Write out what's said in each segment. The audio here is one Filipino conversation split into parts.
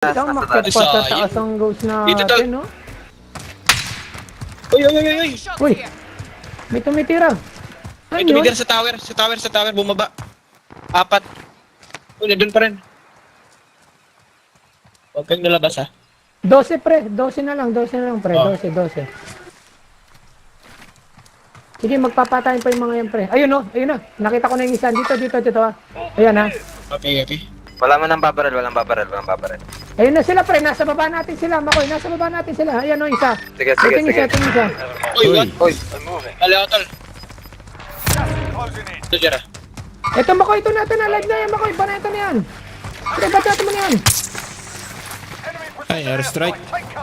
Ito, makit pa sa taas ang ghost Dito, tol. natin, no? Uy, uy, uy, uy, uy. Uy! May tumitira. May Ano yun? tumigil sa tower, bumaba. 4. Uy, nandun pa rin. Huwag kang nalabas, ha? 12 pre, 12 na lang pre, Oh. 12. Sige, magpapatayin pa yung mga yan pre. Ayun no, ayun na. Nakita ko na yung isa. Dito ah. Ayan ha. Okay, okay. Walang babaril. Ayun na sila pre, nasa baba natin sila. Makoy, nasa baba natin sila. Ayan no, isa. Sige. Ito yung isa. Uy, what? Uy, Kala ko, tol. Ito, Jera. Ito Makoy, ito natin na live na yan Makoy. Banata na yan. Pre, ba't natin mo na yan? Ay, airstrike.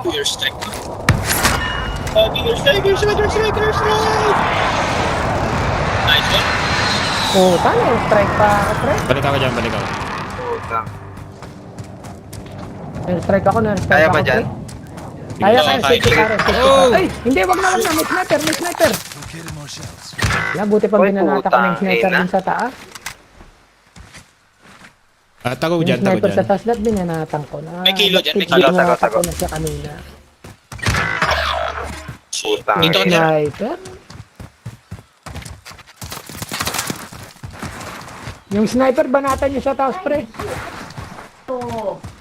Airstrike. Airstrike. Nice one. Oh, tala yung strike pa ako pre. Balik ako dyan, balik ako. puta. Na-strike ako, na-strike Kaya ako ba pre. dyan? Kaya, Kaya. safety pare, safety Oh! pare. Ay, hindi, wag na. May sniper. Wala, buti pang Uy, binanata ko ng putang sniper ina. din sa taas. Tago Yung dyan, tago sniper sa dyan. taas lahat binanatan ko na. May kilo dyan, may kilo. Binanatan Tago. ko na siya kanina. Putang Dito, Yung Jera. sniper. Yung sniper, banatan niyo sa taas, pre.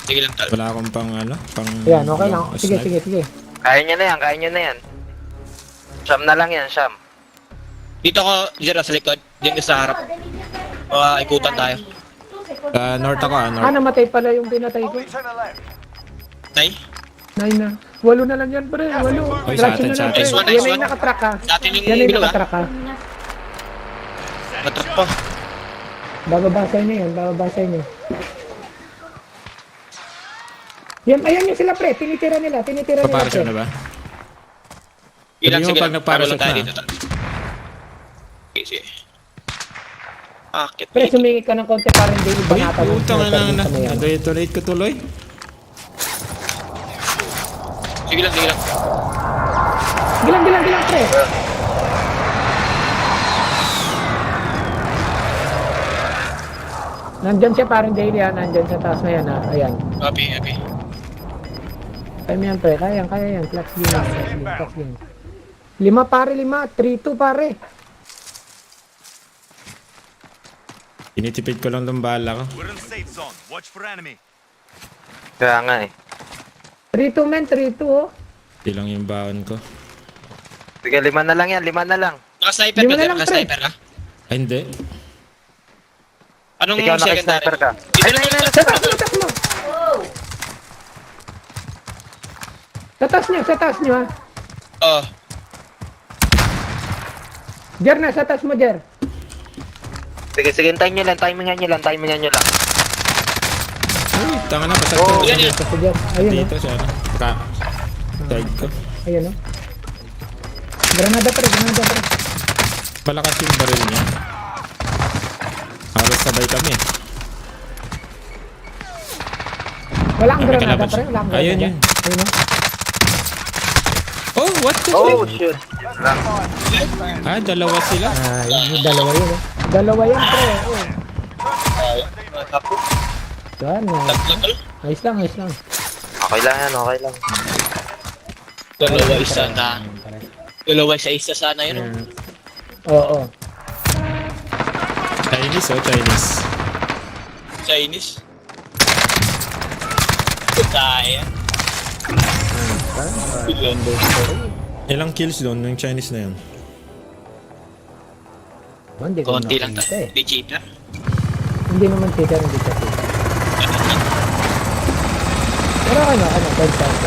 Sige lang, tol. Wala akong pang pang... Yan, okay lang. Sige. Kaya nyo na yan. Siyam na lang yan, Siyam. Dito ako, Jera, sa likod. Diyan ka sa harap. Ikutan tayo. North ako north. Namatay pala yung pinatay ko. Tay? 9 na. 8 na lang yan, pre. 8. Oy, sa atin, sa atin. Nice one, Yan nice na yung one. nakatrack ha. Dati yung Yan na yung bilog, ha? nakatrack ha. Matrap pa. Bababasay niyo yan, bababasay niyo. Yan, ayan nyo sila pre, tinitira nila Paparasyon pre. na ba? Ilan, Sabihin mo sige pag lang. nagparasot Paro lang tayo na. dito, tol. Okay, sige. Akit Pre, dito. sumingit ka ng konti para hindi Uy, ibanata ng putang sniper din na. sa mayan. Nag-detonate ko tuloy. Sige lang. Gilang pre. Nandyan siya parang daily ha, nandyan sa taas na yan ha. Ayan. Copy. Kaya mo yan pre, kaya yan. Flex game. 5 pare, 3-2 pare. Tinitipid ko lang tong bala ko. We're in safe zone. Watch for enemy. Kaya nga eh. 3-2 men, 3-2 oh. Hindi lang yung baon ko. Sige, 5 na lang yan. Naka-sniper Di ka, mo na Jera. lang, pre. Naka-sniper ka. Ay, hindi. Anong Ikaw secondary? naka-sniper ka. Dito Ay, lang, ay, tol. Sa taas nyo ha. Oh. Jer na, sa taas mo Jer. Sige, hintayin nyo lang. Timingan nyo lang. Ay, tanga na, pasag Oh. ko. Yan. Kasi Jer, ayun Dito siya, side ko. Ayun o. Granada pre. Malakas yung baril niya. Halos sabay kami. Wala kang May granada kalaban pre. siya. Wala kang Ayun, granada. yun. Ayun o. Oh, what the Oh, fuck? shit. Dalawa sila. Yung dalawa yun o. Dalawa yan pre. Oh. Tapos, Yan. tatlo. Ayos lang. Okay lang yan. Dalawa isa sana yun. Oo. Chinese, Chinese. Chinese. Kaya. Ilang kills doon yung Chinese na yun? Hindi ko Konti lang nakita tayo. Di cheater. Hindi naman cheater, hindi ka cheater. Pero ano, bad time.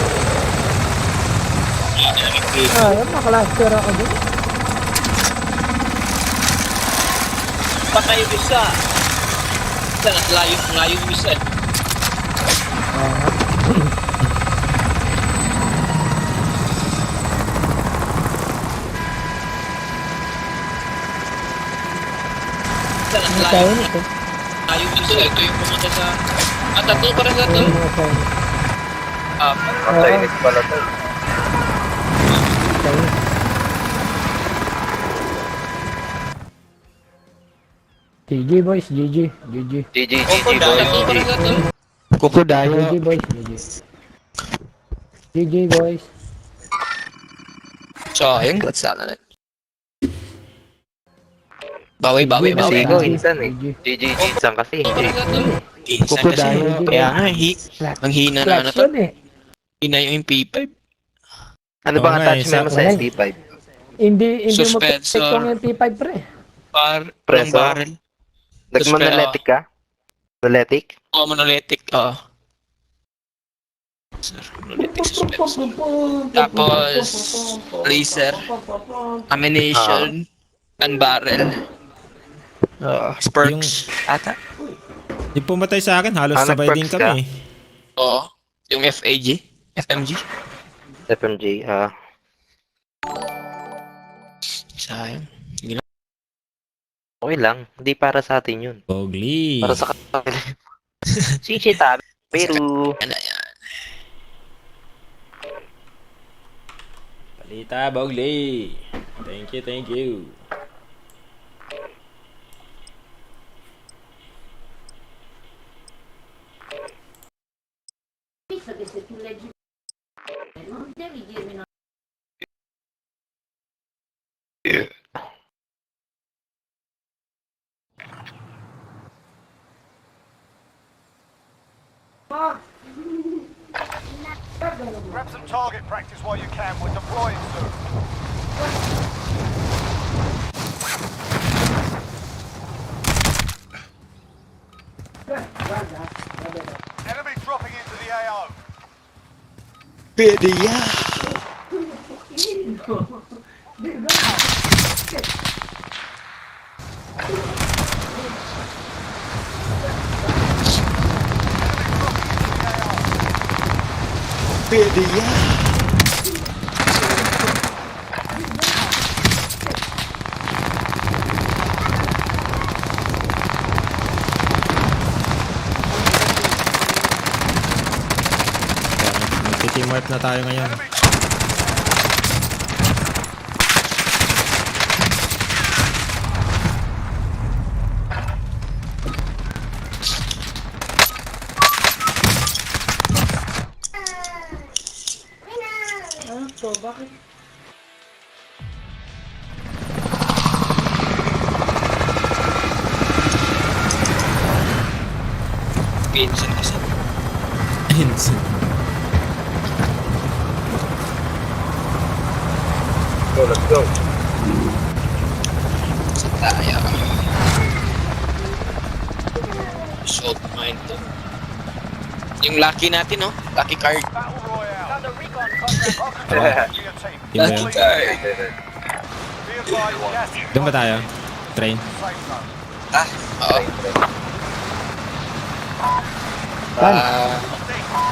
Yan, nakalaster ako din. Patay yung isa. Isa, layo yung isa. Isa, Kaya yun ito. layo yung isa. Ito yung pumunta sa... tatlo para sa to. Ayun mga kaya. Chinese pala to. Kaya. GG boys, GG. GG, Tatlo para boys. sa to. Kukudayo. GG boys, GG. GG boys. Sayang, ba't sana na? Bawi. Masigo, insan eh. GG. GG, insan kasi. Insan kasi. Kukudayo. Kaya nga, ang hina na ano to. Flash yun eh. Hina yung P5. Ano bang Oo nga, attachment mo sa isa- SP5? Hindi mo Suspensor. perfect yung P5 pre. Preso. Barrel. Nag-monolithic ka? Monolithic? Monolithic, Sir, monolithic suspense. Tapos, laser, ammunition, and barrel. Sparks, ata. Yung pumatay sa akin, halos Ah, sabay din nag-perks ka? kami. Oo. Yung FMG. FMG, Sayang. okay lang. Hindi para sa atin yun. Bogli. Para sa kanila. Sichita, pero... Ano yan? Palita, Bogli. Thank you. Grab some target practice while you can. We're deploying soon. Enemy dropping into the AO. Pwede yan. Pwede yan. Magti-teamwork na tayo ngayon. Pinsan kasi. Insane. Go, let's go. Sa tayo. Short mind to. Yung lucky natin, no? Lucky card. Battle Royale. Under recon contract. Your team. Yun ba yun? Lucky card. Be advised, gas is Doon ba tayo? Train? safe zone. Oo.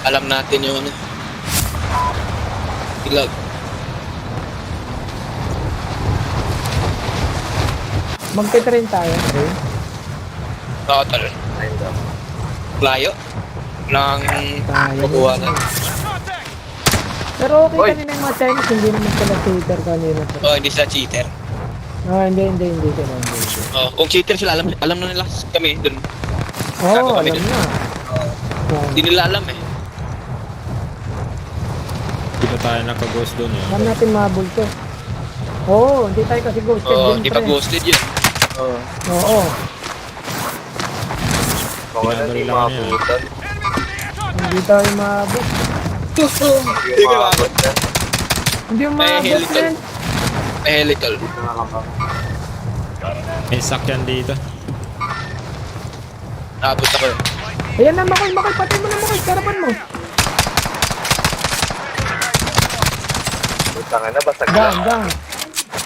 Alam natin yung ano. Ilag. Magte-train tayo, pre. Total. Layo. Nang makuha na. Pero okay kanina yung mga Chinese, hindi naman sila cheater kanina. Oh, hindi sila cheater. Hindi sila. Oh, kung cheater sila, alam na nila kami dun. Oo, kami alam dun. na. Hindi nila alam eh. Di ba tayo naka-ghost doon yun? Alam natin mahabol to. Oo, hindi tayo kasi ghosted Oh, din, hindi pa pre. ghosted yun. Oo, Binabaril ako niya. hindi tayo mahabol. Hindi ka bakit. Hindi yung May mahabol, helical. man. May helical. May sakyan dito. Naabot ako. Ayan na, Makoy, patay mo na, Makoy, karapan mo. Tanga na, basag Down.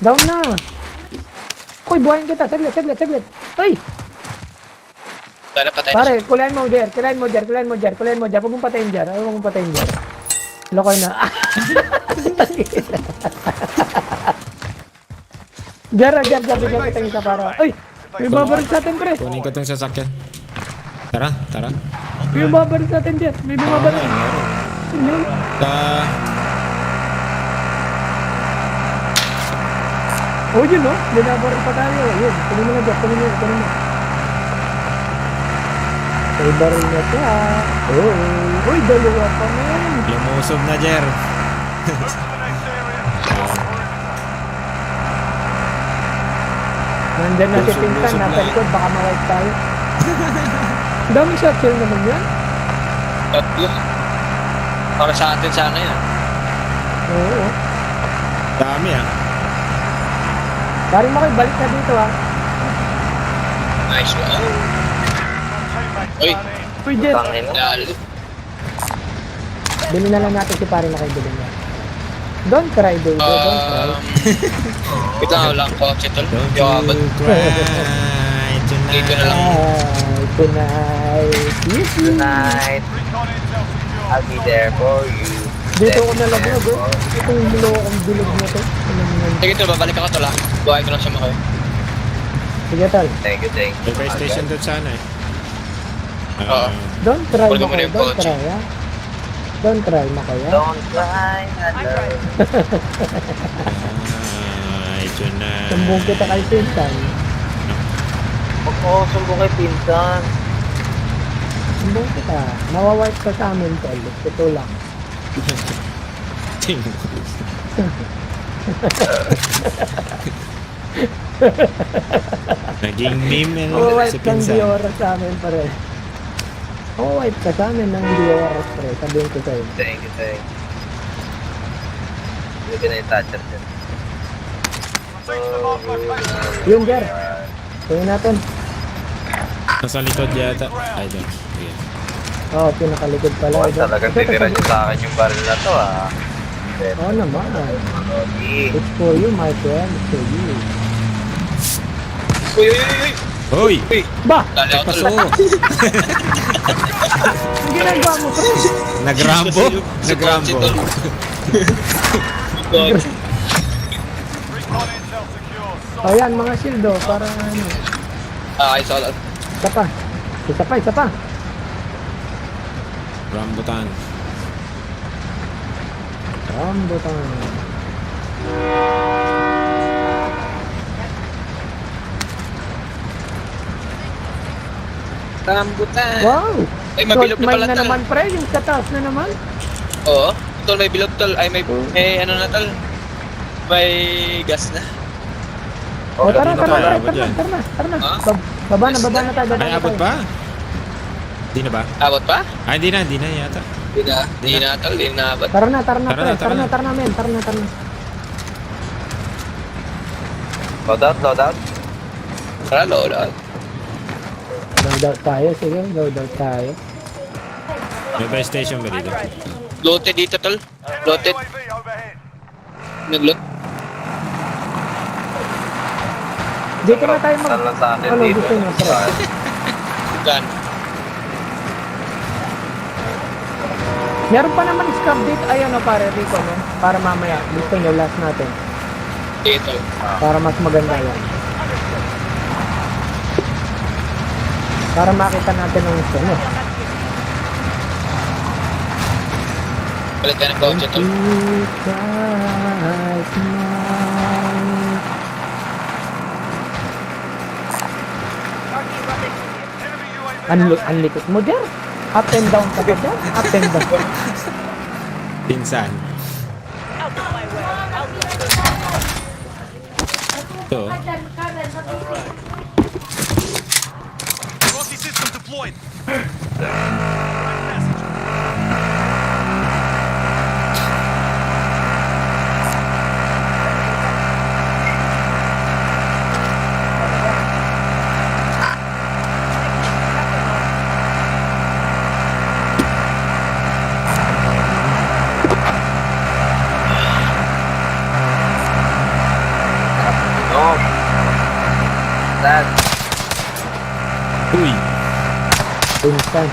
Down na. Koy, buhayin kita, saglit. Ay, Sana patay na pare, kulayan mo, Jer. Huwag mong patayin, Jer. Lokoy na. Jer, bigyan kita isa para. Ay, may babaril sa atin, pre. Kunin ko tong sasakyan. Tara. May babaril sa atin, Jer. May bumabaril. Yun. Oh, yun, no? Binabaril pa tayo. Yun, kunin mo na, Jer. Kunin mo. May baril na siya. Uy, dalawa pa man. Lumusob na, Jer. Nandyan na si Lusog, Pinsan, lusog nasa na. likod, baka ma-wipe tayo. Ang daming shotshell naman yan. Tatlo. Para sa atin sana yan. Oo. Dami ah. Parang makibalik ka dito ah. Nice one. Teammates Uy. down in. Uy, Jet. Tangin na. Lalo. Bili na lang natin si pare na kayo bilhin niya. Don't cry, baby. Don't cry. Ito na lang ko, Chitol. Don't Yung abot. you cry tonight. Dito na lang. Tonight. Yes, Tonight, Recon intel secure. I'll be there for you. Dito ko nalaglag eh. Itong mulo akong bilog na to. Sige, Tol, babalik ako, Tol, ha? Buhay ko lang siya makaw. Sige, tal. Thank you, thank you. May station doon sana eh. Oo. Don't cry, Kunin mo na Makoy. yung Don't kotse. cry, ha? Don't cry, Makoy, ha? Don't cry, I love. Ay, tonight. Sumbong kita kay Pinsan. Huwag mo ako sumbong kay Pinsan. Sumbong kita. Mawawipe ka sa amin, tol. Ito lang. Naging meme si Mawawipe kang di Pinsan. oras sa amin, pare. Mawawipe ka sa amin ng di oras, pare. Sabihin ko sa'yo. Thank you, thank you. Hindi ka na yung toucher dyan. Proceed to the marked location. Yun, Jer. Tingnan natin. Nasa likod yata. Ay, doon. Sige. Oo, pinakalikod pala. Oh, Ito. talagang titira niyo sa akin yung baril na to, ah. Oo naman. Lodi. It's for you, my friend. It's for you. Uy, uy, uy, uy! Hoy! Uy! Ba! Dali ako, Paso! Tol. Ang ginagawa mo, pre. Nagrambo? Nagrambo. God. Recon intel secure. O yan, mga shield, oh. Para ano. Ah, I saw that. Isa pa. Isa pa, isa pa. Rambutan. Rambutan. Rambutan. Wow! Ay, mabilog Gold na pala, mine na Tol. naman, pre. Yung sa taas na naman. Oo. Tol, may bilog, Tol. Ay, may ano na, Tol. May gas na. O, tara, dito tara, tayo, tara, abot tara, yan. tara na, tara na. Ha? Baba na tayo, baba Ay, na abot tayo. pa? Di na ba? Abot pa? Ay, di na yata. Di na, Tol. Di na abot. Tara na, Tara na, pre. tara na. Tara na, men. Tara na. Load out, load out. Tara, load out. Load out tayo, sige. Load out tayo. May buy station ba dito? Loaded dito, Tol. Loaded. UAV overhead. Nag-load. Dito na tayo Saan lang sa atin Ano dito? gusto nyo, pre? Gan. Meron pa naman scrap dito. Ayan o, pare, Rico, no? Para mamaya. Gusto nyo, last natin. Dito. Para mas maganda yan. Para makita natin ang gusto nyo. Balik ka ng kotse, Tol. Enemy UAV. Ang likot mo, Jer. Up and down ka ba, Jer? Up and down. Pinsan. Ito. Rocky system deployed. No. That. Uy! Pinsan.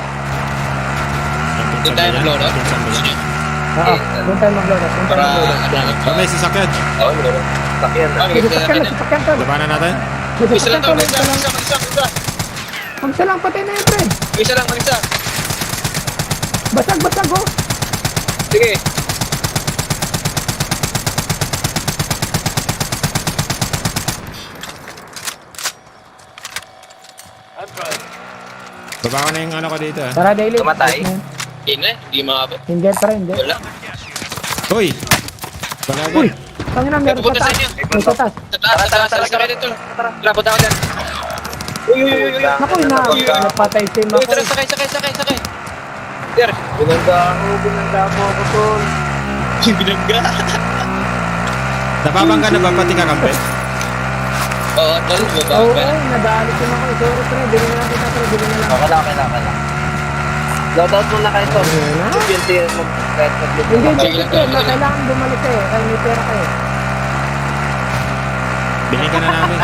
Ang Doon pinsan tayo ba yan? nag-load out. Pinsan ba yan? Oo, doon tayo mag-load up. Doon tayo Para, mag-load up. ano, May sasakyan. Oo, load out. Sakyan na. Ah, Sige, may sakyan na, sasakyan tol. Labanan natin? Isa lang, Sasakyan Tol. tol, Isa, isa lang. isa. Ang isa lang, patay na yun, pre. Isa lang, isa. Basag, oh. Sige. Baba ko na yung ano ko dito ah. Tara, daily. Tumatay? Hindi na, hindi makabot. Hindi, pre, hindi. Wala. Uy! Wala ba? Uy! Tangina, meron sa Pupunta sa taas. inyo. May sa taas. Sa taas, sa taas, sa sakay dito. Tara, punta ako dyan. Uy, uy, uy, uy. Naku, napatay si Uy, Makoy. tara, sakay. Sir, Binangga mo ako, tol. binangga. Napapangga na ba pati kakampi? Oo, tol, baba Oo, ka. nadali si Makoy. Sorry, pre. Bili na lang kita, pre. Bili na lang. Okay lang. Loadout muna kayo, tol. Ayun na. Yung mo, kahit mag-loot Hindi, mo. Sige lang, sige lang. kailangan bumalik kayo. Kaya may pera kayo. Bilhin ka na namin.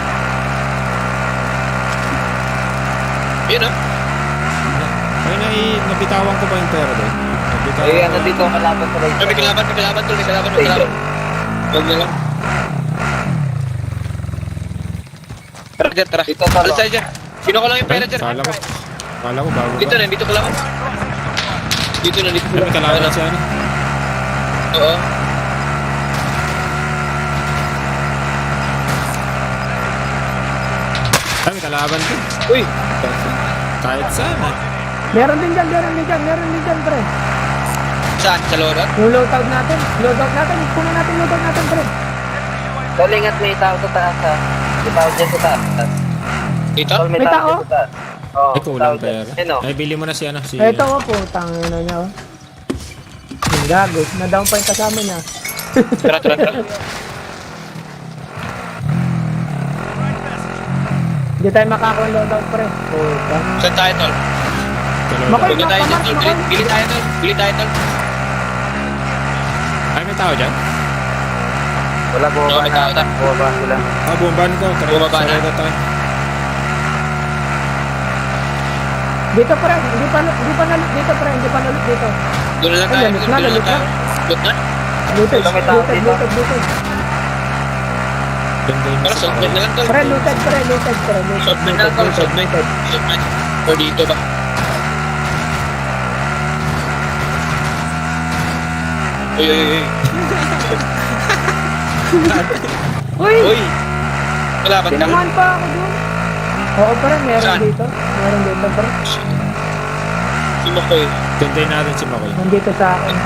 Yun, oh. Ay, nabitawan ko ba yung pera doon? Nabitawan Eh, ko. ano dito, kalaban sa right. May kalaban, tol, may kalaban. Huwag na lang. Tara, dyan, tara. Dito, tol. Alas tayo dyan. Sino ko lang yung pera dyan? Kala ko bago Dito ba? na, dito kalaban. Dito na. Ay, may kalaban siya ano? Oo. Ay, may kalaban ko. Uy, Kahit saan ah. Meron din dyan, pre. saan? Sa loadout? Yung loadout natin. Puno natin loadout natin, pre. Tol, ingat may tao sa taas, ha. May tao dyan sa taas. Dito? Tol, may May tao tao? dyan sa taas. Oo, Ay, kulang tao dyan. pera. Ayun, oh. Ay, bili mo na si ano, si... Ito, putang ina niya, oh. Yung gago. Na-down pa yung kasama niya. Tara. Hindi tayo makakuha ng loadout, pre. Puta. Saan tayo, tol? Makoy, Bili tayo dyan, tol. Makoy. Bili tayo, tol. Ay, may tao dyan? Wala, bumaba may tao na. na. Bumaba sila. Ah, bumban ko. Bumaba na. Tayo. Dito, pre. Hindi pa nalut dito, pre. Hindi pa nalut dito. Doon na lang tayo. Ay, lamit na, lamit na. Loot na? Looted, Ito, may tao looted, dito. looted. Ganda yung Tara, sa softman na lang, tol. Pre, looted. Softman na lang, tol. Softman. O dito ba? Uy. Uy! Uy! Kalaban ka? Tinamaan pa ako doon. Oo, pre. Meron Saan? dito. Meron dito, pre. Si Makoy. Tinday natin si Makoy. Nandito sa akin.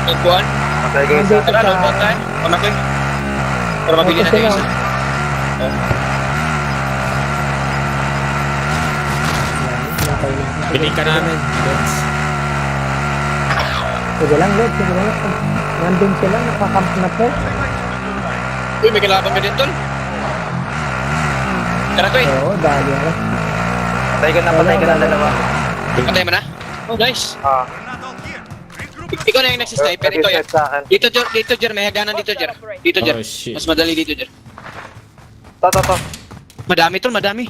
Nagkuhan? Patay kayo sa... Nandito Tara, sa loot tayo. O Makoy. Para mabili Ito natin sila. isa. Bilhin ka namin. Let's. Sige lang, Lord. Sige lang. Nandun sila. Nakakamp na po. Uy, may kalaban ka din, tol. Tara, Koy. Oo, dali ako. Patay ko na dalawa. Patay mo na? Oh, nice. Ah. Ikaw na yung nagsisniper. Ito yan. Reset sa akin. Dito, Jer. May haganan dito, Jer. Dito, Jer. Oh, shit. Mas madali dito, Jer. To. Madami, tol. Madami.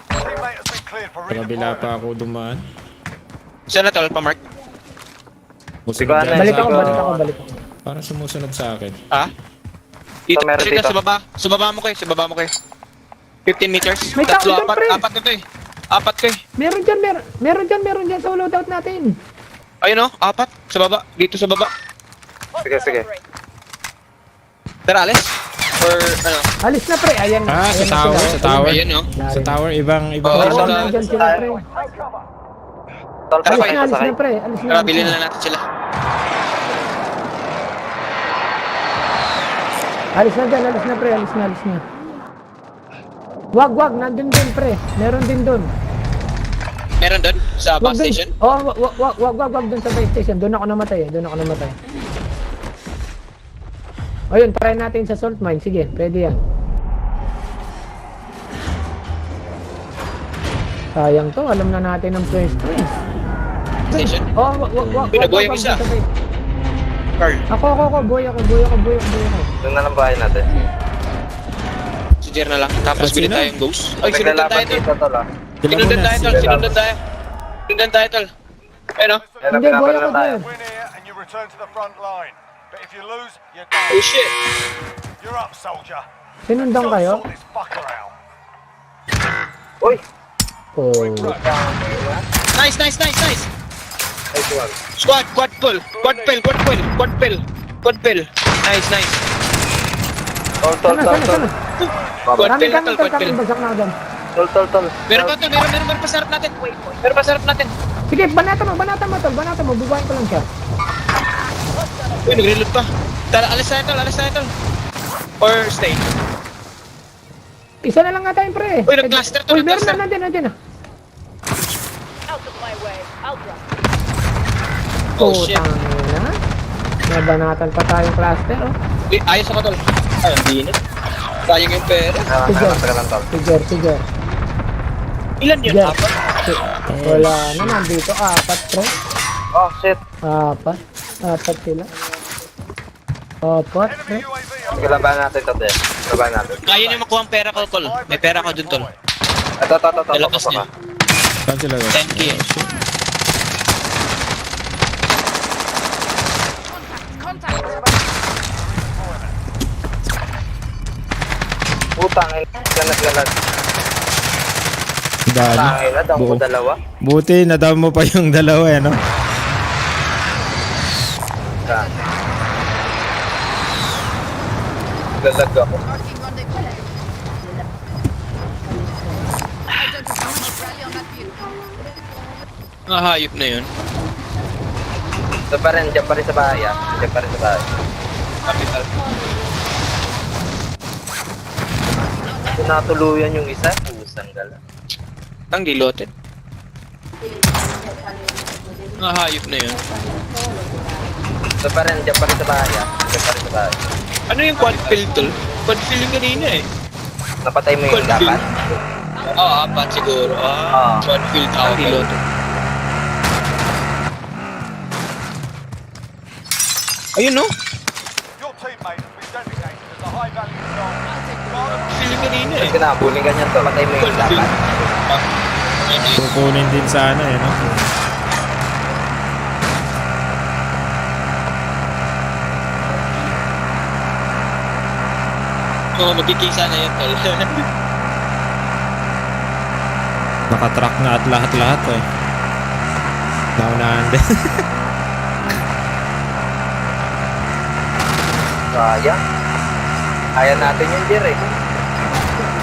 Teammate has been cleared for Kabila redeployment. pa ako dumaan. Saan na, tol? Pa-mark? Musunod Ikaw na, dyan Balik sa ako, akin. balik ako. Parang sumusunod sa akin. Ha? Dito, Meron dito, dito. sa baba. Sa baba mo, Koy. Sa baba mo, Koy. 15 meters. May tao Tatlo, dyan, apat. pre. Apat na to eh. Apat, Koy. Meron dyan sa loadout natin. Ayun, oh. Apat. Sa baba. Dito sa baba. Sige. Tara, alis. Or, ano? Alis na, pre. Ayan na. Ah, sa Ayan na tower, sila. sa tower. Ayun, oh. Sa tower, ibang Oo, Oo, sa- nandyan sila, pre. Tol, Tara, patay Koy. ko Alis sa na, akin. pre. Alis na. Tara, alis bilhin na. na natin sila. Alis na dyan, pre. Alis na. Wag. Nandun din, pre. Meron din dun. Meron doon? Sa bus station? Oh, wag dun sa bus station. Doon ako namatay. Ayun, try natin sa salt mine. Sige, pwede yan. Sayang to, alam na natin ang pwesto eh. Station? Oh, wag Pinabuhay mo dun isa. sa bus. Carl. Ako, buhay ako. Doon na lang bahay natin. Si Jer na lang. Tapos Ah, bilhin sino? tayong ghost. Ay, sinundan Naglalaban tayo, tol. dito, tol, ah. Sinundan tayo, tol. Sinundan tayo, tol. Ayun, oh. Yan, Hindi, buhay pinapalan ako tayo. dyan. Win here and you return to the front line. But if you lose, you're done. Oh, shit. You're up, soldier. Sinundan Gotta kayo? sort this fucker out. Uy! Oh. Nice. Nice one. Squad pull. Quad pill. Nice. Tol. Sana. Baba. Quad fill na tol, quad Kami, fill. bagsak na ako dyan. Tol. Meron pa tol, meron pa sarap natin. Meron pa sarap natin. Sige, banatan mo, tol. Bubuhayin ko lang siya. Uy, nag-reload pa. Tara, alis tayo tol. Or stay. Isa na lang nga tayo, pre. Uy, nag-cluster to, Uy, meron nag-cluster. na, nandiyan na. Oh, shit. Putang ina. May banatan pa tayong cluster, oh. Ayos ako tol. Ay, hindi na. Sayang yung pera. Tagal lang, tol. Sige. Ilan yun? Sige. Apat? Wala na, nandito. 4, pre. Oh, shit. 4 sila. 4, pre. Enemy UAV Sige, laban natin to, Des. Laban natin. Kaya niyo makuha ang pera ko tol. May pera ko dun tol. Ito. Nalakas Pasok niya. ka. Saan sila guys? 10k. Putang ina. Naglalag. Dali. Tangin na, damo Buo. dalawa. Buti, nadam mo pa yung dalawa eh, no? Lalag ako. Hayop na yun. Diyan pa rin sa bahay, ah. Diyan pa rin sa bahay. Capital. Natuluyan yung isa, pusang gala. Ang diloted. Hayop na yun. Diyan pa rin sa bahay, ah. Diyan pa rin sa bahay. Ano yung quad fill tol? Quad fill yung kanina eh. Napatay mo yung Quad fill. dapat. Apat siguro. Quad fill tawag diloted. Ayun no? Your teammate has been designated as a high value target. Fill yung kanina eh. Kasi nabuling ganyan to, patay mo yung dapat. Kukunin din sana eh, no? Oo, magkikisa na yun tol. Nakatrack na at lahat-lahat eh. Naunahan din. Sayang. Kaya natin yung gear eh.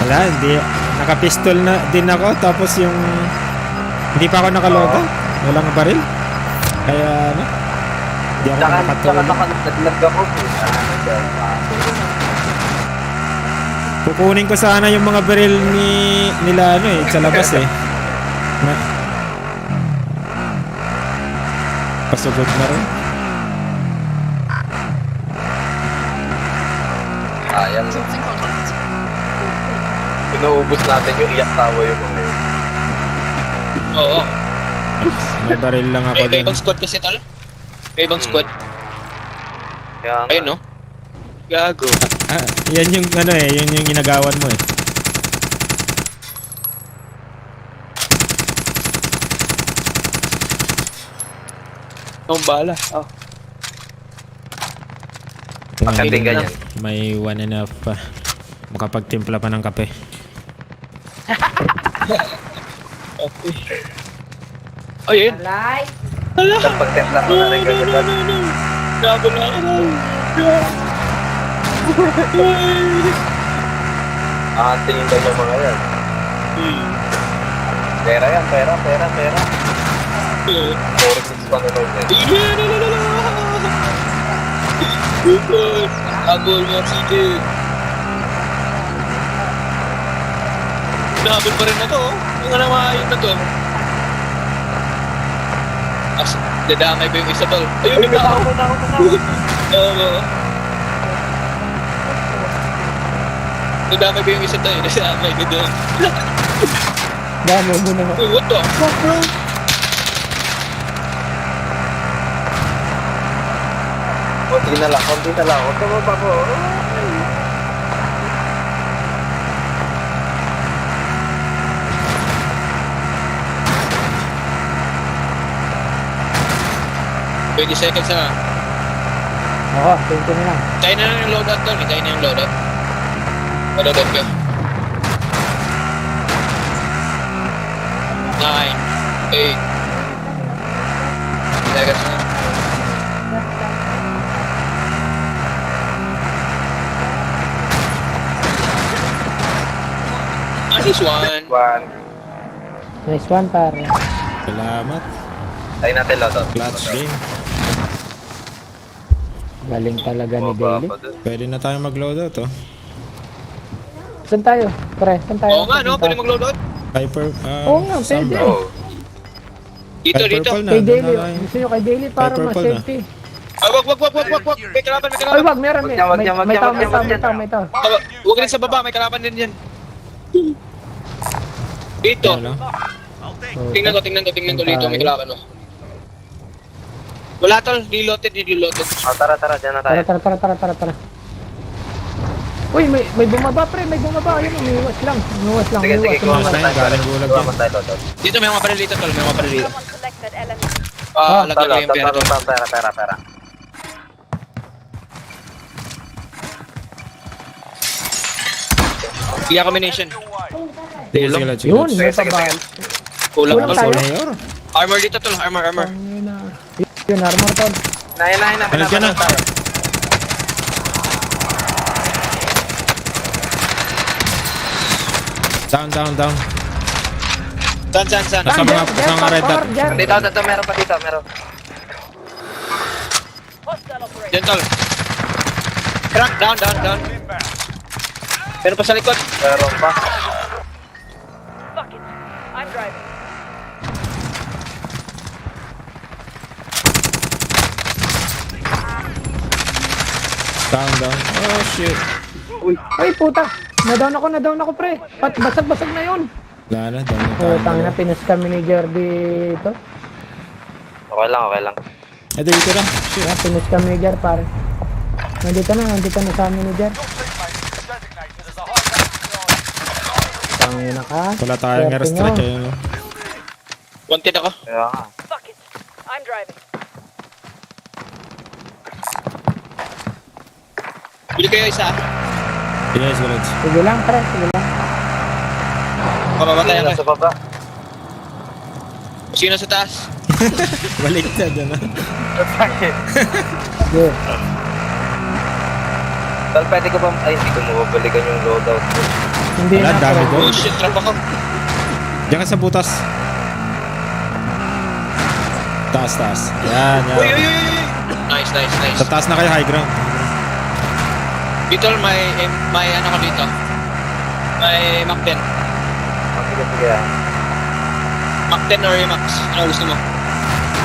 Wala, hindi. Nakapistol na din ako, tapos yung... Hindi pa ako nakaloga. Walang baril. Kaya, ano? Hindi ako Tsaka nakatulog. naglag ako. Kukunin ko sana yung mga baril nila, ano eh, sa labas eh. Na, pasugod na rin. Sayang. Pinuubos natin yung iyak tawa yung mga yun. Oo. May baril lang ako May din. ibang squad kasi tol. May ibang squad. Kaya nga. Ayun no? Gago. Ah, yan yung ano eh, yun yung ginagawan mo eh. Ang bala. Oh. Pagkating ganyan. May 1.5 pa. Makapagtimpla pa ng kape. Okay. Ayun. Kapag templa ko na rin ganyan. Gago na ako. Tingin daw yung mga yan. Pera yan, pera. 4-6 pa na daw yan. Agol mo sige. Nabol pa rin na to. Yung nga namahayin na to. As, dadamay ba yung isa tol? Ayun, may tao. Oo. Dadamay ba yung isa tol? Dadamay ka doon. Dami mo na. Uy, what the fuck bro? Konti na lang. Huwag ka mababo. Pwede seconds na. Oo, 20 na lang. Tayo na lang yung loadout tol. Tayo na yung loadout. Loadout ka. 9, 8 seconds na. Nice one. One. Nice one, pare. Salamat. Tayo natin loadout. Clutch game. Galing talaga ni Baba Daily. pa dun. Pwede na tayo mag-loadout, oh. Saan tayo? Pre, saan tayo? Oo nga, no? Pwede mag-load out. Hyper, Oo nga, pwede. Sombra. Oh. Dito, Hyper dito. Pole na. Kay Daily. doon na tayo. Gusto nyo kay Daily para Hyper mas Pole na. safety. Ay, wag. May kalaban, may Ay, kalaban. wag, meron. Wag yan, wag yan, wag May yan, tao, wag may yan, tao, wag may yan. tao, may tao. Huwag rin sa baba, may kalaban din yan. Dito. Wala. Tingnan ko dito, may kalaban mo. Wala tol, reloaded. Oh, tara, dyan na tayo. Tara. Uy, may bumaba, pre. May bumaba. Ayun, umiwas lang. Sige, kuha Mas mo na yun, galing gulag Kuha yan. mo tayo loadout. Dito may mga baril dito tol, may mga baril dito. Someone collected element. Lagyan ko yung pera tol. Pera. Clear combination. Sige, sige, sige. Yun, may Sige. pabal. Kulang Kulang tol. tayo. Mayor. Armor dito tol, armor. Yun, armor tol. Nahin na. Balik ka na. tayo. Down. Saan? Nasa mga red dot. Dito, meron pa dito, meron. Hostile operation. Diyan tol. Crack, down. Inbound. Pero pa sa likod. Meron pa. Fuck it. I'm driving. Down. Oh, shit. Ay, puta. Nadown ako, pre. Basag na yun. Wala na, down na tayo. Putang na, pinas kami ni Jerdy ito. Okay lang. Dito na. Shit. Pinas kami ni Jer, pare. Nandito na sa amin ni Jer. Your teammate is designated as a high value target. Tangina ka. Wala tayong Swerte airstrike. nyo. Ayun, oh. Wanted ako. Kaya nga. Fuck it. I'm driving. Bili kayo isa. Yes, guys. Sige lang, pre. Sige lang. Papapatayan Nasa ka. baba. Sino sa taas? Balik na dyan, ah. Sige. Tal, pwede ko ba? Ay, hindi ko mababalikan yung loadout. Hindi Wala, na, dami pre. doon. Oh shit, trap ako. Diyan ka sa butas. Taas. Yan. Uy. Nice. Sa taas na kayo, high ground. Dito may ano ka dito. May Mac 10. Sige. Mac 10 or Max. Ano gusto mo?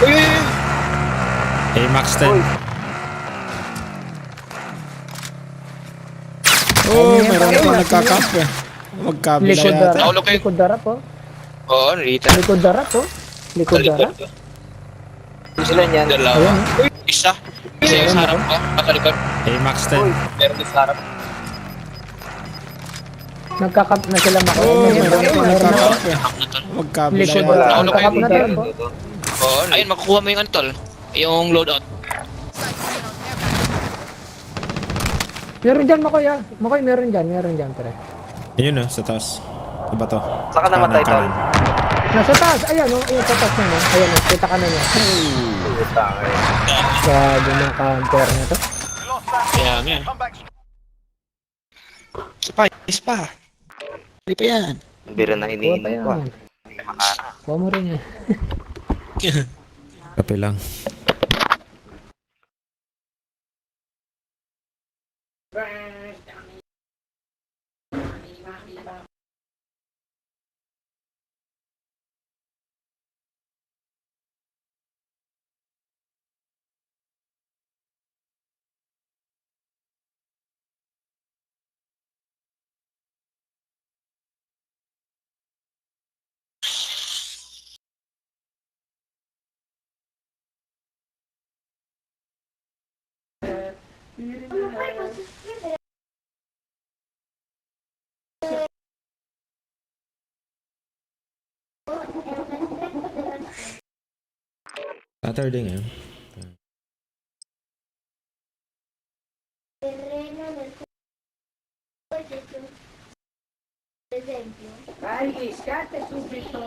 Uy. Hey, Max 10. Oh, Ay, meron ay, pa ay, nagka-camp eh. Magkabila Likod yata. darap. Naulog kayo. Likod darap, oh. Oo, narita. Likod darap, oh. Likod darap. Sila niyan. Dalawa. Ayun, Uy, isa yung sa harap ko. Patalikod. Hey, Max 10. Meron din sa harap. Nagkakap na sila mako. Oh, meron pa Meron na. nagka-camp eh. Ako na tol. Magkabila Likod yata. darap. Naulog kayo. Nagkakap na darap, oh. Oo, ayun, makukuha mo yung ano tol. Yung loadout. Meron dyan, Makoy, ah. Makoy, meron dyan, pre. Ayun, sa taas. Sa bato. Saka namatay, Tol. Nasa taas, ayan, oh. Ayan, sa taas na, no. Ayan, oh. Kita ka na niya. Putang eh. Grabe ng counter na to. You lost that. Kaya nga. Come back. Isa pa. Hindi pa yan. Biro na Kuha pa iniinom ko. yan. Kuha mo rin yan. Kape lang. Saturday ngayon. Ay, iskate subito.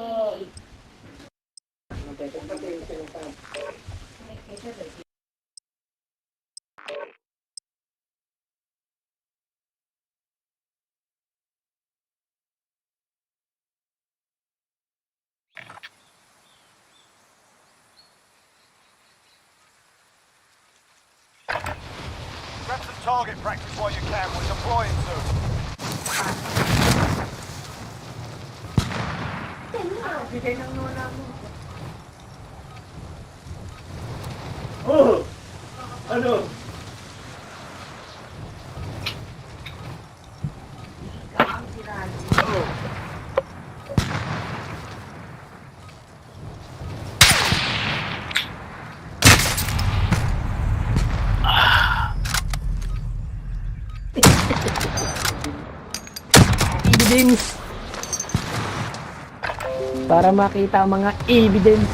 Grab some target practice while you can. We're deploying soon. Evidence. Para makita ang mga evidence.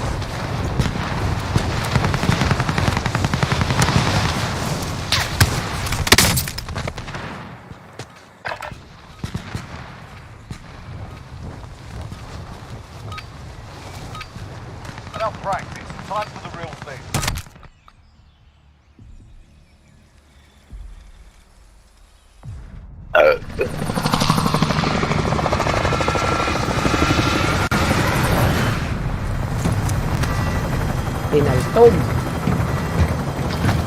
Enough practice. Time for the real thing. Pinaltog.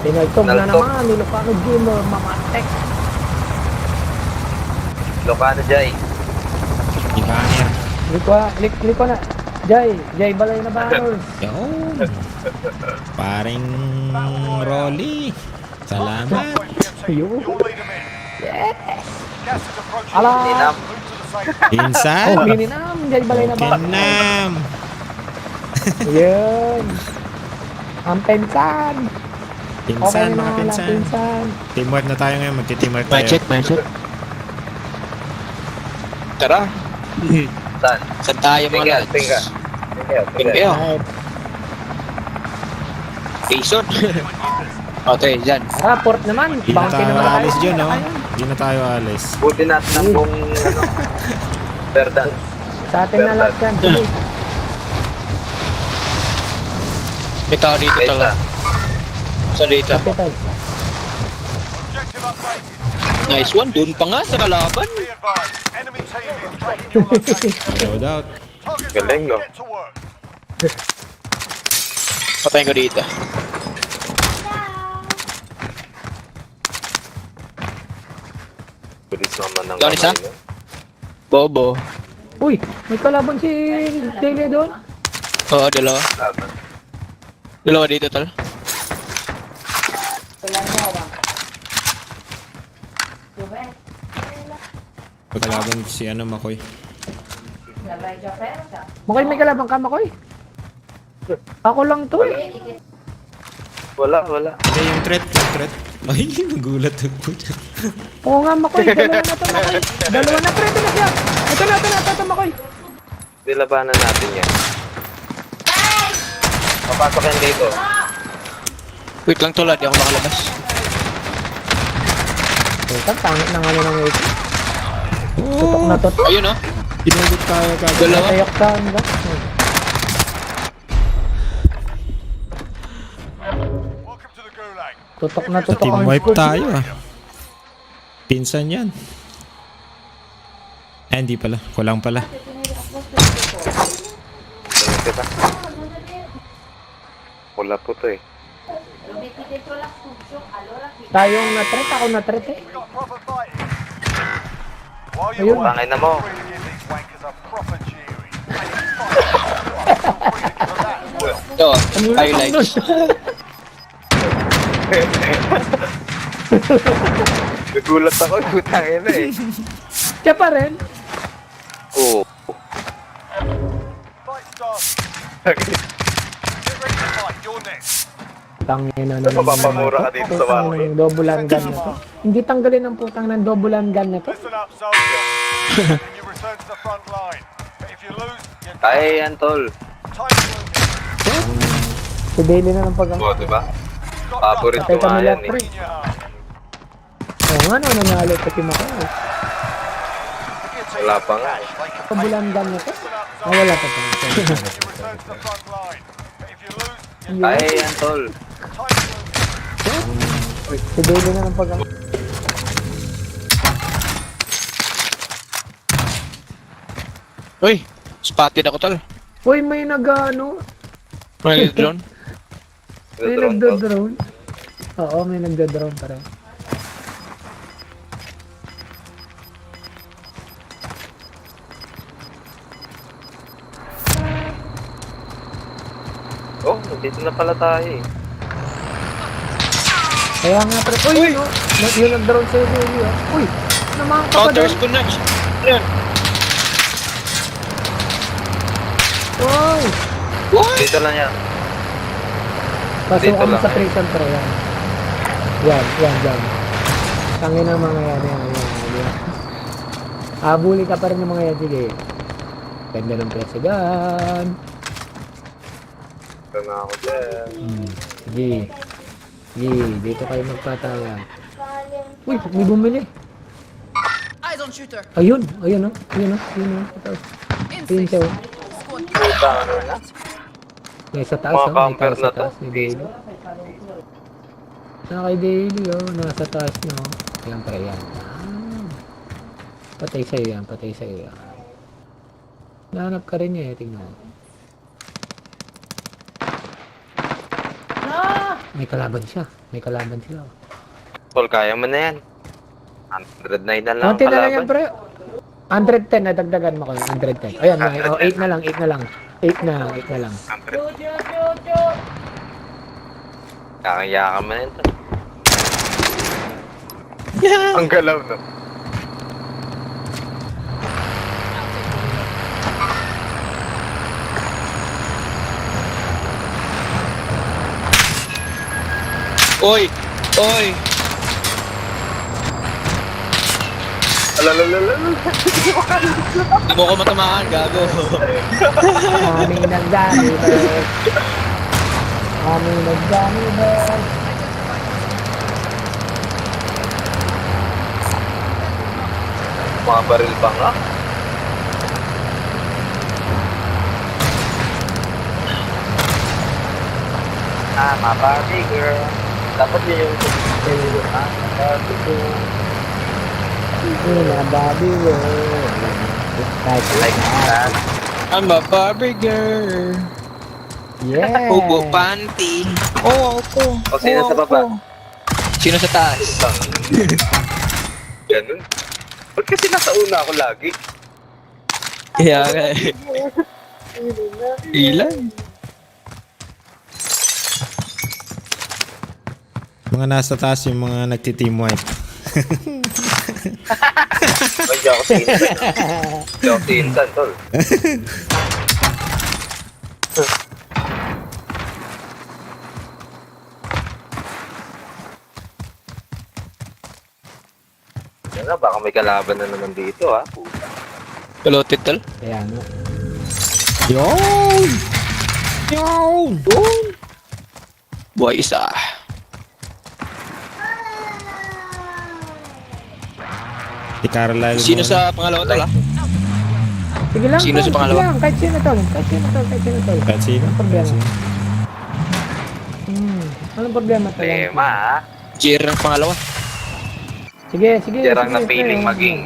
Pinaltog na Pinaltog. naman. Ilocano Gamer, mamatek. Lokano, Jay. Ibanger. Klik ko na. Jay Balay na banner. Yun. Paring Rolly. Salamat. Point PMT. Ayun. You'll lead them in. Gas is approaching. Ala. Ninam. Move to the safe zone. Pinsan. Oh, mininam. Jay Balay na banner. Kinam. Yun. Ang pensan. Okay Pinsan, na mga lang, pinsan. pinsan. Teamwork na tayo ngayon. Magti-teamwork tayo. Mindset. Tara, Saan? saan tayo mga lads? Pinga. Pinga. Jason. Okay, dyan. Rapport naman. Hindi na Bounty tayo naman alis dyan, no? Ayun. Hindi na tayo alis. Buti natin ang buong, Verdan. Sa atin na lahat yan. Sige. May tao dito Isa. talaga. Sa dito. Kapitan. Objective updated. Nice one. Doon pa nga sa kalaban. Be advised. Enemy team is tracking your location. No doubt. Target Galing, no? get to work. Patayin ko dito. Bilis naman ng Doon isa? kamay, no? Bobo. Uy, may kalaban si Daily doon. Oo, dalawa. Laban. Dalawa dito tal. Pagkalaban si Makoy. Makoy, may kalaban ka, Makoy. Ako lang to eh. Wala. Hindi, yung threat. Ay, nagulat ako. Oo nga, Makoy. Dalawa na to, Makoy. Dalawa na, pre. Ito na siya. Ito, Makoy. Dilabanan natin yan. Papasok yan dito. Wait lang tol, di ako makalabas. Ito, tangit na nga ng wait. Tutok na to. Ayun oh. Pinugot tayo kagad. Dalawa. Tayok ka, ba? Welcome to the Gulag. Tutok na tutok. Team ang wipe squad. tayo Pinsan yan. Hindi pala. Kulang pala. Dalawa kita. Wala po to eh. Tayong na-threat, ako na-threat eh. We got proper fighting. While Ayun. you're Bangay na mo. really give these wankers a proper cheery. And it's fine. Feel free to give them that as well. Ito, highlights. Nagulat ako. Putangin na eh. Siya pa rin. Oo. Fight starts. Get ready to fight. You're next. Tangin na naman. Mapapamura ka dito sa bahay. Putang ng double gun na to. Hindi tanggalin ang putang ng double gun na to. Listen up, soldier. And you return to the front line. But if you lose, you're Kaya yan, tol. time moving. Si Daily na ng pag- Oo, diba? Got Paborito Patay nga kami yan lahat, eh. pre. in your heart. Oo nga, no, nanalo pa si Makoy. If your team Wala pa nga eh. they can Double gun na to. listen up, Ah, wala pa pa. you return to the front line. But if you lose, you're Kaya yan, tol. time moving. Si Daily na ng pag- Uy, spotted ako tal. Uy, may nag-ano? May drone. May Drone to. nagdo-drone. Oo, may nagdo-drone pa rin. Oh, dito na pala tayo eh. Kaya nga pre. Uy, yun oh. Yung nag-drone sa'yo, Billy oh. Uy, naman ka pa Counter doon. spionage. Ayun. Wow. Dito lang yan. Pasok Dito kami lang, sa eh. prison pre. Yan, dyan. Tangin na mga yan. Habuli ka pa rin ng mga yan. Sige. Ganda ng president. Ito na ako dyan. Sige. Sige, dito kayo magpataya. Uy, may bumili. Eyes on shooter. Ayun oh. Ayun oh. Ito. Ayun siya oh. Puta, ano na? May sa taas Mga oh. May camper tao sa na to. taas ni Daily. Kay Daily oh. Nasa taas niya oh. Yan pa yan. Patay sa'yo yan. Nahanap ka rin niya eh. Tingnan mo. May kalaban siya. Oh. Tol, kaya mo na yan. 109 na lang ang Konti na lang yan, kalaban. pre. 110 na dagdagan mo ko. 110. Ayan, may, oh, 8 na lang. 8 na lang. Kakaya ka mo na yan. tol. Ang galaw no. Oy! Alalalala. Hindi mo ko matamaan, gago. Kami nagdami, pre. Mga baril pa nga. My Barbie girl. Dapat yun yung Barbie girl. Babi, Like that. I'm a Barbie girl. Yeah. Ubo panty. Oo, ako. O sino sa baba? Sino sa taas? Ganun. Ba't kasi nasa una ako lagi? Kaya nga eh. Ilan? Mga nasa taas yung mga nagti-team wipe. Ay, di ako tinsan. Di ako tinsan, tol. Yan na, baka may kalaban na naman dito, ha? Kalotit tol? Kaya nga. Yun! Buhay isa. Si Carlisle Sino mo. sa pangalawa tol ah? Sige lang, Sino tol, sa pangalawa? sige lang. Kahit sino, tol. Kahit sino. Kahit sino? Anong problema? Anong problema, tol? Tema, ha? Jer ng pangalawa. Sige. Jarang na sige, feeling pre. maging.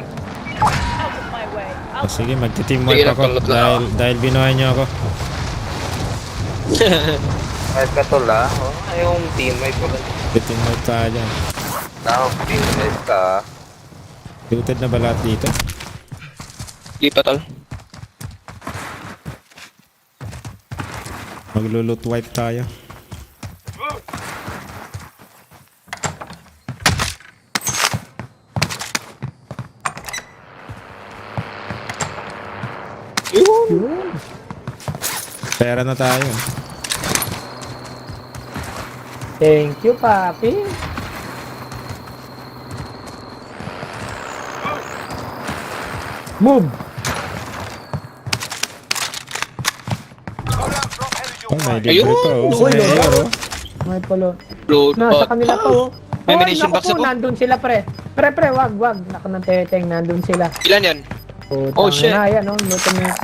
Out of my way. Oh, sige, magti-team Sige, wipe ako. nagpalot lang Dahil binuhay niyo ako. Kahit ka, tol, ha? Oh, yung teammate ko lang. Team wipe tayo dyan. Teammate ka, ha? Looted na ba lahat dito? Di pa tol. Maglo-loot wipe tayo. Yun. Pera na tayo. Thank you, papi. Move. Oh, may Ayun! libre pa oh. Sa Uy, mayor oh. May palo. Load Nasa out. kanila to. May Oy, munition naku box po, ako. nandun sila, pre. Pre, wag. Naku ng teteng, nandun sila. Ilan yan? Putang Oh, shit. na, yan, oh.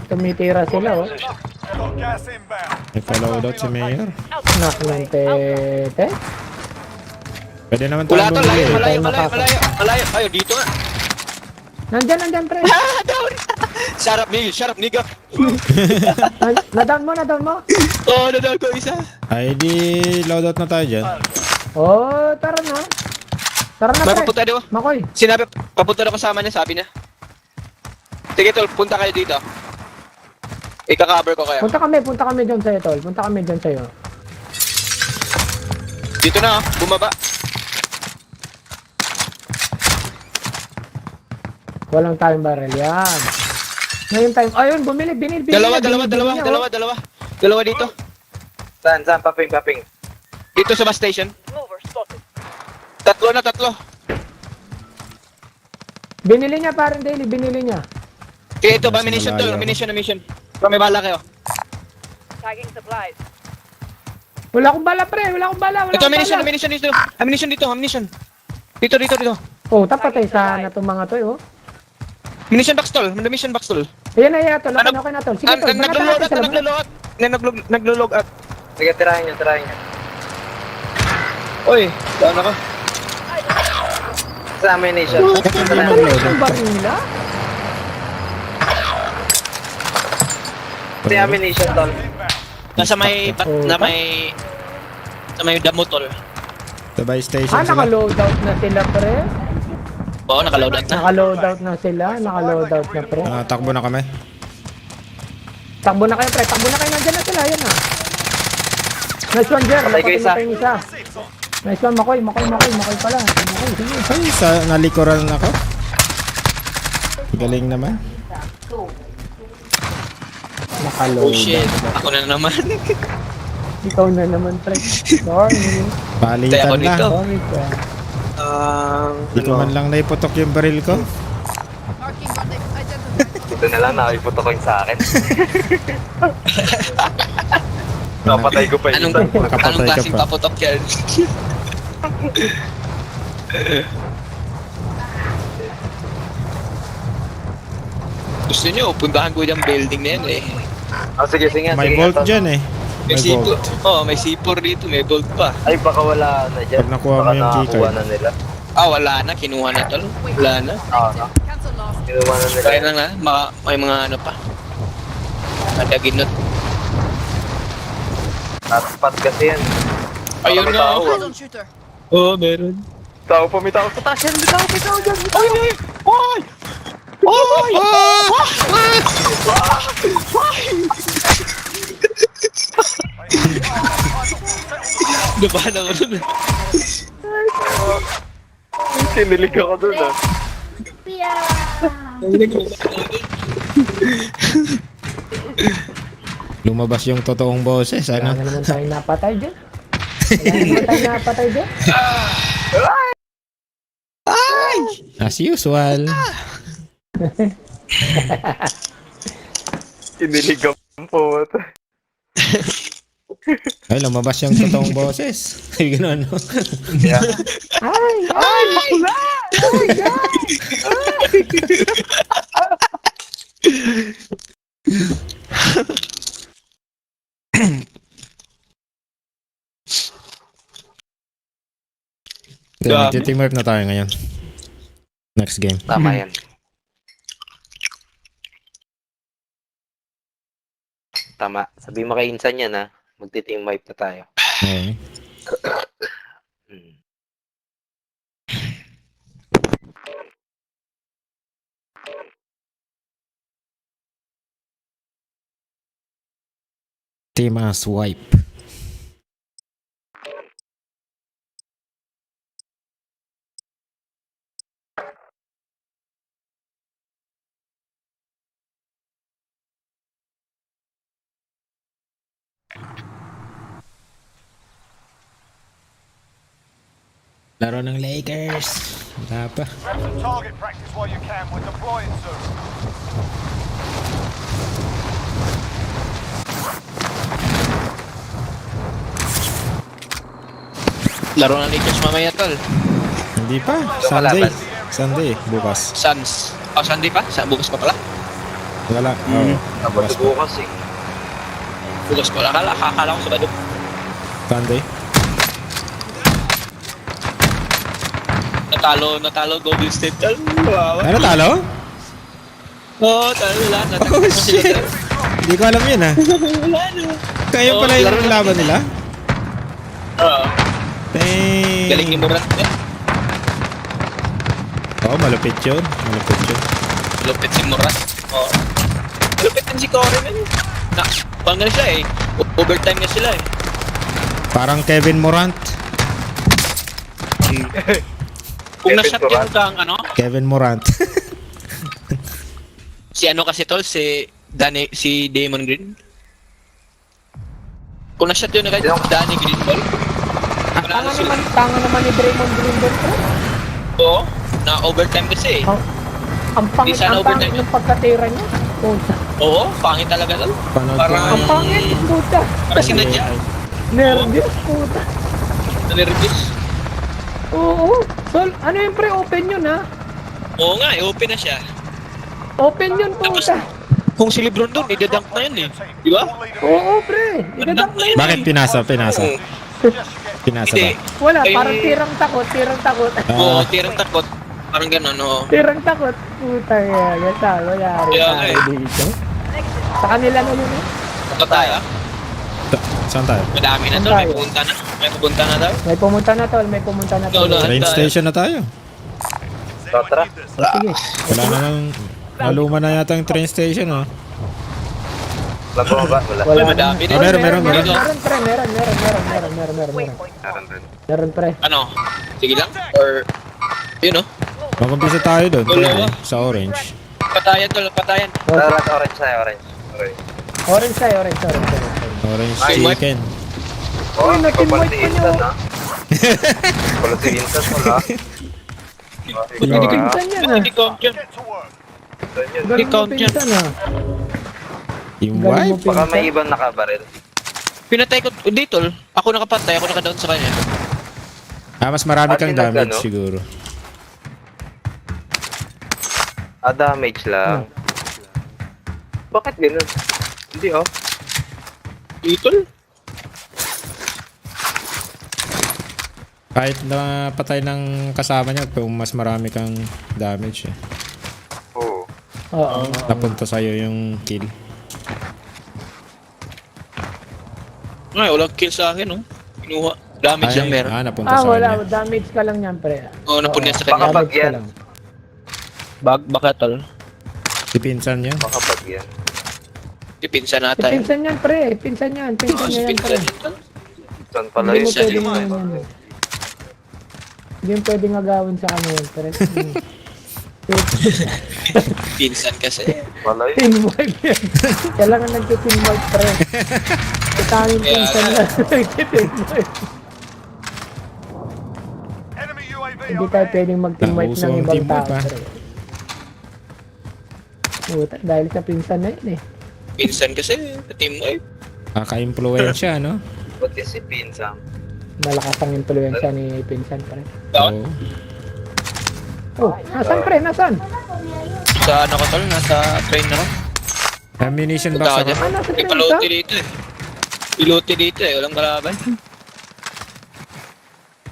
Tumitira sila, oh. Got gas inbound. May pa-loadout si mayor. Naku ng teteng. Pwede naman Wala tayo tol, bumili. malayo. Ayaw, dito nga. Nandyan, pre. Ah, down! Shut up, nigga. Na-down mo. Oh, nadal ko isa. Ay, di loadout na tayo dyan. Oh, tara na. Tara na, May pre. papunta daw. Makoy. Sinabi, papunta na kasama niya, sabi niya. Sige, tol, punta kayo dito. Ika-cover ko kayo. Punta kami dyan sa'yo, tol. Punta kami dyan sa'yo. Dito na, bumaba. Walang tayong barrel. Yan. Ngayon tayo. Ayun, binili. Dalawa niya, oh. Dalawa dito. Saan? Paping. Dito sa bus station. Mover spotted. Tatlo. Binili niya, parang daily. Binili niya. Kaya ito, ba, Mas ammunition malayo. tol, ammunition. May bala kayo. Tagging supplies. Wala akong bala, pre. Wala akong bala. Ito, ammunition dito. Ammunition. Dito. Oh, tapat tayo sana itong mga to, oh. Ammunition box tol. Ayan na, tol. Ano? Okay na, tol. Sige, tol. Banatan natin sa labas. Naglo-log out. Sige, tirahin nyo. Oy, saan ako? Sa ammunition. Ang baril nila? Sa ammunition, tol. Nasa may, sa may damo tol. Sabay station Ah, sila. naka-loadout na sila, pre. Oo, nakaloadout na. Naka-loadout na sila. Naka-loadout na, pre. Takbo na kami. Takbo na kayo, pre. Nandiyan na sila. Ayan, ah. Nice one, Jer. Patay ko isa. Napatay mo isa. Nice one, Makoy pala. Makoy, sige. Ay, sa nalikuran ako. Galing naman. Oh Naka-loadout. shit, ako na naman. Ikaw na naman, pre. Sorry. Palitan Tayo ako na. dito. Sorry, pre. Di ko man lang naiputok yung baril ko. Marking what they've identified. Ito na lang, nakiputo ko yung sa akin. Napatay ko pa yun. Anong Nakapatay ka klaseng pa. paputok yan? Gusto nyo, puntahan ko yung building na yan eh. Sige. May bolt dyan eh. May May C4. bolt. Oh, may C4 dito, may bolt pa. Ay, baka wala na dyan. Pag nakuha mo Baka yung nakakuha keycard. na nila. Ah, wala na, kinuha na tol. Wala na. Cancel last. Kinuha na nila. Kaya lang na, may mga ano pa. Madaginot. Hotspot kasi yan. Ayun May nga. tao, Eyes on shooter. Oo, meron. Tao pa, may tao sa taas yan. May tao dyan. Ay! Nabahan ako dun. Kinilig ako dun ah. Lumabas yung totoong boses. Wala Ano? na naman tayong napatay dyan. As usual. Kinilig ako po. Ay, lumabas yung totoong boses. Ay, gano'n, no? Team wipe na tayo ngayon. Next game. Tama yan. Tama. Sabi mo kay Insan yan ha. Magti-team wipe na tayo. Okay. Team swipe. Laro ng Lakers. Wala pa. Grab some target practice while you can. We're deploying soon. Laro ng Lakers mamaya tol. Hindi pa. Sunday. Bukas. Suns. Oh, Sunday pa? Bukas pa pala? Wala. Oh, bukas pa. Bukas eh. Bukas pa. Akala ko Sabado. Sunday. Natalo Golden State tol. Wow. Ano talo? Oo, wala na. Oh, shit. Hindi ko alam yun ah. Wala na. Kaya pala Oo, yung laro na laban nila. Oo. Dang. Galing ni Murat. Oo, malupit yun. Malupit yun. Lupit si Murat. Oo. Lupit din si Corey man. Pang na siya eh. Overtime na sila eh. Parang Kevin Morant. Kung na-shot yung kang ano, Kevin Morant. si ano kasi tol, si Damon Green. Kung na-shot yun na kahit Danny Green ball. Tanga naman ni Draymond Green doon, pre. Oo, na-overtime kasi eh. Ang pangit, Di sana ang pangit overtime ng pagkatira niya. Puta. Oo, pangit talaga tol. Panood ko Parang- nga Ang yung- pangit, puta. Parang sinadya. Nervous, puta. Nervous. Oo. So, ano yung pre, open yun ha? Oo nga, open na siya. Open yun, puta. Kung si Lebron doon, idadunk na yun eh. Di ba? Oo, pre. Igadak na yun. Bakit pinasa? Pinasa. Oo. Pinasa Hindi. ba? Wala, Ay- parang tirang takot, tirang takot. Oo, Ah, tirang takot. Parang gano'n, oo. Tirang takot. Puta yan. Talo, yari Kaya nga tayo dito. Sa kanila na yun eh. Ito tayo. saan tayo? Madami na to, may pupunta na. May pupunta na daw. May pumunta na tol, may pumunta na tol. No, no. Train station na tayo. Tara. Sige. Wala na nang... Maluma na yata yung train station, oh. Wala ba? Wala. Wala Ay, madami na. din. Oh, Meron, meron. Meron, pre, meron. Meron rin. Meron, pre. Ano? Sige lang? Or, yun oh. Mag-umpisa tayo doon. Dalawa. Sa orange. Patayan tol, patayan. Tara, orange tayo, orange. Orange. Orange tayo, orange. Orange Ay, chicken. Oh, Uy, natin-white pa niyo. Wala si Instant, wala. Hindi ko Pinsan yan ah. hindi count yun. Get to work. Galing mo count yan. pinsan ah. Team Galing mo wipe. Baka may pinsan. ibang nakabaril. Pinatay ko, hindi tol. Ako nakapatay, ako nakadown sa kanya. Ah, mas marami kang Atin damage nagano? siguro. Damage lang. Bakit ganun? Hindi oh. Hindi tol. Kahit na patay ng kasama niya, kung mas marami kang damage eh. Oo. Oo. Napunta sa'yo yung kill. Ay, walang kill sa akin oh. Kinuha. Damage lang meron. Napunta Ah, sa wala. kanya. Damage ka lang yan, pre. Oo, napunya sa Baka kanya. bag yan. Baka tol. Si pinsan niya. Baka bag yan. Ipinsa na tayo. Pinsan yan, pre. Pinsan yan. Pinsan niya yan, pre. Saan pala Hindi yun? mo pwedeng ano yan. Hindi mo pwedeng agawin sa kanya yan, pre. Pinsan kasi. Pala yun. Team wipe yan. Kailangan nagtitim wipe, pre. Itangin pinsan na. Nagtitim wipe. Enemy UAV Hindi tayo pwedeng mag-team wipe Nauso ng ang ibang team wipe, tao, ah. pre. Puta, dahil sa pinsan na yun eh. Pinsan kasi. Team wipe. Kaka-impluensya, no? Ba't yung si Pinsang? Malakas ang impluensya ni pinsan, pre. Down. Oo. Oh, nasan, pre? Nasan? Sa ano ko tol, nasa train na ako. Ammunition Punta box ka ako. dyan. Ah, nasa May train paloti ka? dito eh. Pilote dito eh, walang kalaban.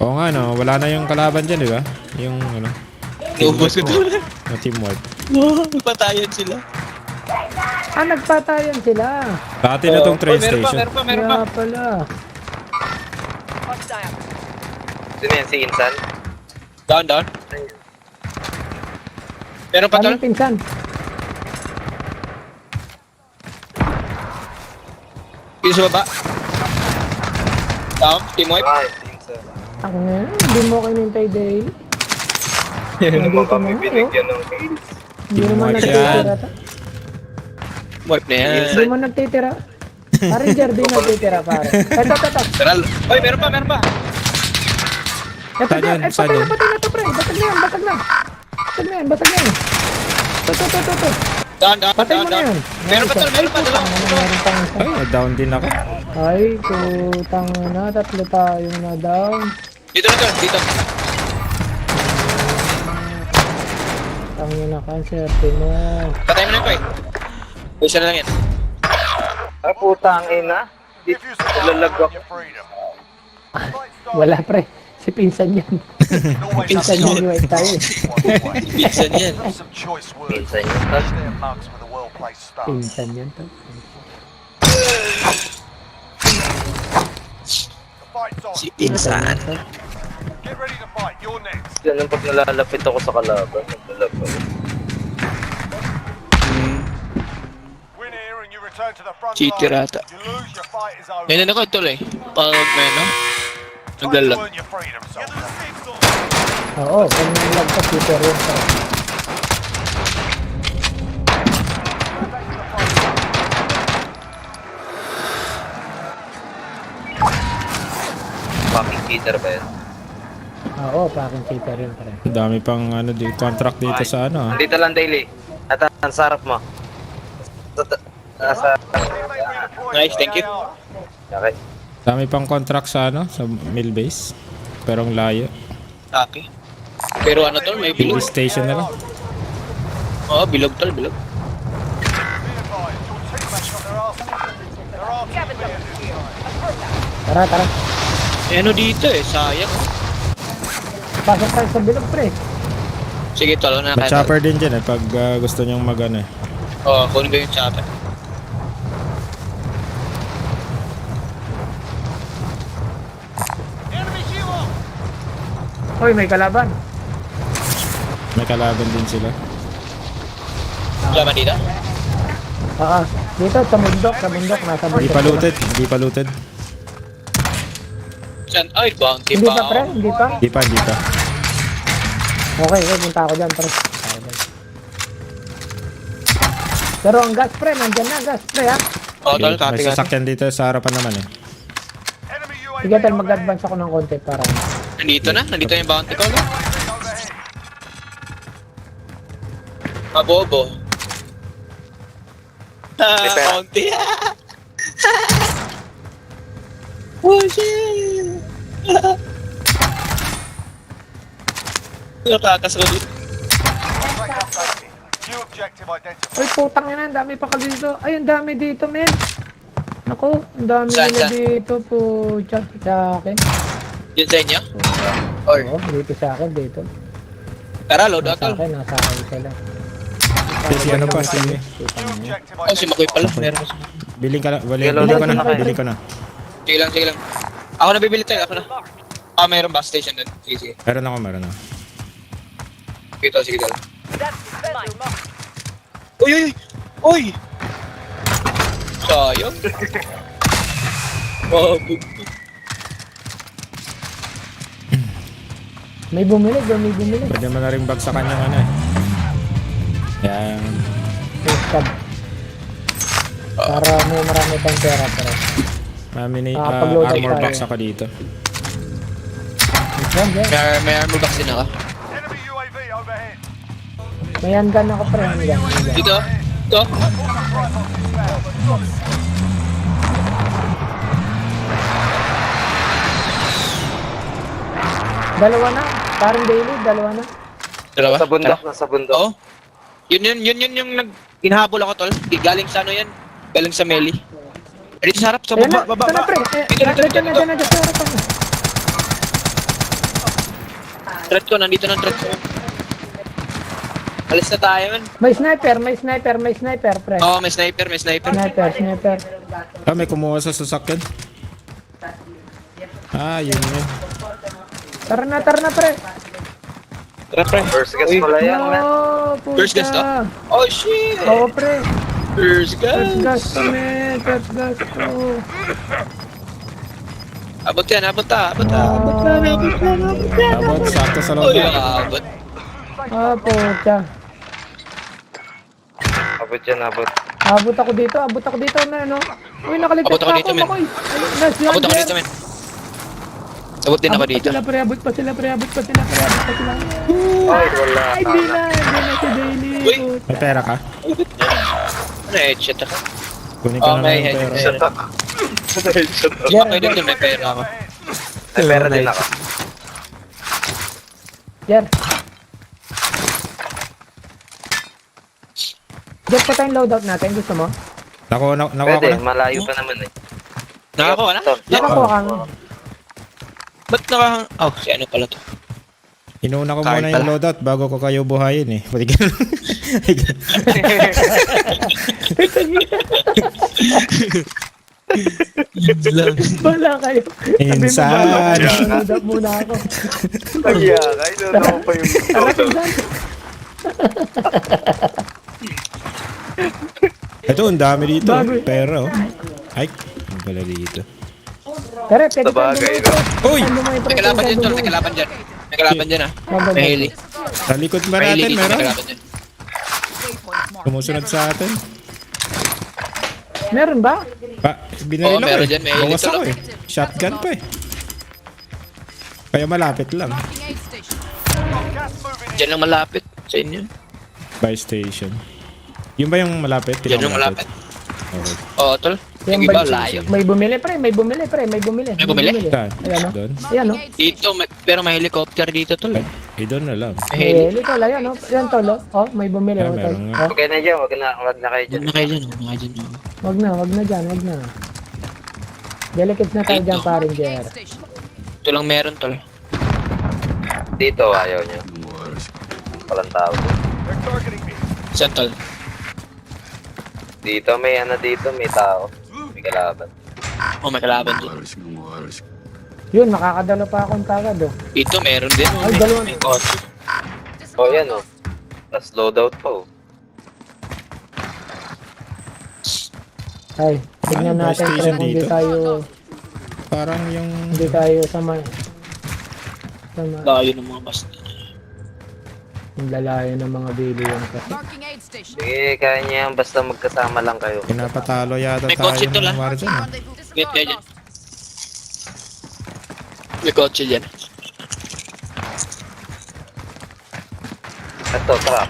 Oo nga, no? Wala na yung kalaban dyan, di ba? Yung, ano, Nubos ko tol. na team wipe. Patayan sila. Ah, nagpatayan sila. Dati na tong train Meron pa, station. meron pa, meron pa. Kaya pala. Hostile. Sino yan? Si Insan? Down, down. Meron pa tol. Kaming pinsan. Dito sa baba. Down, team wipe. Ay, si Insan. Ako nga, hindi mo ako inintay dahil. Ano ba Nandito kami na nga, oh. binigyan ng kills? Hindi naman Wipe nagtitira. Wipe na yan. Hindi mo nagtitira. Ranger, di nagtitira, pare. Eto. Taral. Oy, meron pa, meron pa. Eto Saan dyan. yun? Eh, Saan patay yun? na to, pre. Batag na yan. Batag na yan. To. Down, down, Patay down, mo na down. yan. Meron pa tol, meron pa dalawa. Meron pang isa. Ay, down din ako. Ay, putang na. Tatlo tayong na down. Dito na tol, dito. Tangin na cancer. Mo. Patay mo na yung Koy. Pusa na lang yan. Putang ina. If you survive, Lalag ako. your freedom. Wala, pre. Si pinsan yan. You can always have Pinsan yan some yung tayo. Minsan yan. some choice words. Pinsan yun, tol. They're mugs with a well-placed start. Pinsan yan to. The fight's on. Si Pinsan. Get ready to fight. You're next. Ganun pag nalalapit ako sa kalaban. Naglalapit. Win here and you return to the front Cheater line. ata. You lose, your fight is over. Ngayon ako tol eh. Pag may no? Time to Naglalag. earn your freedom, soldier. Oo, kung nalagpas super yun. Fucking cheater ba yun? Oo, parang super yun pare. Ang dami pang ano, contract dito sa ano. Nandito lang daily. At ang sarap mo. Sa Nice, thank you. Okay. Dami pang contract sa ano, sa mill base. Pero ang layo. Okay. Pero ano tol, may Hill bilog. station na lang. Oo, bilog tol, bilog. Be advised, your teammates got their arse. Their arse is being this time. Tara, tara. Eh ano dito eh, sayang. Pasok tayo sa bilog pre. Sige tol, na May kaya. chopper din dyan eh, pag gusto nyong mag ano eh. Oo, kunin ko yung chopper. Hoy, may kalaban. May kalaban din sila. Wala man dito? Dito sa bundok, nasa Hindi bundok. pa looted, hindi pa looted. Saan? Ay, bounty Hindi pa pa ako. pre, hindi pa. Hindi pa, hindi pa. Okay, punta ako dyan pre. Ako dyan. Pero ang gas pre, nandyan na gas pre ha. Oo tol, May copy ka. sasakyan dito sa harapan naman eh. Enemy UAV Sige tol, overhead. mag-advance ako ng konti para. Nandito na, nandito yung bounty ko. UAV overhead. Mabobo. May pera. Bounty. Oh shit. Nakakasunod. Contract updated. New objective identified. Uy, putang ina, ang dami pa ka dito. Ay, ang dami dito, men. Naku, ang dami Saan, nila saan? dito po. Sa akin. Yun sa inyo? Or, Oo, dito sa akin, dito. tara, load out Nasa tol. akin, nasa akin sila. Si ano pa, si... New objective Oh, si Makoy pala. identified. Meron pa. Biling ka na, Yellow biling ko na, light. biling ko na. Sige lang, sige lang. Ako na bibili tayo, ako na. Ah, mayroon bus station dun. Sige, sige. Meron ako, meron ako. Sige tol, sige tol. That's mine. Uy, uy, uy! Sayang. Mabog. May bumili, may bumili. Pwede mo na rin bagsakan yung ano eh. Yan. Stab. Para may marami tayong pera, pero. Pag-load armor tayo. box ako dito. Yan, yan. May armor box din ako. Enemy UAV overhead. May handgun ako, pre. Handgun. Dito? Ito? Dalawa na. Parang daily, dalawa na. Dalawa? Sa bundok, nasa bundok. Oo. Yun yung hinahabol ako tol. Di galing sa ano yan? Galing sa Meli. Dito sa harap, sa Ayan na, baba, ito na, pre. Dito, dito, dito. Nandiyan, sa harapan. Threat ko, nandito na threat ko. Alis na tayo man. May sniper, pre. Oo, may sniper. Sniper. Ah, may kumuha sa sasakyan. Ah, yun yun. Tara na, pre. Tara, pre. First gas pala yan, man. Oh, puta. First gas to? Oh, shit! Oo, pre. First First gas, gas! man. First gas. Oh. Abot yan, abot na. Abot, sakto sa loob. Uy, abot. Ah, puta. Abot yan, abot. Abot ako dito na, ano? Uy, nakaligtas Abot ako pa dito, ako, men. Makoy. Ayun, nice yan, Abot ako Jer. dito, men. Abot din ako dito. Abot pa sila. Ay, wala. Ay, di na si Daily. Uy. May pera ka? Ano, headshot ako. Kunin ko Oh, na may lang yung pera. headshot ako. Jer, Okay din, may pera ako. May pera din ako. Jer. Jer, pa tayong loadout natin. Gusto mo? Nakuha ko Pwede, na. malayo pa naman eh. Nakakuha na? Ito, Nakakuha ka. Ba't nakahang... Oh, si ano pala to? Inuuna ko Kahit muna yung pala. loadout bago ko kayo buhayin eh. Pwede ganun. Wala kayo. Insan. Naludap muna ako. Kaya, kayo na pa yung Tara, Pinsan. Ito, ang dami dito. Bago eh. Pero, ay, ano pala dito? Tara, pwede Sabagay, tayo Uy! May kalaban dyan, tol. May kalaban dyan. May kalaban dyan, ah. May heli. Sa likod ba May heli natin dito, may meron? kalaban dyan. Waypoint marked. Sumusunod sa atin. Meron ba? Binaril Oo, ako meron eh. dyan, may heli Bawas to, ako no? eh. Shotgun pa eh. Kaya malapit lang. Marking aid station. Gas moving in. Dyan lang malapit sa inyo. By station. Yun ba yung malapit? Dyan lang malapit. Okay. Oo, tol. Yung Yung iba, bag- layo. May bumili, pre. May bumili, pre. May bumili. May bumili? Saan? Ayan, no? Doon? Ayan, no? Marking aid station. Dito, pero may helicopter dito, tol. Ay, doon na lang. May heli. Eh, lito, ayan, no? Ayan, tolo. Oh, may bumili. Ah, Oh, tol. meron nga. Oh, Okay na dyan, wag na kayo dyan. Huwag na kayo dyan, huwag na kayo dyan. wag na dyan, wag na. Delicate na tayo dyan, paring Marking Jer. aid station. Ito lang meron, tol. Dito, ayaw niya. Walang tao. They're targeting me. Saan, tol? Dito, may tao. May kalaban. Oh, may kalaban dito. Yun, makakadalo pa akong tagad, oh. Dito, meron din. Oh. Ay, dalawa. May kotse. Oh, yan oh. Tapos loadout pa oh. Ay, tignan Ano, natin, buy pre, station kung hindi dito? tayo, Parang yung... hindi tayo sama Layo ng mga basta. yung lalayo ng mga billion kasi. Marking aid station. Sige, kaya niya yan. Basta magkasama lang kayo. Pinapatalo yata May tayo kotse to, ng lah. Warzone. eh. Rendezvous. Wait, Disregard yan. lost. May kotse dyan. Ito, trap.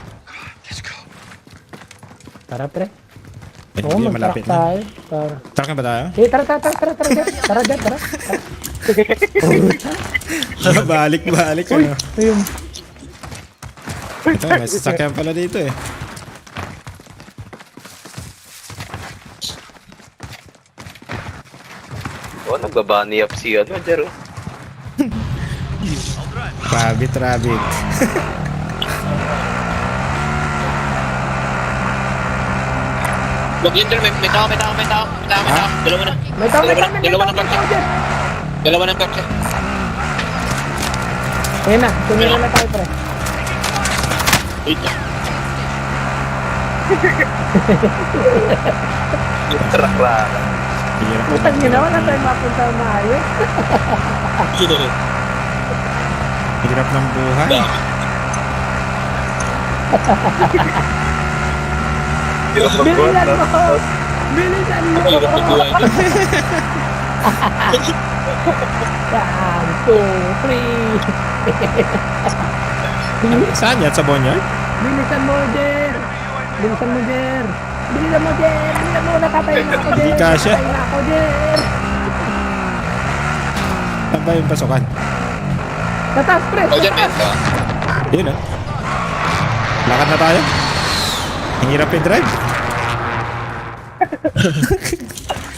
Tara, pre. Eh, Oo, hindi, mag-truck malapit na. tayo. Tara. Truck na ba tayo? Eh, tara, Jer. Tara, Jer, tara. Balik. Uy, Ano? ayun. Ito, may sasakyan pala dito eh. Oh, nagbabunny up si ano, Jero. Rabbit. Huwag yun, tol. May tao. Dalawa na. May tao, Dalawa ng kotse. Jer. Dalawa ng kotse. Ayun na, tumira na tayo, pre. Dito. Truck lang. Hirap Putang nyo na, wala tayong mapunta na maayos. Hirap ng buhay. Bilisan mo! Bilisan mo! One, two, three. Saan yan? Sa Boneyard? Bilisan mo, Jer! Bilisan mo, Jer! Bilisan mo, Jer! Bilisan mo! Nakatayo na ako, Jer! Di kasya. Nakatayo na ako, Jer! Saan ba yung pasukan? Sa taas, pre! Oh, Sa dyan, taas! meron. Yun ah. Lakad na tayo. Ang hirap i-drive.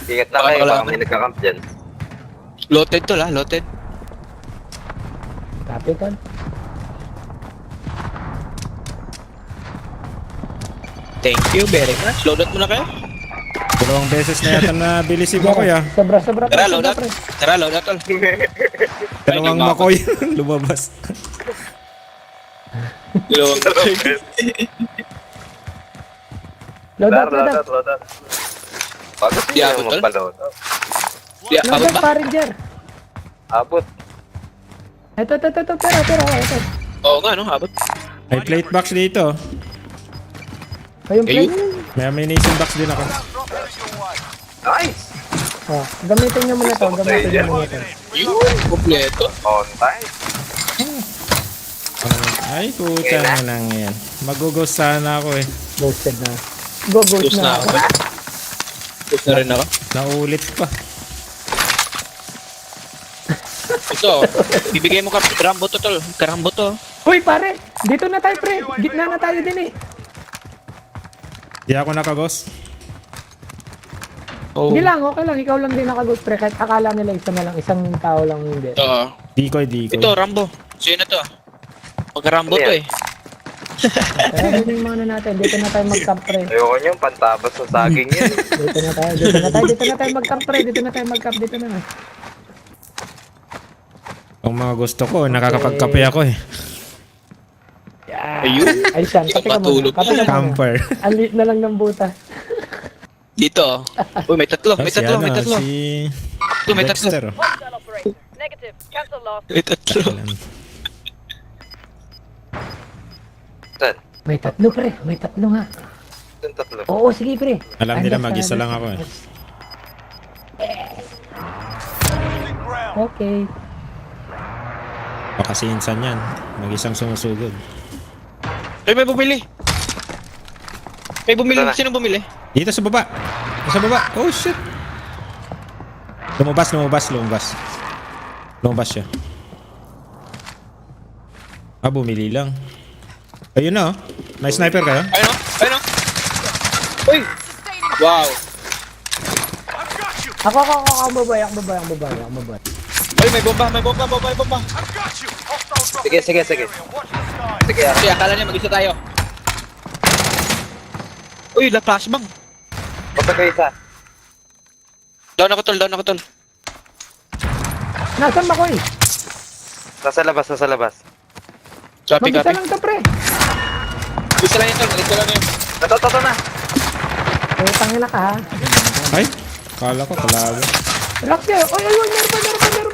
Ingat na Baka kayo, baka kalaban. may nagkakamp dyan. Loaded to, lah. Loaded. Capital. Thank you very much. Loaded mo na kayo? Dalawang beses na yata na bilisin mo kuya. Sobra, pre. Tara, Sobra, loadout. pre. Tara, loadout, tol. Dalawang Ay, makoy lumabas. Dalawang kotse. Loadout, loadout. Loadout. Pag gusto Di nyo abot, tol? magpa-loadout. Yeah, abot Loadout ba? pa rin, Jer. Abot. Ito. Pero, ito. Oo nga, no? Abot. May plate box dito. Ayun, pre. Ayun. May ammunition box din ako. Drop headed your way. Nice! Oh, gamitin nyo muna to. Gamitin nyo muna to. Yun, kompleto. On time. Ay, puta na lang yan. Magugos sana ako eh. Ghosted na. Ghost Tapos na na. ako. Tapos na rin ako. Naulit pa. Ito, bibigay mo ka Rambo to, tol. Karambo to. Uy, pare. Dito na tayo, pre. Gitna na tayo din eh. Di ako nakagos. Oh. Hindi lang, okay lang. Ikaw lang din naka-ghost pre. Kahit akala nila isa na lang. Isang tao lang hindi. Ito. Decoy. Ito, Rambo. Sino to? Pag-Rambo to eh. Pero yun yung mga natin. Dito na tayo mag-camp pre. Ayoko nyo, pantabas sa saging yan. Dito na tayo mag-camp pre. Dito na tayo mag-camp. Dito na. Ang mga gusto ko, nakakapagkape ako eh. Ayun. Ay siyan, kape ka Matulog. muna. Kape ka muna. Camper. Ang liit na lang ng buta. Dito. Uy, may tatlo. May Si tatlo. May ano, tatlo. si Ito, may tatlo. Dexter. Hostile operator. Negative. Cancel loss. May tatlo. Saan? May tatlo pre. May tatlo nga. Saan tatlo? Oo, sige pre. Alam nila Andas ka, mag-isa andas lang ka. ako eh. Losing ground. Okay. Baka si Insan yan. Mag-isang sumusugod. Ay, may bumili. May bumili. Ito na. Sino bumili? Dito sa baba. Sa baba. Oh shit. Lumabas siya. Ah, bumili lang. Ayun na oh. May sniper kayo? Ayun o. Ayun o. Uy. Wow. I've got you. Ako, ang babae. Uy, may bomba. May bomba. I've got you. Hostile dropping Sige. into the area. Watch the sky. Sige, ah. Kasi akala niya mag-isa tayo. Uy, flashbang. Basta ko isa. Down ako, tol. Nasaan ba ko eh? Nasa labas. Copy. Mag-isa lang to pre. Isa lang yun, tol. Ito lang yun. Ito na. Eh, tangina ka ha. Ay, kala ko kalaban. Relax kayo. Oy,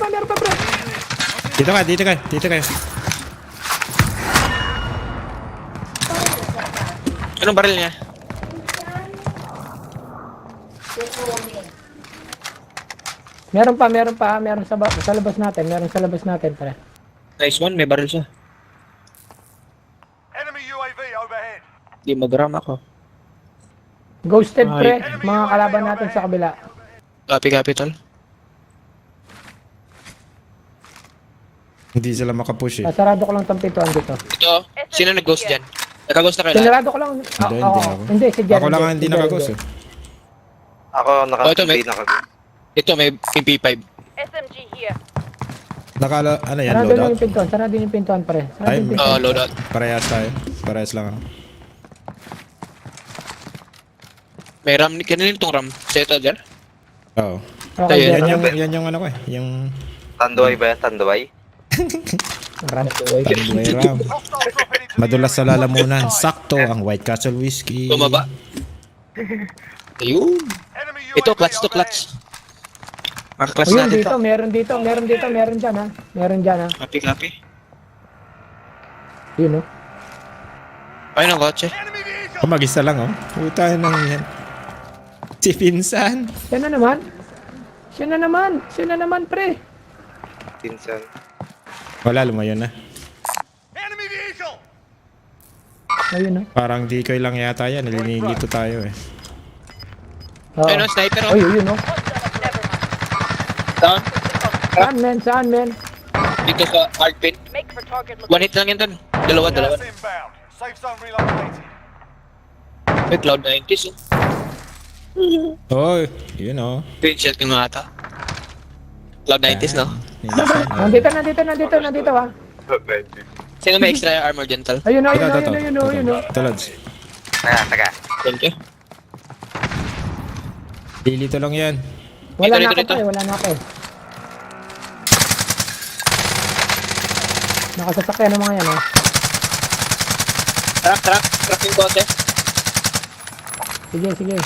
meron pa pre. Dito kayo. Anong baril niya? Meron pa. Meron sa labas natin pre. Nice one, may baril siya. Enemy UAV overhead. Di mag-ram ako. Ghosted Ay. pre. Mga kalaban natin sa kabila. Copy, tol. Hindi sila makapush eh. Sarado ko lang tong pintuan dito. Ito, sino nag-ghost dyan? Nag-ghost na kayo lahat? Sinarado ko lang. Hindi Oo, ako. Hindi, si Jerry. Ako lang ang hindi nakagos eh. Ako Oh, ito, may- hindi naka. Ito, may MP5. SMG here. Ano yan, Sarado lang loadout? yung pintuan. Sarado yung pintuan pre. Sarado Ay, yung pintuan. Loadout. Parehas tayo. Parehas lang ako. May ram, kanina itong ram. Seto dyan? Oo. Okay, Ayun. Jerry. Yan yung ano ko eh. Yung Tanduay ba yan? Tanduay? Ram. Tanduay Ram. Hostile dropping into the Madulas sa area. lalamunan. Sakto ang White Castle Whiskey. Bumaba. Ayun. Enemy UAV Ito, clutch to overhead. clutch. Maka-clutch Ayun, natin dito. to. Meron dyan ha. Meron dyan ha. Copy. Yun oh. Ayun ang kotse. Enemy vehicle. Oh, mag-isa lang oh. Puta nang yan. Si Pinsan. Siya na naman pre. Pinsan. Wala, lumayo na. Enemy vehicle. Ayun oh. Parang decoy lang yata yan. Nilinigito tayo eh. Oo. Ayun ang sniper oh. Ay, yun oh. Down. Saan men? Dito sa hard pin. Make for target One location. hit lang yan dun. Dalawa. Gas inbound. Safe zone relocated. May Cloud 90s oh. Oh, yun oh. Twin shot yung mga ata. Cloud 90s no? Nandito ha. Sino may extra armor dyan, tal? Ayun oh. Ito, Lods. Taga. Thank you. Lilito lang yan. Wala na Dito. ako eh. Nakasasakyan ng mga yan ha. Truck yung kotse. Sige.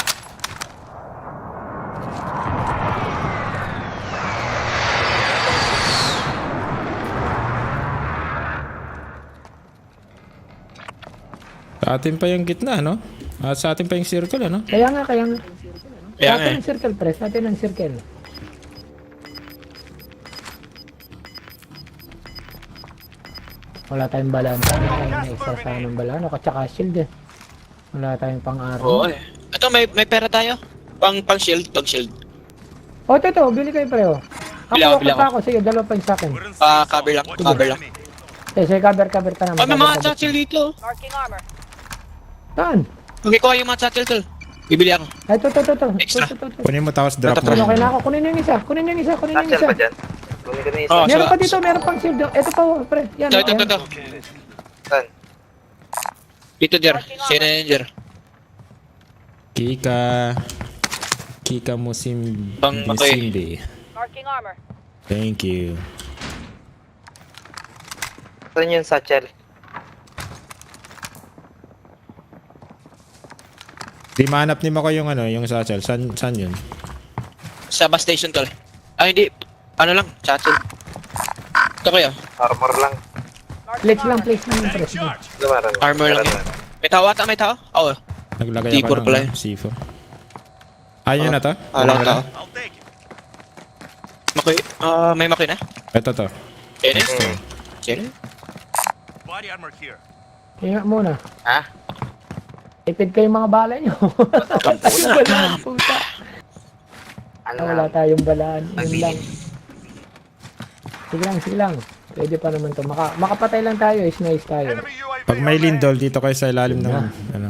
Sa atin pa yung gitna, no? At sa atin pa yung circle, ano? Kaya nga. Kaya Sa nga atin eh. ang circle pre. Sa atin ang circle. Wala tayong balaan. Sana tayong extra sana ng balaan. At saka shield eh. Wala tayong pang-araw. Oo eh. Ito, may pera tayo. Pang shield. O, ito. Bili kayo pre oh. Bili ako. Ako. Sige, dalawa pa yung sa akin. Cover lang. Sige, cover ka naman. Oh, may mga satchel dito. Marking armor. Saan? Okay, kuha yung mga satchel, tol. Bibili ako. Ay, to. Extra. Kunin mo tapos drop mo. Okay na ako. Kunin yung isa. Kunin yung isa. Satchel ba dyan? Kunin ko na yung isa. Oh, Meron sa- pa dito. Meron pang shield. Ito pa, pre. Yan. Ito. ayan. Saan? Dito, Jer. Sino yan, Jer? Kika Bang Makoy. Musimbi. Marking armor. Thank you. Saan yung satchel? Di mahanap ni Mako yung yung satchel. San yun? Sa bus station, tol. Ay, hindi. Ano lang, chatting. Ito kayo. Armor lang. Place lang, pre. Sige. Lumaran. Armor lang yun. May tao ata, may tao? Oo. Naglagay T4 ako pala ng yun. C4. Ayun na to? Alam Wala tao. na? I'll take it. Makoy. May makoy na? Ito to. Sino? Sino? Body armor here. Kaya muna. Ha? Ipid ko yung mga bala nyo. Yung balaan, puta. Ano Wala na? tayong balaan. Yun Mabili. lang. Sige lang. Pwede pa naman to. Makapatay lang tayo. Is nice tayo. Enemy UAV Pag may overhead. lindol dito kayo sa ilalim ng ano.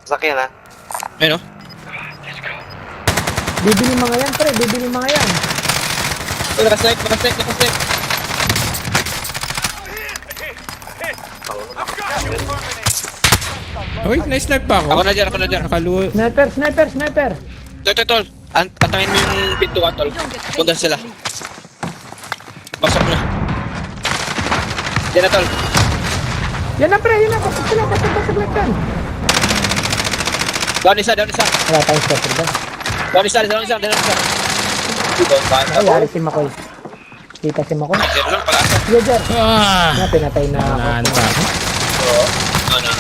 Sakyan ha? Ayun, oh. Bibili mga yan, pre. Bibili mga yan. Nakasnipe. I've got you moving in. Uy, na-snipe pa Ako ako. na, Jer. Nakaluwa. Sniper. Tol. Antangin mo yung pintuan, tol. Punta sila. Pasok na. Diyan na, tol. Yan na, pre. Yan na. Pasok sila. Pasok lang yan. Down isa. Wala tayong sniper ba? Down isa. Dito, saan? Ay, yari si Makoy. Kita si Makoy. Jer lang, pag-asa. Sige, Jer. Ah! Na, pinatay na ako. Naan pa ako. Ano.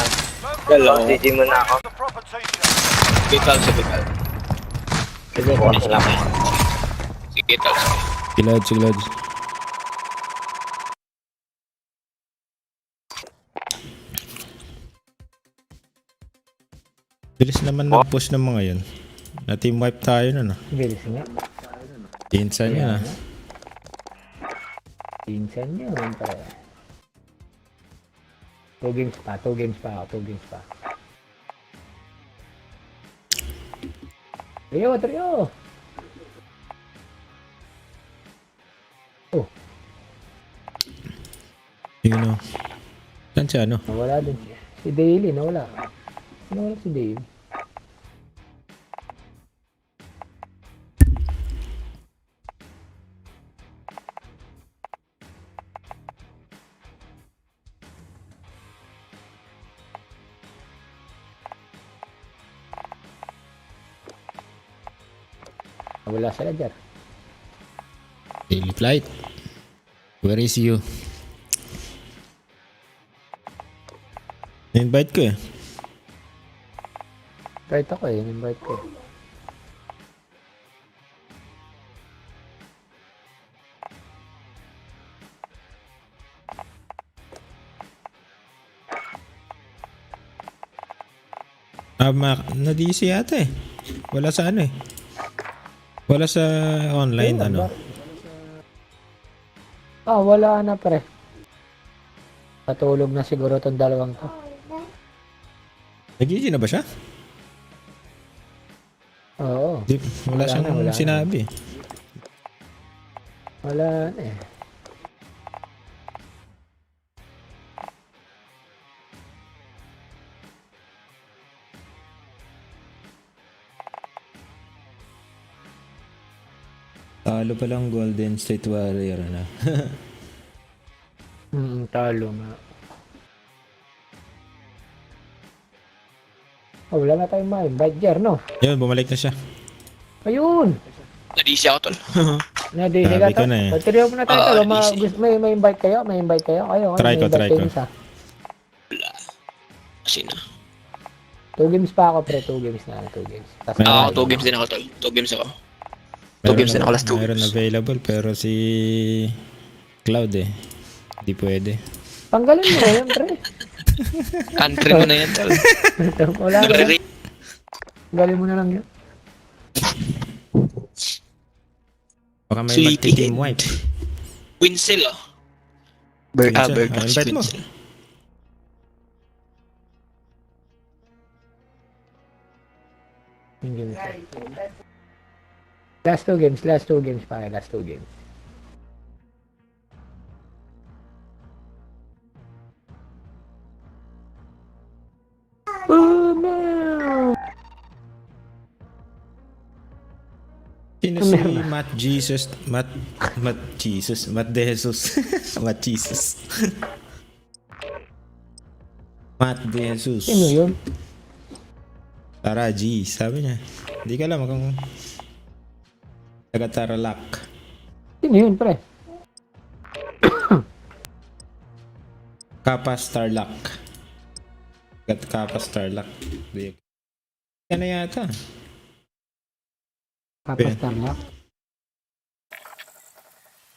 Hello. GG muna ako. The proper teacher. Vital. Sige, Salamat. Sige, tol. Silod. Bilis naman nag-push ng mga yun. Na team wipe tayo na. bilis nga. Pinsan yun Pinsan yun, pre. 2 games pa. Trio. Oh, Yun o. Saan siya nawala din siya. Si Daily, nawala. Nawala si Dave. Nawala sila dyan. Daily flight. Where is you? Na-invite ko eh. Invite ako eh. Invite ko. Na-DC yata eh. Wala sa ano eh. Wala sa online Ayun, ano. Wala na pre. Patulog na siguro tong dalawang to. Nag-GG na ba siya? Oo. Wala siyang wala na. sinabi. Wala na eh. Talo pa lang Golden State Warrior na. Talo nga. Wala na tayong ma-invite Jer, no? Yun, bumalik na siya. Ayun! Nadisi ako, tol. Na-DC Sabi ka ko to. na eh. Pagtiriyo mo na tayo talo. easy. May invite kayo? May invite kayo? Kayo, Try may ko, invite try kayo ko. isa. Wala. Kasi na. 2 games pa ako pre. 2 games na. 2 games. Tas Meron. Ako, 2 games din ako, tol. 2 games ako. 2 games din ako, last 2 Meron games. available pero si Cloud eh. Hindi pwede. Tanggalin mo na yan pre. Country mo na yan, tol. Wala na. Nagre-rate. Tanggalin mo na lang yan. Baka may Sweetie. magti-team wipe. Winsel, oh. Winsel. Bird Invite mo. Yung game. Last two games pa. Last two games. Oh no! Sino si Matt Jesus? Matt Jesus. Matt De Jesus. Matt Jesus. Matt De Jesus. Sino yun? Tara G, sabi niya. Hindi ka alam kung taga Tarlac. Sino yun, pre? Kappa Starlock. Kappa Starlock. Yan na yata. Papastar na.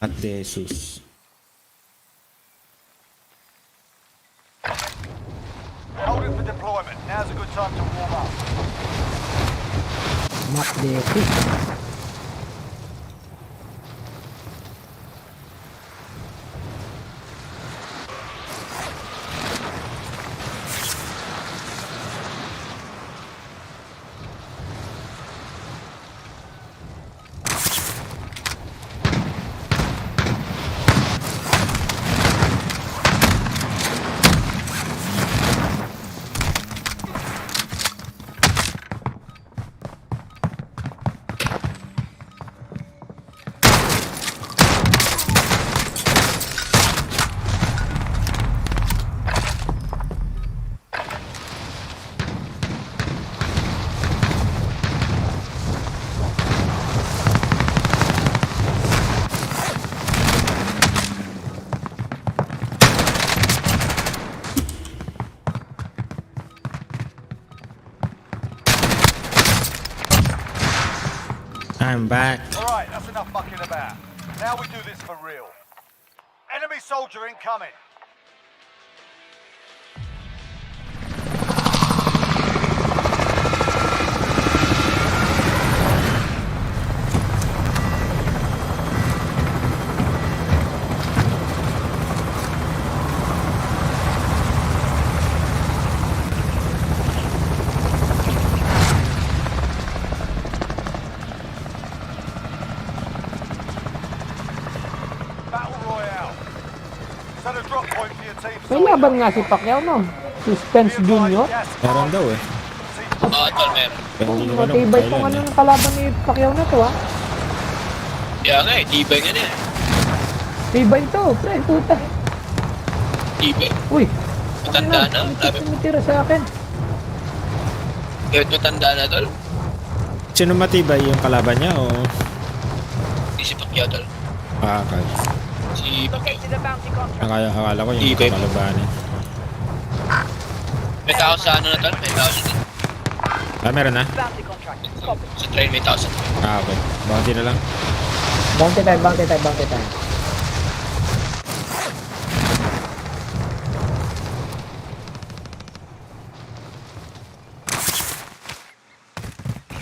At De Jesus. Hold it for deployment. Now's a good time to warm up. Mac Desi. I'm back. Alright, that's enough mucking about. Now we do this for real. Enemy soldier incoming. Battle Royale. Set a drop point for your team. May laban nga si Pacquiao, no? Suspense Junior. Meron daw eh. Oo, tol, meron. Pero hindi ko alam kung Matibay tong kailan ano eh. ng kalaban ni Pacquiao na to, ha? Kaya nga eh, tibay nga na eh. Tibay to, pre, puta. Tibay. Uy, Matanda na. Sabi, tumitira sa akin. kahit matanda na, tol. Sino matibay yung kalaban niya o? Hindi si Pacquiao, tol. Okay. Si Pacquiao. Located a bounty contract. Akala ko yung Tibay. kalabanin. May tao sa ano na, tol. May tao sa Meron na? Bounty contract. Copy. sa train, may tao sa Okay. Bounty na lang. Bounty time.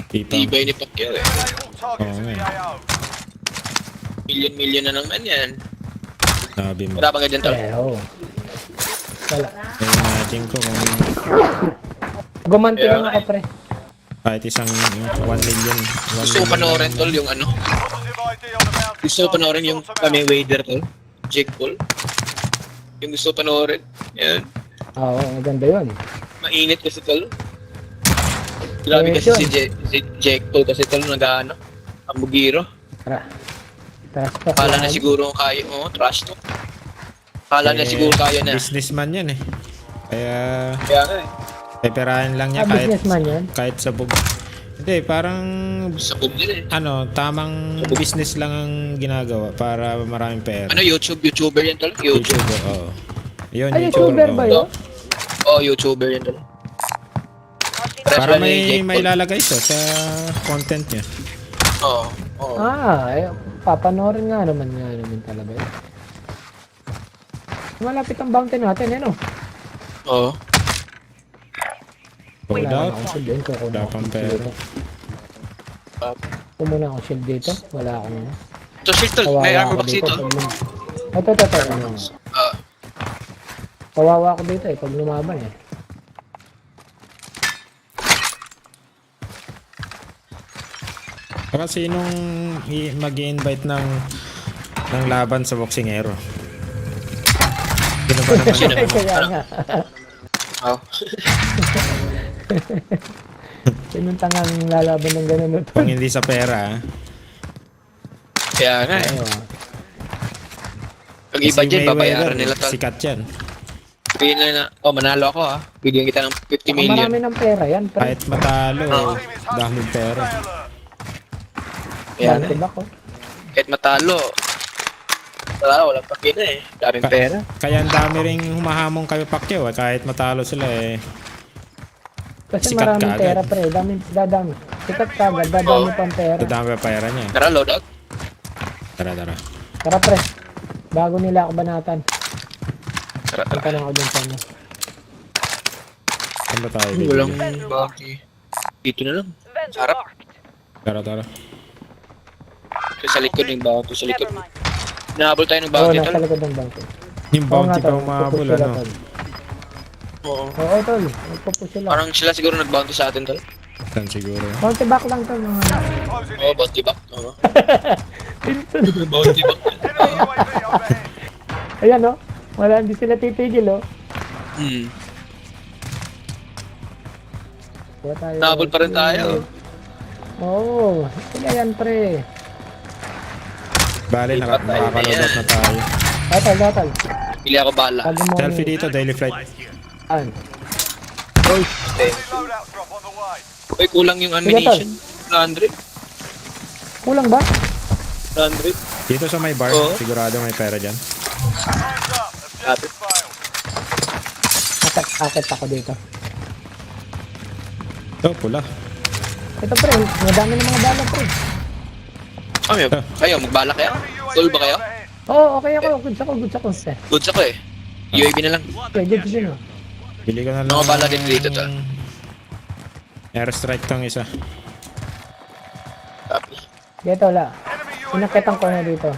Tipang. tibay ni Pacquiao eh. Enable targets in the AO. Million na naman yan. Sabi mo. Wala bang ganyan, tol? Eh, oo. Wala. Imagine ko kung Gumanti lang ako, pre. kahit isang 1 million. Gusto ko panoorin, tol, yung ano. Positive ID on the bounty Gusto ko panoorin yung kami wader, tol. Jake Paul. Yung gusto ko panoorin. Yan. Oo, maganda yun. Mainit kasi, tol. Grabe Yes, kasi yun. si Jake Paul kasi, tol, nag-ano. Ang bugiro. Tara. Taas pa. Kala na siguro kaya. Oo, trash to. Kala na siguro kaya na. Businessman yan eh. Kaya Kaya nga eh. peperahan lang niya Businessman yan. kahit sa bug. Hindi, parang Sa bug nila eh. ano, tamang business lang ang ginagawa para maraming pera. Ano, YouTuber yan, tol? YouTube. YouTuber, oo. Yun, Ay, YouTuber oo. ba yun? Oo, YouTuber yan, tol. Para Ni Jake may Paul. lalagay siya sa content niya. Oo. Oo. Papanorin nga naman talaga yun. Malapit ang bounty natin, ano? Oo. Hold Wala out. akong shield dito. Wala pang pera. Kumuna akong shield dito. Wala akong ano. So, shield, tol. May armor box dito. Ito. Ano? Ah, Kawawa ako dito pag lumaban eh. Baka sinong mag-i-invite ng laban sa boksingero? Sino ba naman? Sino? Kaya nga. Oh. Sinong tangang lalaban ng ganun no? Kung hindi sa pera, ah. Kaya nga eh. Ayun. Pag iba Si dyan, Mayweather, babayaran nila tol. sikat yan. Sabihin nila na, oh manalo ako ha. Bigyan kita ng 50 Baka million. marami ng pera yan, pre. Kahit matalo, Oo. dahil pera. Stay alert. Kaya nga Bante eh. ba ko? Kahit matalo. Walang pakina eh. Daming pera. Kaya ang dami ring humahamong kay Pacquiao, eh. Kahit matalo sila eh. Kasi Sikat maraming ka agad. pera, pre. Dadami. Sikat ka agad, dadami pang pera. Dadami pa pera niya. Tara, loadout. Tara. Tara, pre. Bago nila ako banatan. Tara. Punta lang ako dun sa ano. Saan ba tayo Walang bibili? bounty. Dito na lang. Vendor Sarap. marked. Tara. Sa likod ng bounty. Sa likod. Never mind. Nahabol tayo ng Oo, bounty nasa tol. likod ng bangko. Yung bounty pa tol. umabol, Nagpupush sila, ano? tol. Oo. Oo, tol. Nagpupush sila. Parang sila siguro nag-bounty sa atin tol. Saan siguro? Bounty back lang, tol. Mga... Closing Oo, in. bounty back. Oo. Pinsan. Bounty back. Enemy UAV overhead. Ayan, oh. Wala, hindi sila titigil, oh. Hmm. Kuha tayo. Nahabol pa rin tayo. Oo. Sila yan, pre. Bale, nakakalobat na tayo. Datal. Pili ako bala. Pag mo... Selfie dito, daily flight. An. Uy, Loadout drop on the way. uy, kulang yung ammunition. 100. Kulang ba? 100. Dito sa may bar, Oo. sigurado may pera dyan. Hands up. Objective failed. Akit ako dito. Oh, pula. Ito, pre. Madami ng mga bala, pre. Kami, kayo, magbala kaya? Full ba kayo? Overhead. Oo, okay ako. Goods ako. Goods ako eh. UAV na lang. Okay, goods din, oh. Bili ko na lang. Mga bala din dito, tol. Airstrike tong isa. Copy. Dito, wala. Enemy UAV Pinakitan ko na overhead. dito.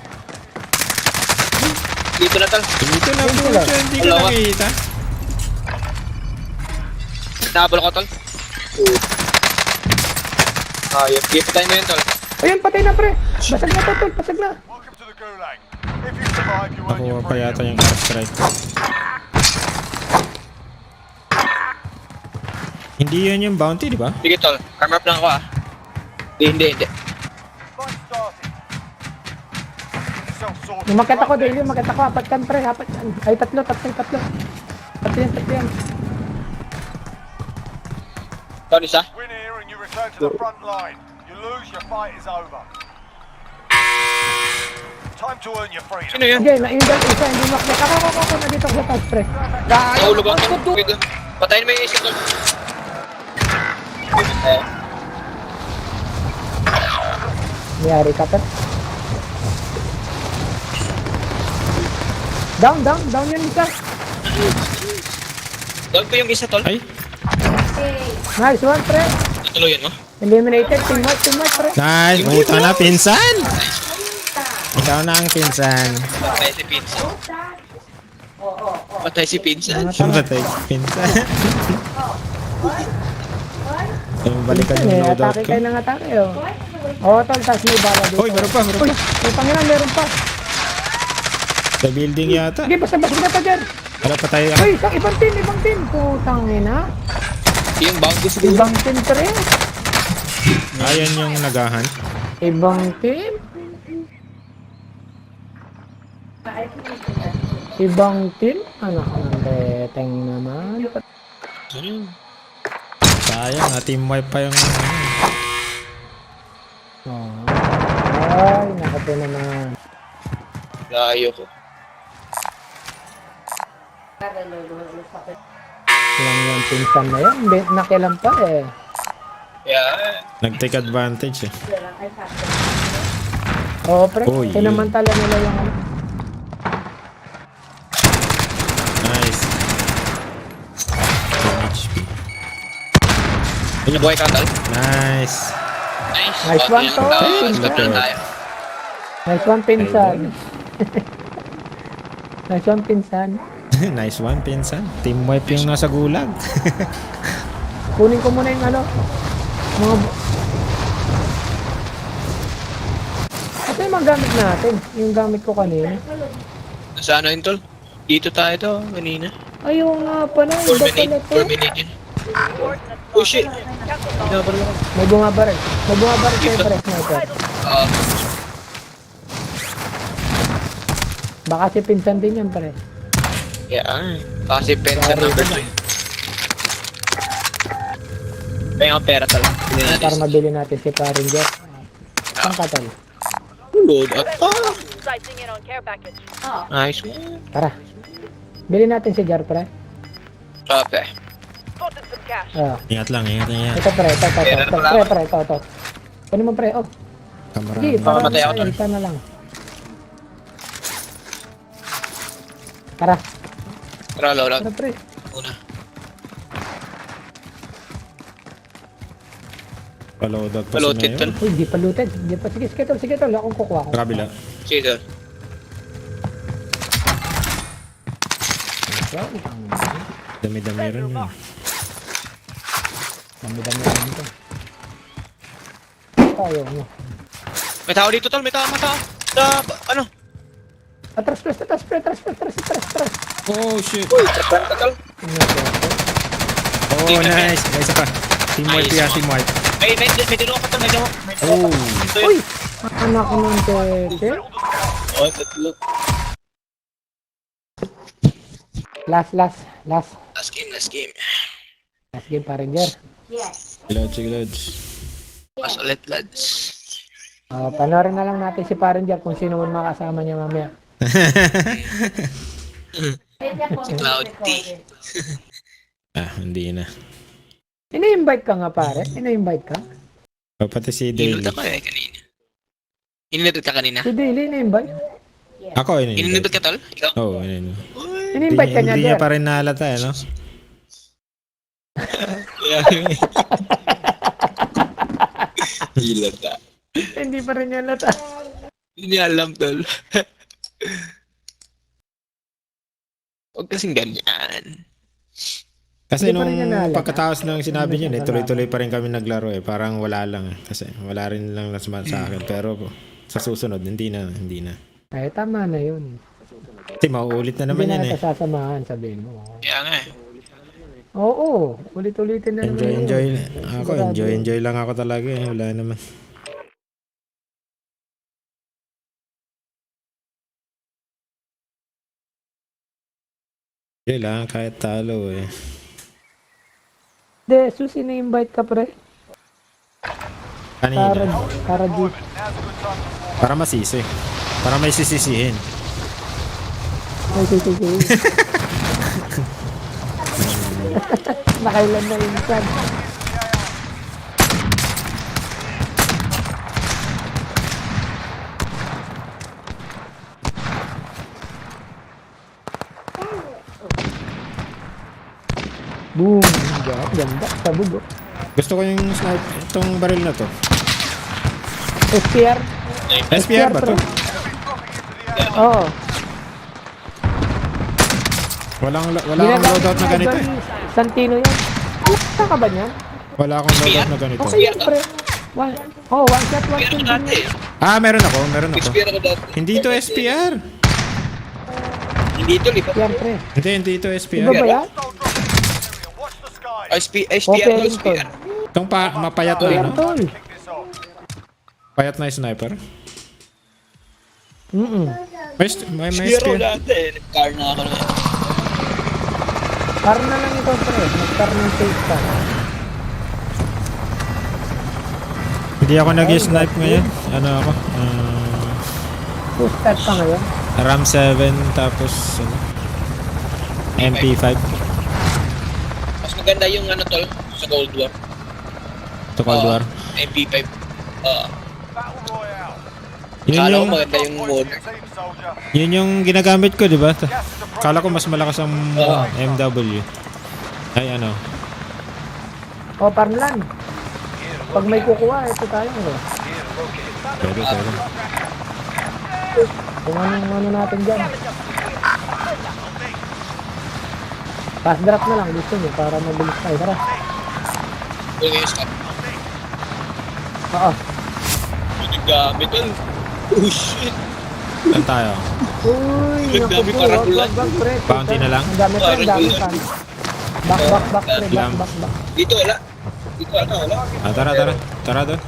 Dito na tol. Dito na, Dito bro. lang. Hindi ko Dalawa. nakita. Nahabol ako tol. Ayun, keep time mo yun tol. Ayun, patay na, pre. Basag na to, tol. Basag na. Welcome to the Gulag. If you survive, you earn your Nakuha pa yata freedom. yung airstrike. Hindi yun yung bounty, di ba? Sige tol, arm up lang ako ah. Hindi. Fight started. Self-sourced. Umakit ako, daily. Umakit ako. Apat kan, pre. Apat kan. Ay, tatlo. Tatlo yan. Tol, isa. Win here and you return to the front line. You lose, your fight is over. Time to earn your freedom. Sino yun? Sige, na-ingal isa. Hindi makit. Ako na dito sa taas, pre. Nahulog ako. Wait lang. Patayin mo yung isa tol. Mayari ka, pre. Down yan isa. Down ko yung isa tol. Ay, Nice one, pre. Tutuloyan mo. Eliminated. Team wipe, pre. nice. Buta na, pinsan. Ikaw na ang pinsan. Patay si Pinsan. Patay si Pinsan. Patay, pinsan. Yung balikan yung loadout Atake ko. kayo ng atake, oh. Oo, tol. Tapos may bala dito. Uy, meron pa. Uy, may pangilan, meron pa. Sa building yata. Sige, basta-basta na pa dyan. Wala, patay ka. Uy, ibang team. Putang ina. Yung bounty siguro. Ibang team, pre. Ayan yung nagahan. Ibang team? Ibang team? Anak ng beteng naman. Sayang, team wipe pa yung... Oh. Ay, nakapo naman. Layo ko. Lang yung pinsan na yan. Nakilang pa eh. Yeah. Nag-take advantage eh. Oo, pre. Uy. Sinamantala nila yung ano. Nice. 10 HP. Nabuhay ka tol. Nice. Nice. Nice one, tol. Stop lang tayo. Nice one, pinsan. Nice one, pinsan. Nice one, pinsan. Team wipe yung nasa gulag. Kunin ko muna yung ano. Mga... mga gamit natin? Yung gamit ko kanina. Nasa ano yun, tol? Dito tayo to, kanina. Ayaw nga pala. Iba pala to. 4 minute yun. Oh shit! Binabaril ako. May bumabaril. May bumabaril kayo Dito. pare sniper. Ah, Baka si pinsan din yan pare. yeah. Kasi pensa number 2. Kaya ang pera talaga. Hindi natin. Para mabili natin si Paringer. Saan ka tol? Load up. Ah! Sighting in on care package. Nice one. Tara. Bili natin si Jar pre. Okay. Spotted some cash. Ah. Ingat lang, ingat. Ito pre, ito. Ito. Ano mo pre? Oh. Kamara. Sige, para Mamatay ako, tol. isa na lang. Tara. Tara, load up. Tara pre. Una. Paload out pa Paloaded, sila tol. yun. Uy, di pa looted. Di pa. Sige tol. Akong kukuha ko. Sa kabila. Sige, tol. Dami-dami rin yun. Dami-dami rin ito. Tayo mo. May tao dito, tol. May tao. Sa, ano? Atras. Oh, shit. Uy, traplan ka, tol. Oh, nice. Isa pa. Team wipe Nice. yan, team wipe. May dalawa ka, tol. May dalawa. Oh. Ito Uy! yun. Anak ko ng tete. Oh, tatlo. Last. Last game. Last game Paringer. Sige, Lods. Mas ulit, lads. Panoorin na lang natin si Paringer kung sino man makasama niya mamaya. Si Cloud T. Ah, hindi na. Ina-invite ka nga pare? Ina-invite ka? Oh, pati si Daily. Ininod ako kanina. Ininod ka kanina? Si Daily ina-invite? Ako, Ininod ka, tol? Ikaw? Oo, yun. Ina-invite ka niya, Hindi niya Ger. pa rin nahalata, no? Ilan ka? Hindi pa rin niya lata. Hindi niya alam, tol. Huwag kasing ganyan. Kasi Hindi pa nung rin niya nahalata. pagkatapos ng sinabi niya, tuloy-tuloy pa rin kami naglaro eh. Parang wala lang eh. Kasi wala rin lang nasama sa akin. Pero sa susunod, hindi na. Ay, tama na yun. Kasi mauulit na naman Hindi yan na eh. kita sasamahan, sabihin mo. Kaya nga eh. Oo, ulit-ulitin na naman Enjoy. yun. Ako, enjoy lang ako talaga eh. Wala naman. Enjoy lang, kahit talo eh. De, Sus, ina-invite ka pre. Kanina. Para G. Para masisi. Para may sisisihin. Ay, sige. Nakailan na insan. Boom! Ganda. Sabog. Gusto ko yung snipe, itong baril na to. SPR? SPR ba to? Oo. Wala akong loadout na ganito eh. Santino yan. Saan ka ba niyan? Wala akong loadout na ganito. Okay, yan, pre. One shot, one Pero kill din dati. yan. Ah, meron ako. Expire ako dati. Hindi to SPR. Hindi ito, lipat. Yan, pre. Hindi to Iba SPR. ba yan? Watch the sky. SPR, Okay, no, rin, tol. SPR. Itong mapayat na, Yan, no? tol. Kick this off. Payat na yung sniper. May SPR ako SPR. dati. Nag-car na ako na. Par na lang ito, pre. Nag-par ng safe ka. Hindi ako nag-snipe ngayon. Ano ako? Two start ka ngayon. RAM 7 tapos ano, MP5. Mas maganda yung ano, tol, sa Cold War. To Cold War. MP5. Battle Royale. Yun Kala ko yung, maganda yung mode. Team soldier. yun yung ginagamit ko, di ba? Gas is approaching. Kala ko mas malakas ang MW. Ay ano. O, Parmlan. Pag may kukuha, ito tayo. Eh. Pwede. Kung ano natin dyan. Fast drop na lang. Gusto nyo para mabilis tayo. Tara. Huwag yung stop. Oo. Yung gamit, tol. Oh shit. Saan tayo? Uy, Ang naku dami po, parang wag, ulan. wag, pre. Bounty na lang? Ang dami pre, ang dami Parang pan. Back, pre, Lang. back. Dito wala. Dito wala. Ah, tara, tara. Tara doon.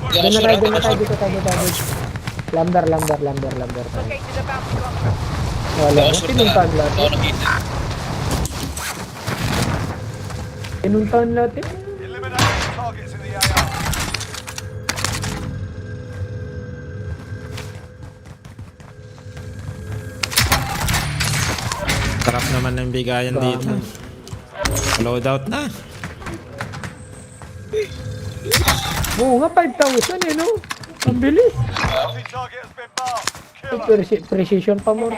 Hindi ako Doon na sure, tayo, hindi doon na ako tayo, sure. dito tayo. Lambar. Located a bounty drop. Wala Hindi na, ako sure pinuntahan na. lahat. Hindi ako nakita. Pinuntahan lahat eh. Eliminate all targets in the AR. Sarap naman ng bigayan dito. Loadout na. Oo nga, 5,000 eh, no? Ang bilis. Bounty target has been marked. Killer. Precision pa mo.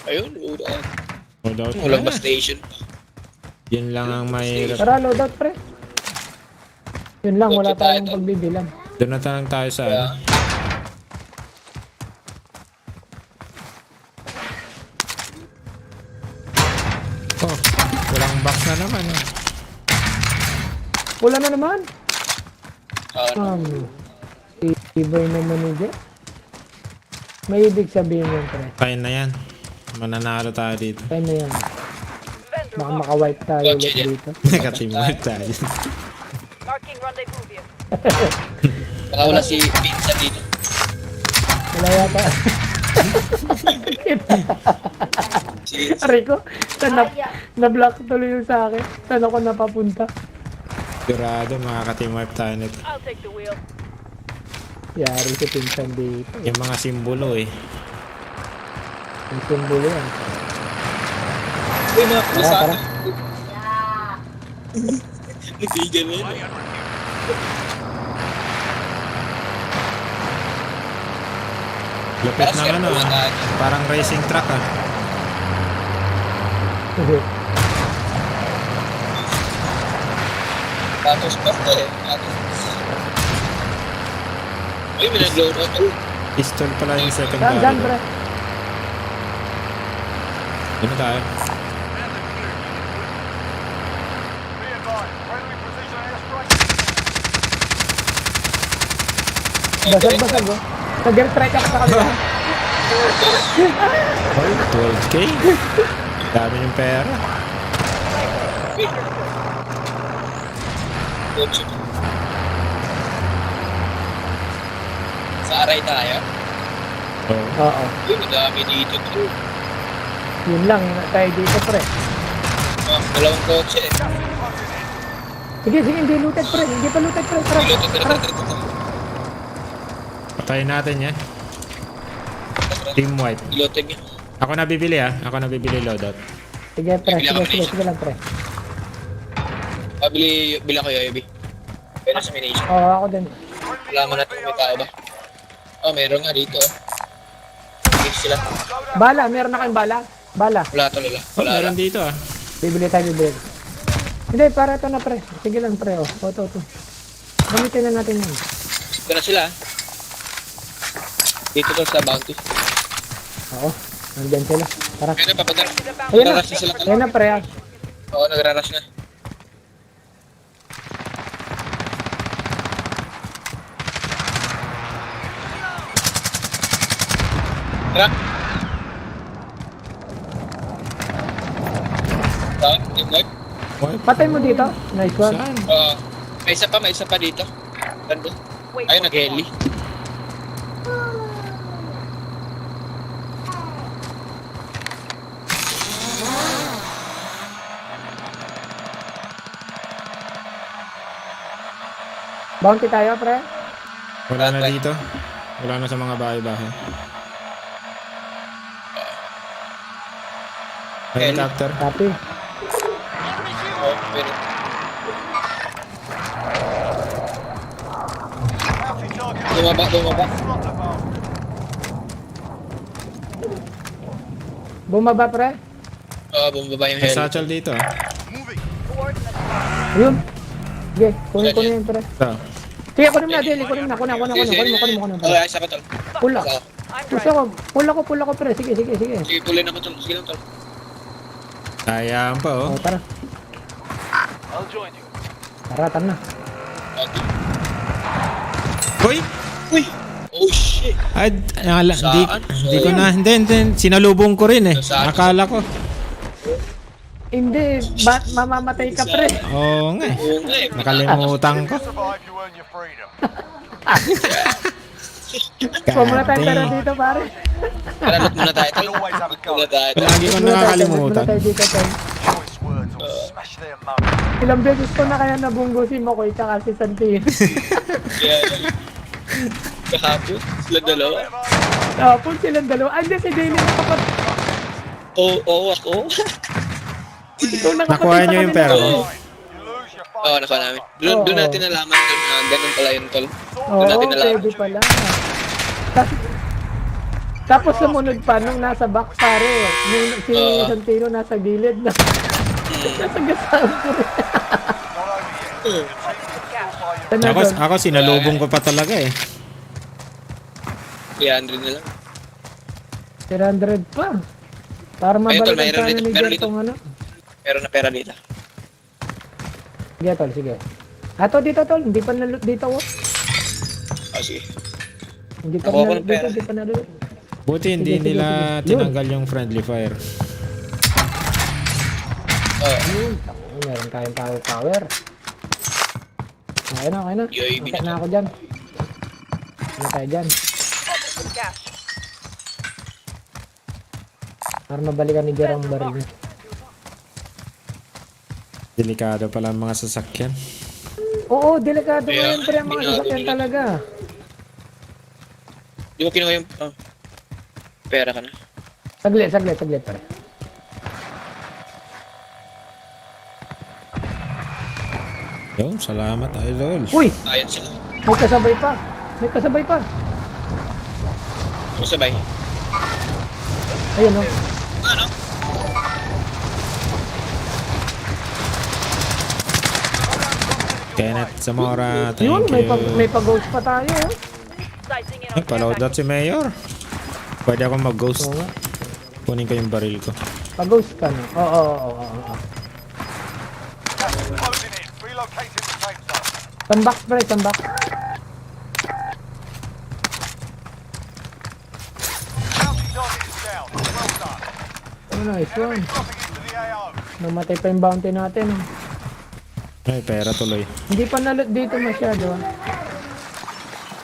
Ayun, loadout. Loadout Walang na. bus station. Yun lang ang mahirap. Tara, loadout, pre. Yun lang, wala tayong pagbibilang. Doon na lang tayo sa ano. Oh, walang box na naman. Ah. Wala na naman. Ano? Tibay naman ni Jeff. May ibig sabihin yun, pre. Kaya na yan. Mananalo tayo dito. Kaya na yan. Baka maka-wipe tayo ulit dito. Nakateamwork tayo. Marking rendezvous here. Baka wala si Pizza dito. Wala yata. Si Rico, na-block tuloy yung sa akin. Saan ako napapunta? Sigurado makaka-teamwork tayo nito. I'll take the wheel. Yari si Pinsan dito. Yung mga simbolo eh. Yung simbolo yan. Uy, mga Tara, pusa. tara. Nagsigan na yun. Lupit ng ano ah. Parang racing truck ah. Patos pa ito eh. Patos. Uy, may nag-loadout. Pistol pala yung second Saan, barrel. pre? Doon na tayo. Be advised, friendly precision airstrike. Basag-basag oh. Nag-airstrike ako sa kanila. Oh, 12k. Dami yung pera. Kotse. Sa aray tayo. Oh. Oo. Uy, madami dito. Yun lang, tayo dito, pre. Dalawang kotse eh. Sige, hindi looted, pre. Hindi pa looted, pre. Tara. Tara. Patayin natin yan. Team white. Iloteg niya. Ako na bibili ah. Ako na bibili loadout. Sige, pre. Sige lang, pre. Bila ko yung pero sa mination. Oo, ako din. Wala mo natin may tao ba? Oh, meron nga dito. Okay sila. Bala, meron na kayong bala? Bala. Wala talaga. Oh, Wala meron lang. dito ah. Bibili tayo. Hindi, para ito na, pre. Sige lang, pre. Oh, ito. Gamitin na natin yun. Ito na sila. Dito to sa bounty. Oo. Nandyan sila. Tara. Kaya na papadar. Ayun na. Nagrarush na sila. Ayun na, pre. Ah. Oo, nagrarush na. Tara. Down, team wipe. White. Patay mo dito. Nice one. Saan? May isa pa dito. Ganda. Ayun, nag-heli. Bounty tayo, pre. Wala na dito. Wala na sa mga bahay-bahay. Helicopter. Copy. Oh, pero Bounty target bumaba. front of arm. Bumaba, pre. Bumaba yung May heli. satchel dito ah. Moving. Ayun. Sige, kunin ko na yun, pre. Ito. Sige, kunin mo na, Dili. Kunin mo. Kunin mo. Okay, isa pa tol. Pula. Oo. I'm Gusto driving. ko. Pula ko, pre. Sige. Sige, tuloy na ko tol. Sige lang tol. Ayan pa oh. O, tara. I'll join you. Tara na. Uy! Uy! Oh shit! Ay, Saan? hindi ko na, hindi, sinalubong ko rin eh. Saan? Akala ko. Hindi, mamamatay ka, pre. Oo nga eh. Oo nga eh. Nakalimutan ko. Survive, you earn your freedom. Huwag muna tayo tara Goddamn. dito, pare. Karanot muna tayo tol. Always have a Muna goal. tayo tol. Lagi ko nakakalimutan. Tayo dito, tol. Choice words will smash their mum. Ilang beses ko na kaya nabunggo si Makoy tsaka si Santino. Yeah. Kahapon, sila dalawa. Tapos silang dalawa. Andiyan si Dili na kapat. Oo, ako. Ikaw na Nakuha niyo yung pera ko? You lose your Oo, fight. nakuha namin. Doon natin nalaman tol na ganun pala yun tol. Oo, natin nalaman. pwede pala. Tapos sumunod pa nung nasa back pare. Nung si Oo. Santino nasa gilid na. Nasa gasaan ko rin. Not over yet. The team is still by your Ako sinalubong ko pa talaga eh. 300 na lang. 300 pa. Para Ayun, tol, mabalikan mayroon sana dito, ni meron Jer dito. tong ano. Meron na pera dito. Sige tol, sige. Ato dito tol, hindi pa nalot dito oh. Sige. Hindi pa Ako ako nalot ng dito, pera. hindi pa nalot. Buti hindi Sige, nila sige. tinanggal yung friendly fire. Ayun, meron tayong power. Okay na. UAV Okay na na ako dyan. Ano tayo dyan? Some cash. Para mabalikan ni Jer ang baril niya. Delikado pala ang mga sasakyan. Oo, delikado Kaya, ngayon pre ang mga ginagawa sasakyan nila. talaga. Di mo kinuha yung... pera ka na. Saglit pre. Yo, salamat idol. Uy, Ayan sila. may kasabay pa. Sabay. Ayun oh. Ano? Kenneth Zamora, Yun, thank you. may pag-ghost pa tayo oh. Sizing in Ay, on paload si Mayor. Pwede akong mag-ghost. Oo nga. Kunin ko yung baril ko. Pag-ghost ka na. Oo. gas is closing in. Relocating the safe zone. Tambak pre, tambak. Bounty target is down. Well done. Oh, nice one. Dropping into the AO. Namatay pa yung bounty natin. Ay, pera tuloy. Hindi pa nalot dito masyado.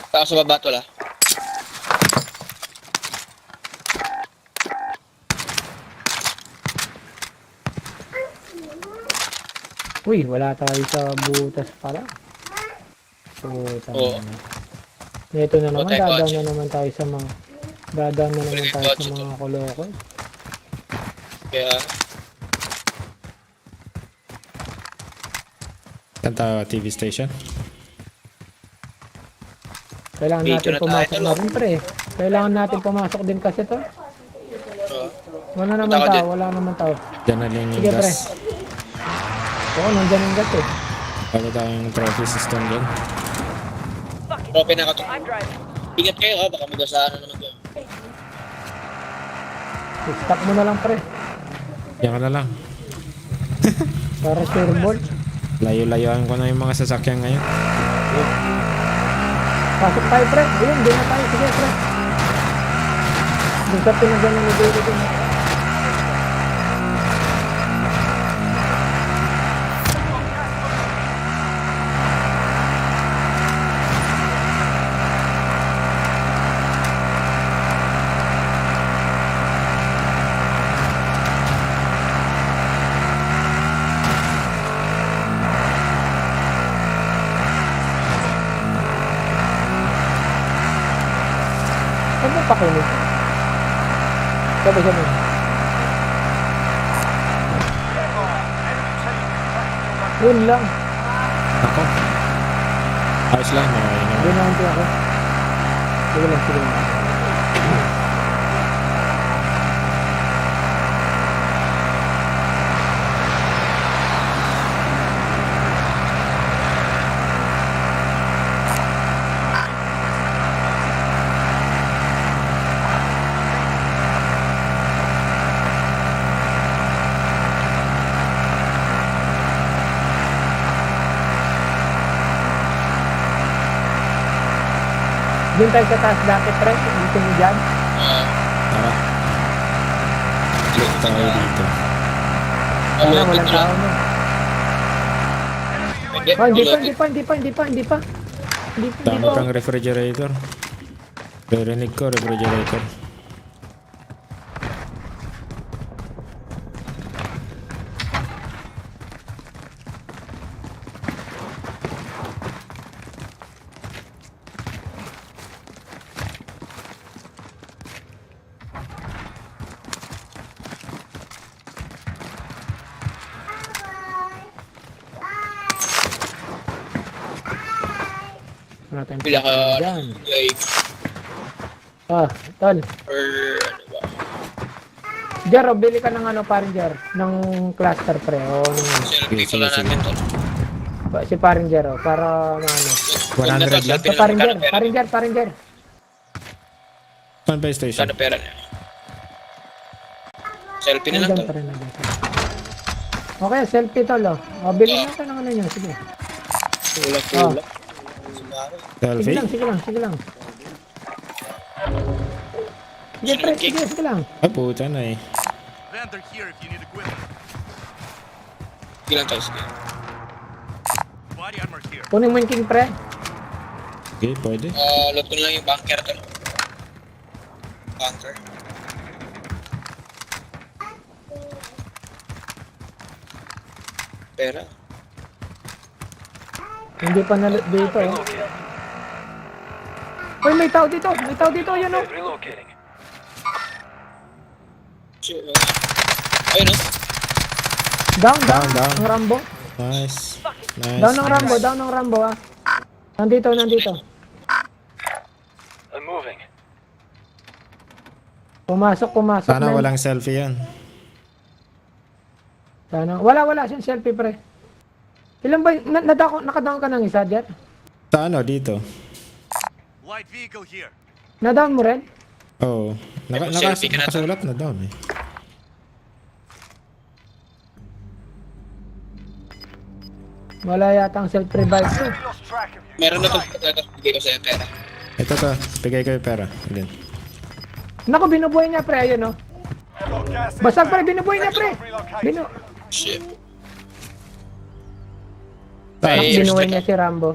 Tapos sa baba tol ah. Uy, wala tayo sa butas pala. Puta. Oo. Ito na naman, Patay ko, dadaan Archie. na naman tayo sa mga koloko. Kaya... Kanta TV station. Kailangan Dito natin na pumasok tayo, na rin pre. Kailangan natin pumasok din kasi to. Wala naman Punta ka tao, dyan. wala naman tao. Diyan na lang yung Sige, pre. gas. Oo, nandyan ang gas eh. Bago tayong trophy system dyan. Trope na ka to. I'm driving. Ingat kayo ha, baka magasaan na naman kayo. Stop mo na lang pre. Yan ka na lang. Para sure ball. Layo-layoan ko na yung mga sasakyan ngayon. Pasok tayo pre. Ayun, doon na tayo. Sige pre. Doon sa pinagano ni David din. Saan mo pakinig? Sabi. Yun lang. Ako. Ayos lang, mainam. Doon lang ako. Sige lang. Doon tayo sa taas dati, pre. Dito mo dyan. Tara. Dito tayo dito. Wala, walang tao na. Oh, hindi pa. Tama kang refrigerator. Ririnig ko, refrigerator. Wala tayong Pila ka, dyan. like, Ah, tol. or ano ba? Jer, bili ka ng ano, parin Jer. Ng cluster, pre. O, Selfie ko lang natin to. si parin Jer, o. Para, ano. 100 lang. Sa parin Jer. Saan ba yung station? Kano pera niya? Selfie na lang Nandyan to. pa rin, nandyan. Okay, selfie tol, o. O, bilhin natin ng ano nyo, sige. Kulang. Selfie? Sige lang. Sige, pre, sige lang. Ah, puta na eh. Vendor here if you need equipment. Ilang taos na. Body armor here. Kunin mo yung king, pre. Okay, pwede. Load ko na lang yung bunker to. Bunker. Pera. Hindi pa na dito, o. Uy, may tao dito, yun, o. Shit, ayun o. Down. Down. Ang Rambo. Nice. Down ng Rambo, ah. Nandito. Pumasok Sana men. walang selfie yan. Sana. Wala siyang selfie, pre. Ilan ba, nakadown ka ng isa, Jet? Sa ano, dito? Light vehicle here. Nadown mo rin? Oo. Selfie ka na to. Nakasulat na down eh. Wala yata ang self-revive ko. We lost track of you. Meron na to. Bigay ko sa'yo pera. Ito to. Bigay ko yung pera. Again. Naku, binubuhay niya, pre. Ayun, o. Got gas Basag, pre. inbound. Binubuhay niya, pre. Relocating. Shit. Naku, Ay, binuhay niya si Rambo.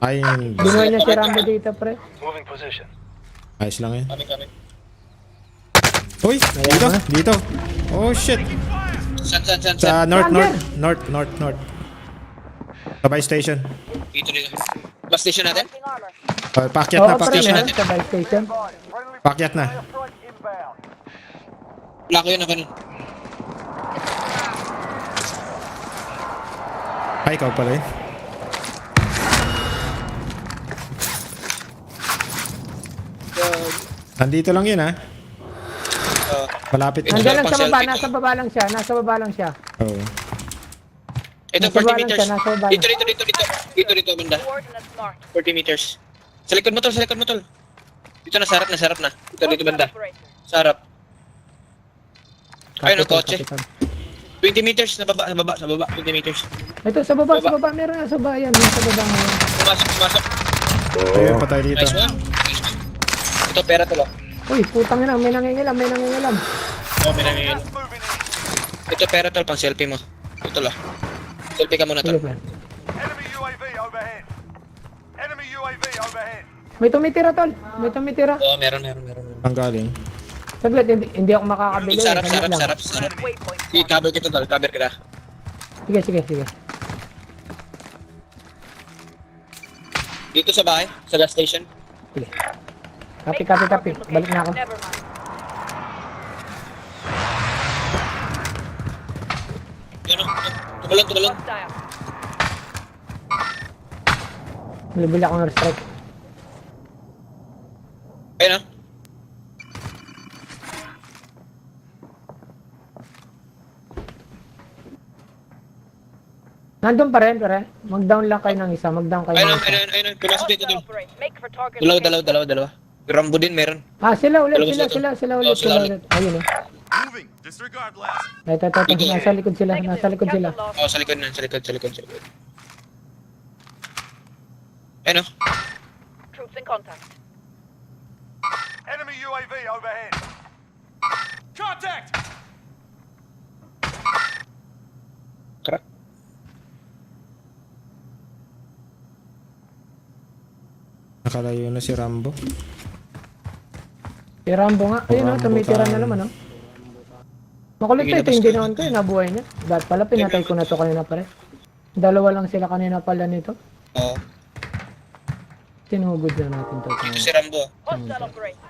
Ayun. Binuhay niya si Rambo dito, pre. Ayos lang yan. Kami. Uy! Dito! Oh shit! San? Sa Saan north. Sabay station. Dito. Bus station natin? Pakyat Oo, na, pre. pakyat na. Meron sa bike station. Friendly Pakyat na. airstrike inbound. Wala ko yun ako nun. Ay, ikaw pala yun. Nandito lang yun ha. Malapit na. Nandiyan lang Pang sa baba. selfie Nasa baba lang siya. Oo. Ito, Nasa baba 40 lang meters. siya, nasa baba. Dito, banda. Forward and that's marked. 40 meters. Sa likod mo, tol. Dito, nasarap na. Dito, banda. Operator. Sa harap. Ayun, ang Kapitan, kotse. kapitan. 20 meters, sa baba. 20 meters. Ito, sa baba. Meron nga sa baba yan. Sa baba ngayon. Pumasok. Ayun, patay dito. Nice one. Ito, pera to, lo. Uy, putang ina. May nangingilam. Oh, may nangingil. Gas moving in. Ito, pera tol, pang selfie mo. Ito, lo. Selfie ka muna, Sige, tol. pre. Enemy UAV overhead. Enemy UAV overhead. May tumitira, tol. Oo, meron. Ang galing. Saglit, hindi ako makakabili. Sarap. Saglit lang. Waypoint. I-cover kita, tol. Cover kita. Sige. Dito sa bahay, sa gas station. Sige. Copy. Balik na ako. Never mind. Yun, tumalon. Hostile. Bili ako ng restrike. Ayun, ah. Nandun pa rin, pre. Mag-down lang kayo ng isa. Ayun. Pumasok dito, Hostile tol. operate. Make for target. Dalawa. Rambo din meron. Ah, sila ulit. Dalawa Sila sila. ulit. Ayun, oh. Moving. Disregard blast. Ito. Nasa likod sila. Cancel loss. Oh, sa likod. Ayun, oh. Troops in contact. Enemy UAV overhead. Contact! Crack. Nakalayo na si Rambo. Si Rambo nga. Ayun o, Rambo tumitira tayo. na naman o. Makulit Sige, ito yung labas ginawan ko eh, nabuhay niya. Dahil pala pinatay ko na to kanina pare. Dalawa lang sila kanina pala nito. Oo. Tinugod na natin to. Ito si Rambo. Hostile upgrade.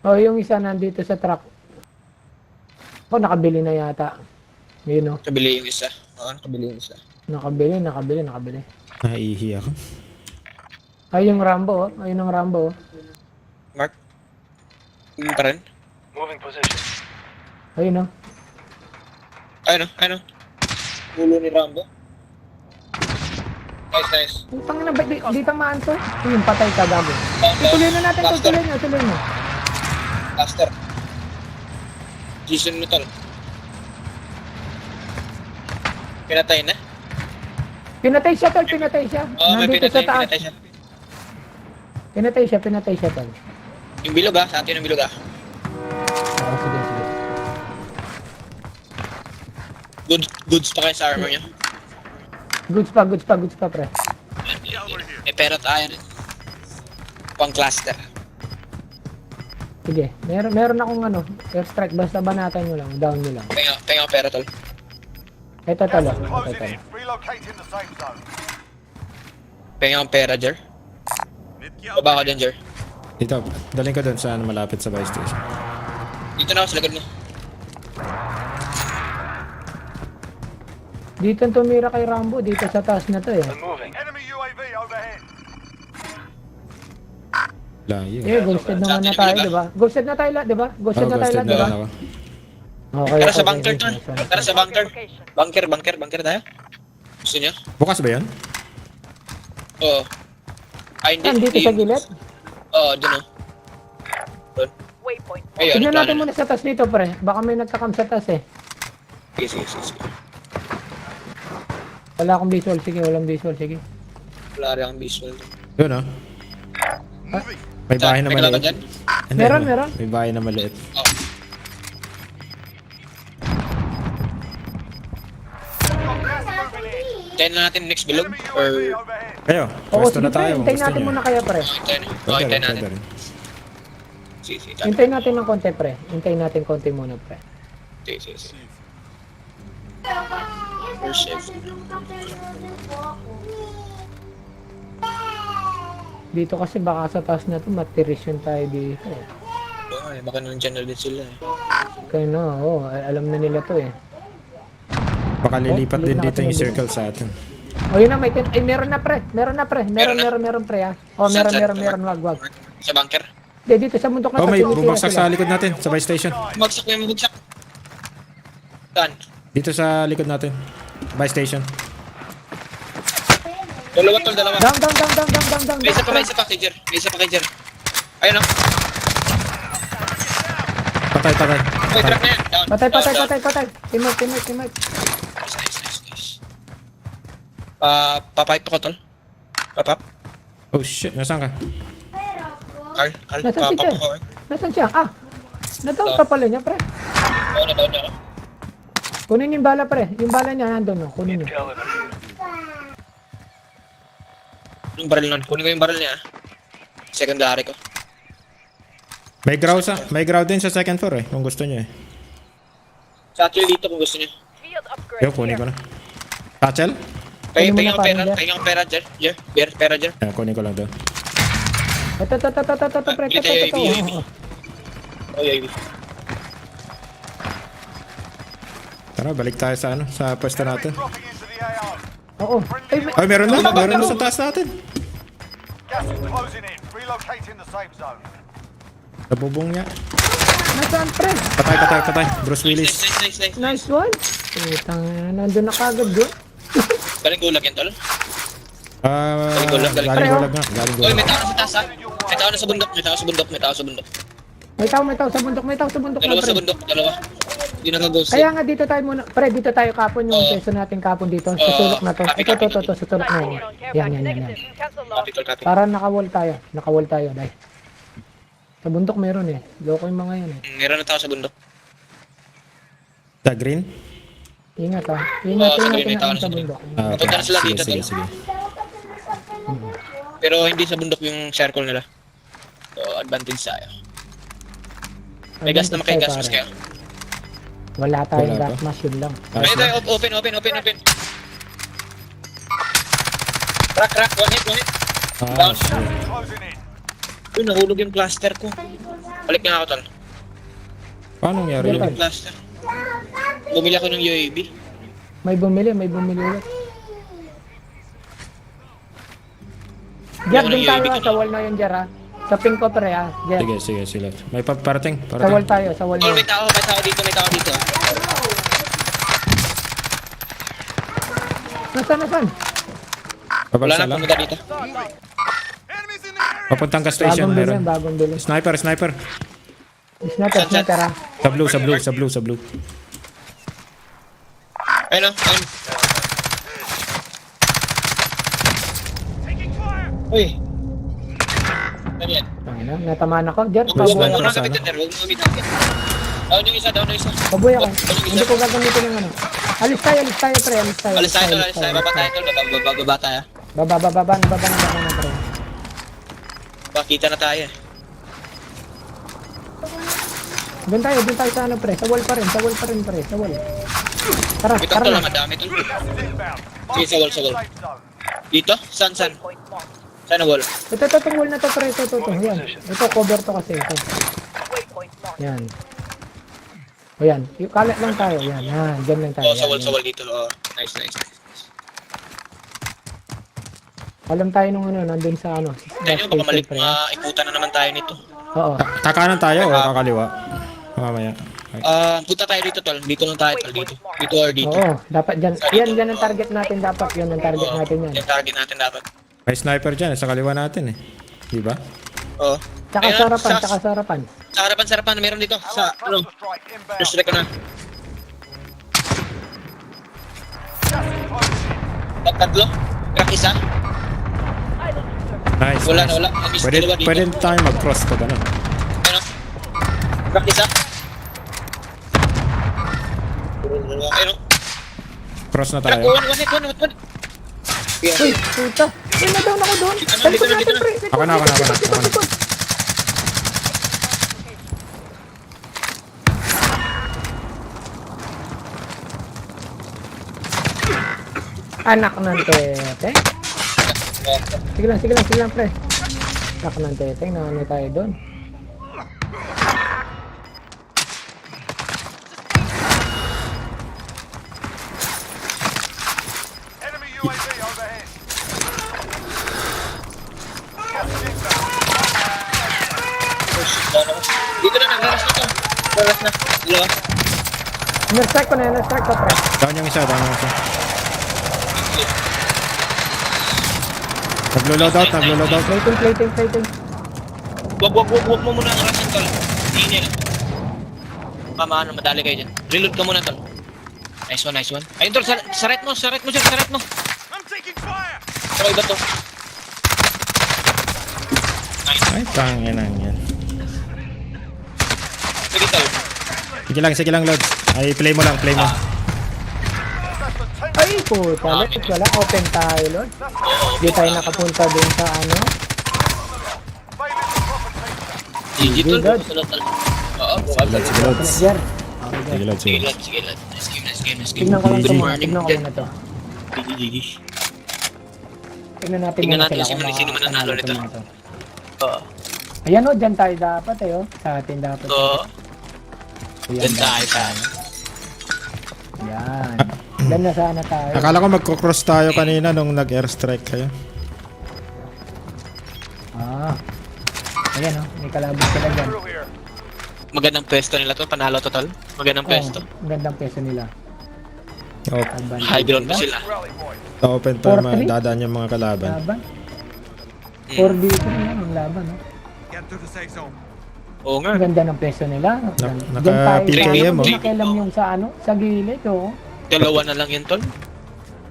Oh, yung isa nandito sa truck. Oh, nakabili na yata. Yun o. Kabili yung isa. Oo, kabili yung isa. Nakabili. Naihi ako. Ay, yung Rambo oh. Ayun ang Rambo oh. Mark? Yung pa rin? Moving position. Ayun oh. Ano? Ulo ni Rambo. Nice. Putang na, ba't di tamaan to? Yung patay ka, gago. Ituloy na natin to, tuloy mo. Blaster. Jason Nuttall. Pinatay na? Pinatay siya, tol, pinatay siya. Oo, may Nandito sa taas. pinatay siya. Pinatay siya, tol. Yung bilog sa atin yung bilog Oo, sige. Goods pa kayo sa armor niya. Goods pa, pre. May perot iron. Pang cluster. Sige, meron akong airstrike, basta banatan nyo lang, down nyo lang. Penga pera tol. Ito, Gas tol. is closing in. Relocating the safe zone. Penga pera, Jer. Baba ka dyan, Jer. Dito, daling ko doon sa malapit sa buy station. Dito na ako sa likod mo. Dito tumira kay Rambo, dito sa taas na to eh. Moving. Enemy UAV overhead. Layo. Ghosted naman na tayo, di ba? Ghosted na tayo lahat, di ba? Ghosted na tayo lahat, di ba? ako. Okay, Tara sa okay, bunker, okay. tol. Tara sa bunker. Location. Bunker tayo. Gusto niyo? Bukas ba yan? Oo. Ay, hindi. Saan, dito sa gilid? Oo, dun o. Waypoint. Ayun, Tignan natin plano muna sa taas nito, pre. Baka may nagkakam sa taas eh. Sige. Wala akong visual, sige, walang visual, sige. Wala rin ang visual. Yun oh. May bahay na May kalaban maliit. dyan? Hindi, Meron. May bahay na maliit. Oo. Tayo na natin next bilog? Enemy Or... UAV overhead. Kayo, Oo, pwesto sige, na tayo. pre. Kung Hintayin gusto natin nyo. muna kaya, pre. Hintayin na. Oo, Pwede hintayin rin, natin. pwede rin. Sige. Hintayin natin ng konti, pre. Hintayin natin konti muna, pre. Sige. First shift. Dito kasi baka sa taas na to, matirisyon tayo dito. Oo, baka nandiyan na din sila eh. Kaya no, alam na nila to eh. Baka lilipat Oh, din lilipat dito yung na circle sa atin. O yun na, meron na pre. Meron pre ha. O, meron, wag. Sa bunker. Hindi, dito sa bundok na Oh, to, may tinitira bumagsak sila. sa likod natin, sa buy station. Bumagsak. Saan? Dito sa likod natin. Buy station. Dalawa tol, dalawa. Down. May isa pa kay Jer. Ayun o. Patay. May truck na yan. Down. Patay. Teammate. Nice. Papipe ko tol. Papap. Oh shit, nasaan ka? Carl, Nasaan si papap Jer? ko. Nasaan siya? Nadaw ka pala niya, pre. Oo, na ako. Kunin yung bala, pre. Yung bala niya, nandun, no. Kunin niyo. Yung baril nun. Kunin ko yung baril niya. Secondary ko. May ground din sa second floor eh, kung gusto niyo eh. Sa akin dito kung gusto niyo. Field upgrade. Yo, kunin ko here. na. Satchel? Kunin mo na, Pahingang pera, Jer. Pera, Jer. Kunin ko lang doon. Ito, pre. Kita Ito. UAV. Oo. Oh, UAV. Tara, balik tayo sa sa pwesto natin. Dropping into the AO. Oo. Ay, meron na sa taas natin. Gas is closing in. Relocating the safe zone. Nabubong niya. Nasaan, pre? Patay. Bruce Willis. Nice. Nice one. Putang, nandun na kagad doon. Galing gulag yan, tol. Galing gulag. gulag nga. Oy, may tao na sa taas, ha? May tao na sa bundok. May tao sa bundok. Dalawa pre. sa bundok. Di naka-ghost. Kaya nga dito tayo muna. Pre, dito tayo kapon yung peso natin kapon dito. Susulok na to. Copy, Ito, copy, to, susulok na Nice, yun. don't care Yan, back. yan, yan. Negative. Cancel Copy, loss. tol, copy. Para nakawall tayo. Nakawall tayo, dahil. Sa bundok meron eh. Loko yung mga yan eh. Meron na tao sa bundok. Sa green? Ingat ha. Ingat, Oo, ingat, sige, may tao ingat na sa sa bundok. Ah, Papunta na sila sige, dito, sige, tol. sige. Pero hindi sa bundok yung circle nila. So, advantage tayo. May gas naman kayo, gas mask kayo. Wala tayong Wala gas pa. mask, yun lang. Ayun tayo, open. Crack, one hit. Ah, Down. shit. Closing in. Uy, nahulog yung cluster ko. Balik nga ako, tol. Paano nangyari Yan, yun? tol. Yung cluster. Bumili ako ng UAV. May bumili ulit. Jar, din tayo ha. Sa wall na yun, Jar ha. Sa pink ko pre ha. Jar. Sige. May parating. Sa wall tayo, sa wall Tol, na. may tao dito. Nasaan? Wala Pabagsa na lang. pumunta dito. Enemies in the area. Papuntang ka station, meron. Bagong bili. Sniper. Sniper ha. Sa blue. Ayun. Taking fire. Uy. Ano yan? Ano, natamaan ako. Jar, Huwag pabuhay mo ako. na kapitan, huwag mo gamitin. Down yung isa. Pabuhay ako. Hindi ko gagamitin ng ano. Alis tayo pre. Alis tayo. Baba tayo, tol. Baba tayo. Baba na pre. Bakita na tayo. Doon tayo sa ano pre. Sa wall pa rin pre. Sa wall. Tara Ito tol, na. madami tol. Gas is inbound. Sige, sa wall. Safe zone. Dito? Saan? Waypoint marked. Saan na wall? Ito, itong wall na to pre. Ito. Yan. Ito, cover to kasi. Ito. Waypoint marked. Yan. O yan. Yung kalat lang tayo. Yan. Dyan lang tayo. Oh, sa Yan, wall dito. Oh, nice. Alam tayo nung ano, nandun sa ano. Tayo, baka maikutan na naman tayo nito. Oo. Kakanan tayo o kakaliwa? Mamaya. Punta tayo dito, tol. Dito lang tayo, tol. Dito or dito. Oo. Dapat dyan. Yan ang target natin dapat. Yan ang target natin yan. Yung target natin dapat. May sniper dyan, sa kaliwa natin eh. Diba? Oo. Tsaka Ayun, sarapan. Sa harapan, meron dito. Sa, Allied cluster strike inbound. first strike ko na. Gas is closing in. Tatlo. Crack isa. Nice. Wala nice. na. Miss Pwede, dalawa dito. pwede tayo mag-cross pag ano. Ano? Crack isa. Ayun. Cross na Crack, tayo. one hit. Uy, puta. Uy, na-down ako doon. Dito na, Talikod dito na, natin dito na. pre. Ako na. Likod. Anak ng tete. Sige lang pre. Anak ng tete, naano tayo doon. Enemy UAV overhead. Gas is inbound. Dito na, nag-rush na to. Nag-rush na. Dalawa. Na-strike ko pre. Down yung isa. Naglo-load out. Plating. Wag mo muna ang rush tol. Hindi na. Pamaan, madali kayo dyan. Reload ka muna, tol. Nice one. Ayun, tol, saret mo. I'm taking fire. Pero iba to. Nice. Ay, tanginang yan. Sige, tol. Sige lang, Lods. Ay, play mo lang. That's the team. Ay, puta. Wala. Open tayo, Lord. Hindi tayo nakapunta dun sa ano. Failing the proper team. GG, tol. God. Tol. Oo, Lods, sige, Lods. Jar. Sige, Lods. Sige, lad. Nice game. Tignan ko lang ito Good muna. morning, Tignan ko Dad. muna to. GG. Tignan natin Tignan muna natin sila sino kung man nanalo makakapanalo nito. nito. Oo. Ayan o, dyan tayo dapat eh oh. Sa atin dapat. So, Ayan, dyan tayo. Yan. Dyan na sana tayo. Akala ko magko-cross tayo kanina nung nag-airstrike kayo. Ayan oh, may kalabot sila dyan. Through here. Magandang pwesto nila to. Panalo to, tol. Magandang pwesto. Ang gandang peso nila. Advantage High ground pa sila. Rally point. Open time, 4-3? dadaan yung mga kalaban. Laban. 4 dito na ang laban oh. Get to the safe zone. Oo nga. Ang ganda ng peso nila. Naka- Diyan tayo PKM, sa oh. nakialam yung sa ano, sa gilid, oh. Dalawa na lang yun, tol.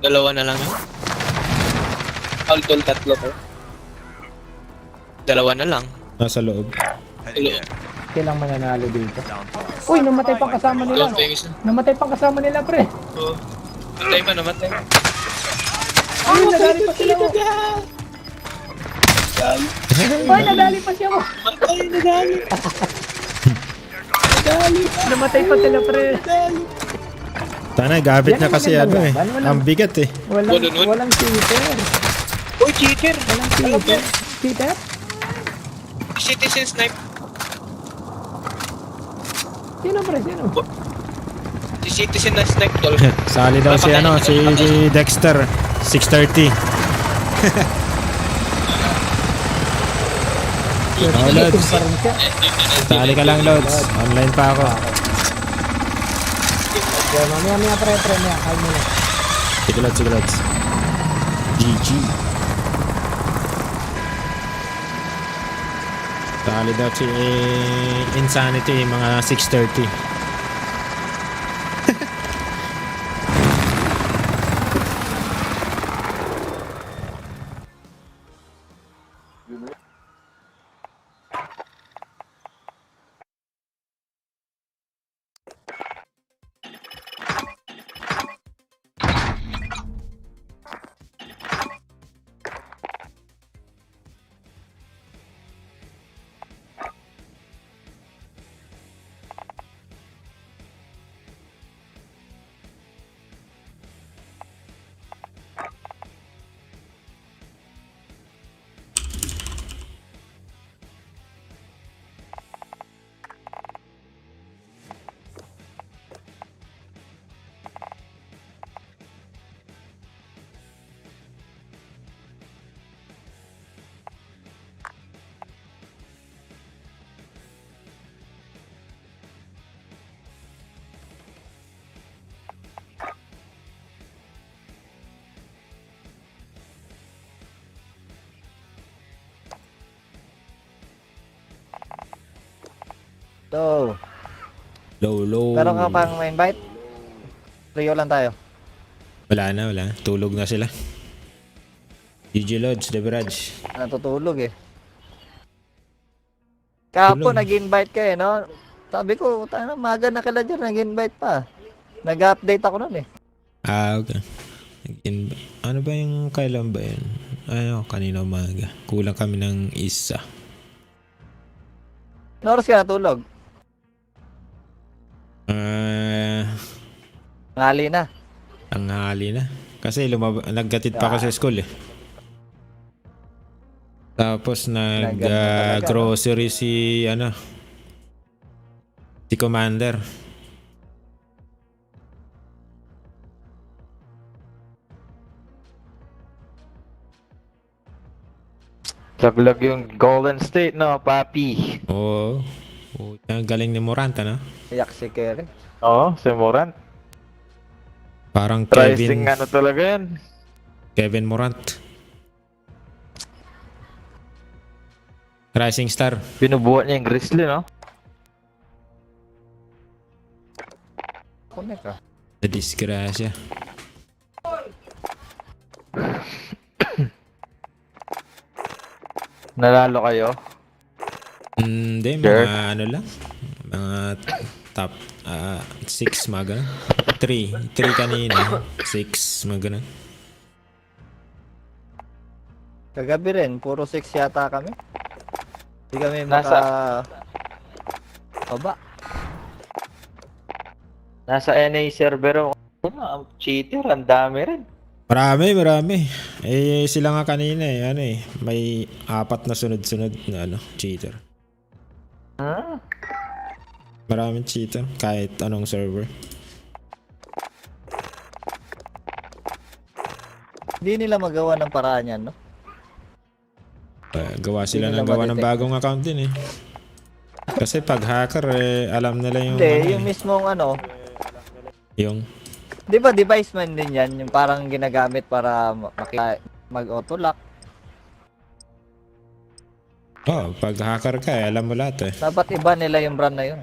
Dalawa na lang yun. Tol, tatlo ko. Dalawa na lang. Nasa loob. Kailang mananalo dito. Uy, namatay pang kasama nila. Don't famous na. Namatay pang kasama nila, pre. Oo. Namatay man, namatay. Ay, nadali pa sila mo. Uy, nadali pa siya mo. Namatay, nadali. Namatay pa sila, pre. Sana gamit Yan niya ang kasi maganda ano eh. yan. Walang- Ang bigat eh. Walang cheater. Uy, cheater! Walang cheater. Cheater? Citizen snipe. Sino, pre? Sino? Si Citizen na snipe, tol. Sali daw si ano, si Dexter. 6:30. Oh, Lods. Pa rin siya. Sali ka lang, Lods. Online pa ako. Okay, mamaya, pre, mamaya. Kaya mo na. Sige, Lods, sige, Lods. GG. Sali daw si Insanity, mga 6:30. So, Low. meron ka pang invite? Rio lang tayo. Wala na. Tulog na sila. GG Lods, Debraj. Natutulog eh. Kahapon Tulog. nag-invite ka eh, no? Sabi ko, tayo maga na kila dyan, nag-invite pa. Nag-update ako nun eh. Ah, okay. Ano ba yung kailan ba yun? Ano, kanina umaga. Kulang kami ng isa. Ano oras ka natulog? Ngali na. Tanghali na. Kasi naggatid pa ako sa school eh. Tapos Naggatid talaga, grocery si Commander. Laglag yung Golden State, no, papi? Oo. Ang galing ni Morant, no? Iyak si Kerry. Oo, si Morant. Parang Rising ano talaga yan. Kevin Morant. Rising star. Binubuhat niya yung Grizzly, no? Connect ka. Na disgrasya. Nalalo kayo. Hindi, Sure. mga ano lang. Mga top 6, mga ganun. 3 kanina. 6, mga ganun. Kagabi rin, puro 6 yata kami. Hindi kami baba. Nasa NA server ako. Ang cheater, ang dami rin. Marami. Eh, sila nga kanina may 4 na sunod-sunod na cheater. Ah, Maraming cheater, kahit anong server. Hindi nila magawa ng paraan yan, no? Gawa sila Hindi ng nila gawa ng ma-detect. bagong account din eh. Kasi pag hacker alam nila yung Hindi, yung mismong ano, yung di ba device man din yan, yung parang ginagamit para mag-auto lock. Oh, pag hacker ka, alam mo lahat eh. Dapat iba nila yung brand na yun.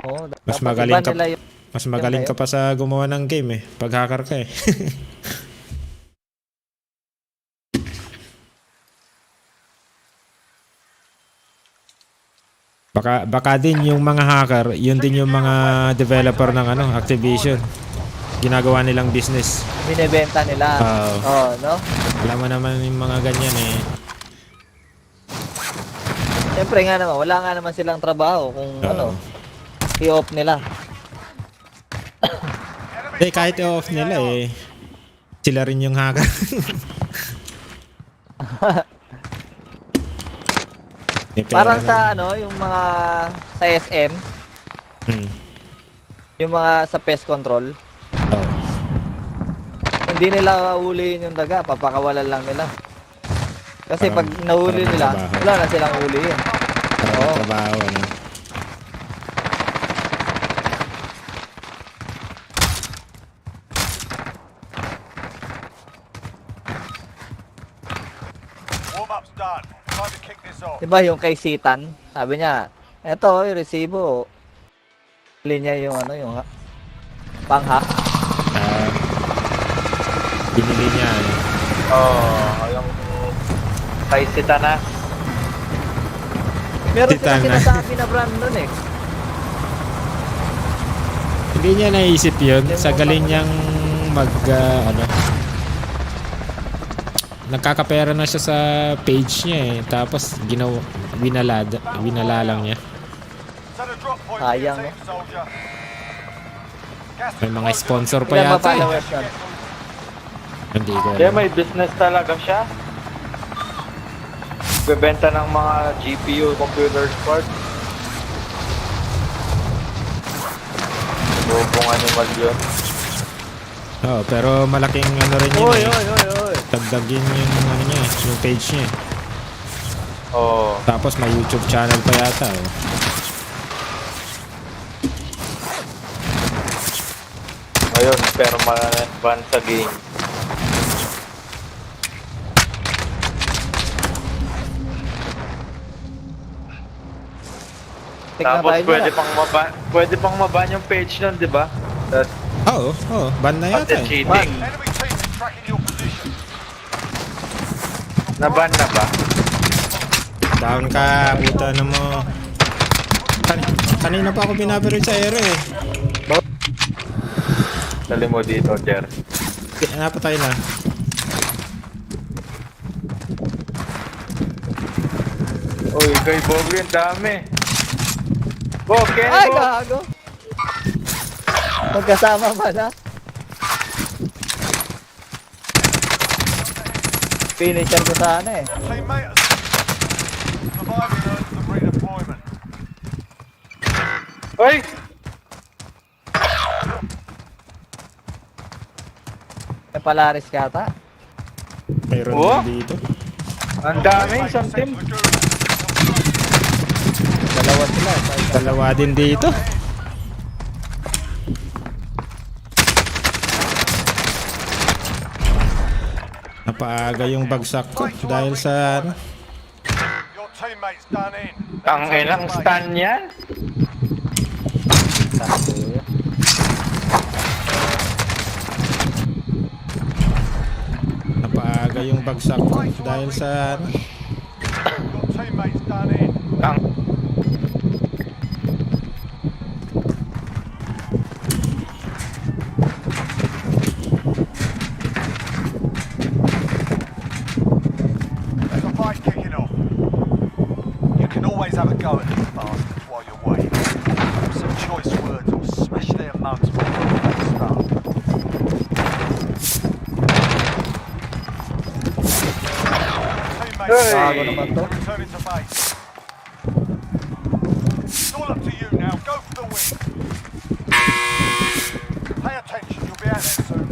Oo, Mas dapat magaling iba ka, nila yung... mas magaling ka pa sa gumawa ng game eh. Pag hacker ka eh. Baka din yung mga hacker, yun din yung mga developer ng ano, Activision. Ginagawa nilang business. binibenta nila. Oo. Oo, no? Alam mo naman yung mga ganyan eh. Siyempre nga naman, wala nga naman silang trabaho kung Oo. ano, i-off nila. Eh, kahit i-off nila eh, sila rin yung hacker. Eh, pero Parang ano, sa ano, yung mga sa SM, yung mga sa pest control, Oo. hindi nila ulihin yung daga, papakawalan lang nila. Kasi Parang- pag nahuli parang nila, trabaho. wala na silang ulihin. Parang Oo. trabaho, ano. Warm-up's done. Time to kick this off. Diba yung kay Sitan, sabi niya, eto, yung resibo, linya yung ano, yung pang-hack. Ah, binili niya, ano. Yung kay Sitana. Meron Sitan silang na. sinasabi na brand nun eh. Hindi niya naisip yun. Sa galing niyang ano, nagkakapera na siya sa page niya eh. Tapos winala lang niya. Set a drop point for your Sayang, team, soldier. Gas May mga sponsor pa Ilan ba yata eh. followers nun? Hindi ko Kaya alam. may business talaga siya. Bebenta ng mga GPU, computer parts. Bubong animal yun. Oo, pero malaking ano rin yun Oy, eh. oy, oy, oy. Dagdagin yung ano niya eh, yung page niya eh. Oo. Tapos may YouTube channel pa yata oh. Ayun, pero ma-ban sa game. Tignan Tapos tayo pwede pang maban yung page nun, di ba? That's Oo, ban na yata eh. cheating. Enemy team is tracking your position. Naban na ba? Down ka, puta na mo. Kanina pa ako binabaril sa aero eh. Dali mo dito, Jer. Napatay na. Uy, kay Bobo yung dami. Bo, Kenny Ay, Bo! gago. Magkasama pala. Finisher ko sana eh. Teammate has surviving earns them redeployment. Uy! May Polaris ka ata. Mayroon Oh? din dito. Ang dami, isang team. Dalawa sila. Dalawa din dito. Napaaga yung bagsak ko dahil sa ano. Your teammate's done in. Ang ilang stun yan. Napaaga yung bagsak ko dahil sa ano. Your teammate's done in. Ang There's a fight kicking off. You can always have a go at these bastards while you're waiting. Some choice words will smash their mugs before they start. Teammates Bago naman to. returning to base. It's all up to you now. Go for the win. Pay attention. You'll be out there soon.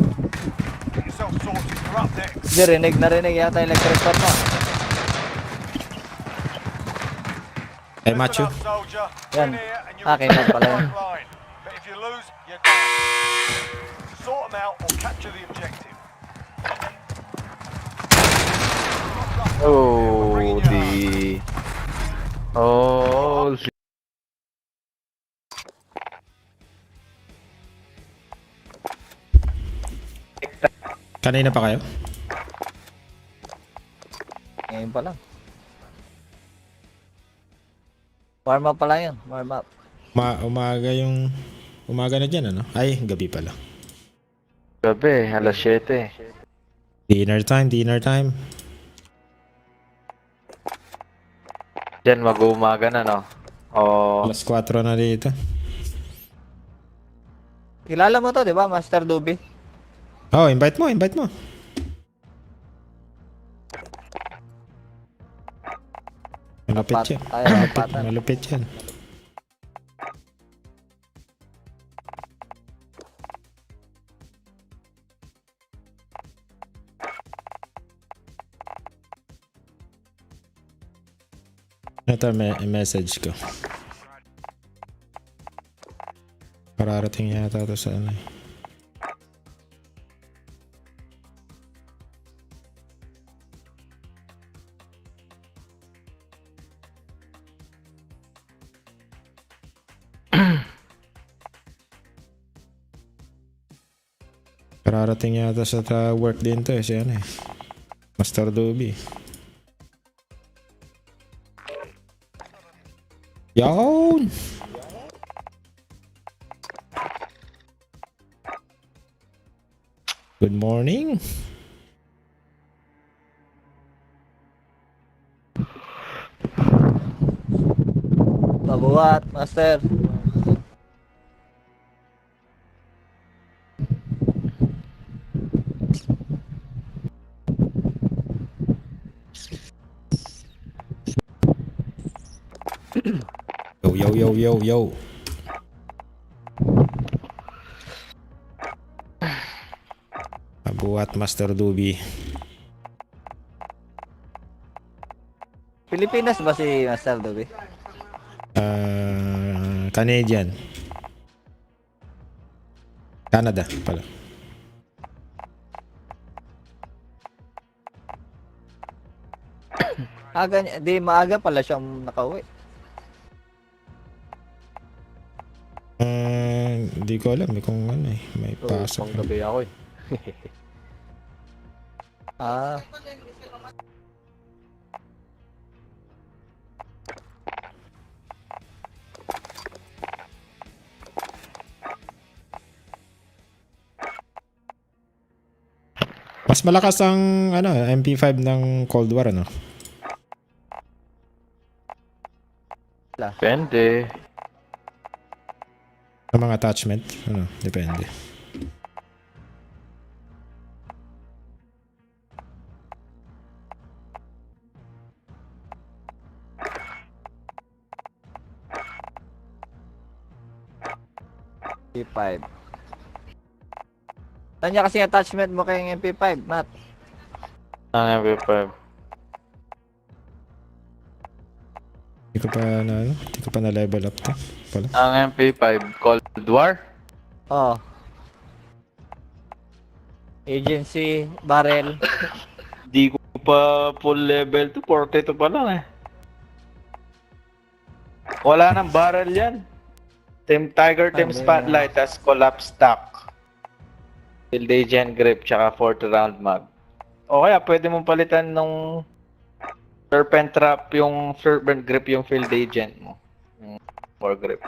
Get yourself sorted. You're up next. Hindi, narinig yata yung electric mo. Ay, macho. Listen up, soldier. Yan. Win here and you're Akin lang pala yun. line. But if you lose, you're done. Sort them out or capture the objective. oh, di Oh, Kanina pa kayo? Ngayon pa lang. Warm up pa lang yun. Warm up. Umaga na dyan, ano? Ay, gabi pala. gabi, alas 7. Dinner time. Diyan mag-uumaga na, no? Oh, Alas 4 na dito. Kilala mo to, di ba, Master Duby? Oh, invite mo. Malupit yan. Tayo, apatan. Malupit yan. Ito, message ko. Pararating yata ito sa ano eh. Pararating yata sa work din to eh, si ano eh. Master Doby. Yawn! Good morning. Mabuhat, Master. Yo. Buat Master Doby. Pilipinas ba si Master Duby? Canadian. Canada pala. Maaga pala siyang nakauwi. Hindi ko alam kung ano eh. May pasok. gabi ako eh. Ah, Mas malakas ang ano, MP5 ng Cold War ano. Depende. Ang mga attachment, ano, depende. MP5. Saan niya kasi attachment mo kay MP5, Matt? Ang MP5. Hindi ko pa na level up to pala. Ang MP5, Cold War. Oh. Agency, barrel. Di ko pa full level to, 42 pa lang eh. Wala nang barrel yan. Team Tiger, Team Spotlight, tas collapse stock. Field Agent Grip, tsaka 4th round mag. O kaya pwede mong palitan nung Serpent Trap, yung Serpent Grip, yung Field Agent mo. Yung 4 grip.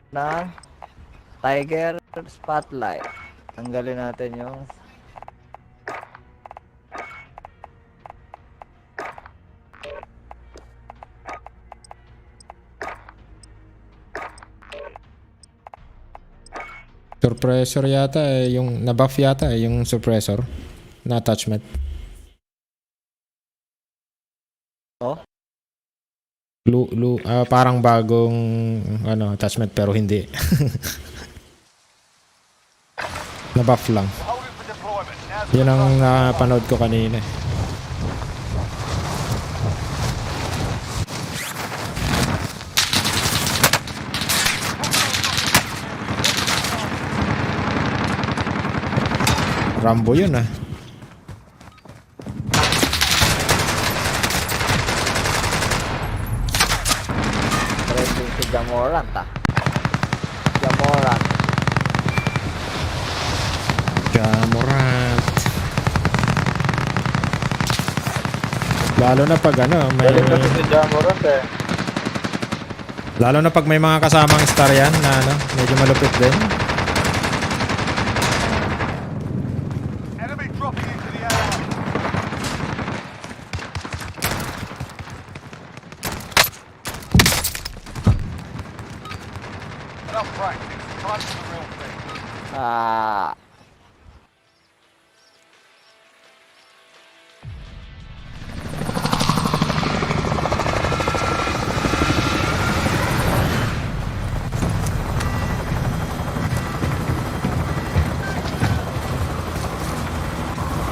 Na Tiger Spotlight. Tanggalin natin yung Suppressor yata eh, yung na-buff yata eh, yung suppressor na attachment. Oh? Parang bagong ano attachment pero hindi. Na-buff lang. Holding for deployment. Now's Yun ang napanood ko kanina. Rambo yun ah. ah. Jamoran. Jamorat. Lalo na pag ano, may... Galing na si Jamoran eh. Lalo na pag may mga kasamang star yan na ano, medyo malupit din. Enemy dropping into the AO. Enough practice. Time for the real thing. Ah.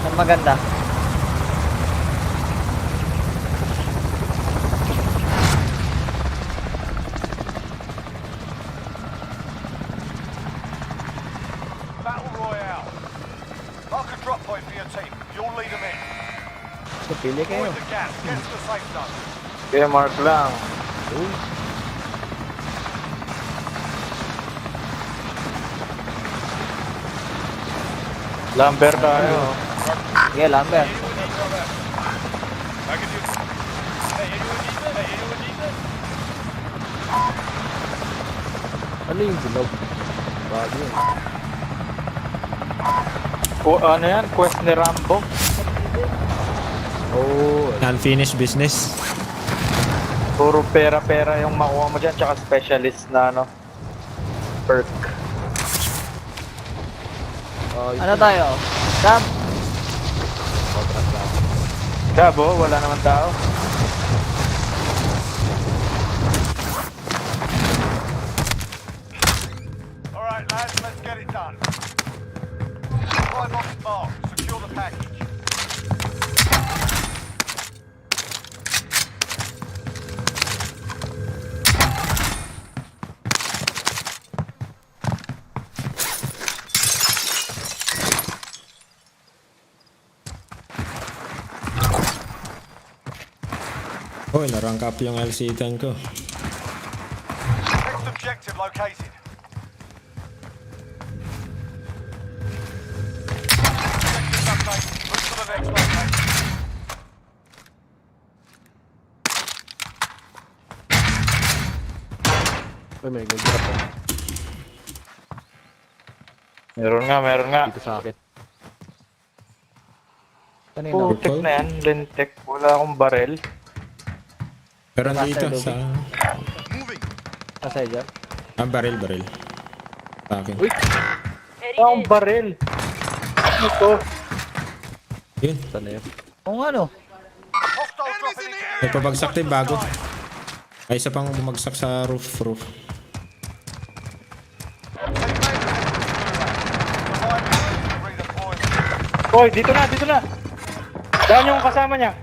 Ang maganda. Battle Royale. Mark a drop point for your team. You'll lead them in. So, pili kayo. Avoid the gas. Get to the safe zone. Kaya mark lang. Lumber tayo. Sige, Lambert. Ano yung bilog? Bago yun. Ano yan? Quest ni Rambo. Oh, Unfinished business. Puro pera-pera yung makuha mo dyan. Tsaka specialist na ano. Perk. ano tayo? Dam? Gabo, wala naman tao. Alright, lads, let's get it done. Supply box marked. Secure the package. Hoy, na-rank up yung LC-10 ko. Next objective located. Objective update. Move to the next location. Uy, may ganda po. Meron nga. Dito sa akin. Kanino? Putik na yan, lintek. Wala akong barel. Pero dito Nasa sa... Nasa dyan? baril. Sa akin. Wala akong barel. Ano to? Yun. Saan na yun? Kung ano? Hostile dropping into May pabagsak din bago. Ay, isa pang bumagsak sa roof. Hoy, dito na. Saan yung kasama niya?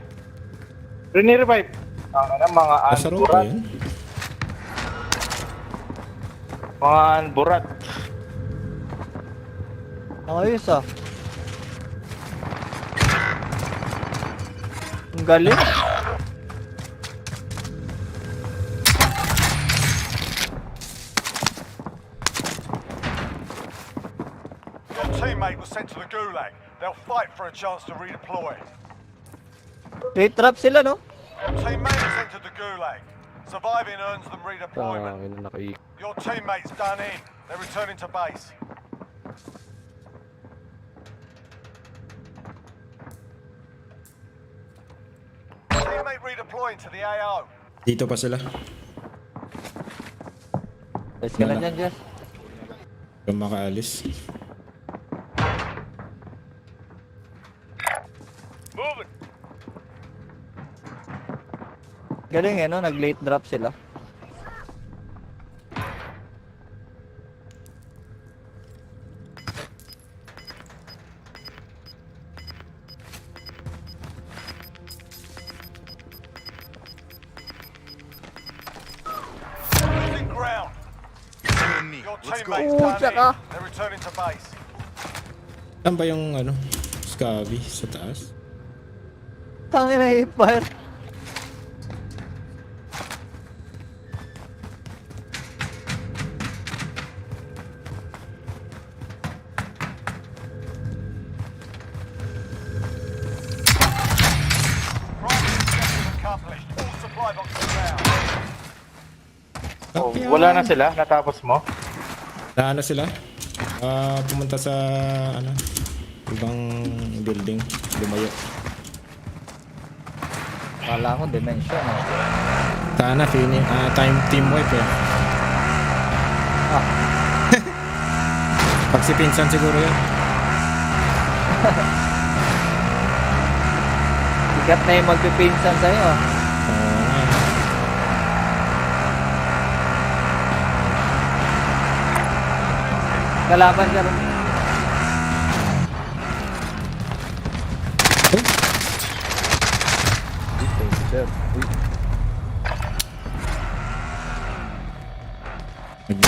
Rene-revive. Mga Nasa roof anburat. yun. Mga anburat. Ayos ah. Ang galing. Your teammate was sent to the Gulag. They'll fight for a chance to redeploy. Wait, trap sila no? Your teammate was sent to the Gulag. Surviving earns them redeployment. Ay, nakaik. Your teammate's done in. They're returning to base. Teammate redeploying to the AO. Dito pa sila. Let's ka na dyan, Jess. Kung makaalis. Moving. Galing eh no? Nag-late drop sila. Losing ground. Your teammate's go. done Tsaka. in. They're returning to base. Saan ba yung ano? Scabby sa taas? Tangin na hip-fire. supply box is down. Oh, wala na sila? Natapos mo? Na ano sila? Pumunta sa ano ibang building, lumayo. Kala ko dimension. Sana team wipe eh. Ah. Pag si Pinsan siguro yan. Sikat na yung magpipinsan sa'yo. Oo nga. Kalaban ka rin. Hindi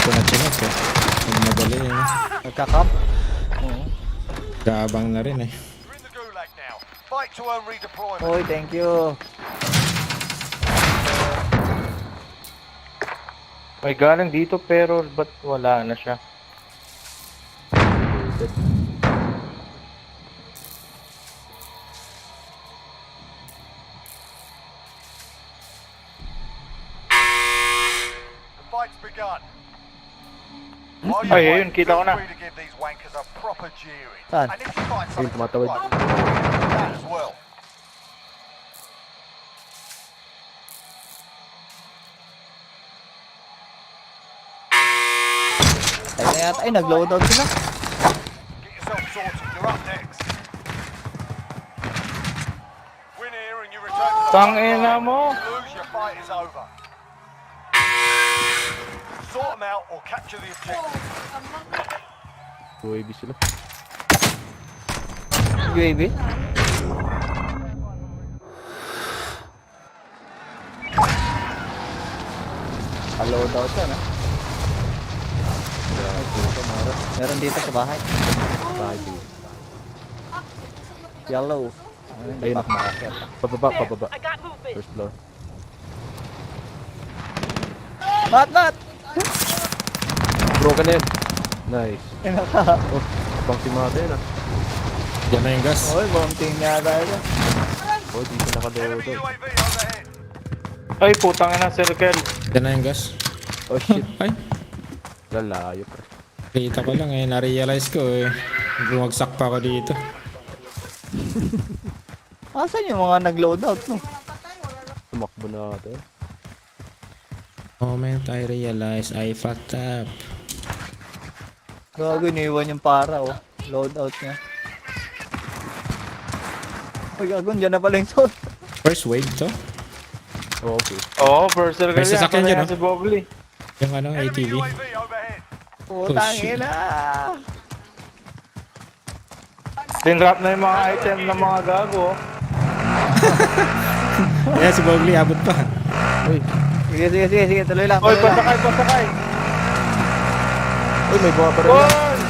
ko na chinek eh. Madali eh. Nagka-camp. Oo. Kaabang na rin eh. You're in the gulag now. Fight to earn redeployment. Oy, thank you. May galing dito pero ba't wala na siya? The fight's begun. While Ay, you're ayun, kita ko na. feel free to give these wankers a proper jeering. Saan? And if you find something tumatawid. right, that as well. Ay na yata. Ay, nag-loadout sila. Get yourself sorted. You're up next. Win here and you return to the Tangina front line. mo! Lose, your fight is over. Sort them out or capture the objective. UAV sila. UAV. Loadout yan, ha? Meron dito sa bahay. Yellow. Ayun na. Pababa. I got movement. First floor. Bat! Broken na yun. Nice. Inaka. Bang timada yun ah. Yan na yung gas. Oy, bumping nga tayo. Oh, dito Enemy nakalodo. UAV overhead. Ay, putang na circle. Yan na yung gas. Oh shit. Ay, Lalayo pa. kita ko lang eh. Na-realize ko eh. Bumagsak pa ako dito. Asan yung mga nag-loadout, no? Tumakbo na ata yun. Moment I realize I fucked up. Gago, iniwan yung para, oh. Loadout niya. Uy, gago, dyan na pala yung soul. First wave to? Oh, okay. Oo, first circle May sasakyan dyan, si Bobly. Yung ano, Enemy ATV. UAV overhead. Putang shit. ina. Dinrap na yung mga item ng mga gago. Kaya si Bogli abot pa. Uy, Sige, tuloy lang. Oy, Tuloy lang. pasakay! uy, may buha pa rin. Oy!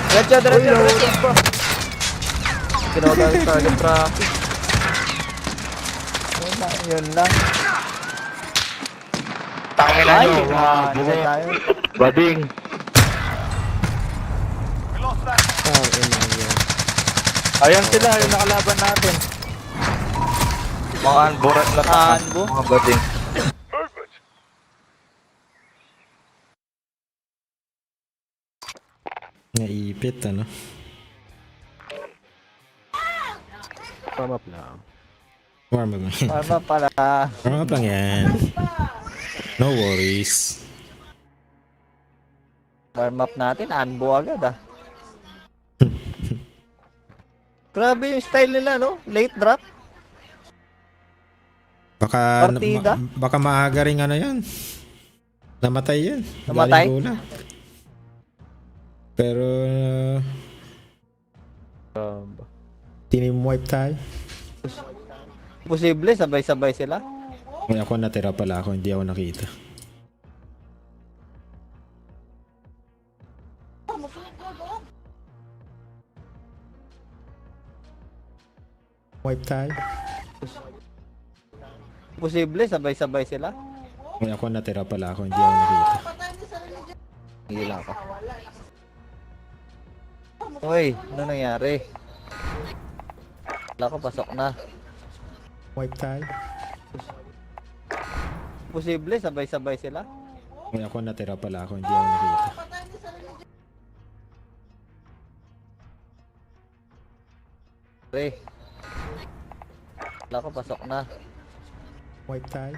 Diretso. Kinawala yung target traffic. Yun lang. Tangin na Ay, nyo, mga hindi buhay. tayo. Bading. We lost that. Ayan sila, yung nakalaban natin. Mga anburat na Anbo? mga bading. Movement. Naipit ano. Warm up lang. Warm up lang yan. Ano pala? Warm up lang yan. No worries. Warm up natin, anbo agad ah. Grabe yung style nila, no? Late drop. Baka Partida? baka maaga rin ano yan. Namatay yan. Namatay? Galing gulag. Pero team wipe tayo. Posible, sabay-sabay sila. Kaya ako natira pala ako, hindi ako nakita. Wipe tayo. Posible, sabay-sabay sila. Kaya ako natira pala ako, hindi ako nakita. Hila ka. Uy, ano nangyari? Wala ko, pasok na. Wipe tayo. posible, sabay-sabay sila. Ay, ako natira pala ako, hindi ako nakita. Pre. Wala ko, pasok na. White tayo.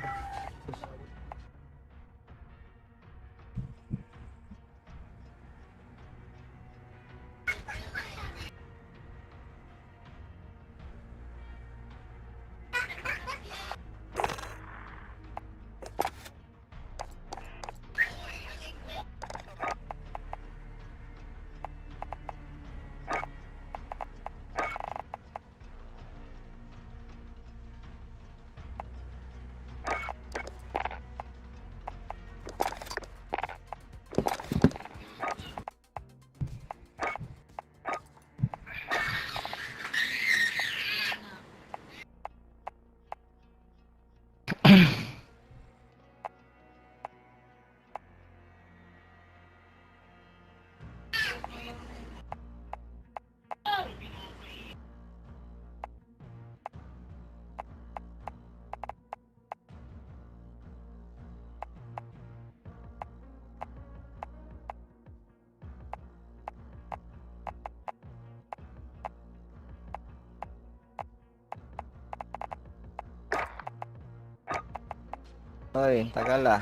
Hoy, tagal ah.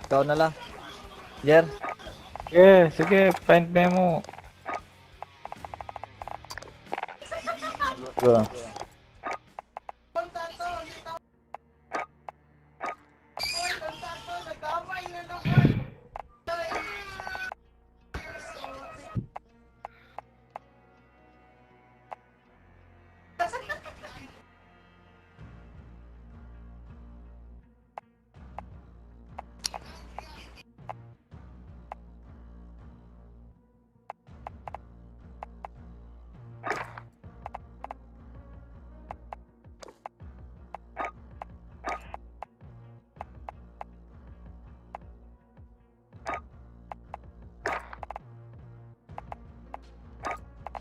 Ikaw na lang. Jer. Sige, find memo. Go.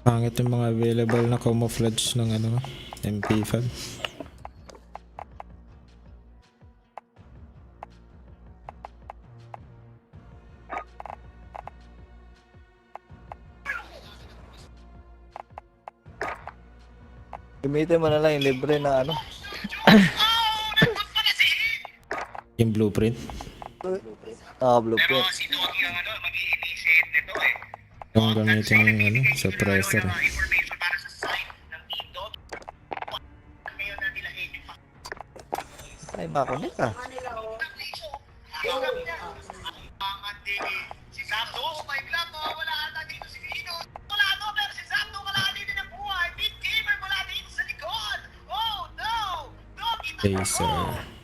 Pangit yung mga available na camouflage ng ano, MP5. Gamitin mo na lang yung libre na ano. Yung blueprint. Blueprint. Yung gamitin yung ano, suppressor. Ay, makunik ah. Si Zapdo, may vlog, wala ata dito si Vino. Wala to, pero si Zapdo wala dito ng buhay. Big gamer wala dito sa likod. Oh no! Doggy Laser.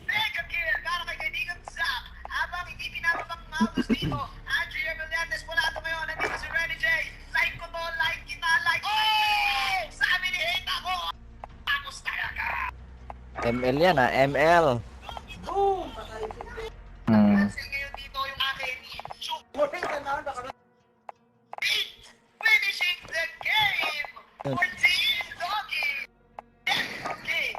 Mega kill para kay kaibigan Zap. Habang hindi pinapabak mouse dito. Andrea Melendez wala to ngayon. Nandito si Renny J. Like ko to, like kita, like. Oh! Sabi ni Hate ako. Tapos talaga. ML yan ah, ML. Kasi ngayon dito yung akin. Finishing the game for Team Doggy. Okay.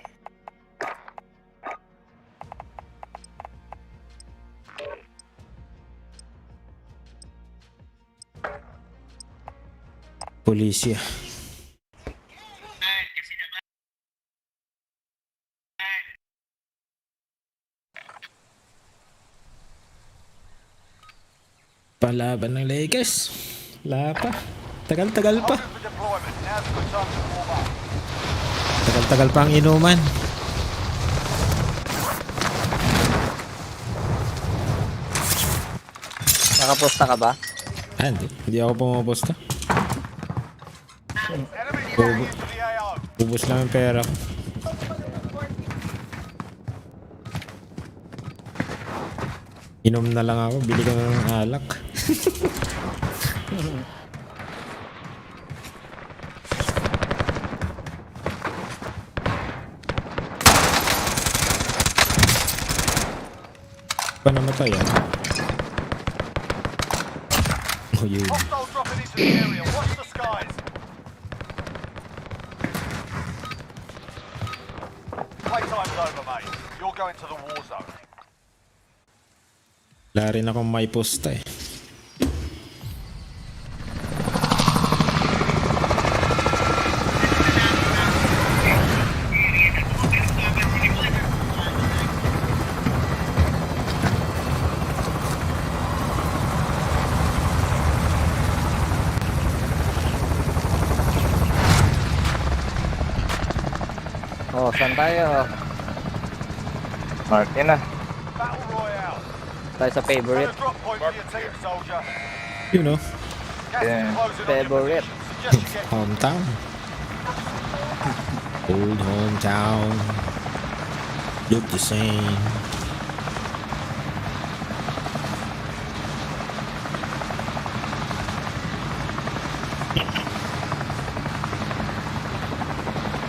Pulisya. Palaban ng Lakers. Wala pa. Tagal-tagal pa. For deployment. Now's a good time to warm up. Tagal-tagal pa ang inuman. Nakaposta ka ba? Ah, hindi ako pumaposta. Enemy tracking into the AO. Ubus lang yung pera ko. Inom na lang ako, bili ka na ng alak. Pa namatay ah. Oh, yun. Hostiles dropping into the area. Watch the skies. Playtime's over, mate. You're going to the war zone. Wala rin akong may posta eh. Oh, saan tayo? Martin na. Battle Royale. Tayo sa Got favorite. a drop point for your team, soldier. You know, Gas is Yeah. closing on your Favorite. position. Suggest you get hometown. Old hometown. Look the same.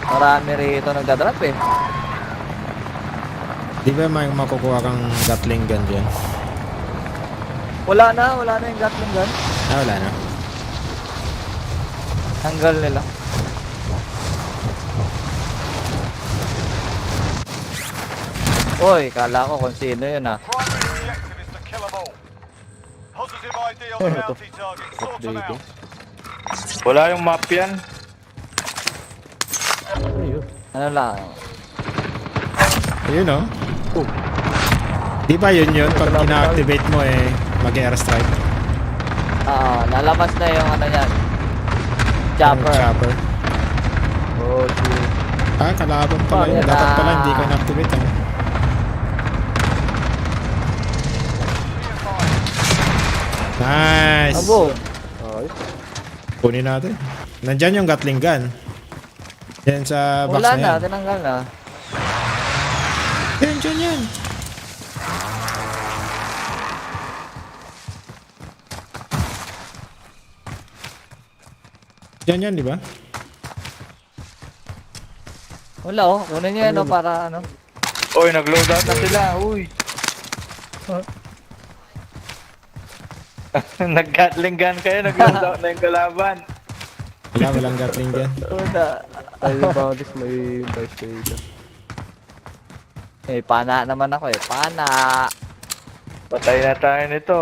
Marami rito nagdadrop eh. Di ba may makukuha kang Gatling gun dyan? Wala na yung Gatling gun. Ah, wala na. Tanggal nila. Oy, kala ko kung sino yun ah. primary objective is to kill them all. Positive ID on the bounty target. Sort them out. Wala yung map yan. Ano lang. Ayun oh. Di ba yun yun? Pag ina-activate mo eh, mag-airstrike. Lalabas na yung ano yan. Yung Chopper. Chopper. Oh, shit. Ah, kalaban pala yun. Bakit Dapat na- pala hindi ko na-activate ah. Nice! Abo. Kunin natin. Nandyan yung Gatling gun. Yan sa box Wala na na, yan. tinanggal na. Yan, dyan yan. Dyan yan, di ba? Wala oh, kunin niyo yan oh, para ano. Oy, nag-load out na sila. Uy. Nag-gatling gun kayo, nag-load out na yung kalaban. Wala, walang Gatling gun. Wala. Ayun ba, this may price dito. Eh, pana naman ako eh. Pana. Patay na tayo nito.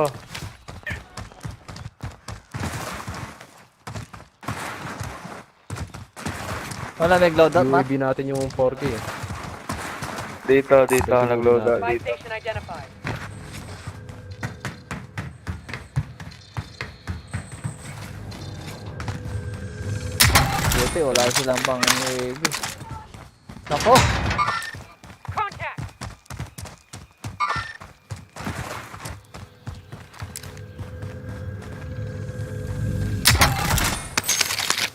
Wala may loadout ma. UAV natin yung 4K eh. Dito, nag-load out Buy dito. station identified. Buti, wala silang pang UAV. Nako. Contact!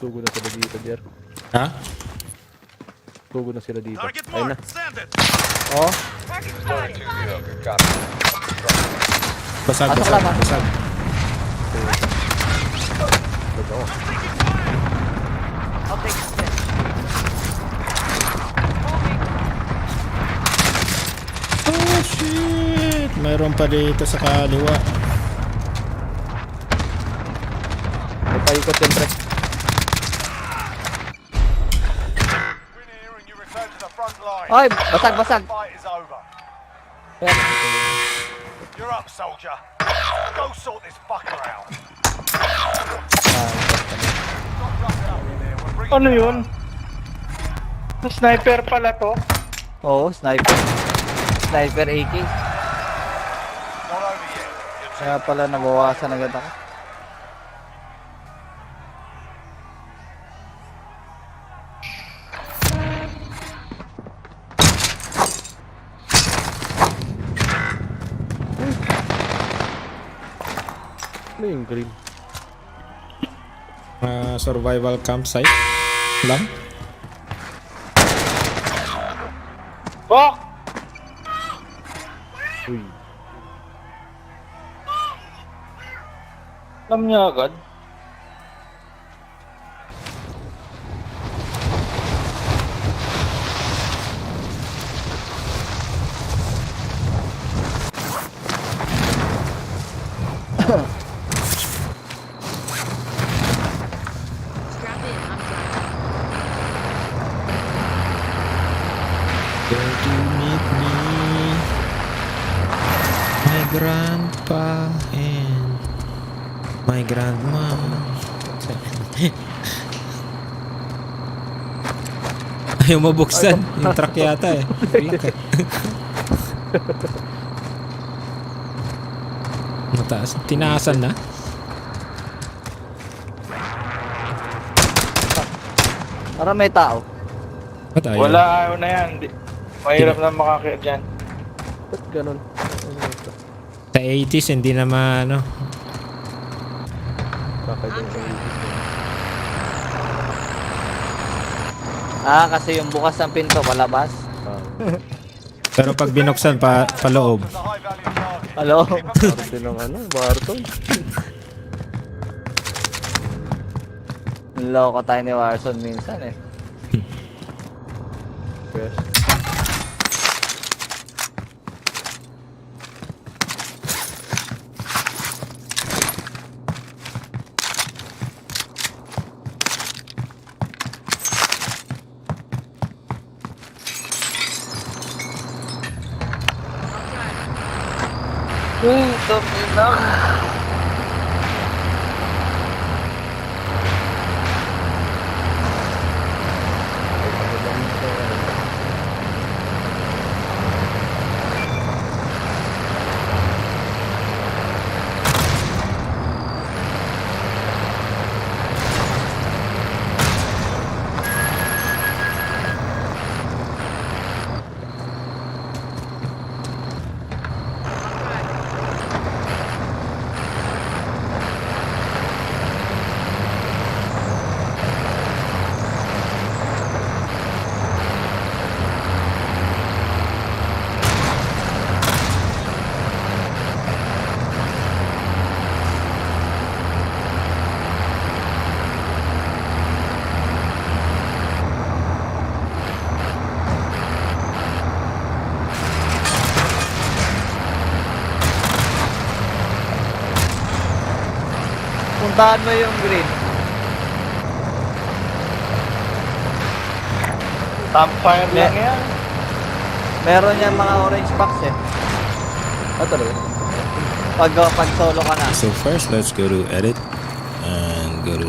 Tugo na sila dito, Jer. Ha? Tugo na sila dito. Ayun na. Oh, Target spotted! Basag, Pasok basag, lang, ah. basag. Ito. I'll take the spin. Oh shit! Mayroon pa dito sa kaliwa. May paikot yan, pre. Win here and you return to the front line. Ay, basag. Fight is over. Yan. You're up, soldier. Go sort this fucker out. Ano yun? Sniper pala to. Oo, sniper. Sniper AK. Not over yet. Your Kaya pala nabawasan agad ako. Ano yung green? Survival campsite lang. Oh! Uy. Alam niya agad. Strap in. I'm driving. There to meet me, my grandpa and my grandma. Ayaw mabuksan. Yung truck yata eh. Mataas. Tinaasan na. Para may tao. Ba't ayaw? Wala, ayaw na yan. Mahirap na makakit dyan. Ba't ganun? Ano ito? Sa 80s, hindi naman ano. Kakaiba yung Kasi yung bukas ng pinto palabas. Pero pag binuksan paloob. Hello? Parte ng ano, Barton. Niloko tayo ni Warson minsan eh. Yes. Puntahan mo yung green. Campfire lang yan. Meron yan mga orange box eh. Talaga? Pag solo ka na. So first, let's go to edit and go to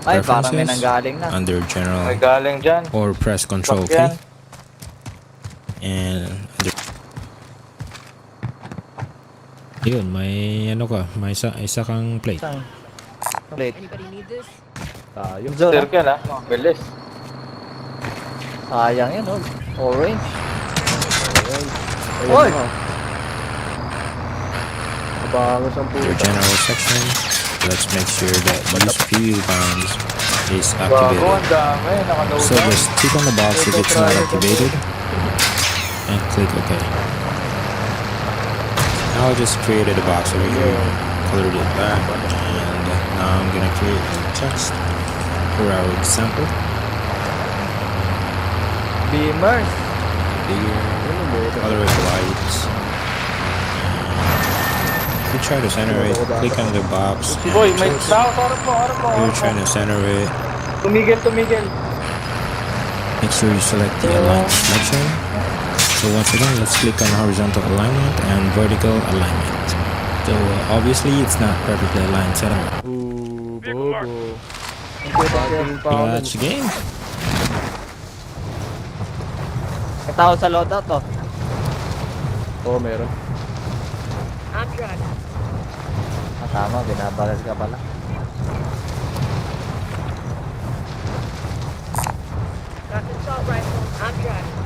Ay, parang may preferences nanggaling na. under general May galing dyan. or press Control Fuck yan. K and under yun, may ano ka, may isa kang plate. Isang plate. Anybody need this? Tayo. Zoro. Circle ha. Bilis. Sayang yun, oh. Orange. Ayun Oy! na. Abangas ang Your puta. general section, let's make sure that use fuel bombs is Bago, activated. ang dami. Nakaload So just click on the box if it's not activated and click OK. Now I just created a box over here, colored it black, and now I'm gonna create text for our example. Beamers. Bigger, color it white. If you try to center it, click on the box. and Boy, may choose. tao. Harap mo. If you're trying to center it, Tumigil. make sure you select the align selection. So once again, let's click on horizontal alignment and vertical alignment. So obviously it's not perfectly aligned center. Bobo. Baging pa ako. That's the game. May tao sa loadout, oh. Oo, meron. I'm driving. Tama, binabagal ka pala. Got the assault rifle. I'm driving.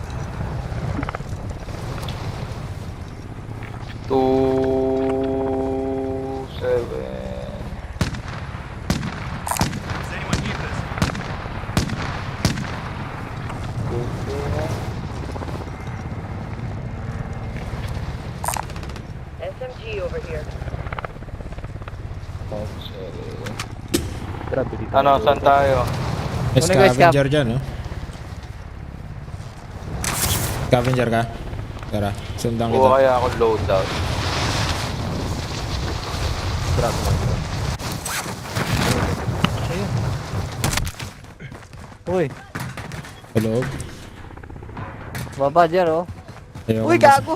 2, 7. SMG over here. Grabe dito. Ano, saan tayo? May Kunin ko yung scavenger dyan, no? Scavenger ka? Tara, sundan kita. Kuha kaya ako loadout. Grabe lang. Uy, Sa loob. baba dyan oh. Ayoko Uy, gago!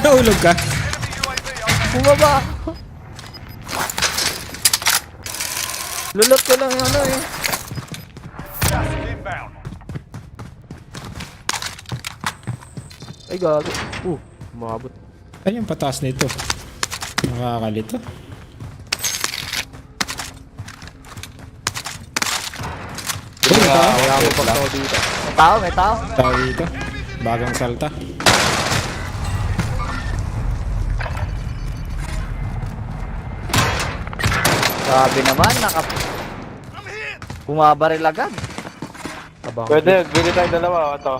Nahulog ka? Bumaba ako. Lulot ko lang yung ano eh. Ay, gago. Umabot. Ay, yung pataas nito. Nakakalito. Kaya ako pa ako dito. May tao, may tao. Tao dito. Bagang salta. Grabe naman, bumabaril agad. Abang. Pwede, bili tayo dalawa. Ito.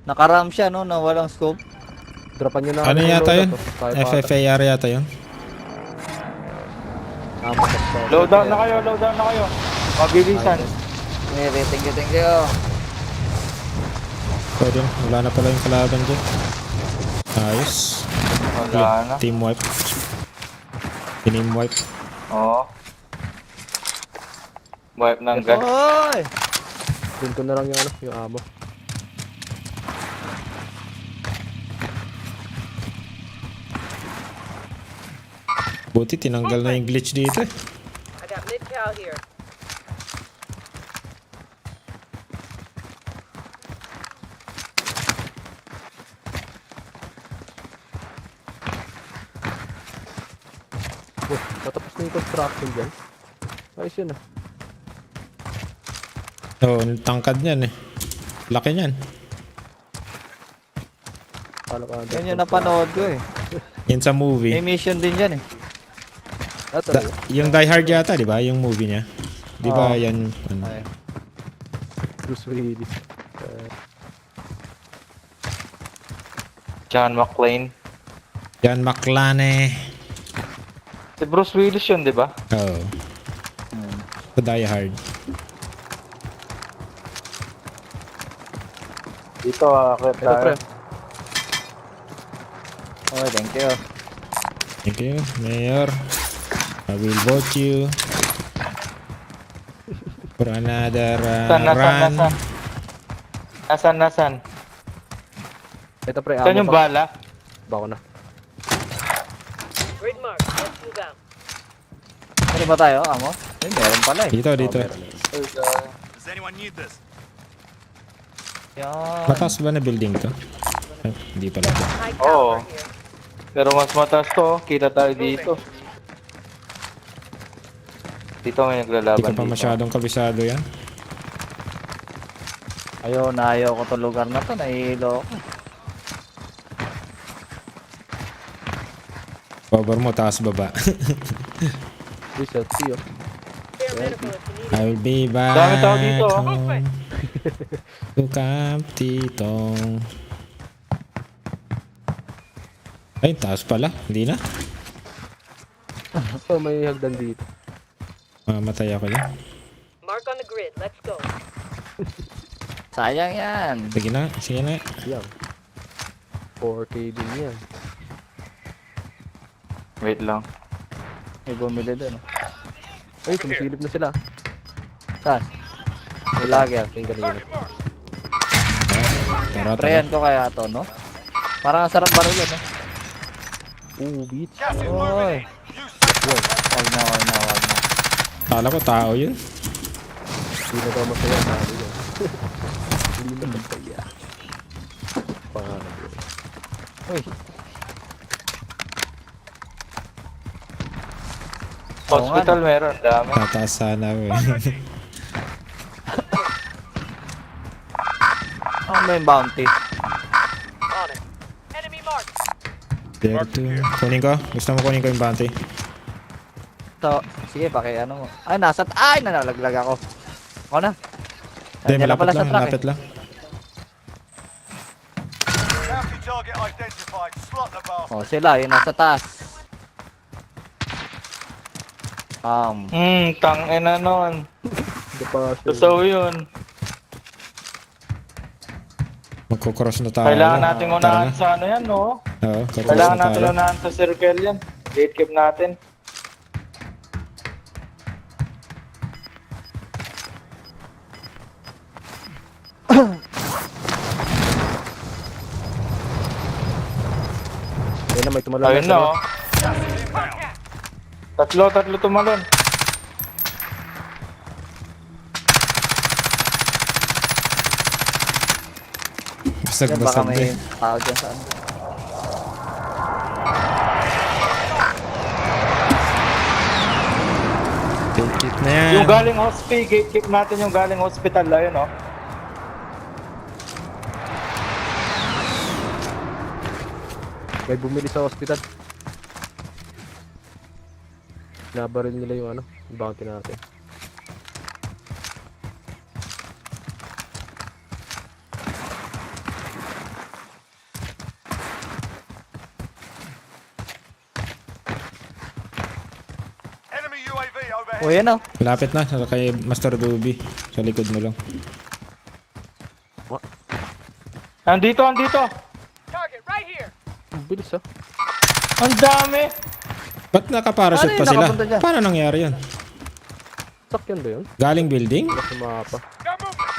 Nakaram siya no, na walang scope. Dropan nyo na. Ano yung yata loadout, yun? oh. Tayo pa ata. FFAR yata yun. Loadout na kayo, loadout na kayo. Mabilisan. Thank you. Pwede na. Wala na pala yung kalaban dyan. Ayos. Wala na. Team wipe. Team wipe. Oo. Wipe ng gas. Hoy! Dun ko na lang yung ano, yung ammo. Buti tinanggal na yung glitch dito eh. I got mid-cal here. Patapos na yung construction dyan. Ayos yun ah. Oo, ang tangkad niyan eh. Laki niyan. Kala ka. Yan yung napanood ko eh. Yan sa movie. May mission din dyan eh. Ito Yung Die Hard yata, di ba? Yung movie niya. Di ba Oo. yan? Ano? Ay. Bruce Willis. John McClane. John McClane. Si Bruce Willis yun, di ba? Oo. Sa Die Hard. Dito, akit Ito pre. Okay, thank you. Thank you, Mayor. I will vote you for another run. Nasan? Ito pre, Saan yung pa. bala? Bako na. Grid mark. Let's move out. Ano ba tayo, amo? Ay, meron pala eh. Dito. Does anyone need this? Yan. Mataas ba na building to? Ay, hindi pala to. High Oo. caliber here. Pero mas mataas to, oh. Kita tayo dito. Dito may naglalaban Hindi ko pa dito. masyadong kabisado yan. Ayaw ko to lugar na to, nahihilo ako. Cover mo, taas baba. Please help see you. Spare medical if you need it. I will be back Dami tao dito, oh. home to Camp Titong. Ay, taas pala. Hindi na. So may hagdan dito. Mamatay ako dyan. Mark on the grid. Let's go. Sayang yan. Sige na. Yan. 4K din yan. Wait lang. May bumili doon. Ay, sumisilip na sila. Saan? May lager. Yung kanina. Tara. Prayan ko kaya to, no? Parang ang sarap baril yan, no? Beach. Oy. Wag na. Kala ko tao yun. Hindi na daw masaya. Sabi niya. Hindi na masaya. Pangalan yun. Uy. Hospital meron, dami. Tataas sana ako eh. Oh, may bounty. On it. Enemy mark. There to. Kunin ko. Gusto mo kunin ko yung bounty. So, sige, ano mo. Ay, nalaglag ako. Ako na. Hindi, Nandiyan na malapit pala sa lang. truck Malapit lang. Bounty target identified. Slot the bastard. Oh, sila, yun nasa taas. Tangina nun. Hindi pa siya. So yun. Magkukross na tayo. Kailangan natin Tara unahan na. sa ano yan, no? Oo, kakross Kailangan na natin tayo. unahan sa circle yan. Gatekeep natin. Ayun na, may tumalon. Ayun na, oh. Tatlo tumalon. Yan, baka Basag-basag may din. tao dyan sa ano. Gatekeep na yan. Yung galing hospital, gatekeep natin yung galing hospital. Ayun, oh. May bumili sa hospital. Nabaril nila yung ano, yung bounty natin. Enemy UAV overhead. Oh, yan oh. Lapit na, kay Master Ruby. Sa likod mo lang. Andito. Target right here. Ang bilis ah. Ang dami. Ba't nakaparachute Ano pa yung sila? nakapunta dyan? Paano nangyari yan? Sakyan ba yun? Galing building? Wala sa mapa. Got movement.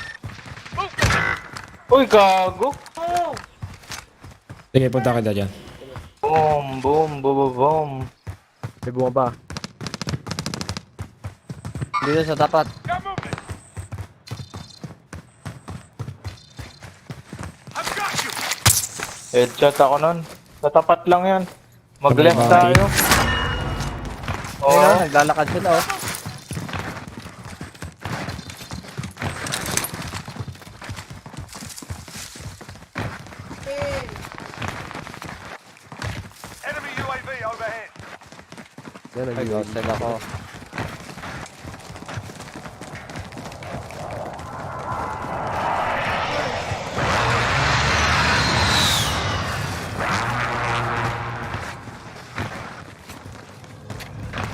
Uy, gago. Sige, punta ka dyan. Boom. May bumaba. Dito sa tapat. Got movement. I've got you. Headshot ako nun. Tatapat lang yan. Mag-left Bounty. tayo. Ayun oh, Oo. naglalakad sila oh. Enemy UAV overhead. Yan, Ay, ghosted ako.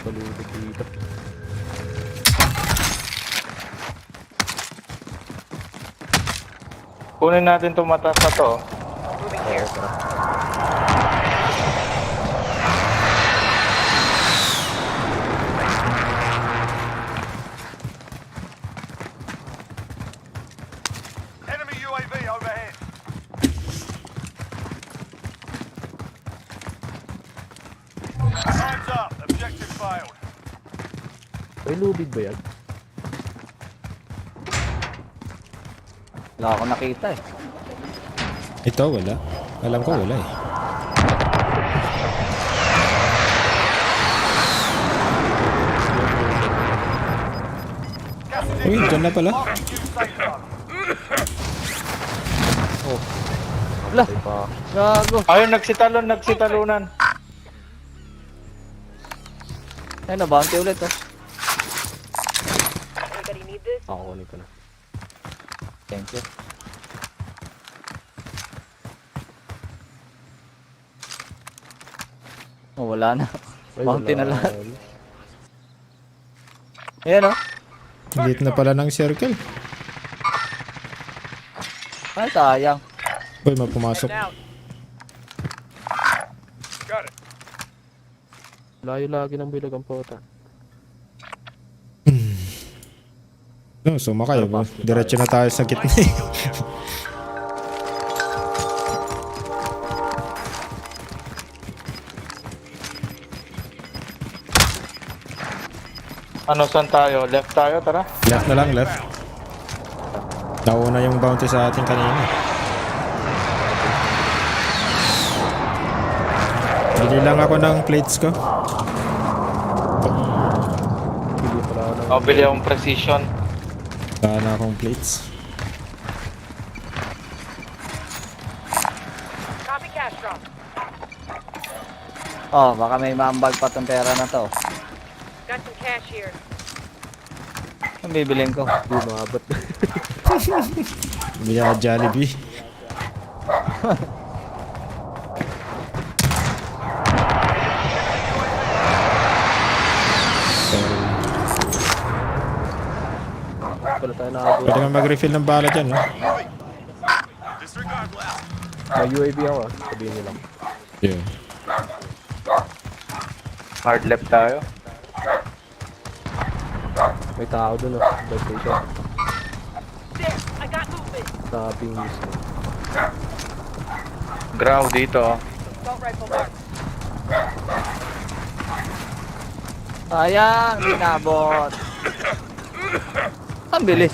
Balibig dito. Kunin natin itong mataas na to. Moving here. Enemy UAV overhead. Time's up. Objective failed. May lubid ba yan? Wala ako nakita eh. Ito, wala. Alam ko, wala eh. Gas is Uy, dyan na pala. marking new safe zone. Wala, Ay pa. gago. Ayun, nagsitalunan. Ayun na, bounty ulit oh. Anybody need this? Ako kunin ko na. Thank you. Oh, wala na. Ay, Bounty na wala. lahat. Ayan oh. Lit na pala ng circle. Ay, sayang. Uy, mapumasok. Now, Got it. Layo lagi ng bilag ang pota. No, sumakay. Diretso na tayo sa gitna eh. Ano, saan tayo? Left tayo, tara. Left na lang, left. Nauna yung bounty sa atin kanina. Bili lang ako ng plates ko. Pili pala ako ng... O, bili akong precision. Sana akong plates. copy cash drop. Oh, baka may maambag pa tong pera na to. Got some cash here. Ang bibilin ko. Hindi maabot. Bili ako Jollibee. Wala tayo nakabuo. Pwede kang mag-refill ng bala dyan, no? Disregard left. May UAV ako ah. Sabihin nyo lang. Yeah. Hard left tayo. May tao dun ah. Bus station. There, I got movement. Sa ping mismo. Grow dito. Assault rifle mark. Sayang, inabot. Ang bilis.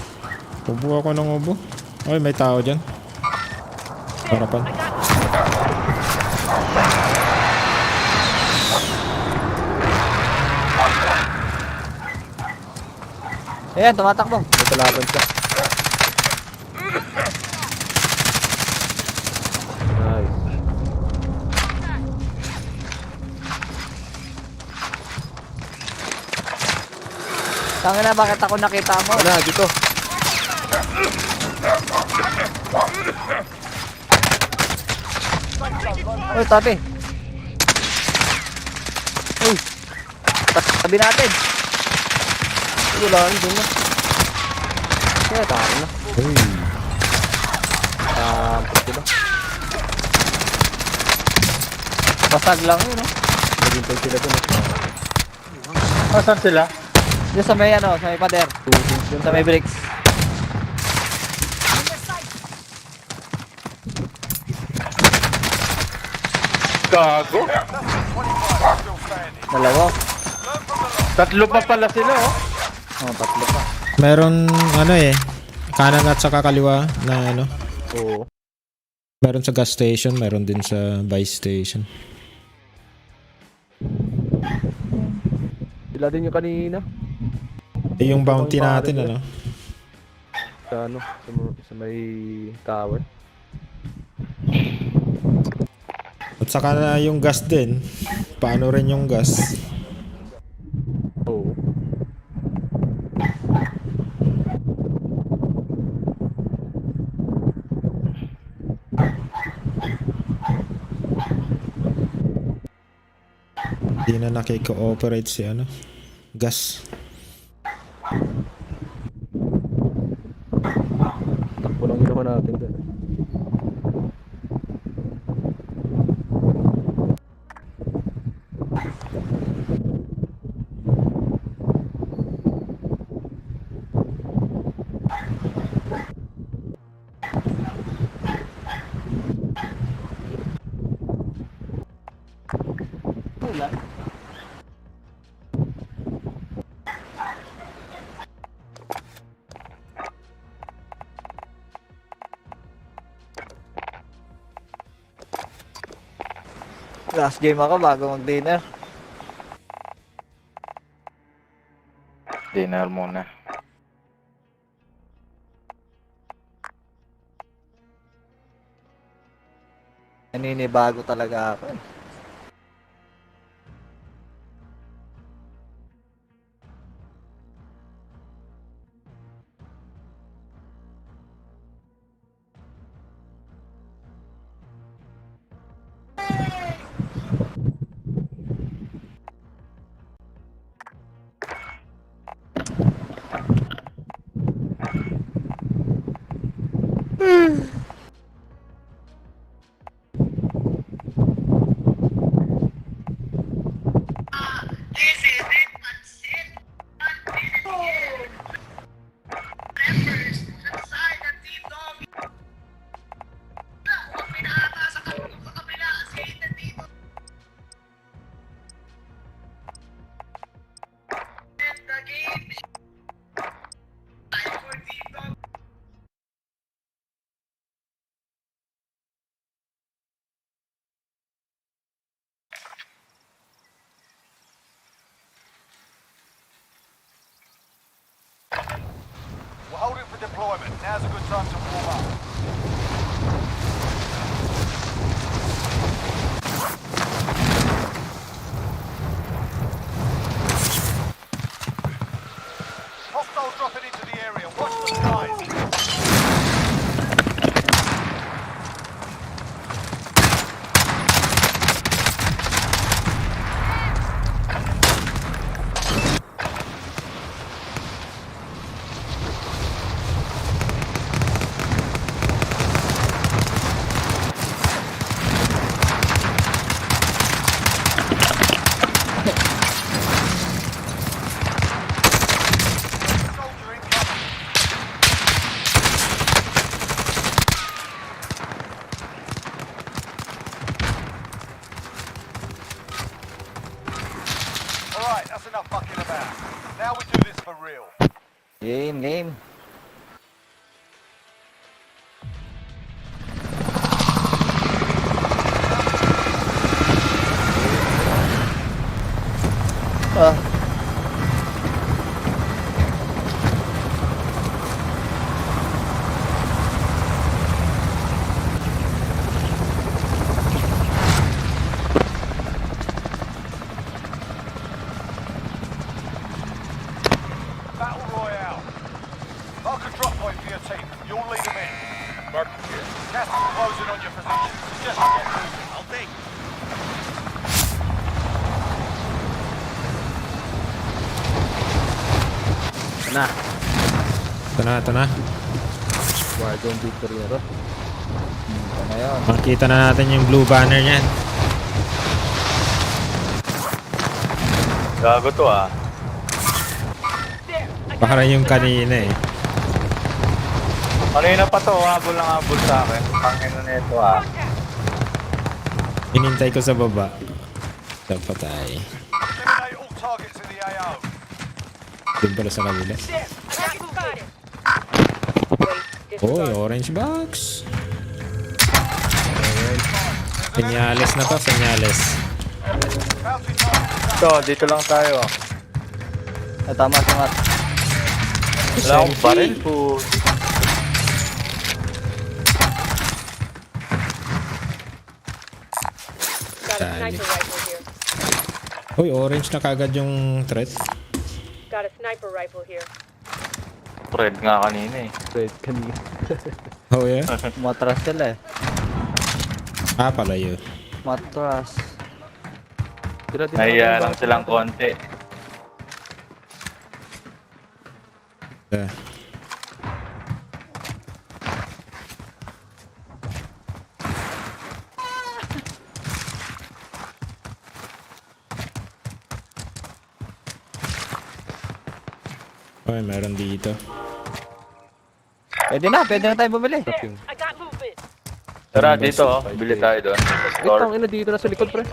Ubo ako ng ubo. Ay, may tao dyan. Harapan. Ayan, tumatakbo. May kalaban siya. Nice. Tangin na, bakit ako nakita mo? Ano, dito. Uy, tabi. Uy. Tabi natin. Wala, dun na. Kaya tao na. Uy. Sila. Basag lang yun, no? Naghintay sila dun ah. Asan sila? Yung sa may ano, sa may pader. Yung sa may bricks. Gago. 25 still standing. Dalawa. Tatlo pa pala sila, oh. Oh, tatlo pa. Meron, ano eh, kanan at saka kaliwa na ano. Oo. Meron sa gas station, meron din sa buy station. Sila din yung kanina. Eh, yung bounty natin, ano. Sa ano, sa may tower. At saka na yung gas din. Paano rin yung gas? Oo. Hindi na nakiko-operate si ano. Gas. Takbo lang ginawa natin dun. Last game ako bago mag-dinner. Dinner muna. Naninibago talaga ako eh. This is it, that's it. Members, aside ng Team Dog. Huwag pinahata sa kabila kasi nandito. And the game is time for Team Dog. We're holding for deployment. Now's a good time to warm up. Hostiles dropping into the area. Watch the skies. Alright, that's enough fucking about. Now we do this for real. Game. Ah. Battle Royale. Mark a drop point for your team. You'll lead them in. Mark here. Gas is closing on your position. Suggest you get moving. I'll take. Ito na. Warzone victory na to. Ito na yun. Makita na natin yung blue banner niyan. Gago to ah. Parang yung kanina eh. Kanina pa to, habol lang habol sa akin. Pangino na ito ah. Hinintay ko sa baba. Patay. Eliminate all targets in the AO. Doon pala sa kabila. Oy, orange box. Senyales na to, senyales. Bounty target. So, dito lang tayo. Tama sangat. Wala akong baril po. Got a sniper rifle here. Uy, orange na kagad yung threat. Got a sniper rifle here. Red nga kanina eh. Red kanina. Oh yeah? Matras sila eh. Ah, pala yun. Matras. Tira din Nahiya ako, lang silang konti. Yeah. Oy, meron dito. Pwede na tayo bumili. There, I got movement. Tara, dito oh. Bili tayo doon. Sa Ay, store. tangina dito na sa likod, pre.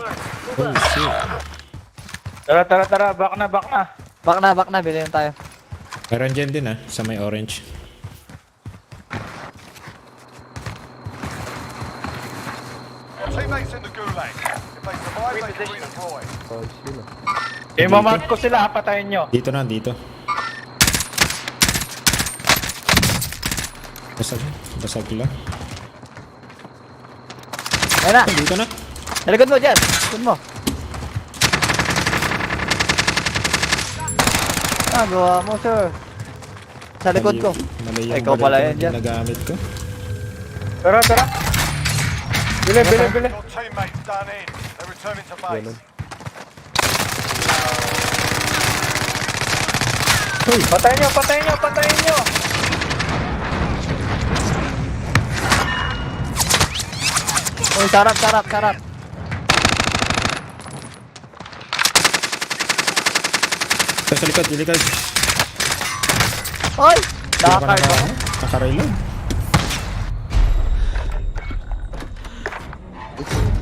Oh, shit. Tara. Back na. Back na, bilhin tayo. Meron dyan din ah, sa may orange. Teammates in the gulag. If they survive, they can redeploy. Oh, sila. Imamark ko sila, patayin nyo. Dito na, dito. Basag lang. Ayun na. Dito na. Sa likod mo dyan. Likod mo. Gawa mo, sir. Sa likod ko. Mali Ay, yung ikaw pala baril yan ko na dyan. ginagamit ko. Tara. Bili. Your teammates done in. They're returning to base. Ganun. Patayin nyo. Uy, sarap. Ito sa likod. Hoy! Nakakard mo. Nakareload.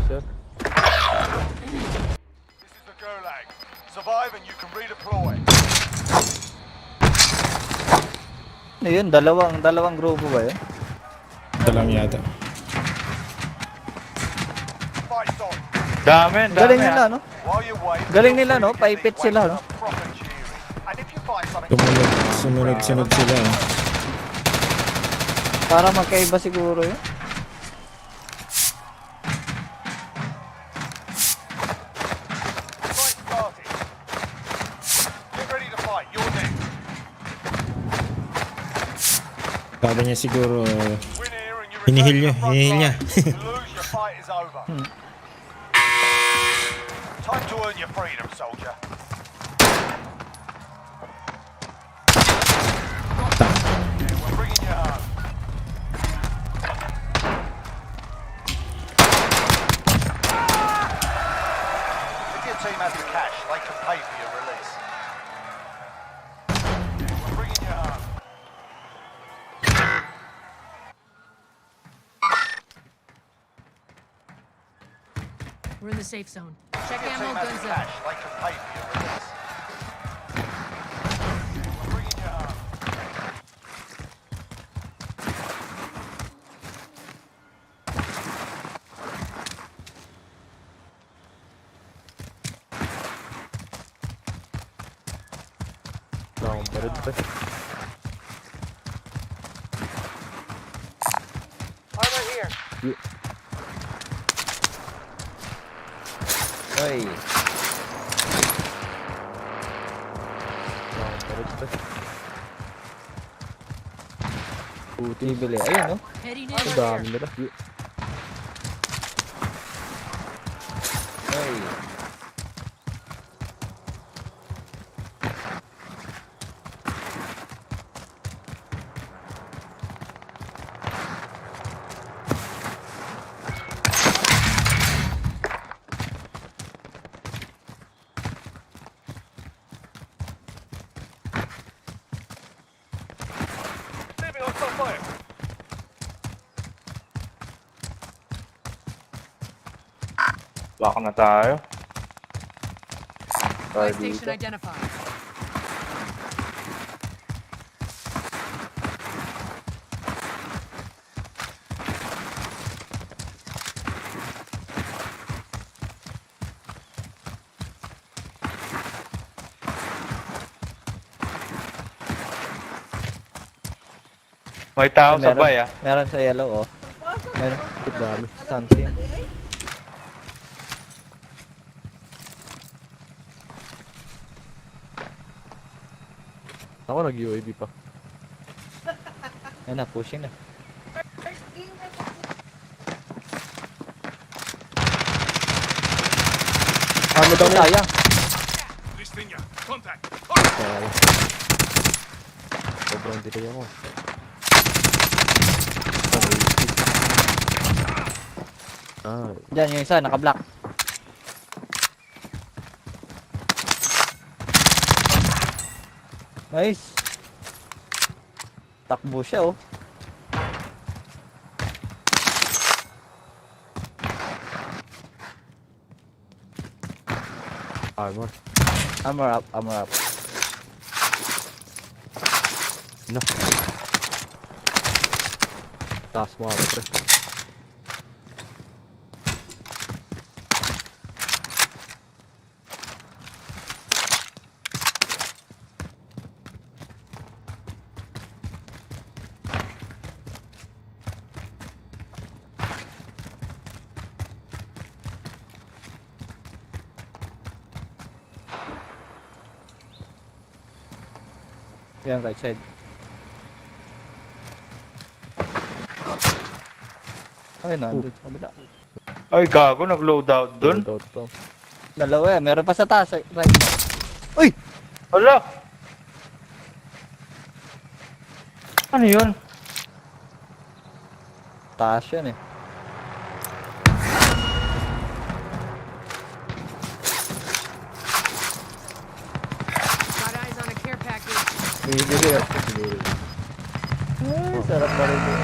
Sir. This is the gulag. Survive and you can redeploy. Ano yun? Dalawang grupo ba yun? Ito lang yata. Fight's on. Dami. Galing nila, no? While you wait, Galing nila, no? Paipit sila, no? proper cheering. And if you find something Sumunod sila. Para magkaiba siguro yun. fight started. Get ready to fight. You're next. Sabi niya siguro, Win here and you hinihil return to the front hinihil niya. line. You lose, your fight is over. Time to earn your freedom, soldier. We're bringing you home. If your team has the cash, they can pay for your release. We're bringing you home. We're in the safe zone. Check If your ammo, team has guns the up. cash, they can pay for your release. Wala akong baril pa. Armor here. Oy. Wala akong baril pa. Puti. Bibili. Ayun, no? Heading in. Ang dami nila. Oy. Leaving hostile fire. Baka na tayo. Buy Tayo dito. station identified. May tao sa Meron. bay ah. Meron sa yellow, oh. Meron. Ang dami. Something. Ako nag-UAV pa. Ayun na, pushing na. Ano daw na? Sayang. Listening. Contact. Kaya. Sobrang delay ako. Ah, Diyan yung isa, naka-block. Nice. Takbo siya, oh. armor. Armor up, armor up. No. Taas mo ako, pre. Yan, right side. Ay, nandun. Kabila. Ay, gago, nag-load out dun. Loadout pa. Dalawa eh. Meron pa sa taas. Right mo. Uy! Hala! Ano yun? Taas yan eh. Got eyes on a care package. Bibili at siguro. Ay, sarap na rin yun.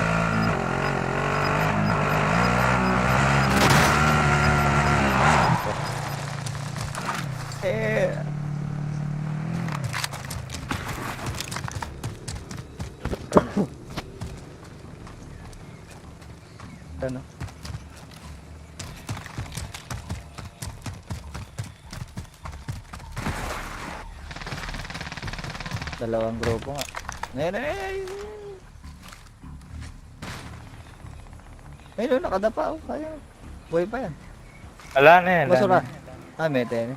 Eh. Ano? Dalawang grupo nga. Ayun, nakadapa. Oh, kaya. Buhay pa yan. Wala na yan. Basura. Ah, may tennis.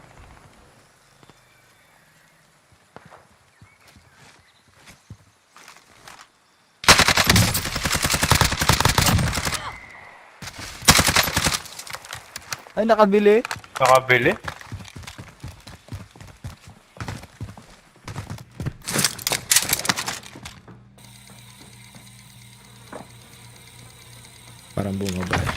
Ay, nakabili. Nakabili? Parang bumaba eh.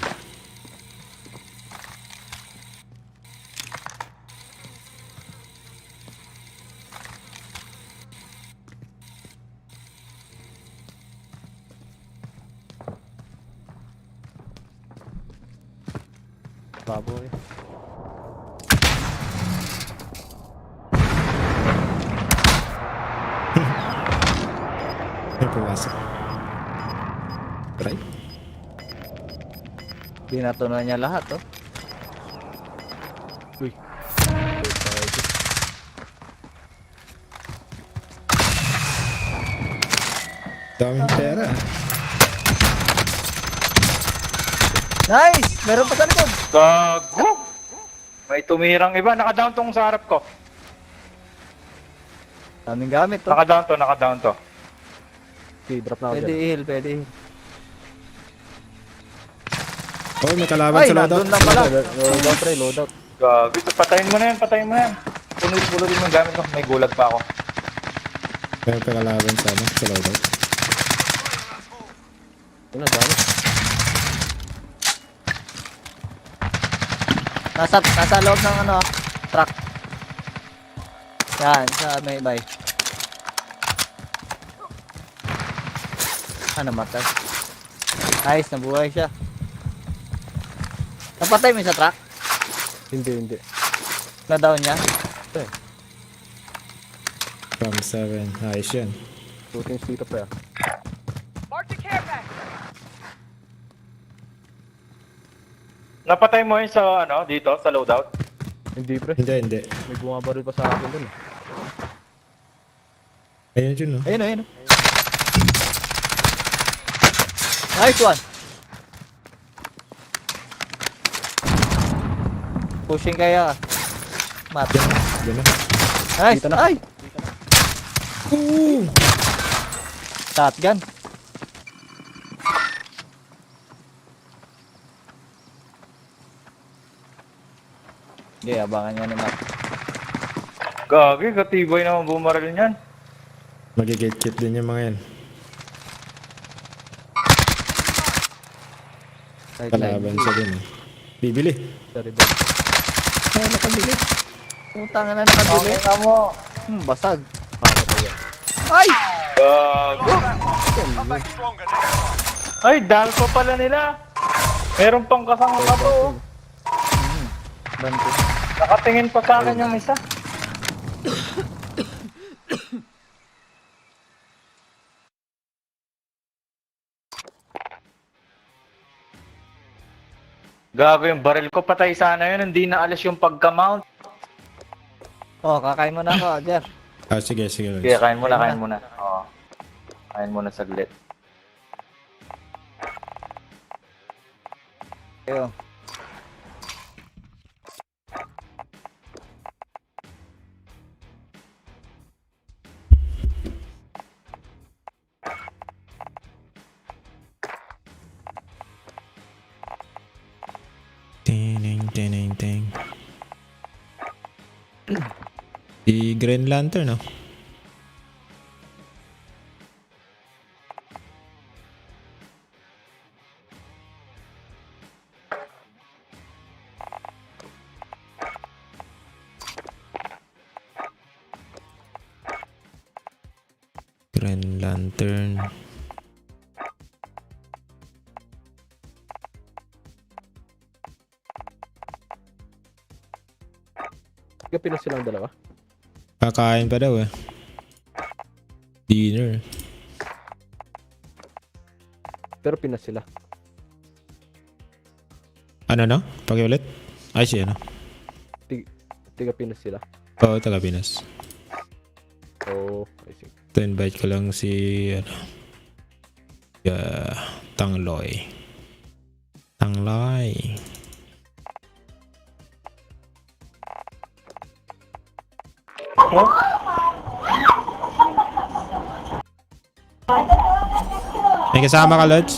Baboy. May pumasok. Right? Pinatunan niya lahat, oh. Uy. Uy, tayo. Daming pera. Nice! Meron pa sa likod. Gago! May tumirang iba. Naka-down tong sa harap ko. Daming gamit to. Naka-down to. Okay, drop na ako Pwede dyan. i-heal, pwede i-heal. Oh, may kalaban Ay, sa loadout. nandun lang pala. Loadout, pre, loadout. Gago. Patayin mo na yan. Punulit mo yung gamit ko. May gulag pa ako. May kalaban sa loadout. Yun na, dami. Nasa loob ng ano, truck. Yan, sa may bay. Namatay. Nice, nabuhay siya. Napatay mo yung sa truck? Hindi. Na-down niya? From 7. Ayos yan. Shooting dito, pre. Mark the care package. Napatay mo yun sa dito, sa loadout. Hindi, pre. Hindi. May bumabaril pa sa akin dun. Ayun yun, no? Ayun. Nice one! Pushing kaya. Mat. Yan na. Nice! Dito na. Ay! Shotgun. Okay, abangan nyo ni Matt. Gagi, katibay naman bumaril niyan. Magigit-kit din yung mga yan. Kalaban sa din. Bibili. Sorry, bro. Ay, nakabili. Putang na nakabili. Okay na mo. Basag. Pakapatay yan. Ay! Gago. Come back stronger next time. Ay, dahil pa pala nila. Meron pang kasama to. Banto. Nakatingin pa sa akin yung isa. Gago yung baril ko, patay sana yun, hindi na alis yung pagka-mount. Oh, kakain mo na ako, Jer. Ah, sige. Sige, kain muna. Oo. Kain muna saglit. Ayun. Ting. Di Green Lantern, no? Green Lantern. Ikaw pinas silang dalawa. Kakain pa daw eh. Dinner. Pero pinas sila. Ano no? Pakiulit? Ay siya no? Tiga pinas sila. Oo, taga Pinas. Oh, I see. So, invite ko lang si Tangloy. May kasama ka, Lods?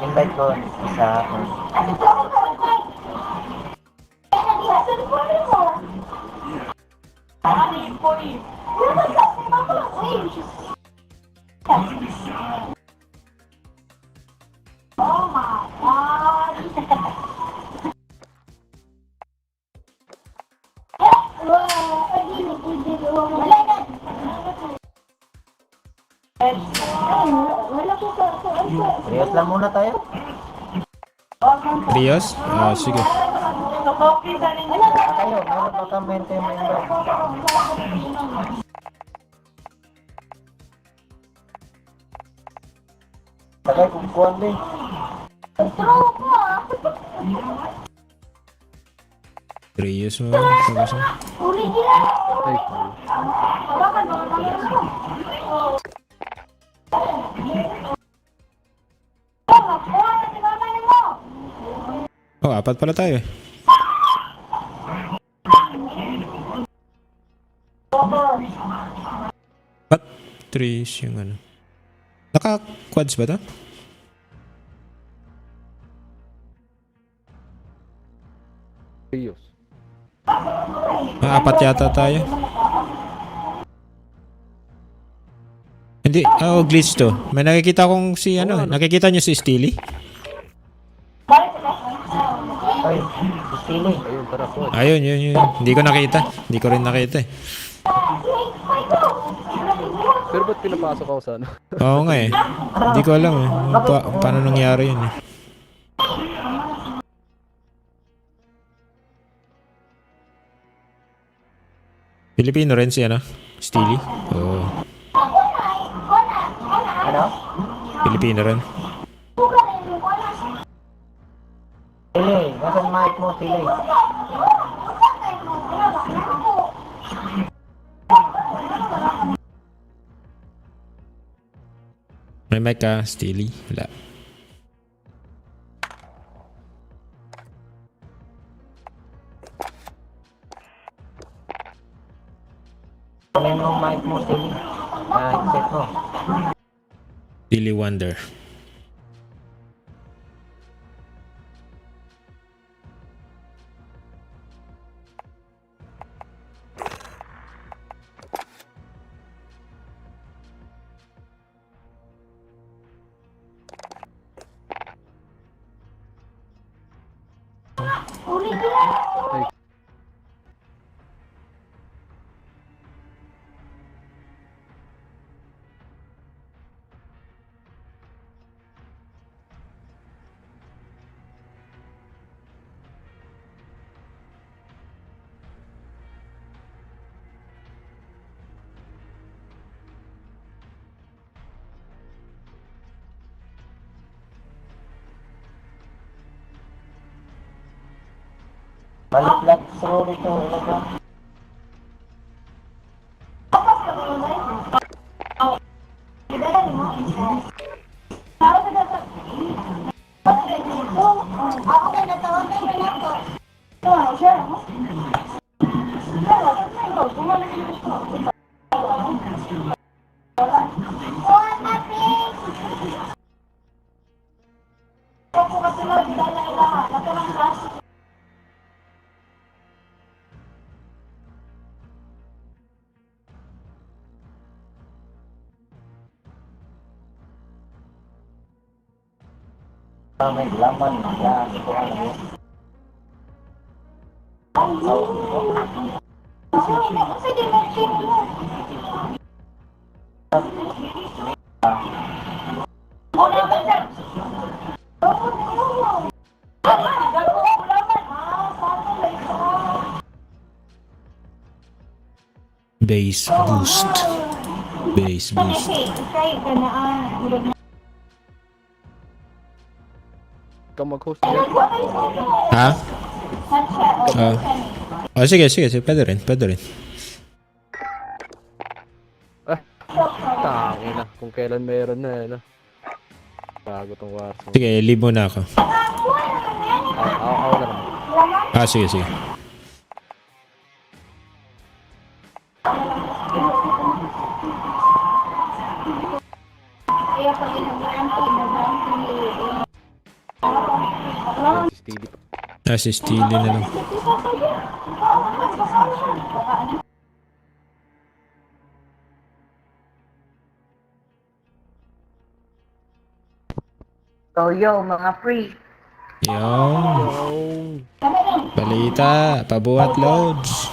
Invite ko sa Riyos lang muna tayo. Rios? Ah, sige. Tayo, meron pa kang 20 member. Tagay, kumkuhan din. Rios mo. Tapos mo. Ay, Oh, apat pala tayo eh. Ba't 3 yung ano? Naka-quads ba to? Rios. Apat yata tayo. Hindi, glitch to. May nakikita kong si ano, nakikita nyo si Steely? Ayun, tara po. Ayun, yun. Hindi ko nakita. Hindi ko rin nakita eh. Pero ba't pinapasok ako sa ano? Oo nga eh. Hindi ko alam eh. Paano nangyari yun eh. Pilipino rin si ano? Steely? Oo. Ano? Pilipino rin. Sili, nasa mic mo, Sili? May mic ka, Steely? Wala. Ano yung mic mo, Sili? Headset mo. Steely Wonder. Balik lang sa dito. May laman yan. Ito ano yun. Bass boost. Bass boost. Ikaw mag-host niya. Ha? Sige. Pwede rin. Tangin na. Kung kailan meron na, ano. Bago tong Warzone. Sige, leave muna ako. Ako na lang. Sige. Si Steely. Si Steely na lang. So yo, mga free. Yung balita, pabuhat loads.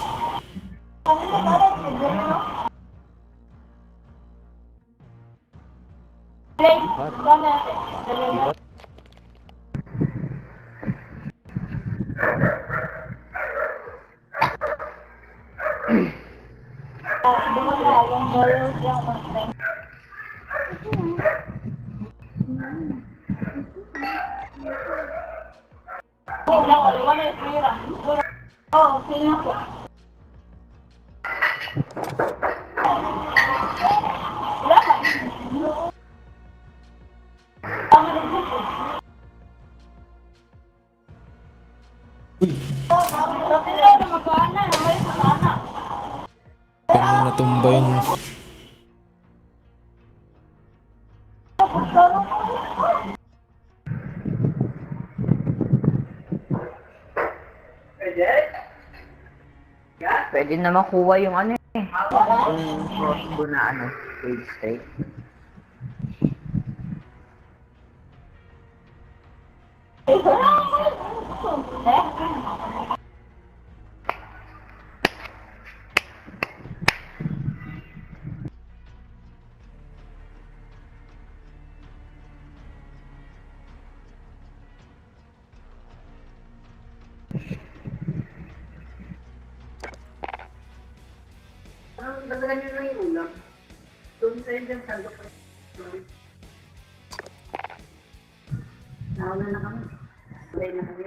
natumba yung... Pwede na makuha yung ano eh. Yung crossbow na ano, stage straight. Dagdagan nyo lang yung ulam. Doon sa yung sandok. Nauna na kami. Sabay na kami.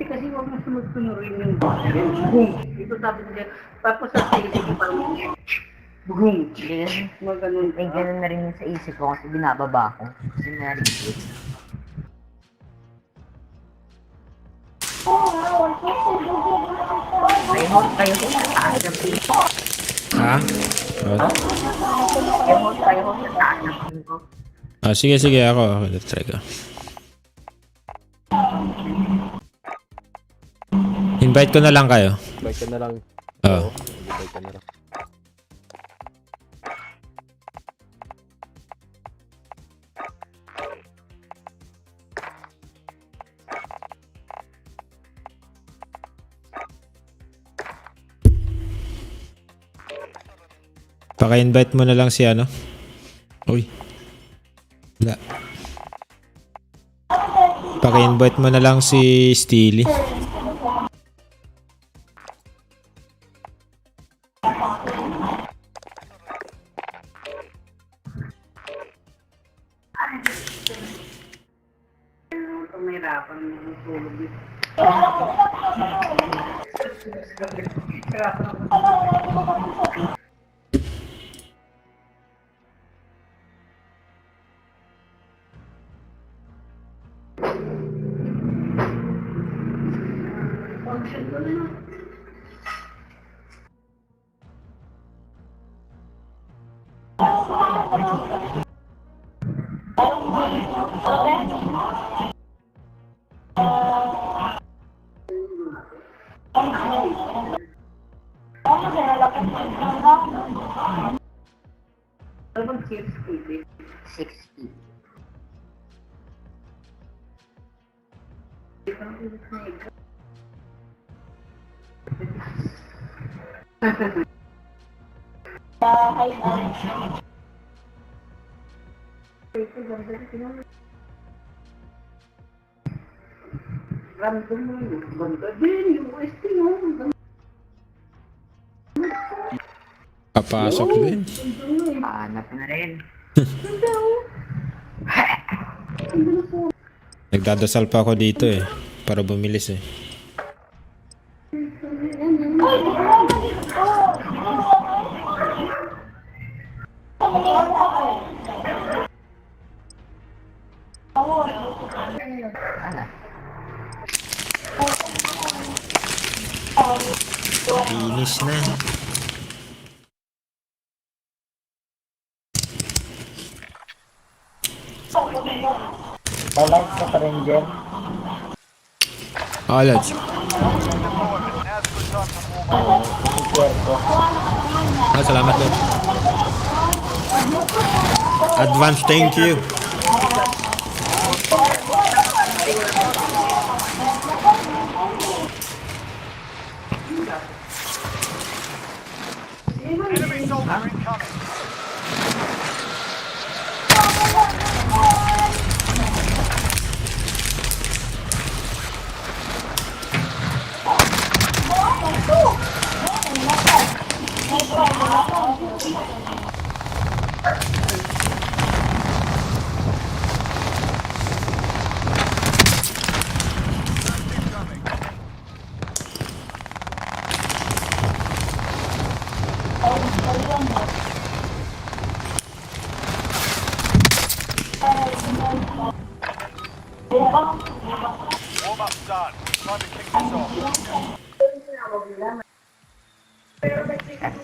Kasi huwag na sunod-sunurin yung boom. Ito sabi nila, tapos sa isip ko parang boom. May ganun na rin yung sa isip ko kasi binababa ko. Kasi narinig. Kayo sa taas ng pinto. Ha? Kayo sa taas ng pinto. Ah, sige, ako. Okay, let's try ko. Invite ko na lang kayo. Invite ka na lang. Oo. Invite ka na lang. Paka-invite mo na lang si ano. Uy. Wala. Paka-invite mo na lang si Steely. Tumirapan ng tulog dito. Ano 60? 60. Random mo yun. Ganda din yung OST yun. Papasok din. Hanap na rin. Nagdadasal pa ako dito eh. Para bumilis eh. Finish na. Palike sa Ranger. Oh, let's. Ah, salamat din. Advance, thank you. Enemy soldier incoming. Warm up's done. Time to kick this off.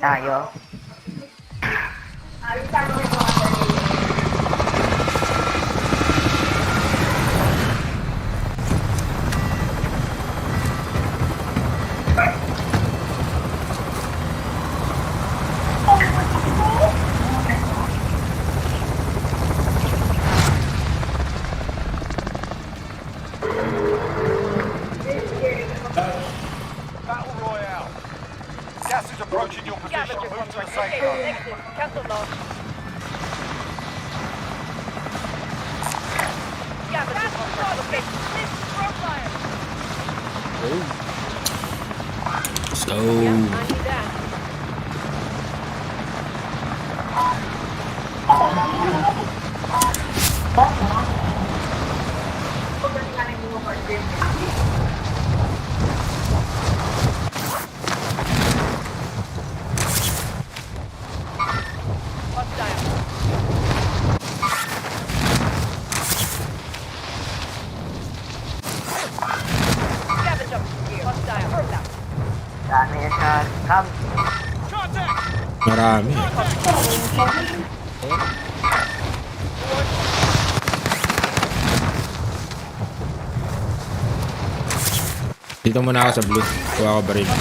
Tayo. Battle Royale. Gas is approaching your position. Move to the safe zone. Cancel loss. Scavenger contract location. Front fire. So, I need that. Hostile. Scavenger here. Hostile. Further. Dami yan sa camp. marami. Dito muna ako sa blue. Kuha ako baril. Troops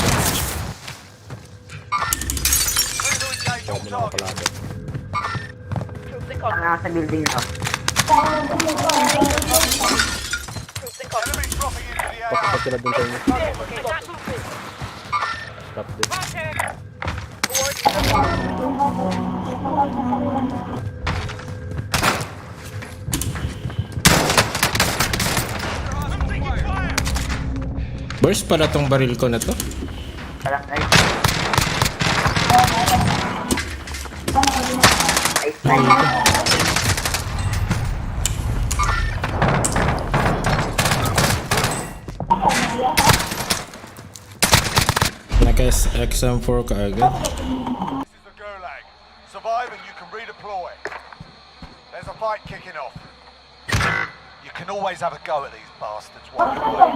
in contact. Nasa building to. Troops in contact. Enemies dropping into the Pasok AR. sila dun sa inyo. Okay, that's moving. Stop din. Burst pala tong baril ko na to. Parang ay. Ay. Naka-XM4 ka agad. This is the Gulag. Survive and you can redeploy. There's a fight kicking off. You can always have a go at these bastards while you're away.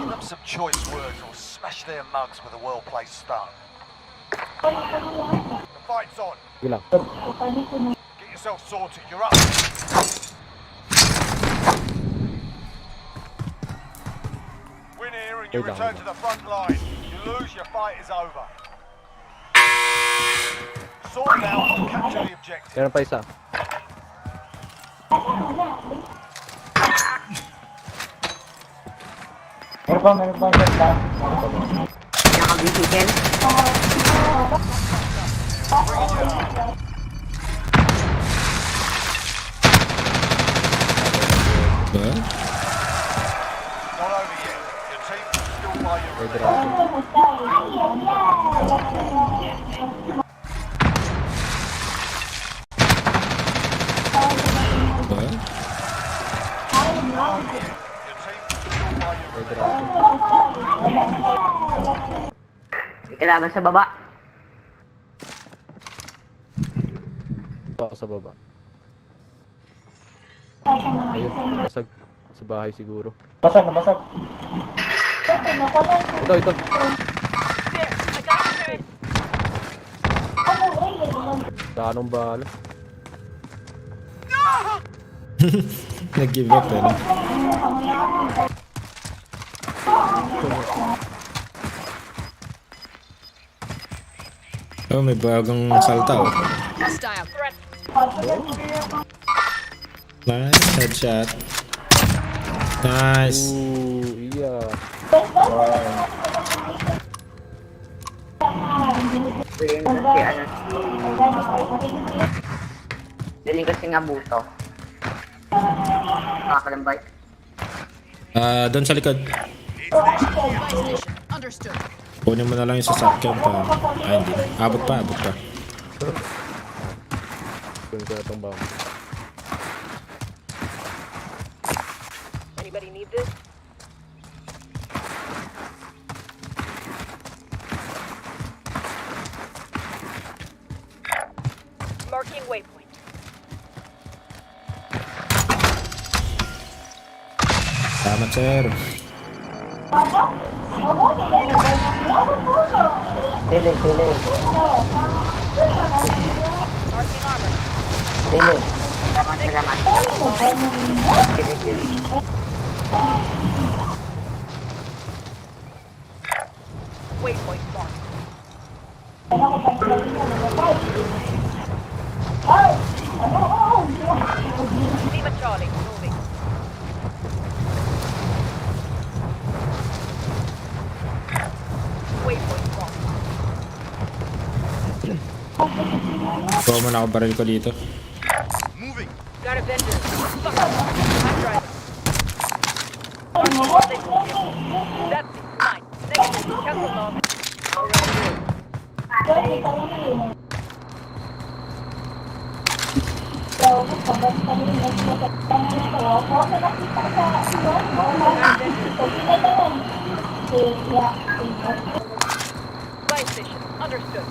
Give them some choice words or smash their mugs with a well-placed stun. The fight's on. Sige lang. Get yourself sorted. You're up. Win here and you Wait lang, return wait to the front line. You lose, your fight is over. Sort it out and capture the objective. Meron pa isa. Nakabitikin. Ba? Not over yet. Your team can still buy your May release. dragon. Ba? Your team can still buy your May release. dragon. May kalaban sa baba. Pa ako sa baba. Ayun, basag. Sa bahay siguro. Basag na basag. Ito, ito. There, I got you. Danong bala. Nag-give up eh. No? Oh, may bagong salta oh. Hostile. Threat. Nice, headshot. Nice. Ooh, iya. Yun kasi ano. Diling kasi nga buto. Nakakalambay. Doon sa likod. Buy station. Understood. Kunin mo na lang yung sasakyan pa. Ay, hindi. Abot pa, abot pa. Kung ko na itong bomb. Anybody need this? Marking waypoint. Salamat, sir. Marking armor. Waypoint marked. Lima Charlie, moving. Waypoint marked. Kuha mo na ako baril ko dito. Got a vendor. Fuck. I'm driving. That's it. Fine. Next. Cancel log. Flight station. Understood.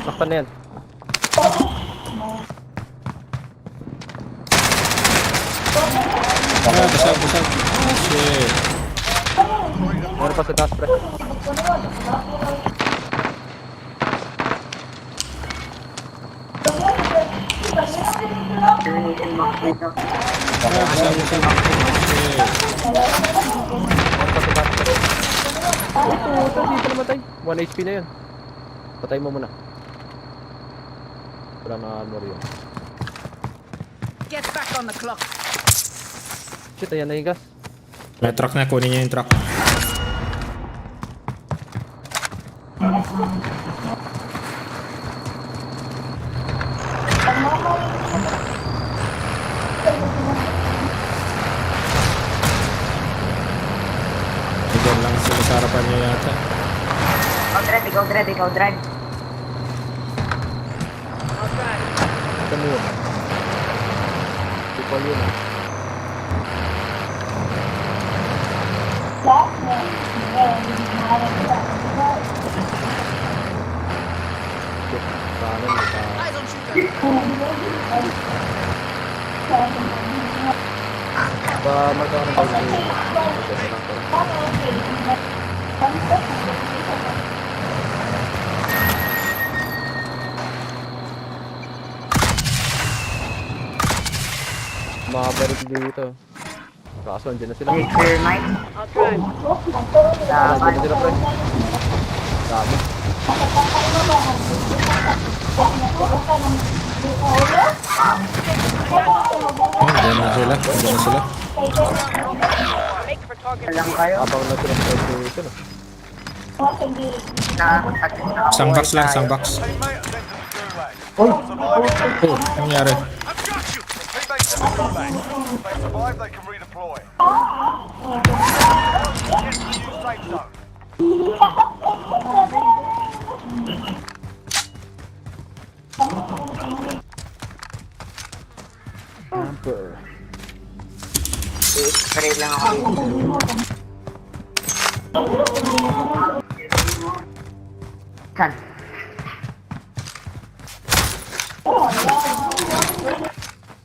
Takpan na yan. Basag. Oh, shit. Meron pa sa taas, pre. Basag. Oh, shit. Ito, hindi pa namatay. 1 HP na yun. Patay mo muna. Wala na armor yun. Get back on the clock. Shit, ayan na yung gas. May truck na, kunin niyo yung truck. Diyan lang sila sa harapan niyo yata. Go drive. I'll drive. Ito mo yun. Ito yun. Kanan, marka ka ng Makabarit dito. Kaso, andyan na sila. I'll drive. Andyan na sila, pre. Dami. Oh, diyan na sila. Make for target. Abang na sila sa ito, no? Isang box lang, isang box. Teammate has entered the gulag. Survive. Oh, ano nangyari? Teammates in the gulag. If they survive, they can redeploy. Get to the new safe zone. Camper.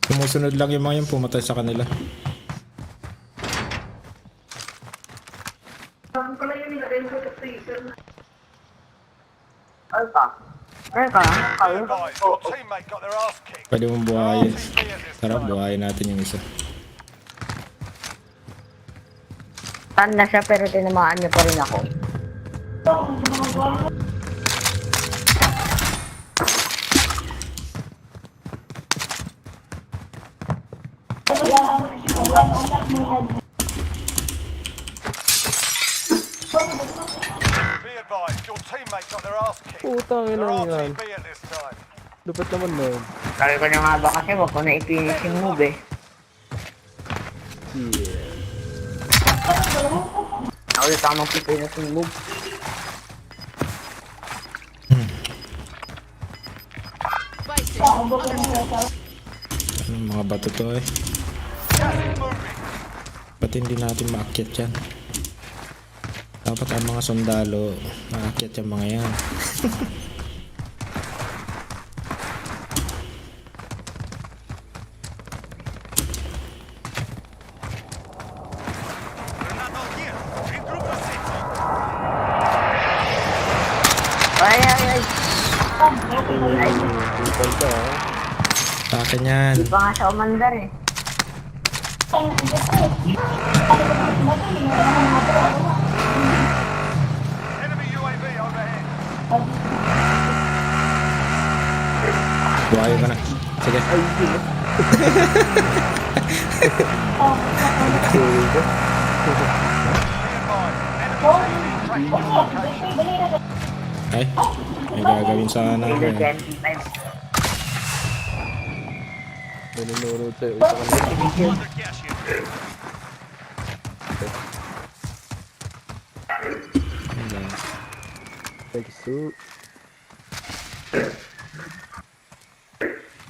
Sumusunod lang yung mga yun, pumatay sa kanila. Be advised, your teammate got their ass kicked. Pwede mong buhayin. RTB at this Tara, time. buhayin natin yung isa. Tan na siya pero tinamaan niya pa rin ako. Be advised, your teammates got their ass kicked. Putang They're ina yan. RTB at this time. Lupit naman nun. Sabi ko na nga ba kasi wag ko na i-finish yung move eh. Yeah. Naulit ako mag-finish yung move. Buy station. Anong mga bato to eh? Gas is moving. Ba't hindi natin maakyat yan? Dapat ang mga sundalo maakyat yung mga yan. Ay, ay, ay. People ka ha. Sa akin yan. Di pa nga siya umandar eh. Enemy UAV overhead. Buhayo ka na. Sige. Be advised, enemy tracking your location. Ay, may gagawin sana ako eh. 25. May nanonood sa'yo. Isa ka na. Thank you, sir.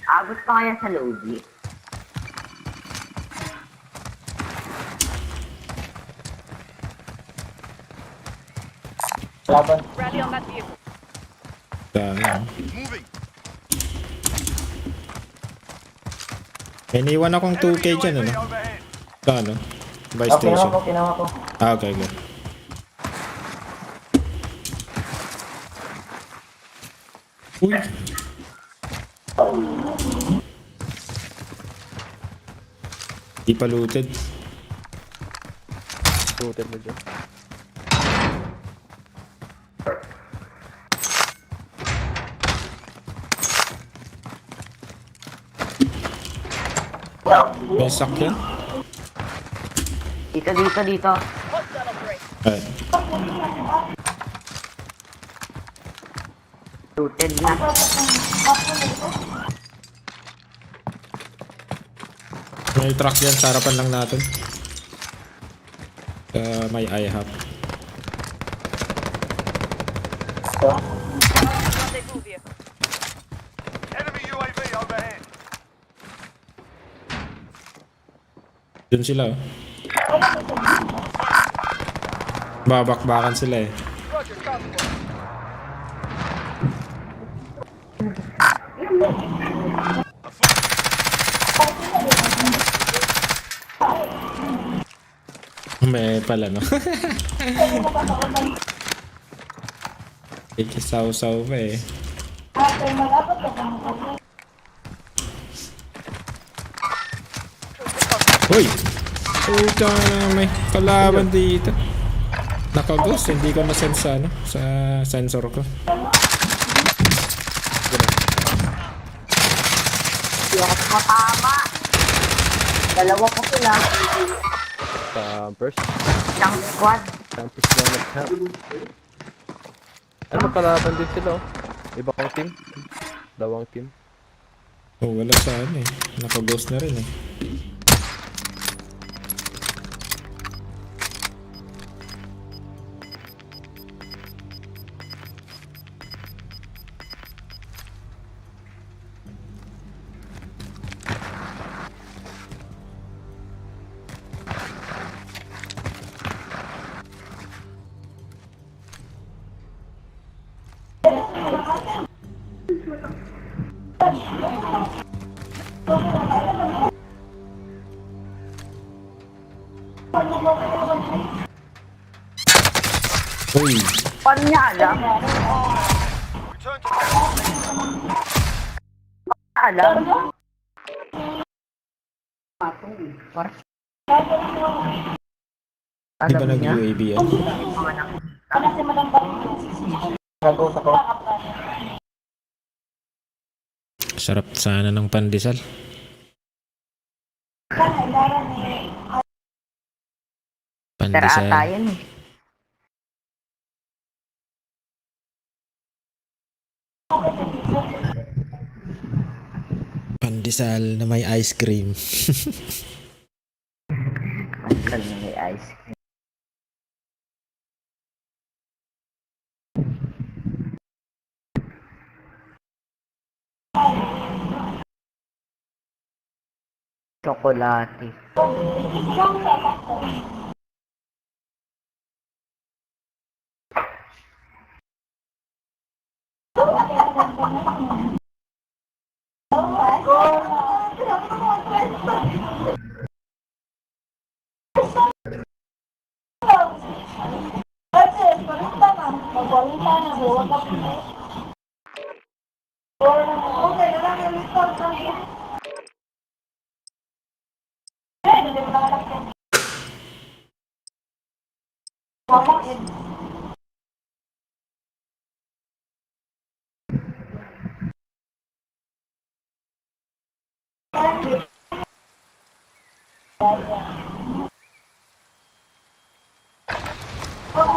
Abot pa kaya sa Lodi? Laban. Rally on that vehicle. Dami, ah. May iniwan akong 2K dyan, ano? Overhead. Sa ano? Buy station. Kinuha ko. Ah, okay, good. Uy! Di pa looted. Looted mo dyan. May sakyan? Dito, dito, dito. Ay, Looted na. may truck yan. Sa harapan lang natin. May IHAP. Rendezvous vehicle. Enemy UAV overhead. Dun sila, oh. Babakbakan sila eh. Roger, copy. May pala, no? Ikisaw-saw pa eh. Uy! Puta na, may kalaban dito. Nakagos, hindi ko na-sense sa, ano, sa sensor ko. Hindi ako matama. Dalawa pa sila. Campers. Isang squad. Campers lang nag-camp. Ano, magkalaban din sila oh. Iba kong team. Dalawang team. Oh, wala sa ano eh. Nakagos na rin eh. Uy! Paano niya alam? Return to base. Alam? Di ba nag-UAV yan? Nag-usap ko. Sarap sana ng pandesal. Tara ata Pandesal. yun eh. Pandesal na may ice cream. Masal na may ice cream. Chocolate.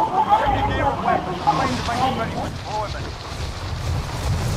Bring your gear and weapons. Make the base ready for deployment.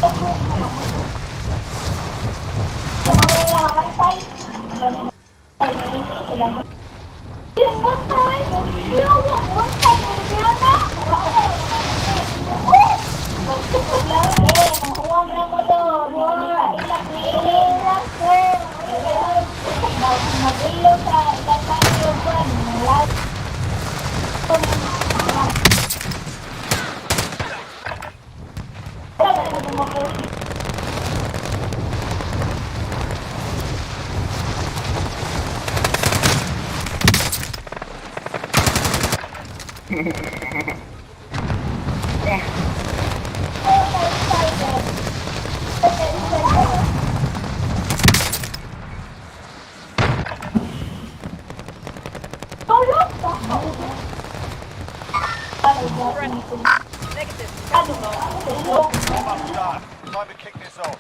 Almost done. Time to kick this off.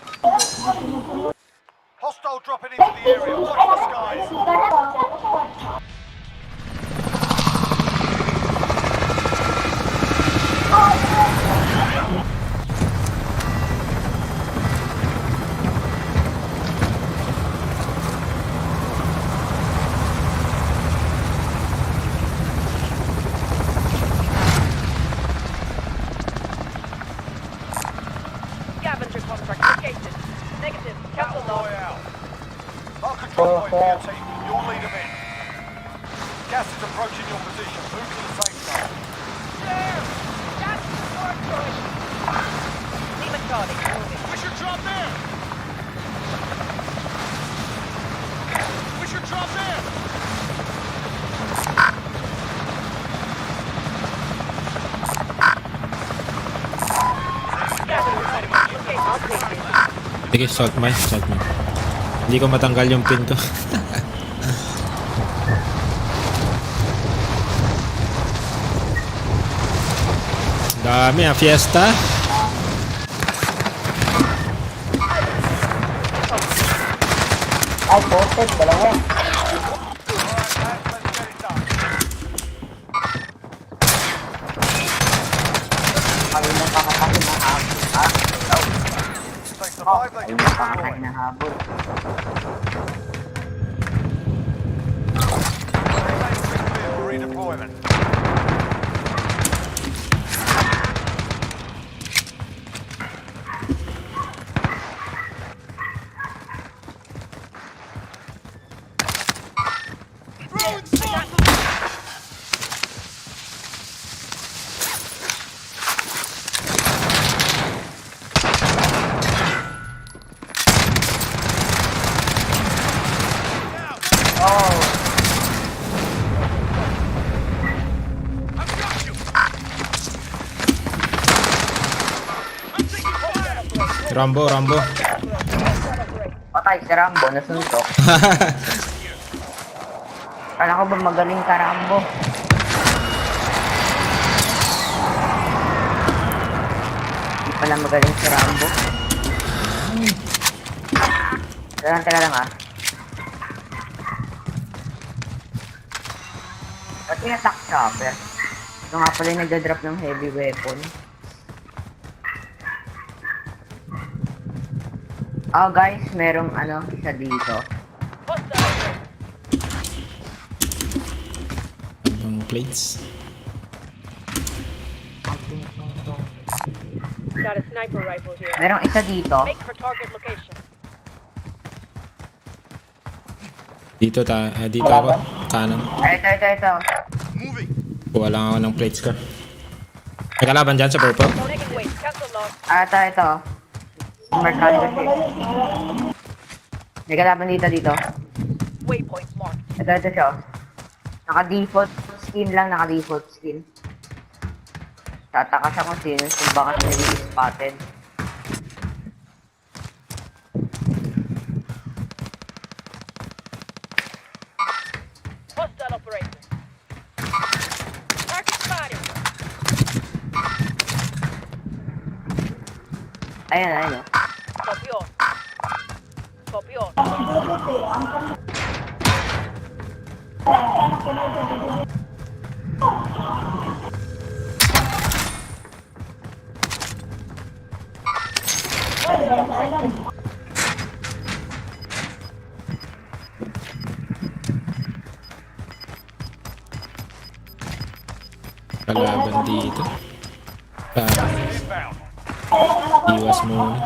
Hostile dropping into the area. Watch the skies. Scavenger contract located. Negative. Cancel Battle log. Royale. Mark a drop point for your team. You'll lead them in. Gas is approaching your position. Move to the safe zone. There! That's more choice. Leave it, Charlie. Moving. We should drop there. We should drop there. Scavenger contract located. I'll take it. Sige, salt mo. Hindi ko matanggal yung pin ko. Dami fiesta. Ay, posted. Dalawa. Alright, lads, let's get it done. Kami nang kakatake na habol. If they survive, they Kami can nang kakatake redeploy. na habol. Remain clear for redeployment. Rambo. Patay si Rambo, nasuntok. Kala ko ba magaling ka, Rambo? Hindi pala magaling si Rambo. Teka lang ah. Ba't in-attack chopper. Ito nga pala yung nagda-drop ng heavy weapon. Oh guys, merong ano, isa dito. Ang plates. Got a sniper rifle here. Merong isa dito. Make for target location. Dito ako. Kanan. Ito. Kuha lang ako ng plates ko. May kalaban dyan sa purple. Taking wait. Cancel loss. Ito. Mercado kasi. May kalaban dito. Waypoint marked. Ito siya. Naka-default skin. Tatakas ako sino kung baka hindi spotted. Hostile operator. Target spotted. Ayun. Copy on. Kalaban dito. Iwas muna.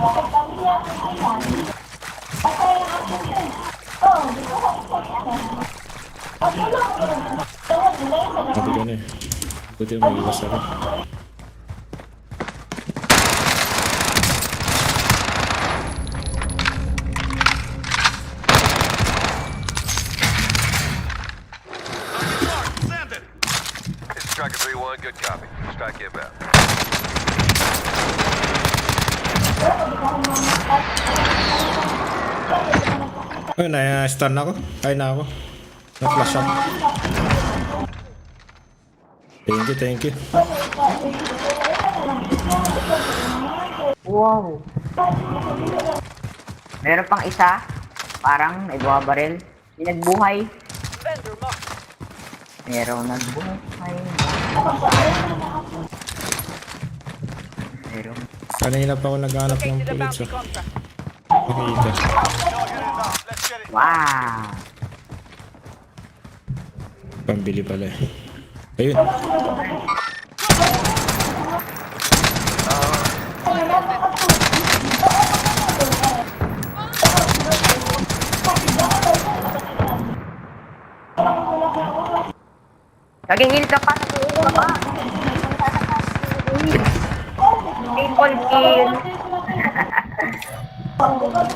Sabi ko na eh. Buti mo iwas ako. Striker 3-1, good copy. Strike inbound. Ay, na-stun ako. Ay na ako. Na-flash ako. Thank you. Wow. Meron pang isa. Parang may bumabaril. Yung nagbuhay. Vendor marked. Merong nagbuhay. Meron. Kanina pa ako naghanap ng Located a bullets. bounty contract. Nakita. Let's get it. Wow. Pambili pala eh. Ayun. Nagingil ka pa sa tuwa pa. People kill.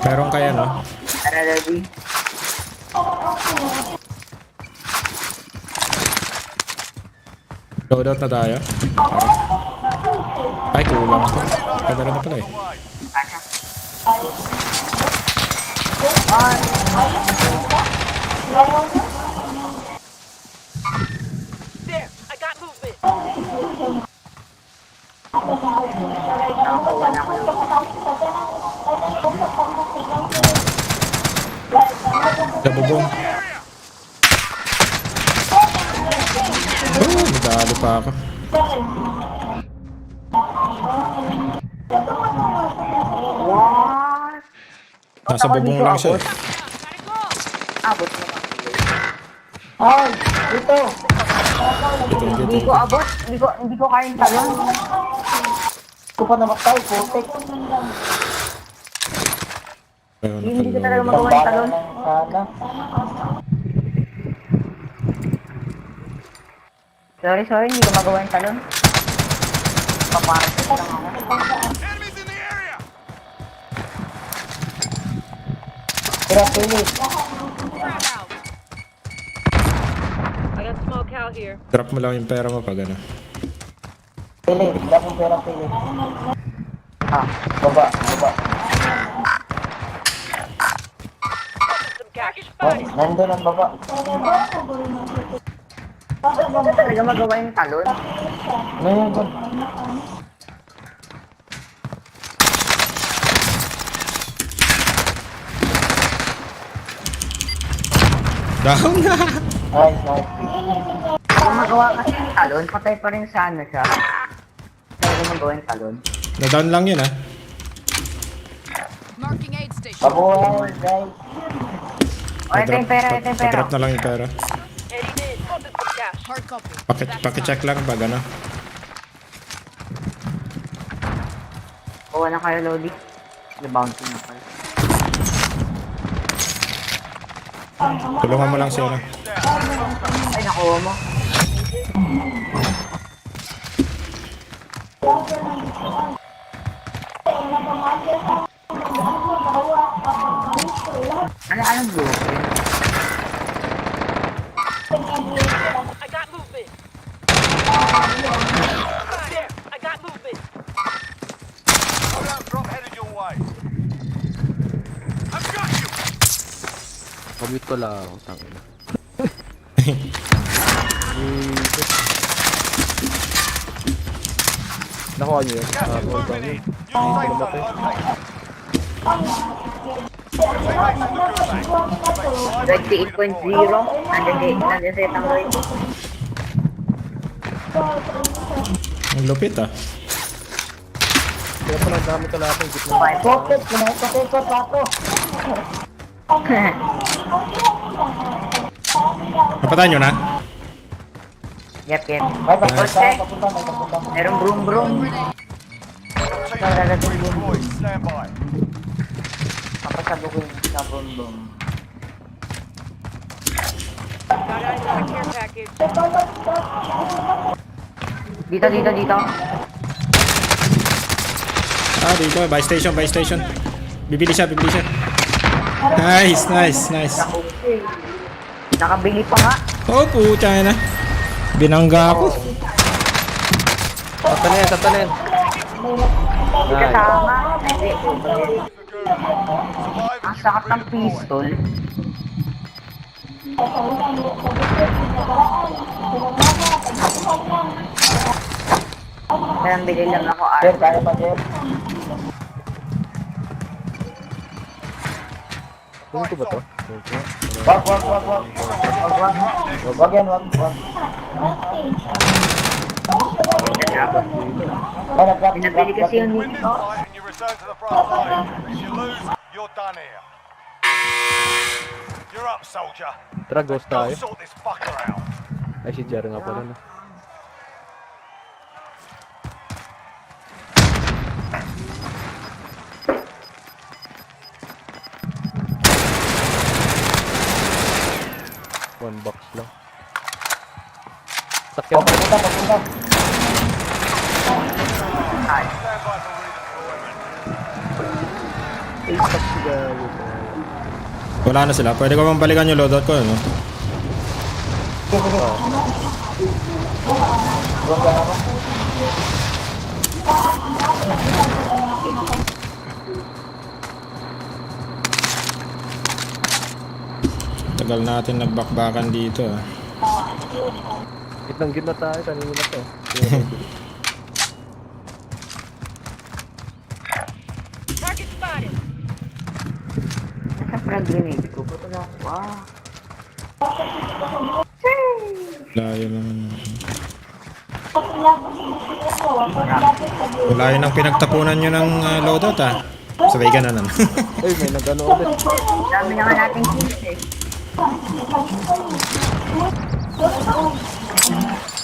Meron kaya no? Tara, Daddy. Loadout na tayo. Ay, kulang ko. Kadala na pala eh. There, I got movement. Nakakuha na ako. Sa bubong. Oh, nadali pa ako. What? Nasa bubong lang siya eh. Abot mo lang. Ay, dito. Hindi ko abot. Hindi ko kayang talon. Hindi ko pa namatay, putik. Pero Hindi ko talaga nakaload. magawa ng talon. Sorry, hindi ko magawa ng talon. Paparapit lang ako. Enemies in the area! Tira, pilit. I got small cow here. Drop mo lang yung pera mo pag ano. Pilit, dapat pera pilit. Baba. Some cash spotted. Nandun ang baba. Hindi ko talaga magawa yung talon. Ngayon. Down na! Nice. magawa kasi yung talon, patay pa rin sa ano siya. Kaya ko magawa yung talon. Na-down lang yun, ah. Marking aid station. Babuhay, guys. O, ito yung pera, ito yung pera. Pa-drop na lang yung pera. Heading in. Spotted some cash. Hard copy. Paki-check lang pag ano. Kuha na kayo, Lodi. The bounty na pala. Tulungan mo lang siya. Ay, nakuha mo. Anong blue? I got movement. There. I got movement. Loadout drop headed your way. I've got you. Commit ko lang. Tangina. Nakuha niyo yun? Gas is Hold moving on in. yun. Your safe zone located. Teammates in the gulag. 28.0. Nandiyan sa itang rin. Ang lupit, ah. Kaya pala ang dami kalapang gitna. Okay, pocket. Pinakapakot ako. Napatay nyo na? Yep. Merong broom. Team redeployed. Stand by. Kapasado ko yung sa broom. Got eyes on a care package. Dito. Ah, dito. Buy station. Bibili siya. Nice. Nakabili pa nga. Oh, pucha na. Binangga ako. Tatanin. Hindi kasama. Hindi. Survive Ang and you sakit can ng redeploy. pistol. Kaya bili lang ako armor. Kaya pa, Jeff. Kunin ko ba to? Wag yan. Pinabili kasi yung Win this fight and you return to the front line. If you lose, you're done here. You're up, soldier. Tara, ghost Go tayo. sort this fucker out. Ay, si Jerry nga pala na. One box lang. Sakyan pa. Stand by for redeployment. Wala na sila. Pwede ko bang balikan yung loadout ko, ano? Tagal natin nagbakbakan dito, ah. Gitnang-gitna tayo. Kanina to. Target spotted. Nasa frag grenade ko. Ba't na ako? Layo naman. Layo ng pinagtapunan nyo ng loadout, ah. Sabay ka na naman. Ay, may nag-ano ulit. Dami naman natin kills eh.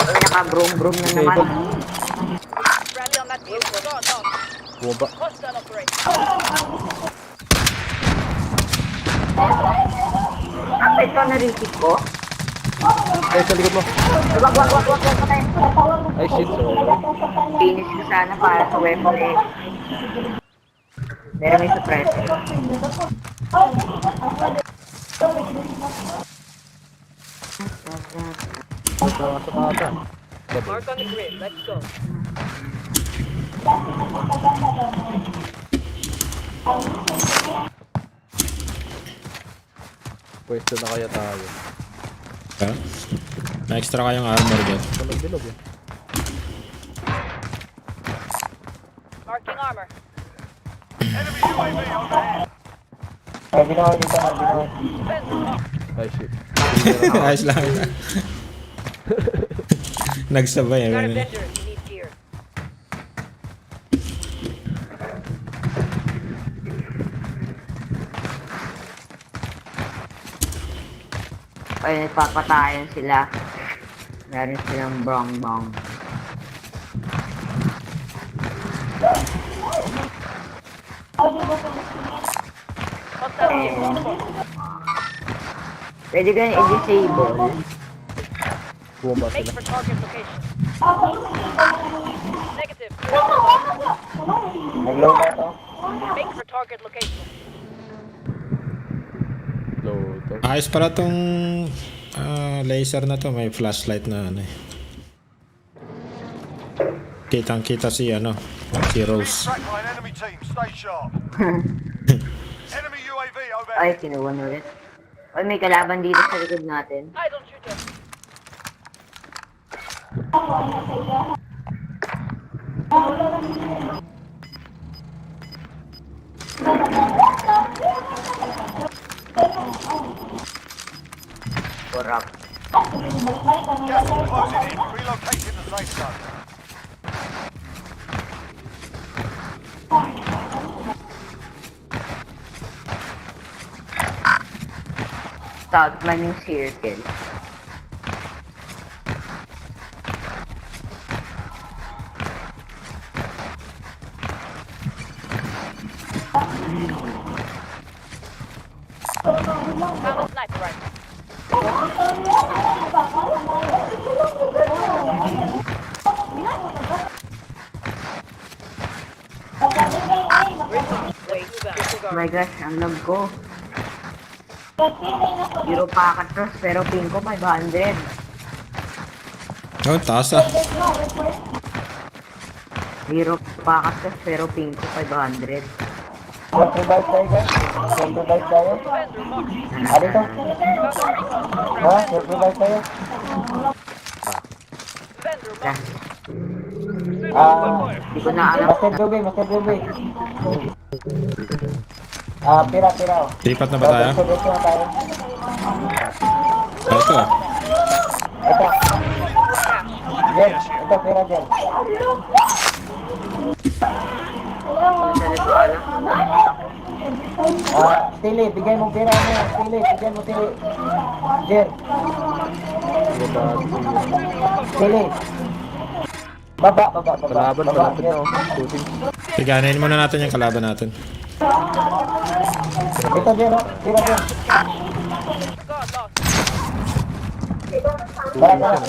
Ay, naka-broom na naman. Rally on that vehicle. Go. Bumaba. Hostile operator. Ito na-receive ko. Ay, sa likod mo. Wag. Ay, shit. Sorry. Finish ko sana para sa weapon eh. Meron may suppressor. Sa kata. Mark on the grid. Let's go. Pwesto na kaya tayo. Ha? May extra kayong armor dyan. Walang bilog eh. Marking armor. Enemy UAV overhead. Ay, shit. Ayos lang. Nagsabay. Got a Ano. vendor if you need gear. Ay, nagpapatayan sila. Meron silang bong-bong. Pwede ka na i-disable. Bumaba Make sila. for target location. Negative. Nag-low na to. Make for target location. Low to. Ayos pala tong laser na to. May flashlight na ano eh. Kitang-kita si ano, si Being Rose. tracked by an enemy team. Stay sharp. Enemy UAV over. Ay, kinuha na ulit. Ay, may kalaban dito sa likod natin. Eyes on shooter. Corrupt. Gas is closing in. Relocating the safe zone. Start climbing circle. Found a sniper rifle. Wait, Oh my gosh, ang lag ko. Zero packatros, pero ping ko 500. Oh, taas ah. Zero packatros, pero ping ko 500. Self-revive tayo guys. Self-revive tayo. Ano to? Ha? Self-revive tayo. vendor Yeah. marked. Hindi ko na alam. Master Ruby, Master Ruby. Pira. Lipat na ba tayo? Dito na tayo. Ito ah. Ito. Jen, ito pira Jen. Tili, bigay mo pira mo. Tili, bigay mo Tili. Jen. Tili. Baba. Kalaban, malapit na oh. Shooting. Tiganayin muna natin yung kalaban natin. Ito Jen, oh. Pira Jen. God lost.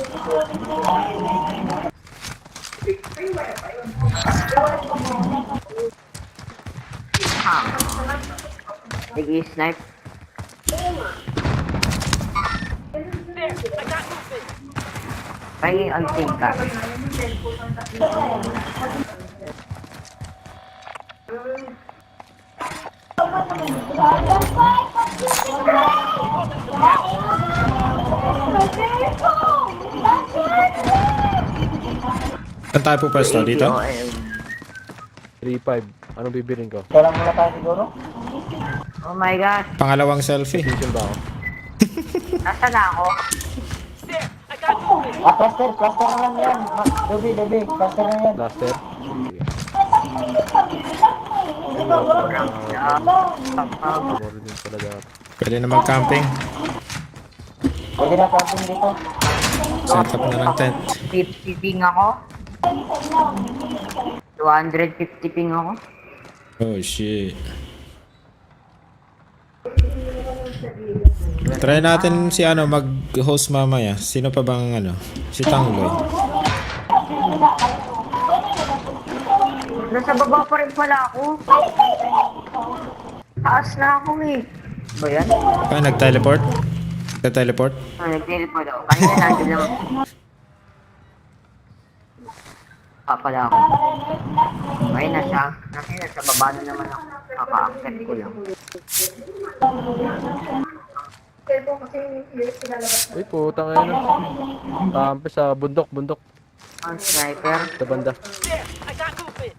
Tara. Big snipe. There, I got movement. Pahingin ang team ka. Saan tayo po pwesto? Dito? 3-5. Anong bibilin ko? Kailan muna tayo siguro? Oh my gosh. Pangalawang selfie. Position ba ako? Nasaan na ako? There, I got movement. Cluster na lang yan. Dobi, cluster na yan. Blaster? Meron din talaga. Pwede na mag-camping. Pwede na camping dito. Set up na ng tent. 50 ping ako. 250 ping ako. Oh shit. Try natin si ano mag-host mamaya. Sino pa bang ano? Si Tangloy. Nasa baba pa rin pala ako. Taas na ako eh. Ba yan? Ah, nag-teleport? Nag-teleport? Nag-teleport ako. Kanina nandun lang. Pala ako. Ay, nasa baba na naman ako. Kaka-accept ko lang. Uy, putang ina. Tampe sa bundok. Ang sniper. Sa banda. There, I got movement.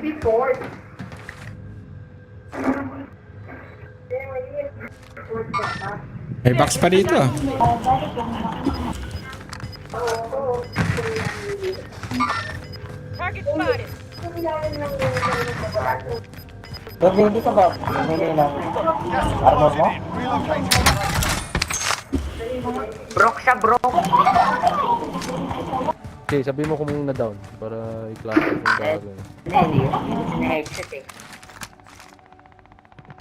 Report. May box pa dito ah. Target spotted. Hindi ka ba? Hindi lang. Armor mo? Broke siya, broke. Okay, sabi mo kung na down para i-class yung gagawin. Hindi, headset eh.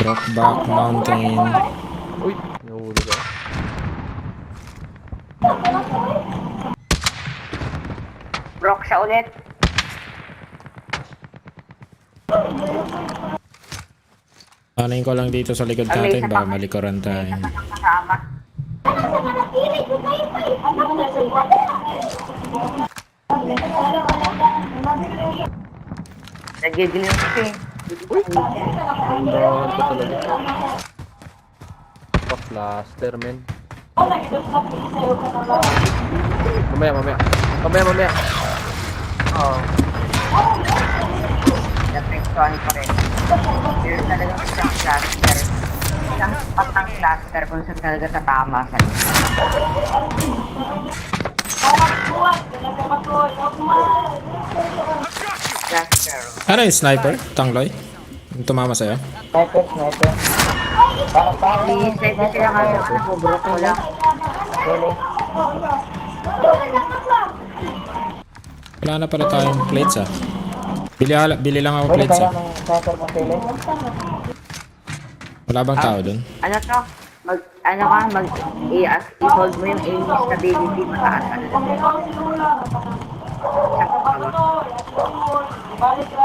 Brokeback Mountain. Uy, nahuli ka. Broke siya ulit. Anayin ko lang dito sa likod natin, baka malikuran tayo. Kasama. Nagigil yung kasi. Dahan ko talaga. Pa-cluster, men. Mamaya. Oo. Naprexuan pa rin. Pero talagang isang cluster. Isang patang cluster kung saan talaga tatama sa cluster. Ano yung sniper? Tangloy? Yung tumama sa'yo? Sniper. I-sniper sila kami ng anak ko, bro ko lang. Wala na pala tayong plates ah. Bili lang ako plates ah. Wala bang tao dun? Ano to? I-hold mo yung aim stability mataas.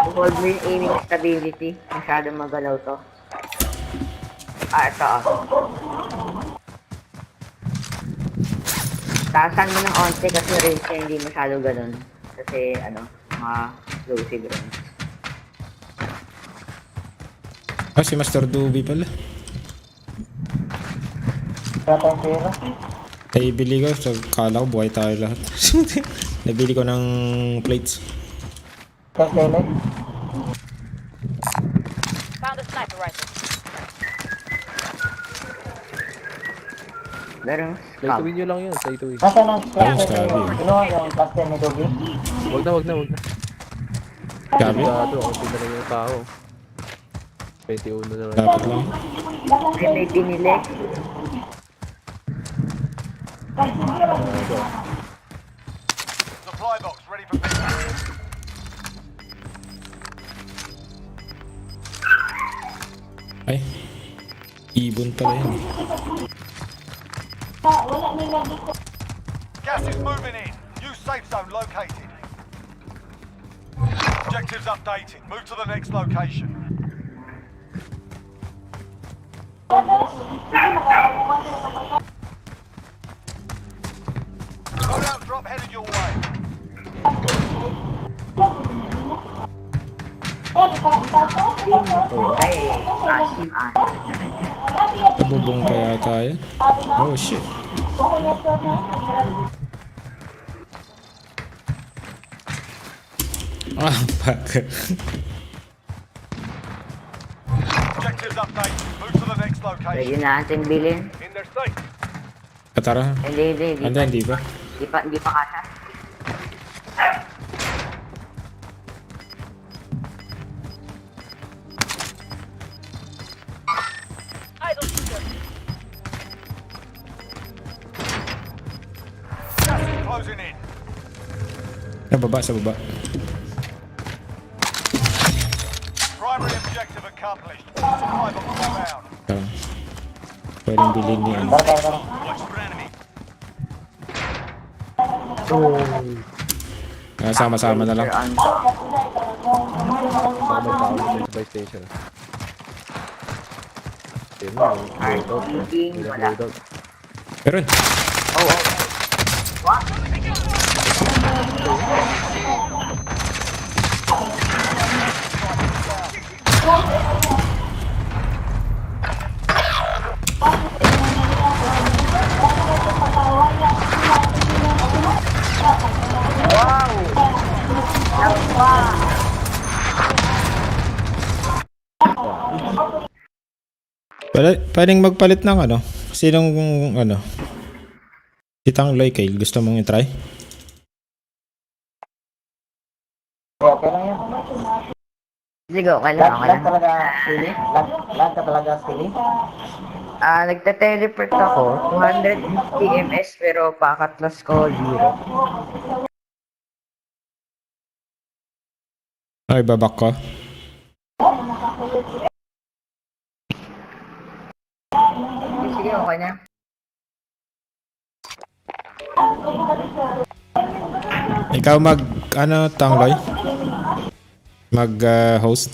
I-hold mo yung aiming stability. Masyadong magalaw to. Ito Taasan mo ng onte kasi range niya hindi masyado ganun. Kasi mga explosive range. Ah, si Master Doobie pala. Wala tayong pera. Ay, bili ko. So, kala ko buhay tayo lahat. Nabili ko ng plates. Found a sniper rifle. Meron Saituin nyo lang yun, saituin. Nasaan ang Ayun, sabi. Kinuha yung cluster ni Dogi? Wag na. Gabi? Sigado, ako pinala yung tao. 21 na lang. Dapat lang. May pinili. Supply box ready for pickup. Ay. Ibon pala yan. Gas is moving in. New safe zone located. Objectives updated. Move to the next location. Loadout drop headed your way. Asim Nabubong kaya tayo? Oh shit. Ah, fuck. Objectives updated. Move to the next Pwede location. natin bilhin. In their sight. Katara. Hindi Hindi ba? Hindi pa kasa. Idle shooter. Gas is closing in. Sa baba. Primary objective accomplished. Supply box inbound. Parang pwedeng bilhin ni ano. Watch for enemy. Ah, sama-sama na lang. Baka may tao dito sa buy station. Ayun na, may loadout. May Wala. loadout. Meron. Pwedeng magpalit ng ano? Sinong ano? Si Tangloy Kale, gusto mong i-try? Okay lang yan. Sige, okay lang, okay lang. talaga sili? Lahat ka talaga sili? Nagte-teleport ako, 250 ms pero pakatlas ko 0. Ay, babak ko. Sige, okay na. Ikaw ano, Tangloy? Host?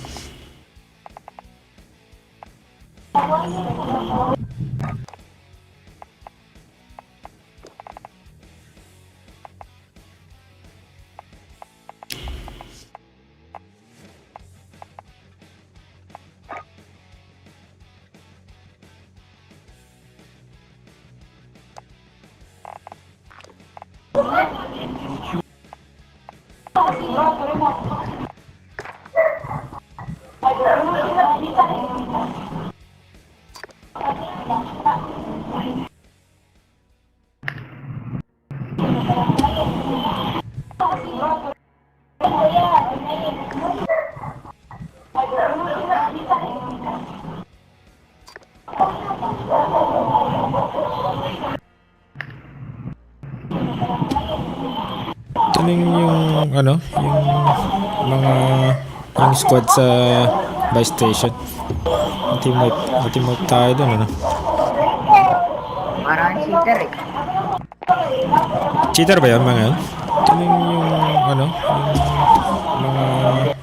Yung ano, yung squad sa buy station. Ultimate tayo dun, ano? Parang cheater eh. Cheater ba yun, mga yun? Yung ano, yung mga...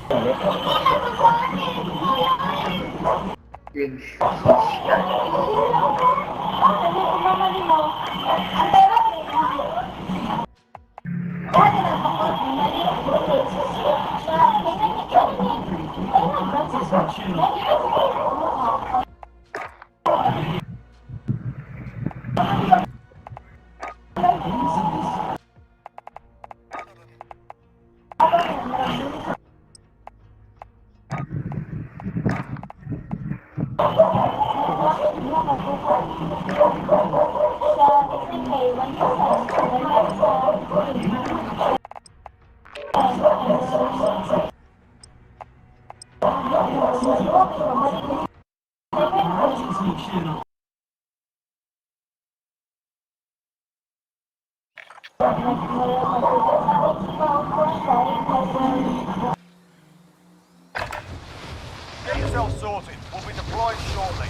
Get yourself sorted. We'll be deployed shortly.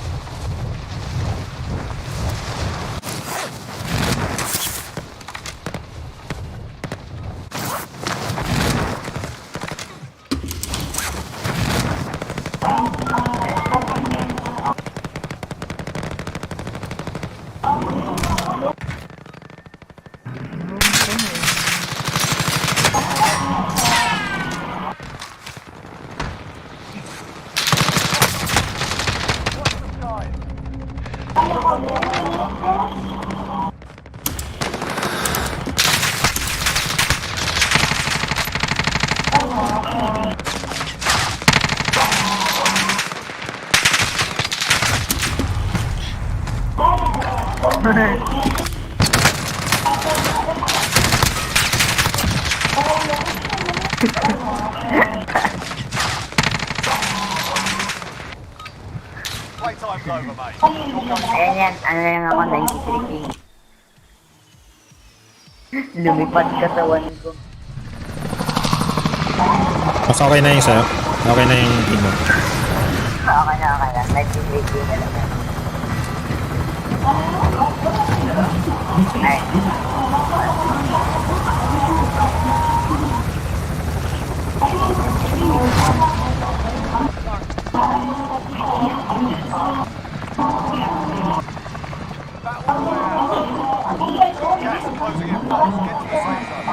Playtime's over, mate. You're going Ayan yan, ano lang ako, 93K. Lumipad katawan ko. Mas okay na yung sa'yo? Okay na yung team mo? Okay na, 93K na lang. Ay. gas closing in fast. Get to the safe zone.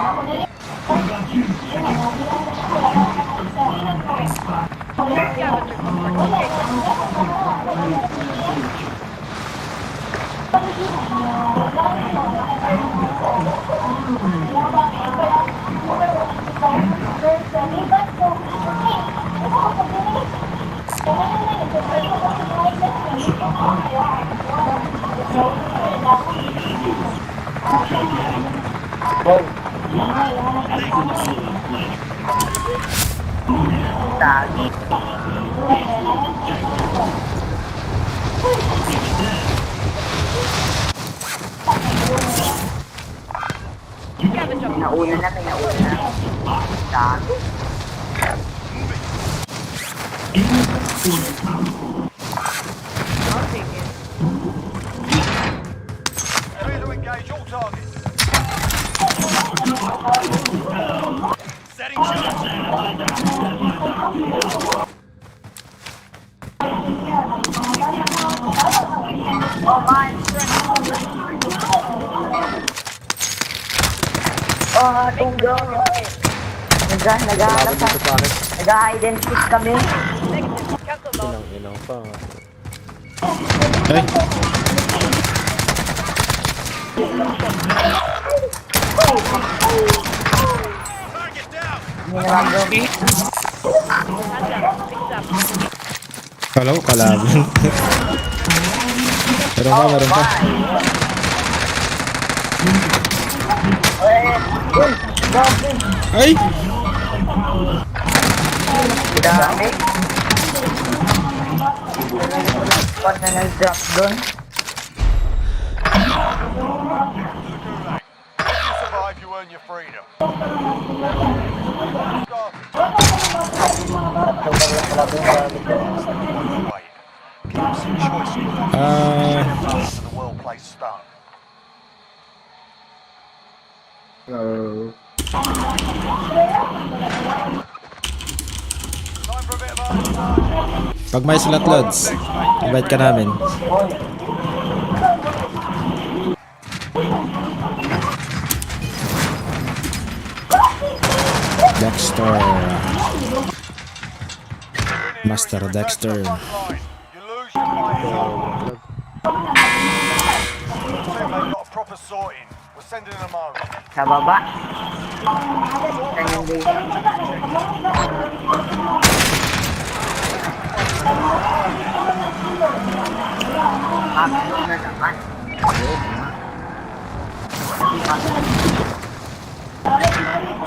Nauna na, may nauna na. Dami. I'll take it. Clear to engage all targets. Setting charge. Oh my. Oh, tunggo. Naghahanap Dito sa akin. nag-identify kami. Negative. Cancel loss. Inang pa. Ay, Target down. Hindi na lang doon. Hand down. Fix up. kala ko kalaban. Meron pa. Uy, dami. Ay! Dami. Pag na nag-drop doon. If you survive, you earn your freedom. Wait. Give us some choice. To the well-placed stone. Time for a bit of overtime. Pag may slot loads, invite ka namin. Dexter. Master Dexter. You lose, you play hard. Teammate got a proper sorting. We're sending them home. Sa baba. Yan yung base. Ako na naman.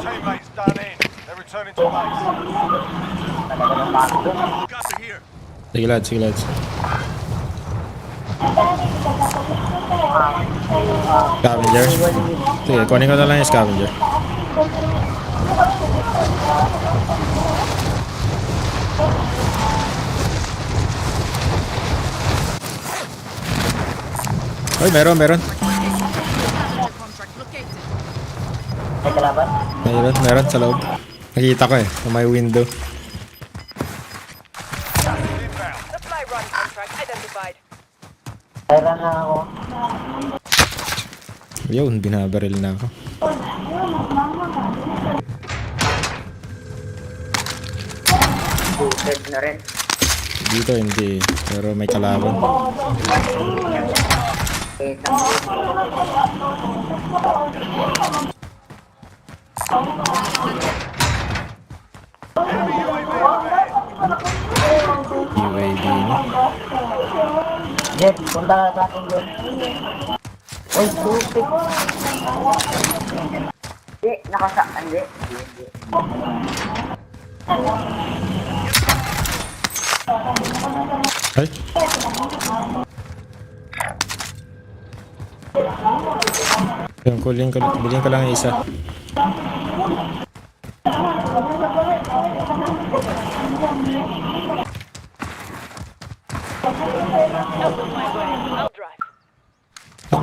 Teammates done in. They're returning to base. Gas are here. Sige lads, sige lads. Scavenger. Sige, kunin ko na lang yung scavenger. Ay, meron. Contract located. May kalaban? Meron sa loob. Nakita ko sa may window. Inbound. Supply run contract identified. Meron na ako. Yun, binabaril na ako. Booted na rin. Dito hindi, pero may kalaban. Kita. UAV no? Jet, punta ka sa akin doon. Uy, stupid. Hindi, nakasaan. Hindi. Ay! Yung bilhin ko lang yung isa. I'll drive.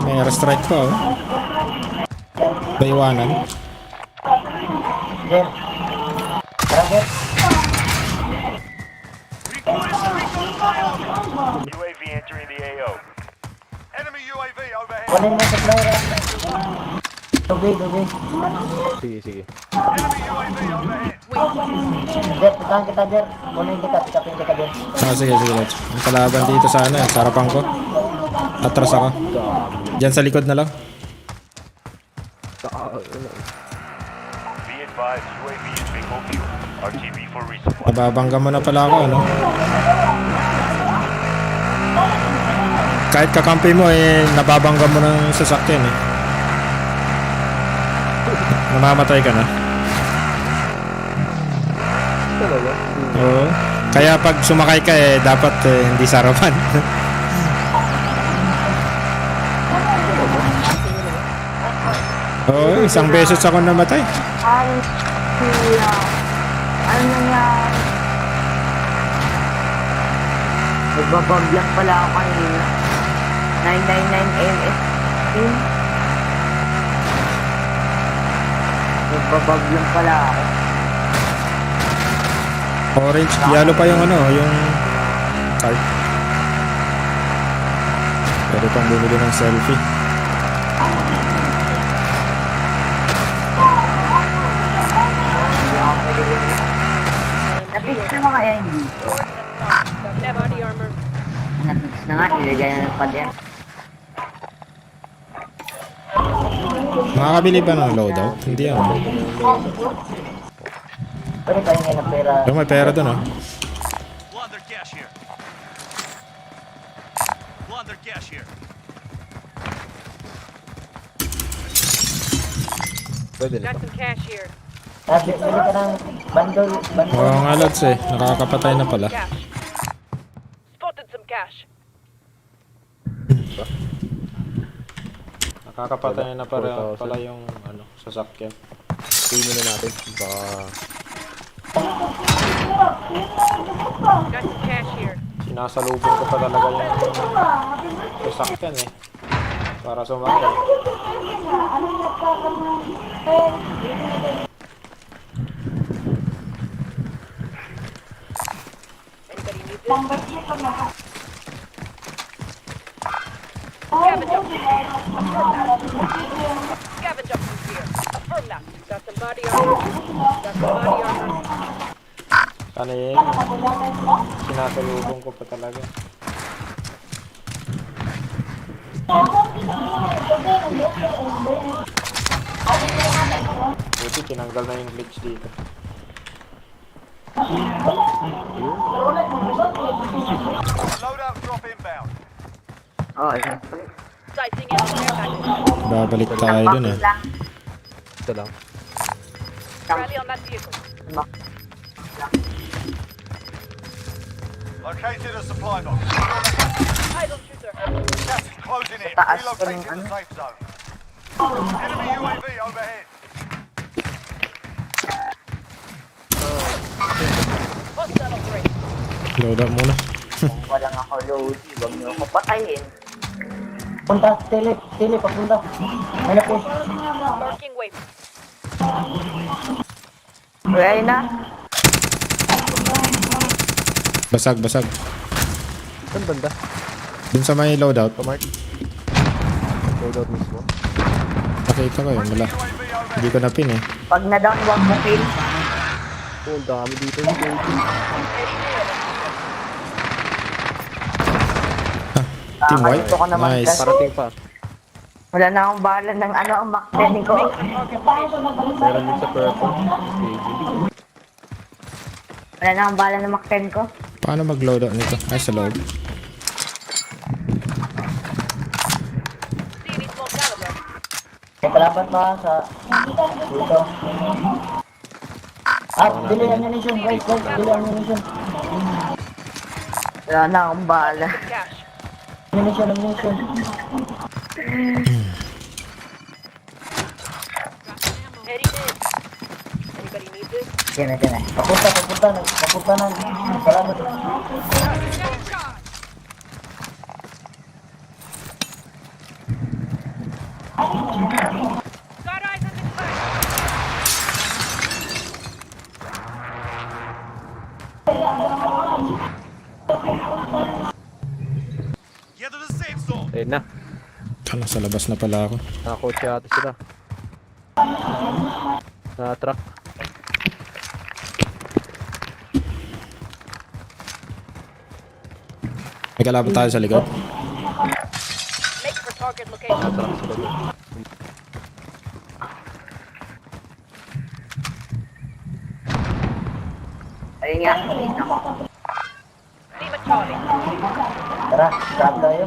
May airstrike pa Baywanan. Jet. Tara, Jet. UAV entering the AO. Enemy UAV overhead. Kunin mo sa player. Dubi. Sige. Enemy UAV overhead. Jet, putahan kita, Jet. Kunin kita, pikapin kita, Jet. Sige, let's. Ang kalaban dito sa sa harapan ko. Atras ako. Diyan sa likod na lang. Be advised, UAV is being fuel. RTB for resupply. Nababangga mo na pala ako, kahit kakampi mo nababangga mo ng sasakyan Namamatay ka na. Talaga? Oo. Kaya pag sumakay ka dapat hindi sarapan. Oo, isang beses ako namatay. Ano nangyari? Nagbabaglag pala ako kanina. 999 MS team. Nagbabaglag pala ako. Orange, yellow pa yung yung card. Pwede pang bumili ng selfie. Napix na mga yan dito. Body armor. Napix na nga, nilagay na ng pader. Makakabili ba ng loadout? Hindi Pwede tayo ngayon ng pera. Pero may pera doon Blunder cash here. Blunder cash here. Pwede na. Got some cash here. Kasi pwede ka ng bundle. Oo nga lads nakakapatay na pala. Cash. Spotted some cash. Nakakapatay na pala yung sasakyan. Pay muna natin. Baka... Got some cash here. Sinasalubong ko pa talaga yung sasakyan para sumakay. Anybody need this? Scavenge up here. Scavenge up here. Affirm that. Got some body armor. Got some body armor. Sana sinasalubong ko pa talaga. Buti tinanggal na yung glitch dito. Loadout drop inbound. Oh, Dicing in on care package. Babalik tayo dun Ito lang. Rally on that vehicle. Located a supply box. Idle shooter. Gas is closing in. Taas Relocating pa ng the safe zone. Enemy UAV overhead. Hostile operator. Load up muna. walang ako load. Huwag niyo ako patayin. Punta, tele, papunta. May na-push. Marking waypoint. Ready na? Basag. Saan banda? Dun sa may loadout. Pamark? Loadout mismo. Nakita ko yun. Wala. Hindi ko na-pin Pag na-down, huwag mo kill. Oh, ang dami dito. Team white. Ito ka naman, Nice. Parating pa. Wala na akong bala ng ang Mac-10 ko. Meron din sa purple. Wala na akong bala ng Mac-10 ko. Paano mag-loadout nito? Ay, sa loob. See any small caliber. May kalaban pa sa... Dito. Delay ammunition. Right. Delay ammunition. Wala na akong bala. Cash. Ammunition. Heading in. Anybody need this? Yan na. Papunta na. Salamat. Got eyes on the target. Get to the safe zone. Ayun na. Nasa labas na pala ako. Nakakotse ata sila. Sa truck. May kalaban tayo sa likod. Make for target location. Truck sila doon. Ayun nga. Lima Charlie. Tara, grab tayo.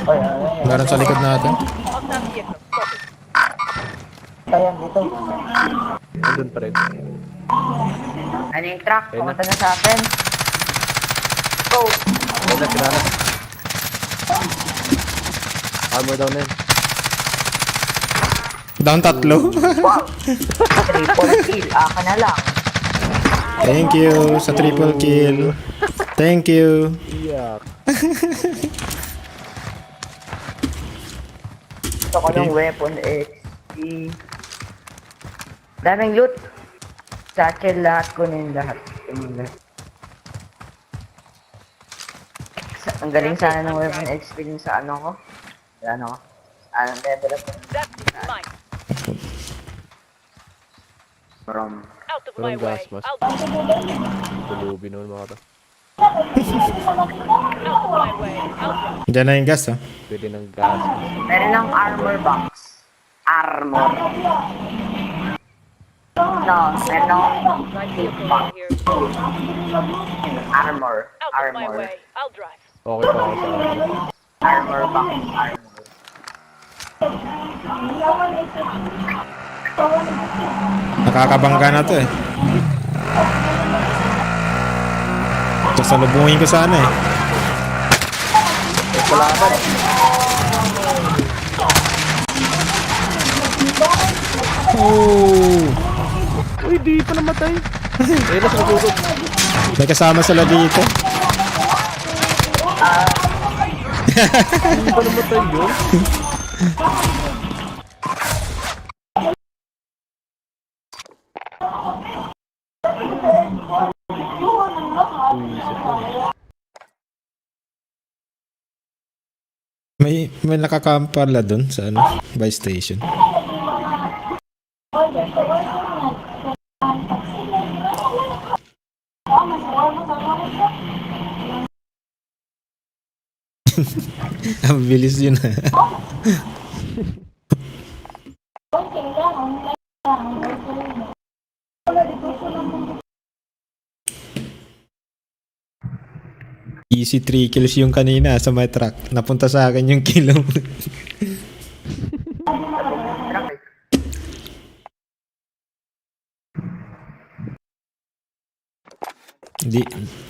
Oy, Meron sa likod natin. Hostile vehicle. Focus. tayo dito. Nandun pa rin. Ano yung truck? Ayun na. Pumunta na sa atin. Go! Ayun na, sinana. Armor down na yun. Down tatlo. Wow! Triple kill. Aka na lang. Thank you sa triple kill. Thank you. Iyak. Gusto ko ng weapon XP. Daming loot. Satchel lahat ko na yung lahat. Ang galing sana ng weapon XP din sa ano ko. Sa ano ko. Anong level up? That's mine. From Out of my Walang way. gas mask. I'll Tulubi naman mga to. out of my way. I'll drive. Diyan na yung gas, ha? Pwede ng gas. meron ng armor box. Armor. No, meron ng Right vehicle over here. armor. Out of my Armor. way. I'll drive. Okay pa ako sa akin. Armor box. Armor. Nakakabangga na to eh. Sasalubungin ko sana eh. Oh! Uy, di pa namatay. Ayun na, sumugod. May kasama sila dito. Di pa namatay yun. May nakakampala dun sa ano, buy station. Ang bilis yun ha. Easy 3 kills yung kanina sa my truck. Napunta sa akin yung kilo.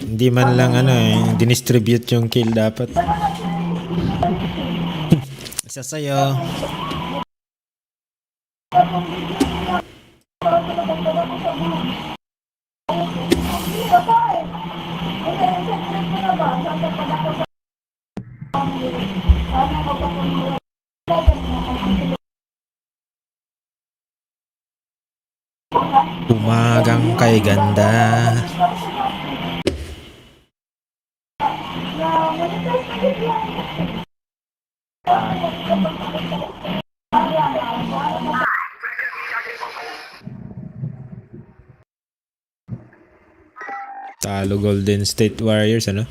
Hindi man lang ano eh, dinistribute yung kill dapat. Isa sa'yo. Umagang kay ganda. Talo Golden State Warriors ano?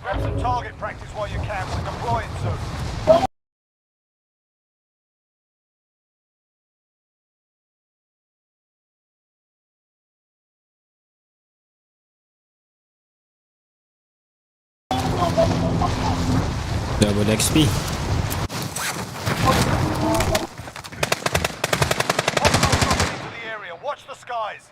Grab some target practice while you can. We're deploying soon. Double XP. Hostiles dropping into the area. Watch the skies.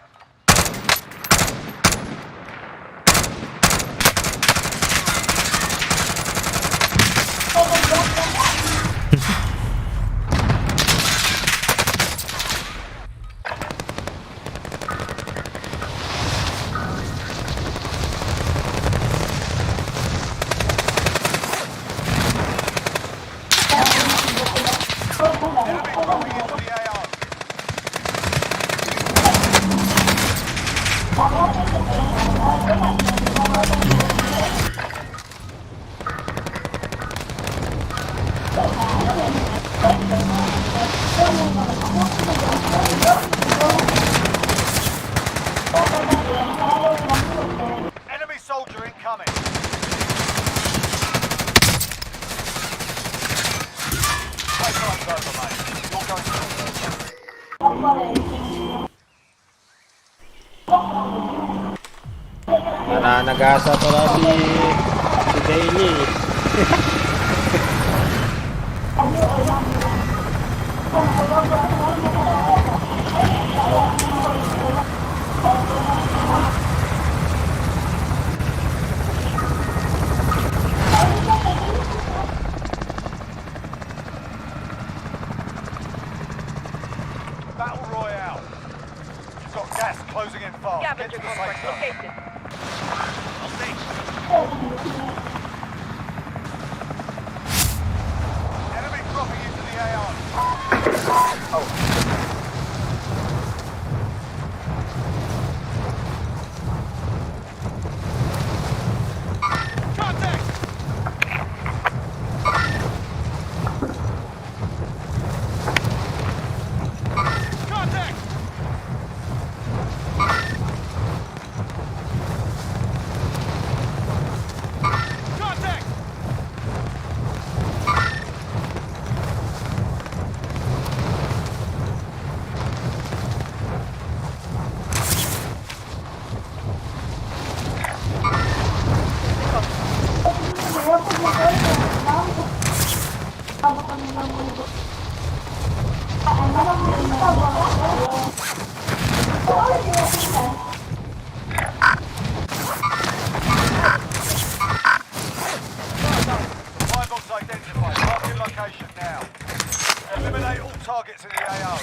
dropping into the AO. Enemy soldier incoming. Playtime's over, mate. You're going to Nananagasa pala si Daily. Battle Royale. You've got gas closing in fast. Get to Scavenger the safe contract zone. located. Enemy dropping into the AO. Contact! Contact! Contact! Supply box identified. Marking location now. Eliminate all targets in the AO.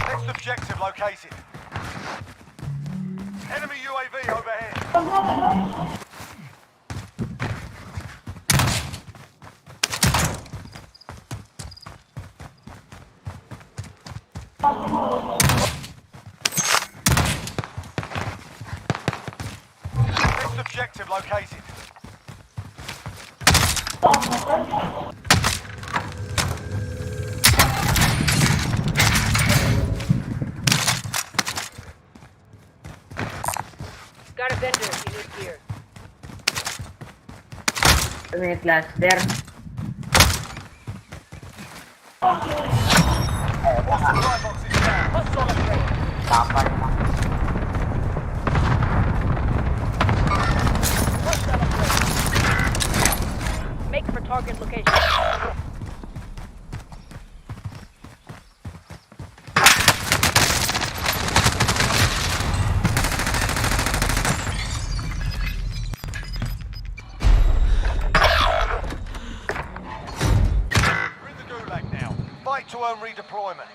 Next objective located. Enemy UAV overhead. Next objective located. Got a vendor if you need gear. May cluster. All supply boxes down. Hostile upgrade. Kapal na. Hostile upgrade. Make for target location. We're in the Gulag now. Fight to earn redeployment.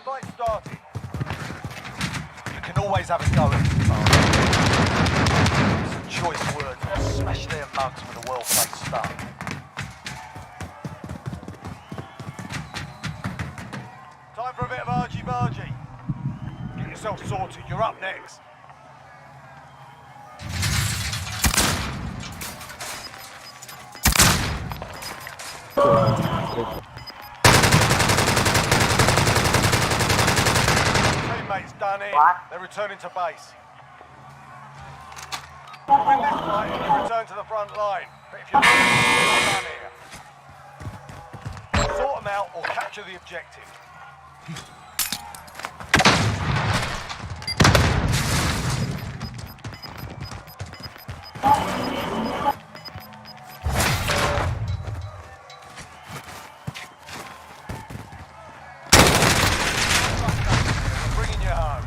Fight started. You can always have a go at it. Some choice words. Smash their mugs with a well-placed stun. Time for a bit of argy-bargy. Get yourself sorted. You're up next. Teammates done in. What? They're returning to base. Win this fight and you return to the front line. But if you're not, you're done here. Sort them out or capture the objective. Bringing you home.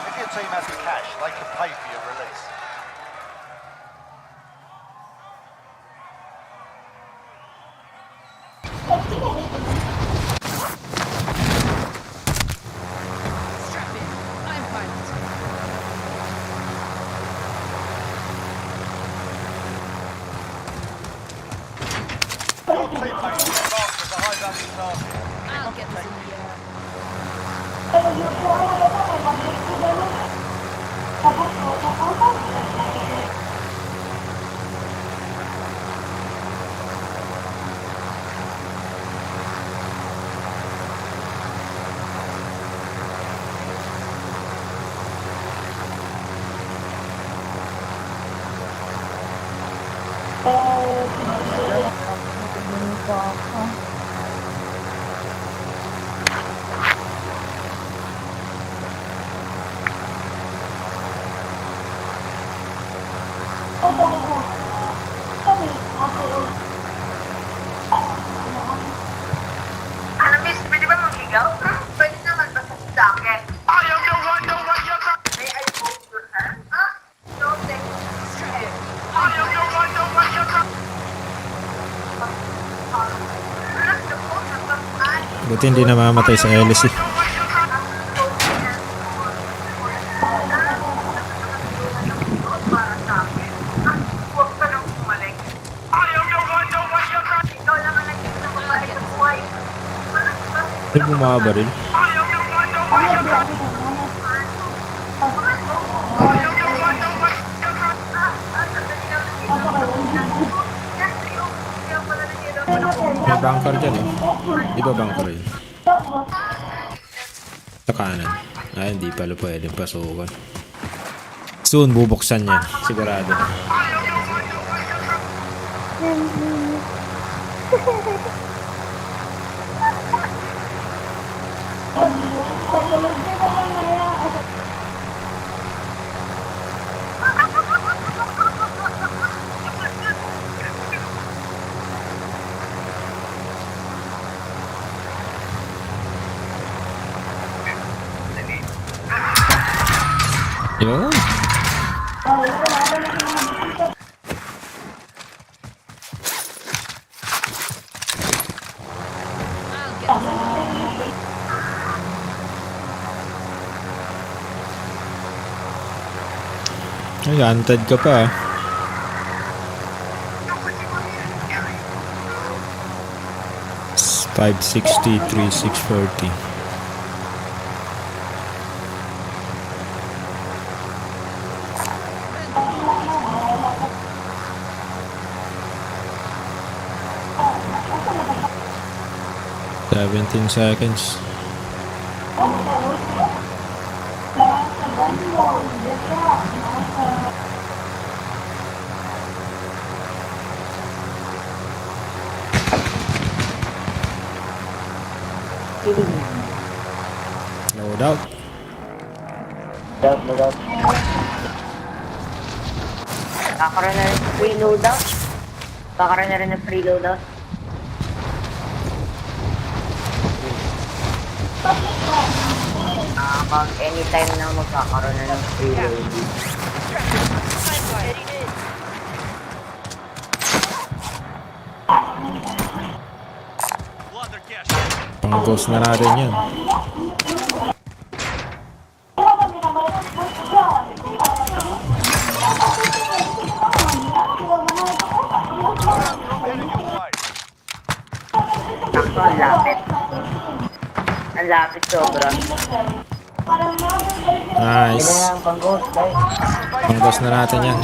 If your team has the cash, they can pay for your release. Your teammates have marked as a high-value target. Ano, miss, pwede ba mag-higaw? Pwede naman basta sa akin. I am the one, May I hold your hand? No, thank you. I am the one, Buti hindi namamatay sa LSC. para sa akin. Huwag ka nang bumalik. I am the one, Ikaw lang ang naging na mabalik sa buhay. Ay, bumaba rin. May bunker dyan eh. Di ba bunker yun? Sa kanan. Ay, hindi pala pwedeng pasukan. Soon, bubuksan yan. Sigurado. Yun. Ay, antad ka pa. 560, 3640. Seventeen seconds. Load out. Kakaroon na rin ng free loadout. Kakaroon na rin ng free loadout. Pag anytime na magkakaroon na ng free loadout. Pang-ghost na natin yan. Sakto, ang lapit. Ang lapit sobra. Nice. Pang-ghost, guys. Pang-ghost na natin yan.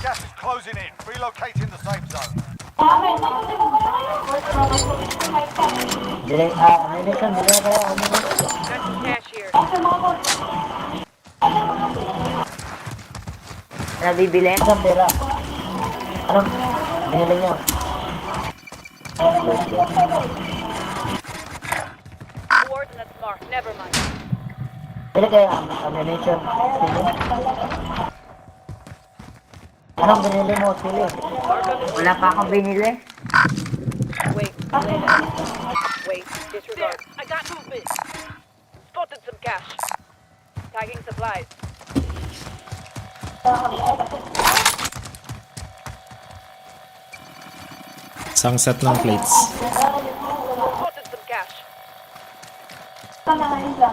Gas is closing in. Relocating the safe zone. Delay, Nelson, delay kayo. Got some cash here. Nabibili? Isang pera. Ano? Binili nyo? Coordinates marked. Never mind. Bili kayo ammunition. Anong binili mo, Sili? Wala pa akong binili. Wait. Wait. Disregard. I got movement. Spotted some cash. Tagging supplies. Sunset ng plates. Spotted some cash. Safe na.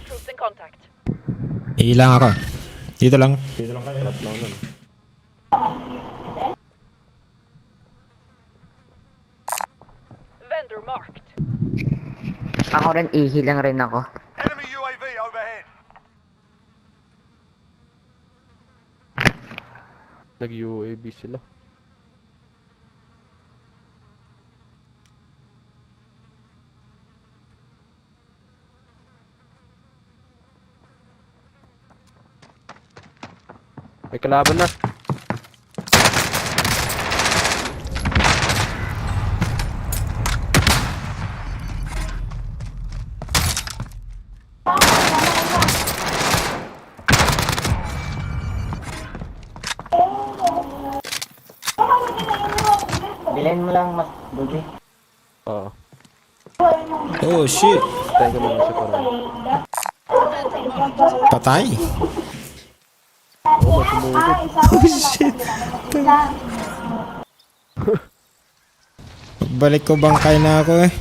Troops in contact. Ilang ako. Dito lang. Dito lang kayo. Tatlo nun. Vendor marked. Ako rin, ihi lang rin ako. Enemy UAV overhead. Nag-UAV sila. May kalaban na. Bilhin mo lang mas bubi. Oo. Oh shit. Tayo ko muna siya para. Patay. Oo, sumugod. Oh shit. Balik ko bangkay na ako eh.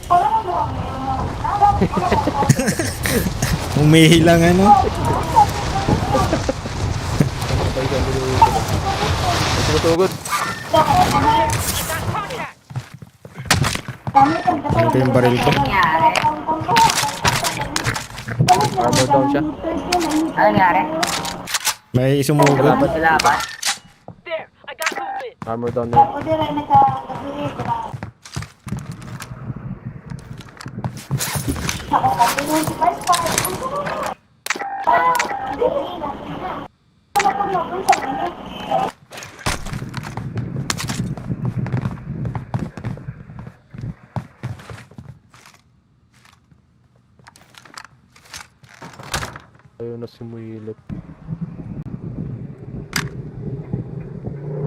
Umihi lang ano. Tayo ka muna. May tumutugod. Ano ko yung baril ko? Armor down siya. Ano nangyari? May sumugod. Sila ba? There, I got movement. Armor down niya. Ayaw na sumilip.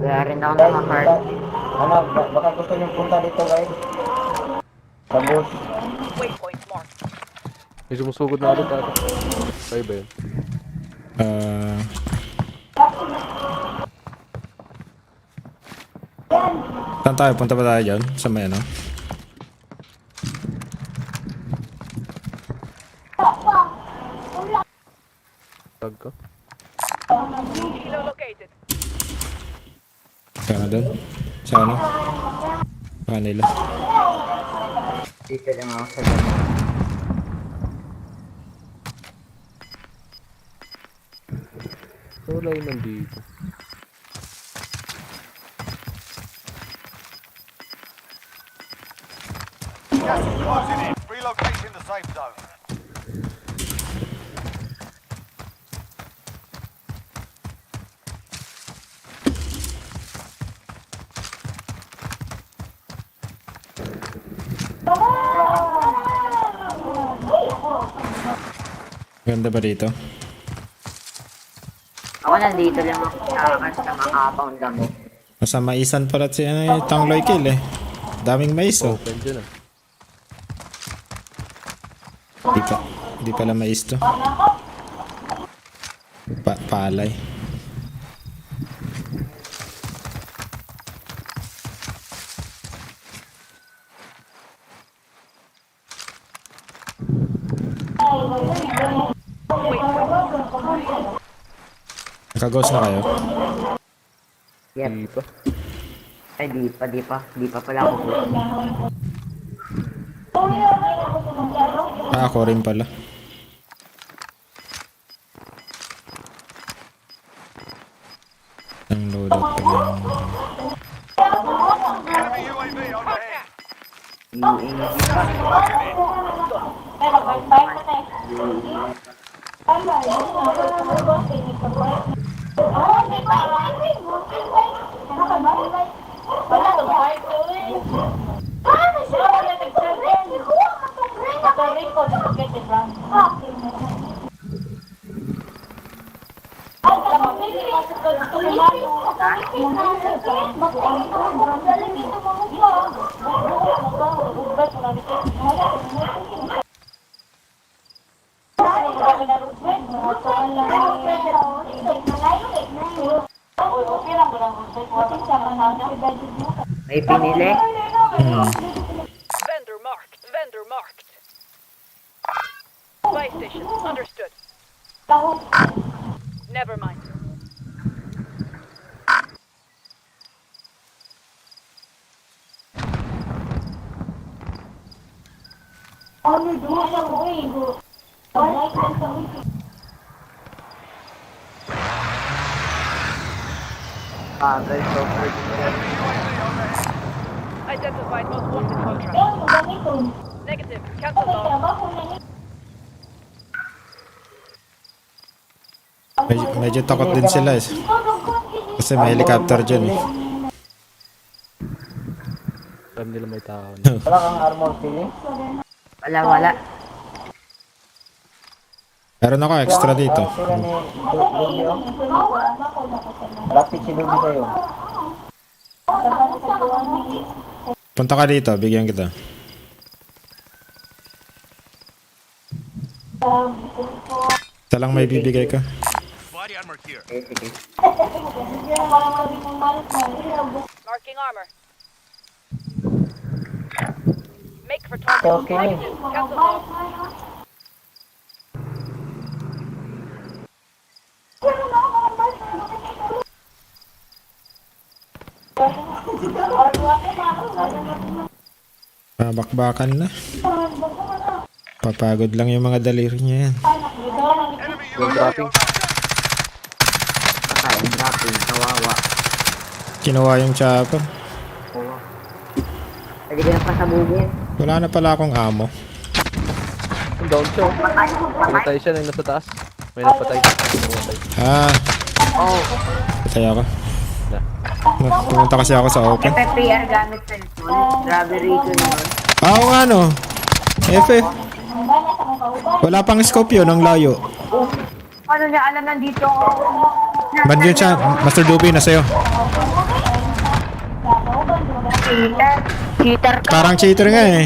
Kaya rin ako nakakard. Ano, baka gusto niyo punta dito guys. Sabos. Waypoint marked. May sumusugod na ulit ata. Kayo ba yun? Saan tayo? Punta ba tayo dyan? Sa may ano? Tag ka? Kilo located. Sana doon? Sa ano? Kanila. Dito lang ako sa damo. Wala yun nandito. Gas is closing in. Relocating the safe zone. Ganda ba dito? Ako nandito lang ako sa makapang damo. Nasa maisan pala si ano, Tangloy Kill eh. Daming mais oh. Open dyan ah. Di pala mais to. Palay. Naka-ghost na kayo? Yep. Di pa. Ay, di pa. Di pa pala ako. Ah, ako rin pala. Ang loadout pala yung... Enemy UAV overhead. May pinili? Vendor marked. Vendor marked. Buy station. Understood. Never mind. Bagay, so Identified most wanted contract. Negative. Cancel all. Medyo takot din sila eh. Kasi may helicopter dyan eh. Alam nila may tao. Wala kang armor pili? Wala. Meron ako extra dito. Sila ni Lubio. Lapit si Lubio sa'yo. Punta ka dito, bigyan kita. Isa lang may bibigay ka. Sige. Marking armor. Make for target. Okay. Cancel all. Bakbakan na. Papagod lang yung mga daliri niya yan. Enemy Yung UAV dropping. Patay, ang dropping. Kawawa. Kinuha yung chopper. Oo. Pwede ka na pasabugin. Wala na pala akong ammo. Yung down siya. Namatay siya nang nasa taas. May napatay. Namatay. Ah, Oh. patay ako. Pumunta kasi ako sa open. FFPR gamit cellphone. Grabe rito yun. Ah, oo nga no. FF. Wala pang scope yun, ang layo. Ano niya alam nandito? Ba't yun siya? Master Dupi, nasa'yo. Cheater ka. Parang cheater nga eh.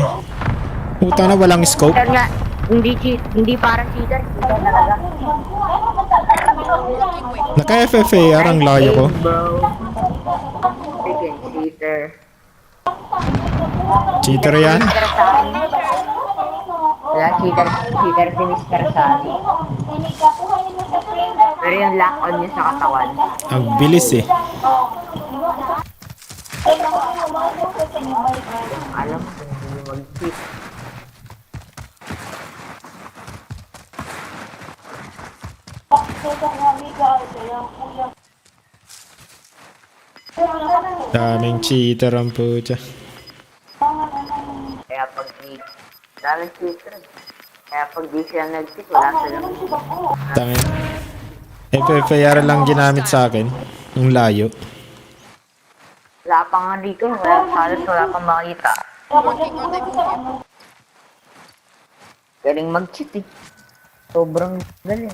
Puta na, walang scope. Cheater nga. Hindi parang cheater. Cheater talaga. Naka-FFAR ang layo ko. Bro. Sige, cheater. Cheater yan. Mr. Sani. Wala, cheater si Mr. Sani. Pero yung lock on niya sa katawan. Ang bilis eh. Alam mo kung hindi mag-cheat. Daming cheater ang puta. Kaya pag daming cheater. Kaya pag di sila nag-cheat, wala silang Tangin. FFAR lang ginamit sa akin. Yung layo. wala pa nga dito. Wala pang makita. Galing mag-cheat eh. Sobrang galing.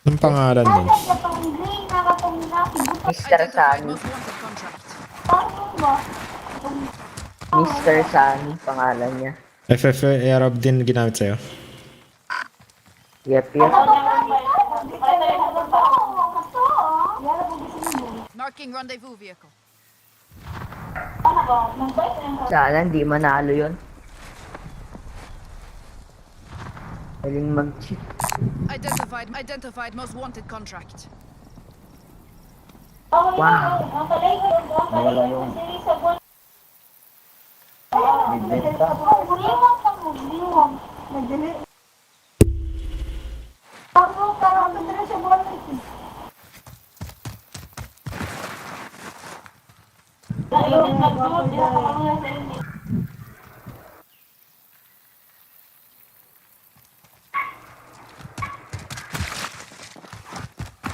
Ang pangalan nun? Mr. Sani. Mr. Sani, pangalan niya. FFAR din ginamit sa'yo. Yep. Marking rendezvous vehicle. Sana hindi manalo yun. Naging mag-cheat. Identified most wanted contract. Wow. Nawala yung midbenta.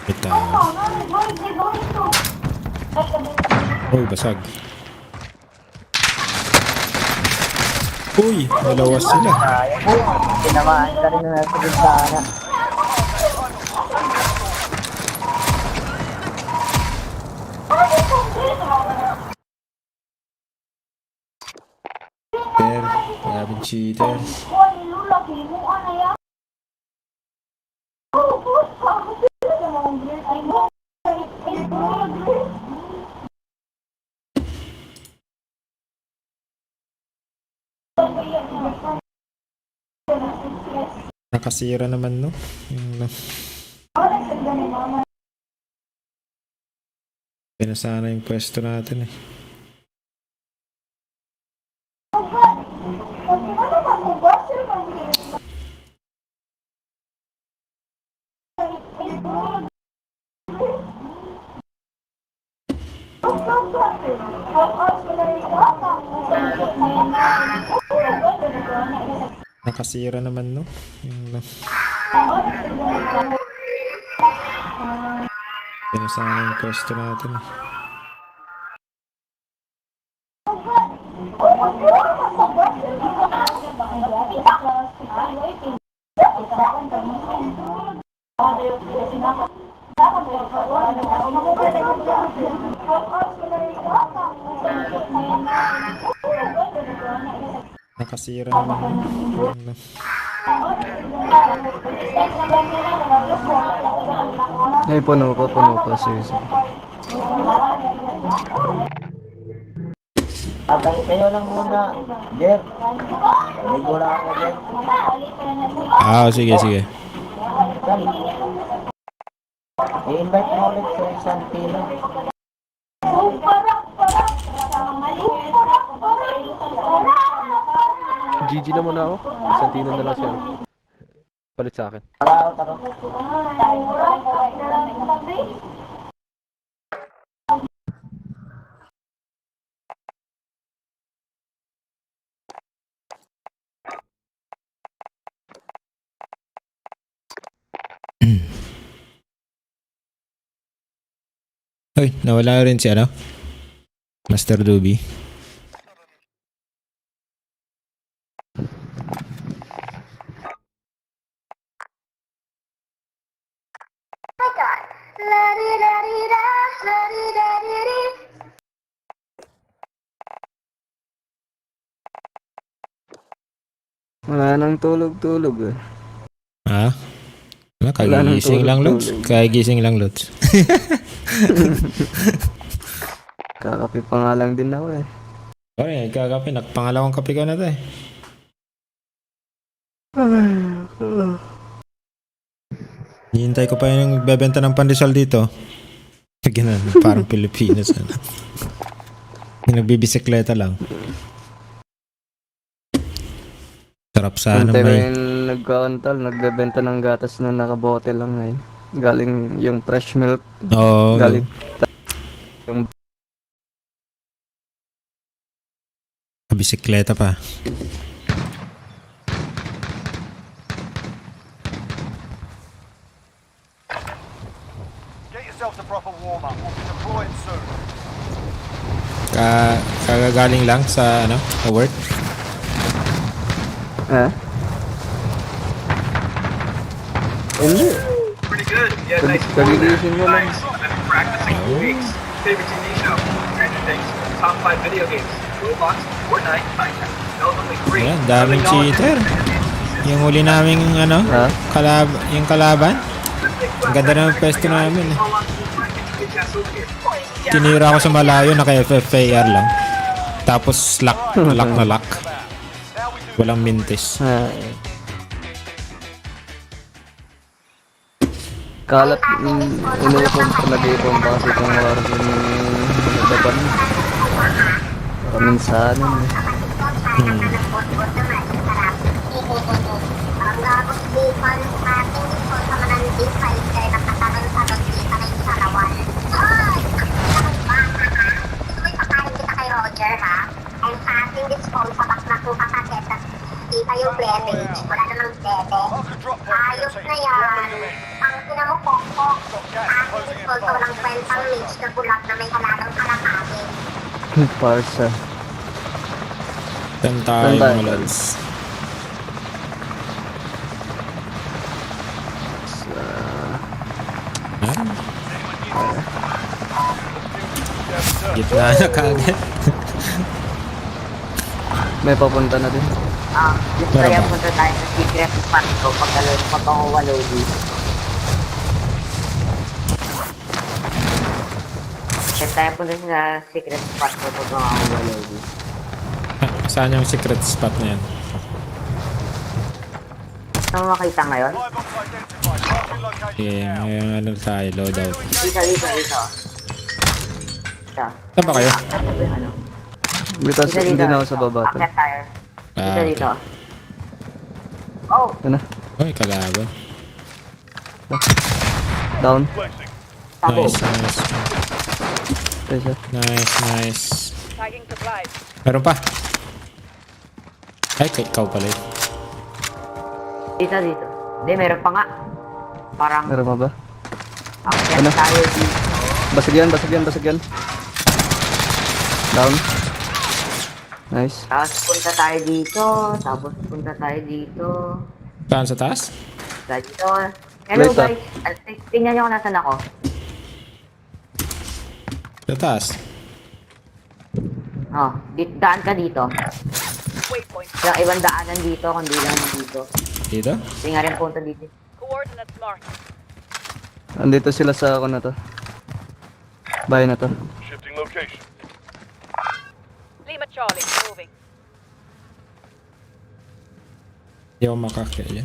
Ito. Uy, basag. Uy, dalawa sila. Tinamaan ka rin na nasa bintana. Grabing cheater. Nakasira naman, no? Yung... Pinasana yung pwesto natin eh. Nakasira naman, no? Yung... Pinasana yung pwesto natin eh. Nakasira naman, no? Yung... Ay, puno pa, seriously. Abay kayo lang muna, Jer. Ligo lang ako, Jer. Ah, sige, sige. I-invite mo ulit sa Santino. GG na muna ako. Santino na lang siya. Palit sa akin. Tara, tara. Uy, nawala rin si ano? Master Doobie. Wala nang tulog eh. Ha? Wala, Wala nang kagigising lang, tulog. Lods. Kagigising lang, Lods. Kakape pa nga lang din ako eh. Okay, kakape. Pangalawang kape ko na to eh. Hihintay ko pa yung bebenta ng pandesal dito. Ganun, parang Pilipinas. Ano. Yung nagbibisikleta lang. Sarap sana Hintay ko may... yung nagkauntal, nagbebenta ng gatas na nakabote lang ngayon. Galing yung fresh milk. Oo. Galing yung Bisikleta pa. Get yourself the proper warm-up. We'll be deploying soon. Kagagaling lang sa ano, sa work. Hindi. Pretty good. Yeah, nice. Kagigising mo lang. I've been practicing for weeks. Favorite TV show? Stranger Things. Top 5 video games. Roblox, Fortnite, Minecraft. Only 3. Ayan, daming cheater. Yung huli naming ano, yung kalaban. Ang ganda ng pwesto namin eh. Tinira ako sa malayo, naka-FFAR lang. Tapos lock na lock. Walang mintis. Kalat, inuupon ko nag-iipon kasi kung wala rin nagdaban. Paminsanan eh. Roger, ha? I'm passing this phone sa bakla ko kakaset at kita yung leverage. Wala namang bebe. Ayos na yan. Ang sina mo, pokpok. Aking this phone sa walang kwentang mage na bulag na may halagang kalakati. Parsa. Saan tayo Saan tayo? mga lads? Gitna na kagad. May papunta na din. Gusto kaya punta tayo sa secret spot ko pag ako walodi. Kaya tayo punta sa secret spot ko pag ako walodi. Saan yung secret spot na yan? Saan mo makita ngayon? Okay, ngayon ano tayo, loadout. Dito. Dito. Saan ba kayo? Ano? Bukas hindi na ako sa baba to. Akit tayo. Dito, Ah, dito. Oh! Ano? Uy, kalaban. Down. Tabo. Nice, nice. Ito siya. Nice. Tagging supplies. Meron pa. Ay, ikaw pala eh. Dito. Hindi, meron pa nga. Parang Meron pa ba? akit Ano? tayo dito. Basag yan. Down. Nice. Tapos punta tayo dito. Saan sa taas? Dito. Hello Wait, guys. Tingnan nyo kung nasan ako. Sa taas. Oh, daan ka dito. Waypoint. Walang ibang daanan dito, kundi lang dito. Dito? Hindi nga rin punta dito. Coordinates marked. Andito sila sa ako na to. Bahay na to. Shifting location. Lima Charlie, moving. Hindi ako makakaya.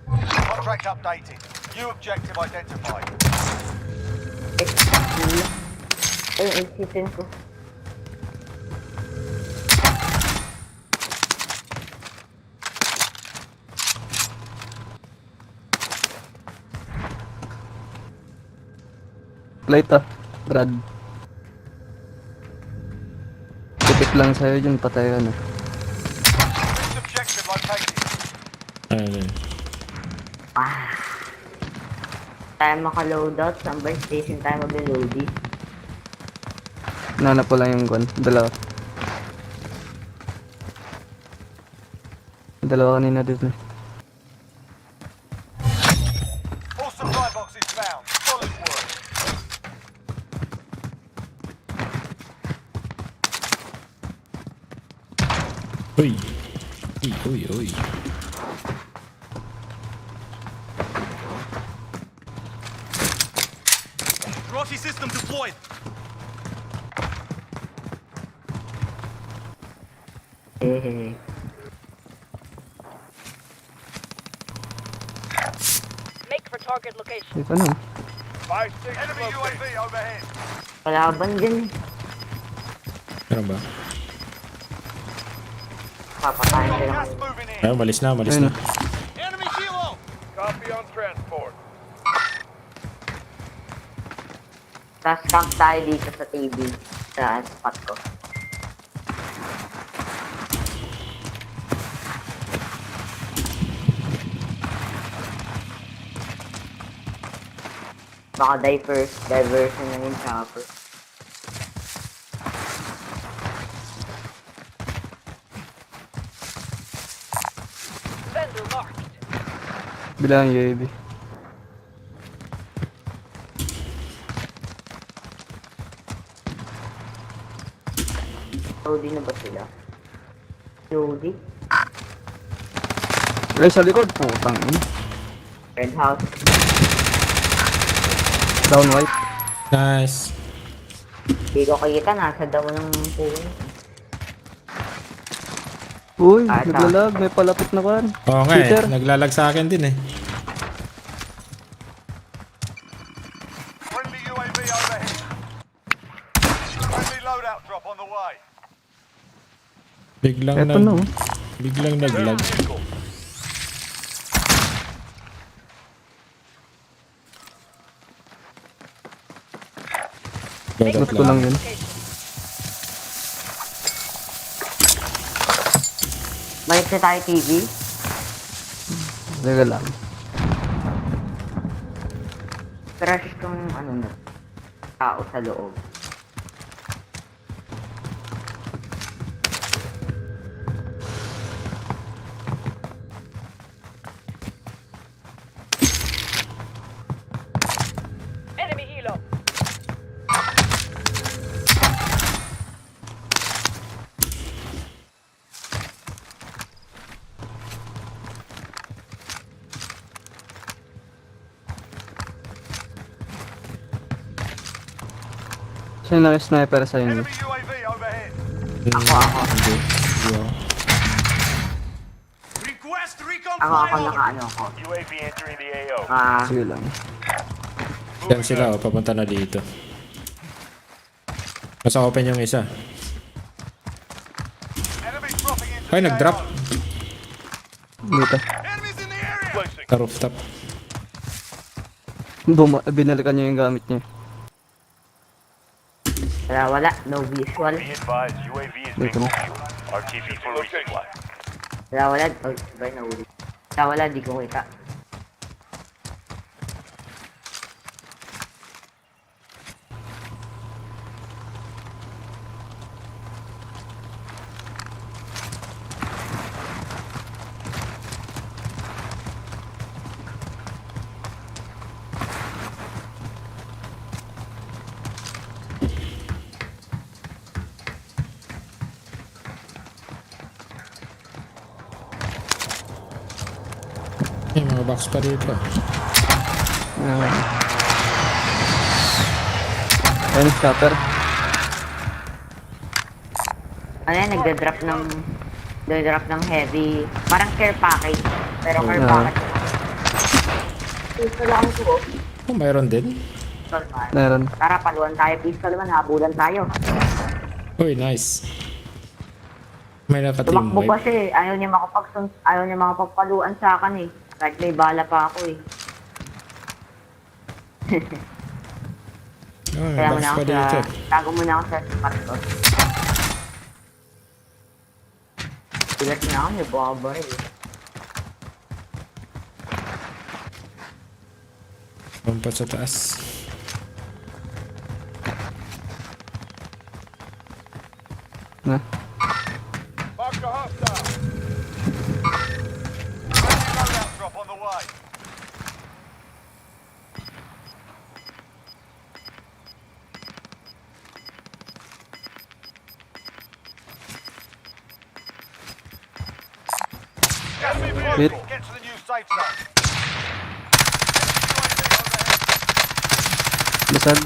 Contract updated. New objective identified. Isipin ko. Light Brad. Tipit lang sa'yo dyan, patay ka na. Next objective located. Ayun. Tayo maka-loadout, number station tayo mag-loadie. Nanap ko lang yung gun. Dalawa kanina dito. All supply boxes found. Solid work. Uy. Trophy system deployed. Make for target location. Dito na. Enemy UAV overhead. Kalaban din. Meron ba? Papatayin sila. Gas moving in. Ayun, malis na. Ayun na. Enemy kilo. Copy on transport. Tapos camp tayo dito sa TV. Sa spot ko. Baka diversion na yung chopper. Vendor marked. Bilang UAV. Loadie na ba sila? Loadie? Ay, sa likod. Putang ina. Red house. Down white. Nice. Hindi ko kita, nasa daw ng puwi. Uy, Ah, ito. naglalag. May palapit na kwan. Oo nga Peter. naglalag sa akin din eh. Friendly UAV overhead. Friendly loadout drop on the way. Biglang Eto na, oh. Biglang naglag. Vehicle. Loadout Ba't ko lang yun? Balik na tayo TV. Teka lang. Crash tong ano na. Tao sa loob. Enemy helo. Sino na yung sniper sa inyo? Enemy UAV overhead. Hindi. Request recon Ako nakaano ako. UAV entering the AO. Sige lang. Yan sila oh, papunta na dito. Nasa open yung isa. Enemies dropping into Ay, the nag-drop. AO. Dito. Enemies in the area. Sa rooftop. Binalikan niya yung gamit niya. Wala. No visual. Be advised, UAV is being Dito na. refueled. RTB for resupply. Wala. Oh, sabay na uli. Wala, di ko kita. May mga box pa dito. Ayun, stopper. Ano yan, nagda-drop ng heavy. Parang care package. Pero care Ah. package. Pistol lang ko. Oh, mayroon din. Pistol man. Meron. Tara, paluan tayo. Pistol man, habulan tayo. Uy, nice. May naka-team Tumakbo wipe. kasi. Ayaw niya makapagpaluan sa akin eh. Kahit may bala pa ako eh. Oh, may Kaya box muna ako pa dito. tago muna ako sa sparkos. Pilat na ako, may bumabay eh. Pampat sa taas. Na. Marker hostile. Friendly loadout drop on the way. Gas is Hit. local. Get to the new safe zone. Basag.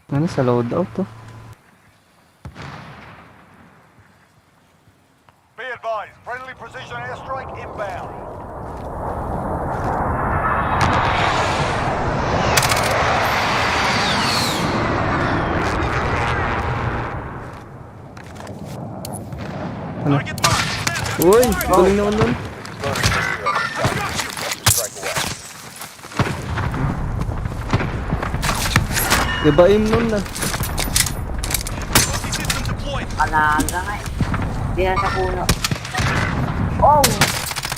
Ano sa loadout to? Be advised, friendly precision airstrike inbound. Ano? Uy, galing naman nun. Diba aim nun na? Alaga nga eh. Di na sa puno. Oh!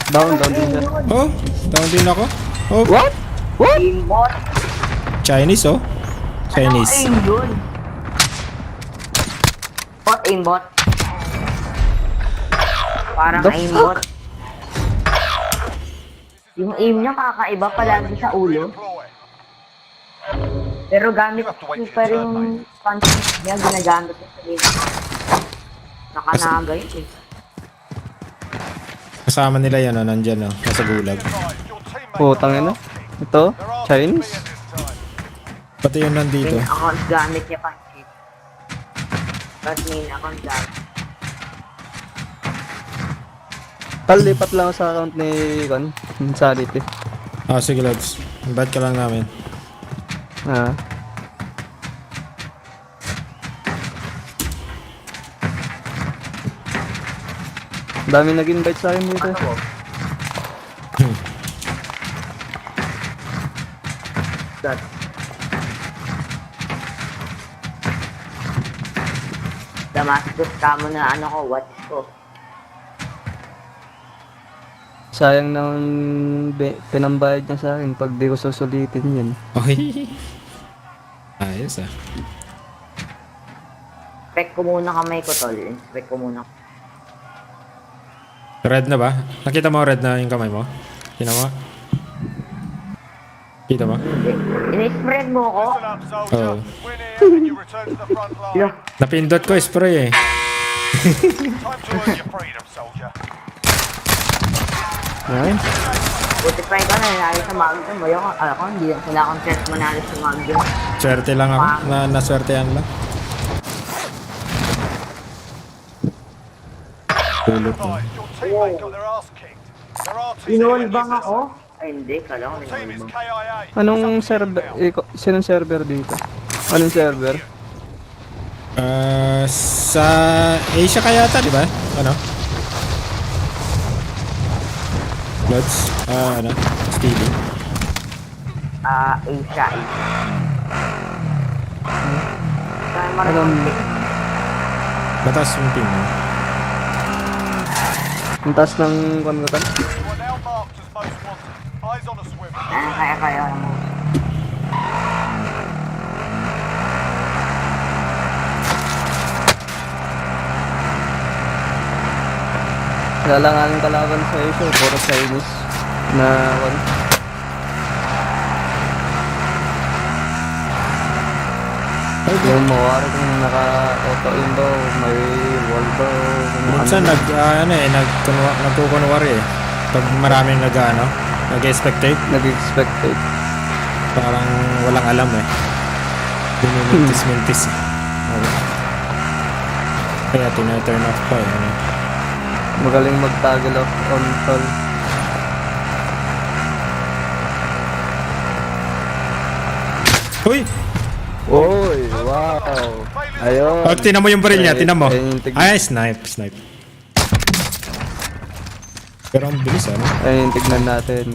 Down din siya. Oh, down din ako. Oh, What? What? Aimbot! Chinese oh. Chinese. Aim yun? Bot, aimbot. Parang The aimbot. Yung aim niya kakaiba palagi sa ulo. Deploy. Pero gamit pa rin yung punch niya, ginagamit niya sa game. Nakanaga yun eh. Kasama nila yan oh, nandyan oh. Nasa gulag. Be advised, your teammate Putang ina. Ito? There are Chinese? civilians this time. Pati yung nandito. Main account gamit niya pa, shit. Tapos main account gamit. Tal, lipat lang ako sa account ni Insanity. Ah, sige lads. Invite ka lang namin. Ah. Ang dami nag-invite sa akin dito. That. Damascus ka mo na ano ko, watch ko. Sayang nang pinambayad niya sa akin pag di ko susulitin yan. Okay. Ayos ah. Inspect ko muna kamay ko, tol. Inspect ko muna. Red na ba? Nakita mo red na yung kamay mo? Kita mo? Kita mo? Hindi. In-spread mo ko? Listen up, soldier. Oh. Win here and you return to the front line. Napindot ko spray eh. Time to earn your freedom, soldier. Nice. Spotify ko na, nanalo sa Magnum. Ayaw ko, ako, hindi sila akong chest manalo sa Magnum. Swerte lang ako. Naswertehan lang. Tulot mo. Advise, your teammate got their ass kicked. There are two Inolbang civilians. ako? Ay, hindi. Kala ko Your team is inolbang. KIA. Anong server? Sinong server dito? Anong server? Sa Asia kaya ata, di ba? Ano? Lods? Ano? Stealing? Asia. Kaya Anong... Batas yung ping mo. Ang taas ng kongotan? You are now marked as most wanted. Eyes on a swivel. Kaya mo. Wala lang ang kalaban sa Asia, puro Chinese na yung mawari kung naka-auto inbo, may wallbow, Minsan nagkukunwari eh. Pag maraming nag-expectate, nag-expectate. parang walang alam eh. Binimintis-mintis eh. Okay. Kaya tina-turn off pa eh. Ano? Magaling mag-toggle off on tol. Uy! Oy, wow! Ayun! Pag tinan mo yung baril niya, tinan mo. Ayun yung tignan. Ay, snipe. Pero ang bilis ano? Ayun yung tignan natin.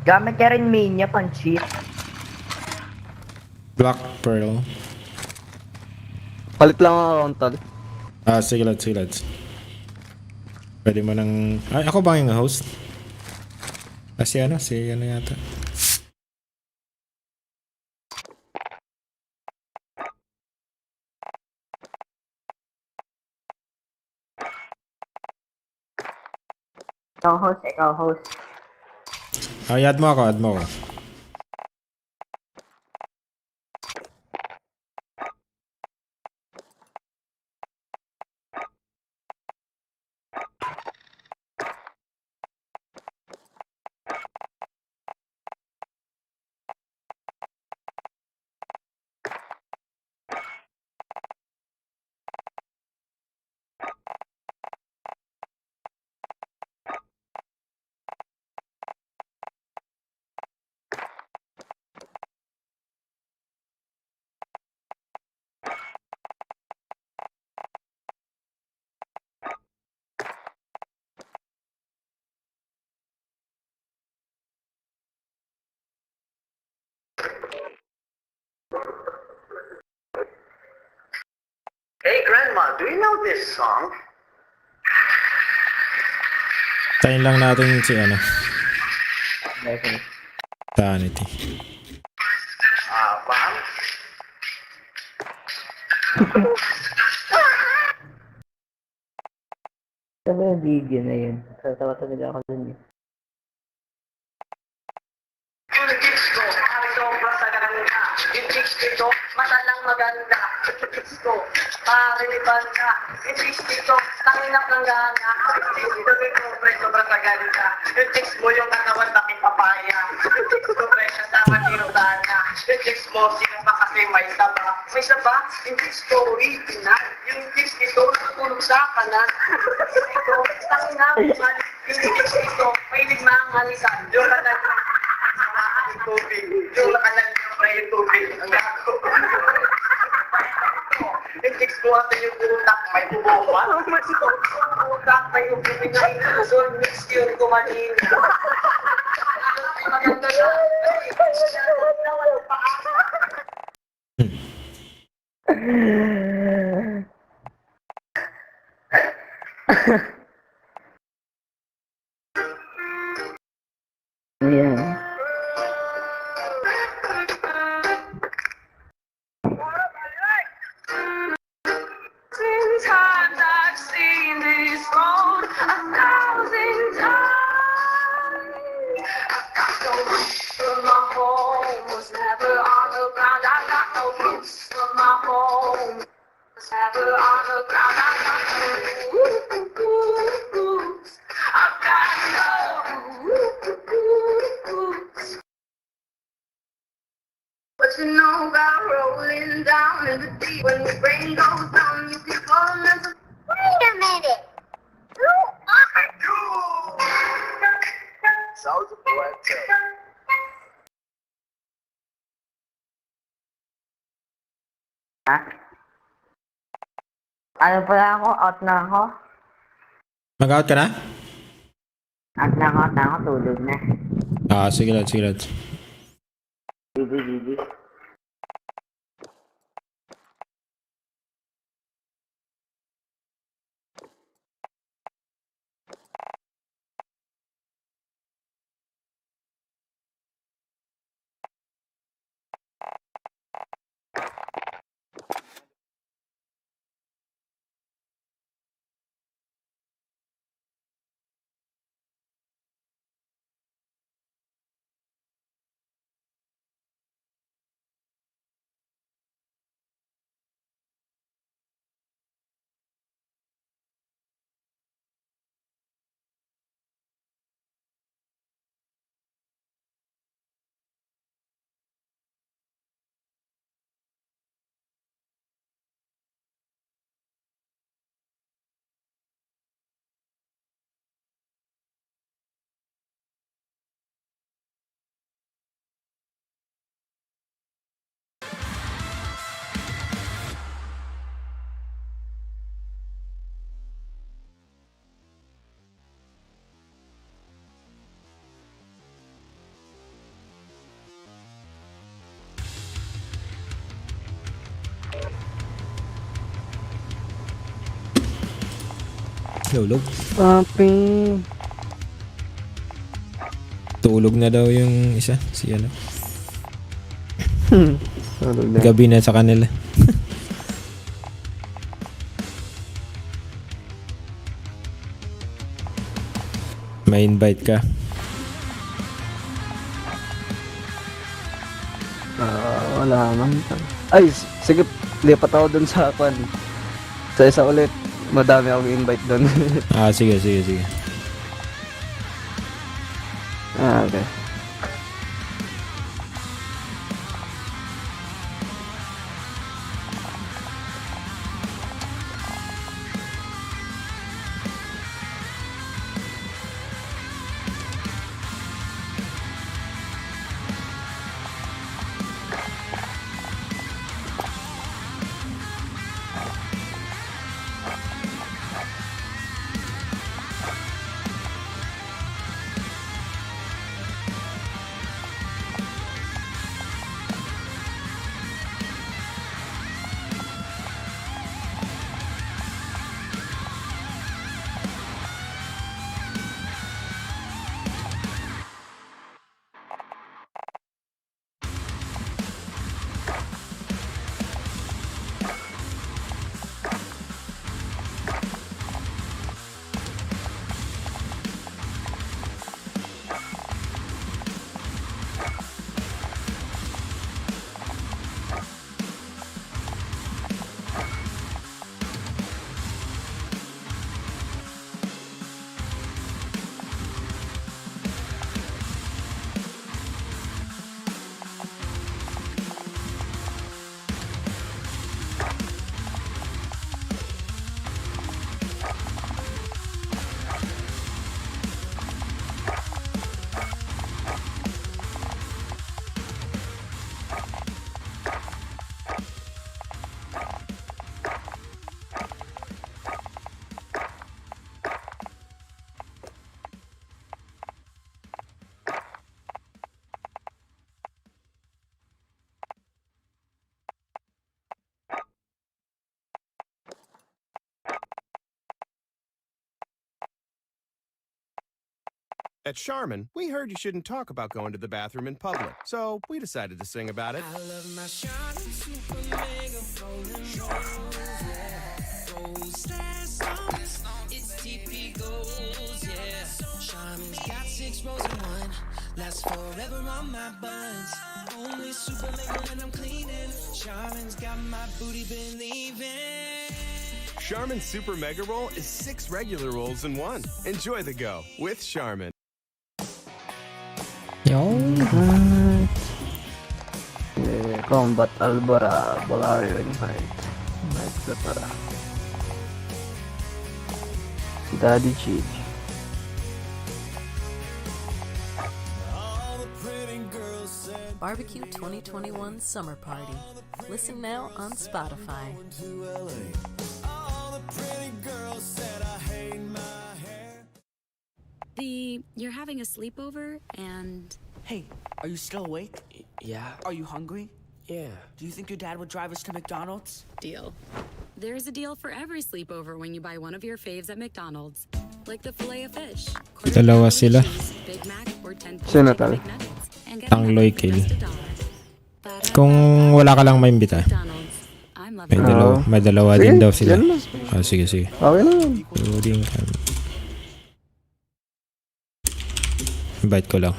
Gamit ka rin main niya, panchit. Black Pearl. Palit lang ang account tol. Sige lads. Pwede mo nang... Ay, ako ba yung host? Si ano yata. Ikaw host. Add mo ako. Hey, Grandma, do you know this song? Tayin lang natin si ano. Sanity. Mom? Ano yung video na yun? Tatawa talaga ako dun eh. Yung chicks ko, basta ka ng yung chicks dito, dito, mata lang maganda. Chicks ko, mariliban ka. Yung chicks dito, tanginap ng gana. Yung chicks dito, may kumpre, sobrang kaganda. Yung chicks mo, yung katawan bakit papaya. Yung chicks ko, precious, dapat inutan ka. Yung chicks mo, sino pa kasi may saba. May saba, yung chicks ko, ulitin na. Yung chicks dito, natutulog sa kanan. Ito, tanginap, yung chicks dito, may ligmang halisan. Yung kanan, yung tubig. Yung kanan, yung tubig. Ang gago. Yung chicks mo atin yung utak, may buboma. Yung utak, may ubibig na inusun, mix yun kumanin. Ay, maganda yun. Ayan. Times I've seen this road 1,000 times. I got no roots, but my home was never on the ground. I got no roots, but my home was never on the ground. I got no roots. I got no roots. What you know about rolling down in the deep? When the rain goes down, you can fall in the... Wait a minute. Who are you? Sounds of Ha? Ano pala ako? Out na ako? Mag-out ka na? Out na ako. Tulog na. Sige lads. GG. Tulog. Papi. Tulog na daw yung isa. Si ano. Tulog na. Gabi na sa kanila. May invite ka. Wala man. Ay, sige. Lipat ako dun sa kwan. Sa isa ulit. Madami akong invite dun. Sige. Okay. At Charmin, we heard you shouldn't talk about going to the bathroom in public, so we decided to sing about it. I love my Charmin Super Mega Golden Rose, yeah. Gold stash on it's TP Gold, yeah. Charmin's got 6 rows in one, lasts forever on my buns. Only Super Mega when I'm cleaning. Charmin's got my booty believing. Charmin Super Mega Roll is 6 regular rolls in one. Enjoy the go with Charmin. Combat Albora, Bolario invite. Invite ka para. Daddy Cheech. Barbecue 2021 Summer Party. Listen now on Spotify. You're having a sleepover and... Hey, are you still awake? Yeah. Are you hungry? Yeah. Do you think your dad would drive us to McDonald's? Deal. There's a deal for every sleepover when you buy one of your faves at McDonald's. Like the filet of fish, Dalawa sila. Big Mac, or 10 Sino tal? Ang loyal. Kung wala ka lang maimbita. May dalawa din daw sila. Sige, sige. Okay na yun. Loading cam. Invite ko lang.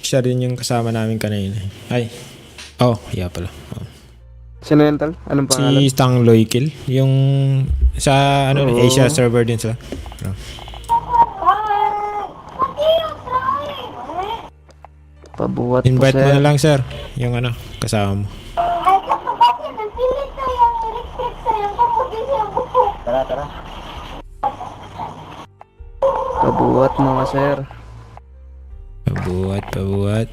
Siya rin yung kasama namin kanina. Ay. Oh, yeah pala. Oh. Sino yan, Tal? Anong pangalan? Si Tang Loikil. Yung sa Asia server din sila. Pabuhat invite po, mo sir. na lang, sir. Yung kasama mo. Tara. Pabuhat mga sir. Pabuhat.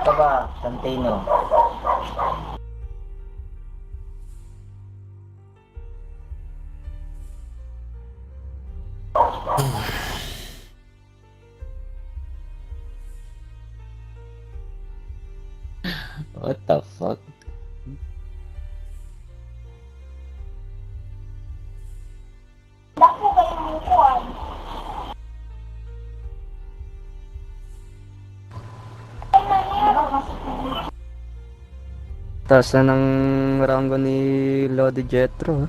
Ito ba, Santino? What the fuck? Taas na ng rango ni Lodi Jetro.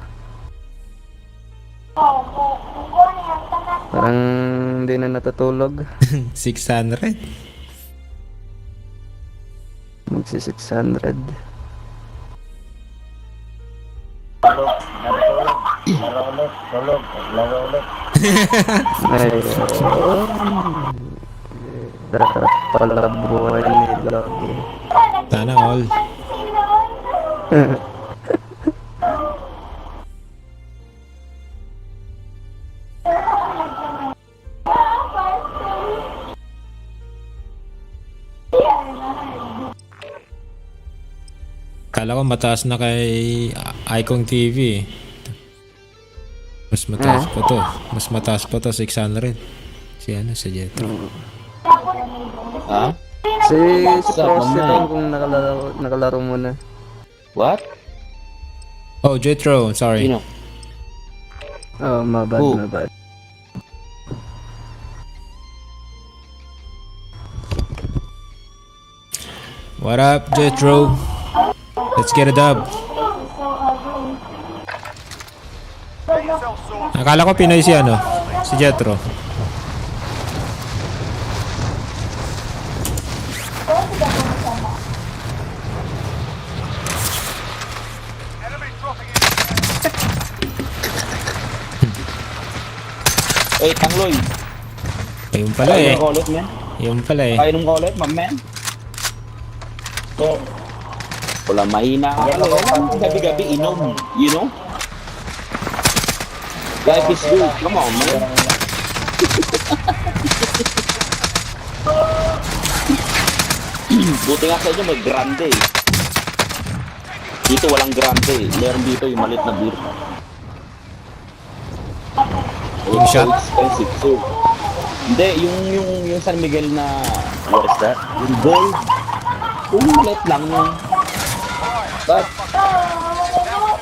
Parang hindi na natutulog. 600. Magsi 600. Laro ulit. Ay, dapat pala buhay ni Logi. Sana all. Kala ko mataas na kay Icon TV. Mas mataas pa to. Mas mataas pa to, 600. Si Jetro. Ha? Si Prost ito kung nakalaro mo na. What? Oh, Jetro, sorry. Sino? Oh, mabad. What up, Jetro? Let's get a dub. Akala ko Pinoy si Jetro. Tangloy. Ayun pala eh. Ayun pala eh. Kaya nung ulit, my man. So, wala mahina ka. Gabi-gabi inom, you know? Life is good. Come on, man. Buti nga sa inyo may grande eh. Dito walang grande eh. Meron dito yung malit na beer. Yung shot? Expensive. So, hindi, yung San Miguel na, what is that? Yung gold. Yung malit lang yung, but,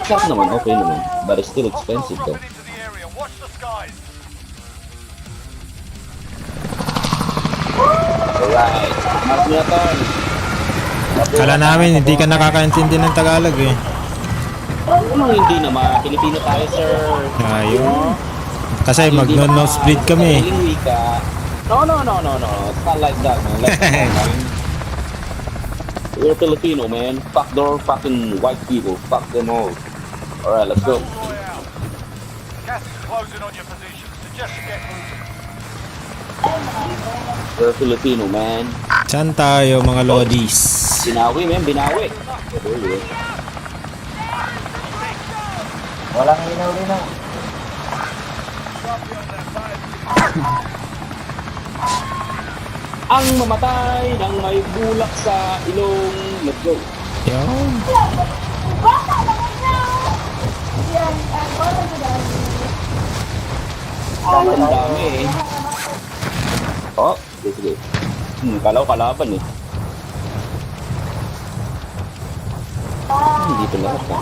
Sarap naman, okay naman. But it's still expensive though. Alright, mark niya tol. Kala namin hindi ka nakakaintindi ng Tagalog eh. Ano hindi naman, Pilipino tayo sir. Ayun. Kasi mag-nose split kami. Sariling wika. No. It's not like that, man. Let's go, man. We're Filipino, man. Fuck their fucking white people. Fuck them all. Alright, let's go. Gas is closing on your position. Suggest you get moving. We're Filipino, man. Saan tayo mga lodis? Binawi, man. Binawi. Walang linaw-linaw. Ang mamatay ng may bulak sa ilong. Let's go. Yan. Ang dami eh. Oh, sige. Kalaw kalaban eh. Dito lahat ha.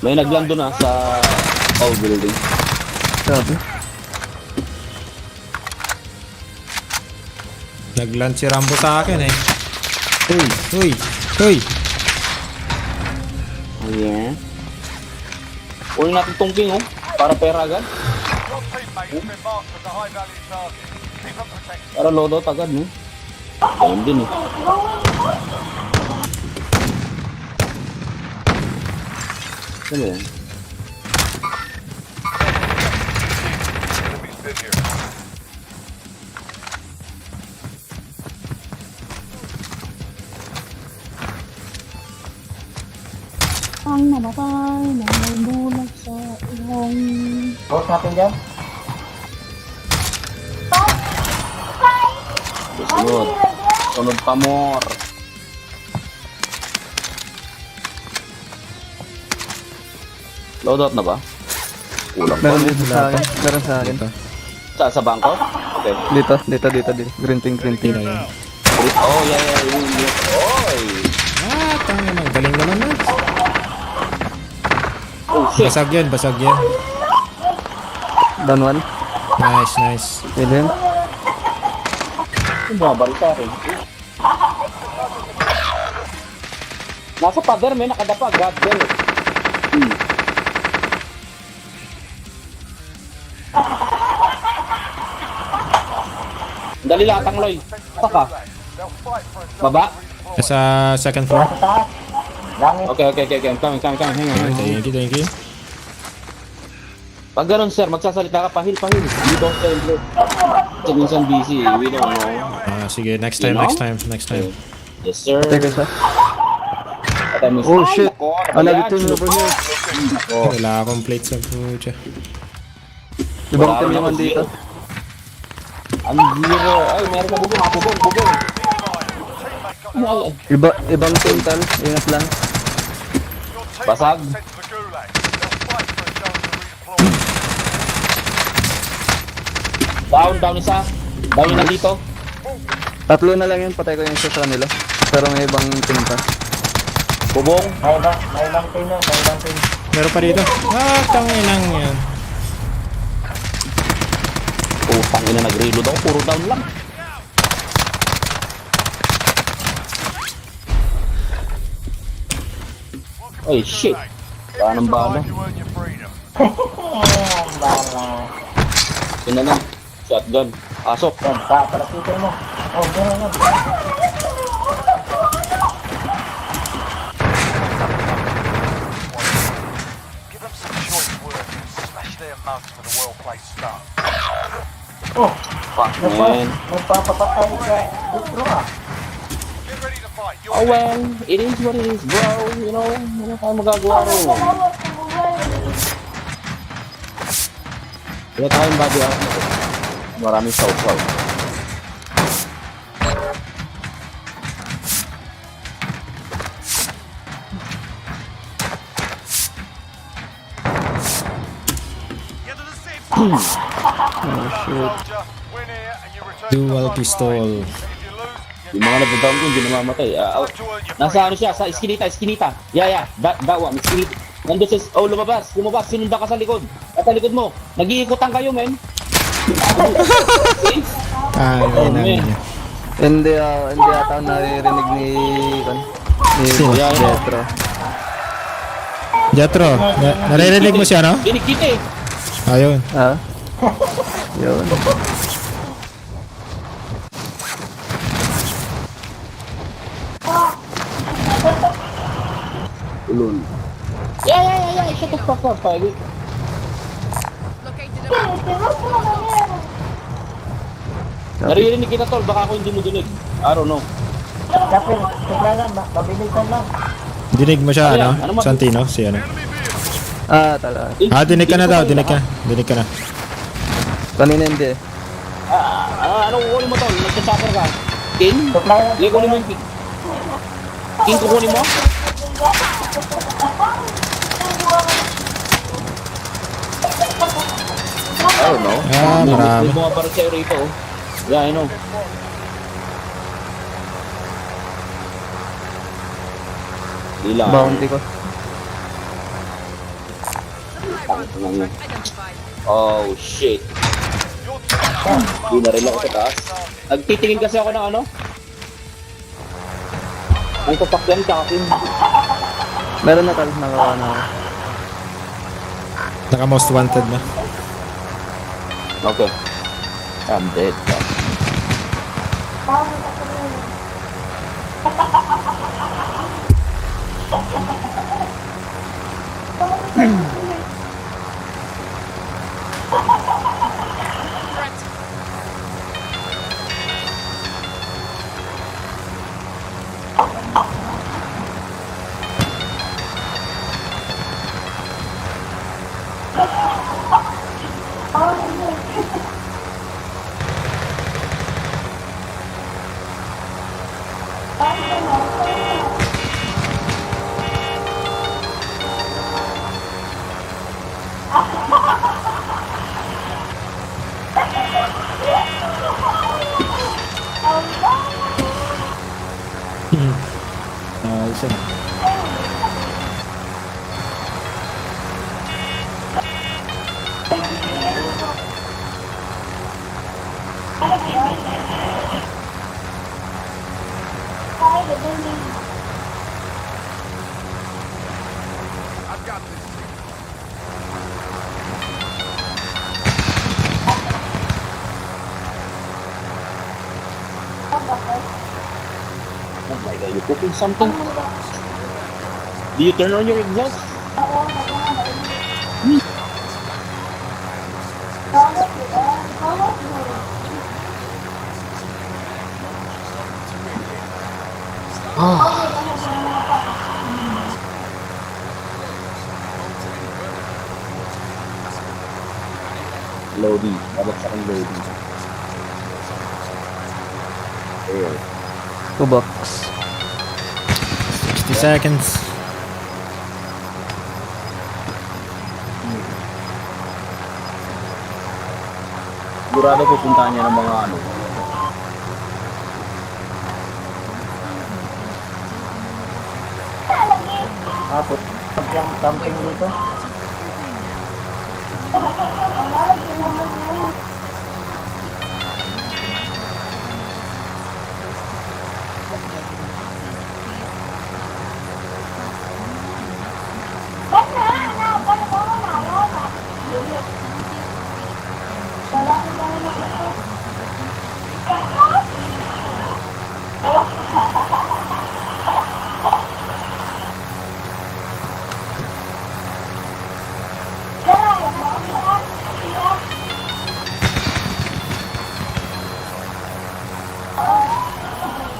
May naglando na sa old building. Sabi. Nagland si Rambo sa akin eh. Uy. Ayan. Ulit natin tungking oh. Para pera agad. Para loadout agad no. Ayun din eh. Ano yan? Ang namatay na may bulag sa ilong. Boss natin dyan? Sunod pa more. Loadout na ba? Kulang pa. Meron dito sa akin. Meron sa akin. Sa bangko? Okay. Dito. Green thing. Oh, yeah. Yun. Oy! Tangin ang galing naman na. Oh, shit. Basag yan. Down one. Nice. William. Ang babalik sa akin. Nasa pader, may nakadapa. God damn it. Dali latang, Loy. Saka. Baba. Nasa second floor. Okay. I'm coming. Hang on. Thank you. Pag ganun, sir, magsasalita ka, pahil. You don't tell me. Kasi minsan busy, we don't know. Sige, next time. Yes, sir. Teka sa. Oh shit. Another team over here. Wala akong plate sa pucha. Ibang team naman dito. Ang zero. Ay, meron ka bubong. Ibang team tal. Ingat lang. Basag. Down isa. Down yun na dito. Tatlo na lang yun. Patay ko yung isa sa kanila. Pero may ibang team pa. Bubong. May ibang team na. Meron pa dito. Tanginang yan. Putang ina, nag-reload ako. Puro down lang. Ay, shit. Paanong bala? Yun na lang. Shotgun. Pasok. Palapitin mo. Oh, gano'n. Give them some choice words and smash their mugs for the well-placed start. Oh, fuck man. Nagpapapatay ka. Dito ah. Oh well, it is what it is, bro. You know, wala tayong magagawa ro. Wala tayong body out nito. Maraming saw-saw. Dual pistol. Yung mga nagbadown ko, hindi namamatay. Nasa ano siya, sa iskinita. Yeah. That one, iskinita. Nandun sa, lumabas, sinundan ka sa likod. At sa likod mo, nag-iikutan kayo, men. Ayun namin niya. Hindi ata ako naririnig ni Sino? Jetro. Jethro, naririnig mo siya, no? Dinig kita eh. Ayun. Ha? Yun. Ulol. Yeah. Shut the fuck up, pagi. Naririnig kita, tol. Baka ako hindi mo dinig. I don't know. Kapil, kailangan ba? Mabilisan lang. Dinig mo siya, Ano yan? ano? Ano ma- Santino, si ano? Talaga. Dinig ka na daw, dinig ka na. Kanina hindi. Anong kukunin mo, tol? Nagsa-suffer ka? King? Hindi, kunin mo yung king. King, kukunin mo? I don't know. Marami. May bumabaril sa'yo rito, oh. Yeah, I know. Ilang. Bounty ko. Oh, shit. Hindi na rin ako sa taas. Nagtitingin kasi ako ng ano? Ang papakyan kakin. Meron na tal, nakawa na ako. Naka most wanted na. Okay. I'm dead. Isa na. Oh my god, you're cooking something? Do you turn on your exhaust? Loading. Dapat sa akin loading. Air. 2 box. 60 seconds. Sigurado pupuntahan niya ng mga ano. Tapos, yung camping dito.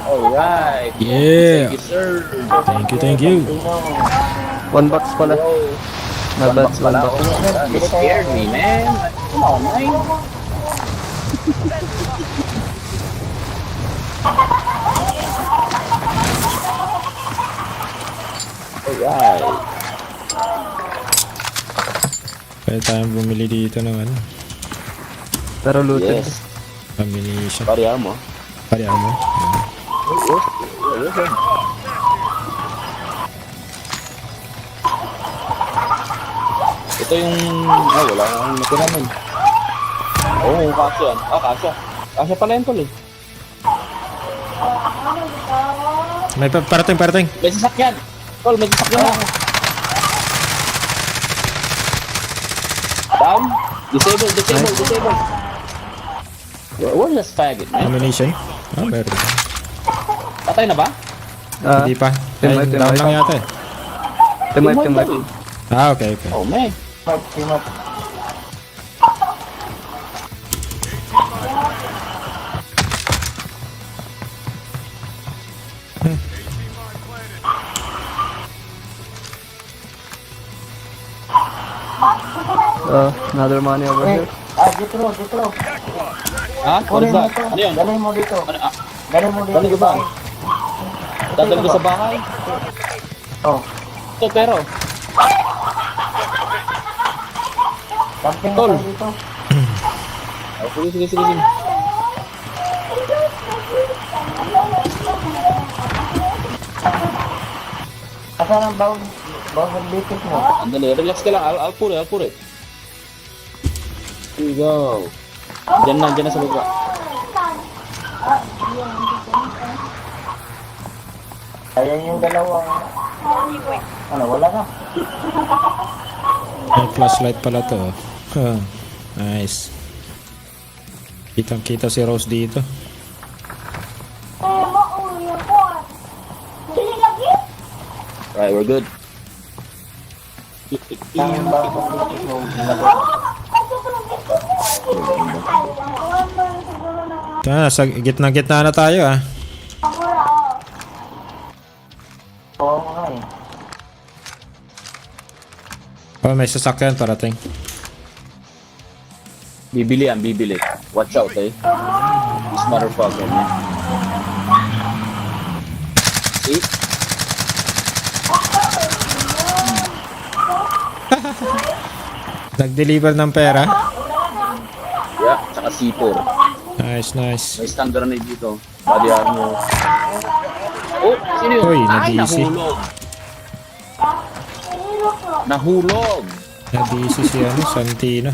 Alright. Yeah. Thank you, sir. Thank you. 1 box pala. My bad, 1 box. You scared me, man. Come on, man. Alright. Pwede tayong bumili dito ng ano. Pero looted. Yes. Ammunition. Pari armor. Pari armor. Where's him? Ito yung... wala akong natira nun. Oo, kasya. Kasya. Kasya pala yun tol eh. May parating. May sasakyan. Tol, may sasakyan na. Down. Disable. Where's the faggot, man? Ammunition. Meron. Patay na ba? Hindi pa. Down lang yata eh. Teammate. Okay. Oh, man. Teammate. Another money over here. Dito. Ha? What is that? Ano yun? Dalhin mo dito. Dalhin mo dito. Dalhin ko ba? Dadalhin ko sa bahay? Oh. Ito, pero. Camping Tol. tayo dito. Sige. Asan ang bawang bitik mo? Andali, relax ka lang. I'll put it. Here we go. Diyan na sa baba. Ayan yung dalawang... wala na. May flashlight pala to. Nice. Kitang-kita si Rose dito. Right, we're good. Sa gitna-gitna na tayo ah. Oo nga eh. May sasakyan parating. Bibili. Watch out, eh. This motherfucker, man. See? Nag-deliver ng pera. Yeah, tsaka C4. Nice. May stun grenade dito. Body armor. Oh, sino yun? Uy, Ay, nag-easy. Nahulog. Nag-easy si Santino.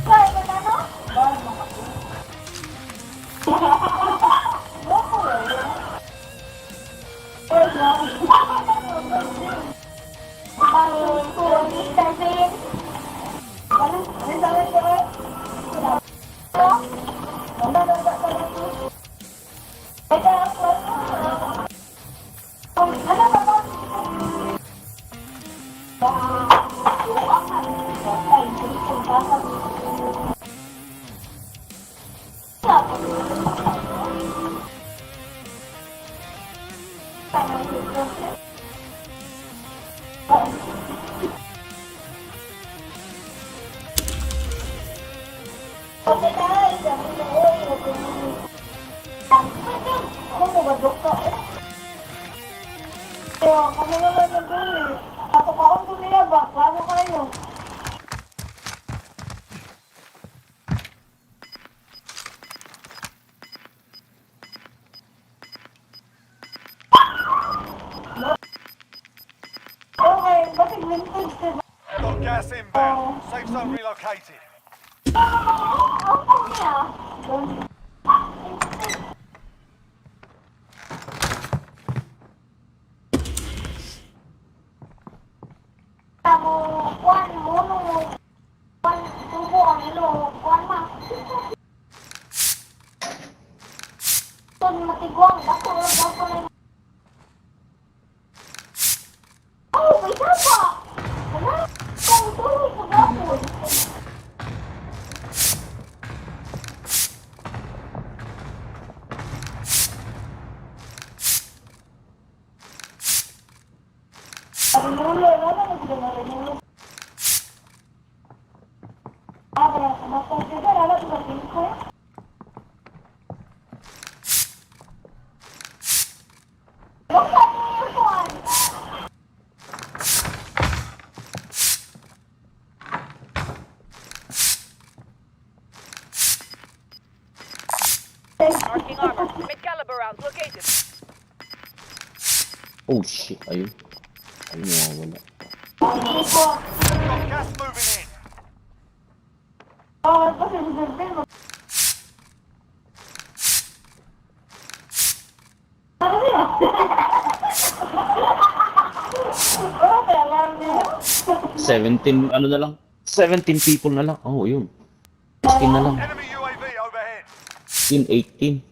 Got gas inbound. Safe zone relocated. Marking armor. Mid-caliber rounds located. Oh shit, ayun. Ayun, wala. Gas moving in. Seventeen, ano na lang? 17 people na lang. Oh, yun. 16 na lang. Enemy UAV overhead. 18.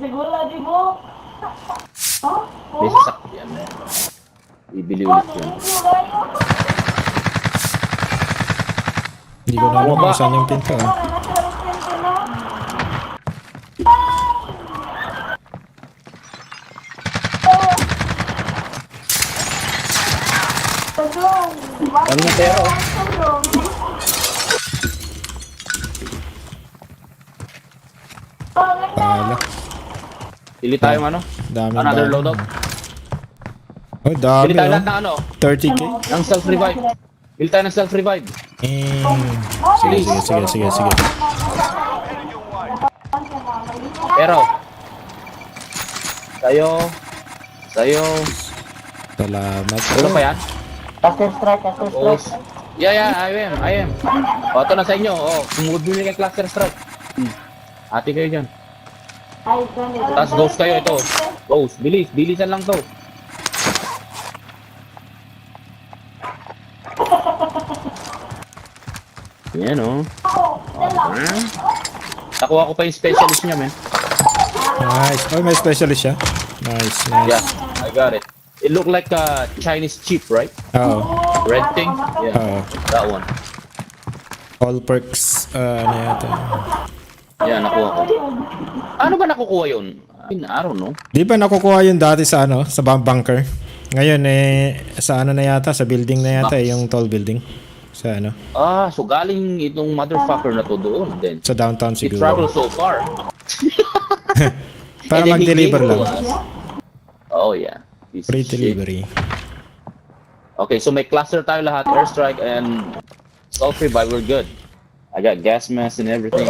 Siguro di mo. May sasakyan. Bibili ulit yun. Hindi ko na alam kung saan yung pinto ah. Ano yung pero? Pala. Pili tayong ano? Dami Another ba? loadout. Oh, dami Pili tayo oh. lahat ng ano? 30k? Ng self-revive. Pili tayo ng self-revive. Sige, sige, sige, sige, sige. Pero. Sa'yo. Salamat. Ano pa yan? Cluster strike, cluster Oh, strike. yeah, I am. O, ito na sa inyo. O, sumubili kay cluster strike. Ate kayo dyan. Ay, ganito. Tapos ghost kayo ito. Ghost, bilisan lang to. Yan o. Nakuha ko pa yung specialist niya, man. Nice. Oh, may specialist siya. Nice, nice. Yeah, I got it. It looked like a Chinese chip, right? Oo. Red thing? Yeah, Oo. that one. All perks, ano yata. Yeah, nakuha ko. Ano ba nakukuha yun? I don't know. Di ba nakukuha yun dati sa ano, sa bunker? Ngayon sa ano na yata, sa building na yata yung tall building. Sa ano? Ah, so galing itong motherfucker na to doon din. Sa downtown It siguro. traveled so far. Para And then he mag-deliver gave lang. to us. Oh yeah. Piece of Free shit. delivery. Okay, so may cluster tayo lahat, airstrike and self-revive, we're good. I got gas mask and everything.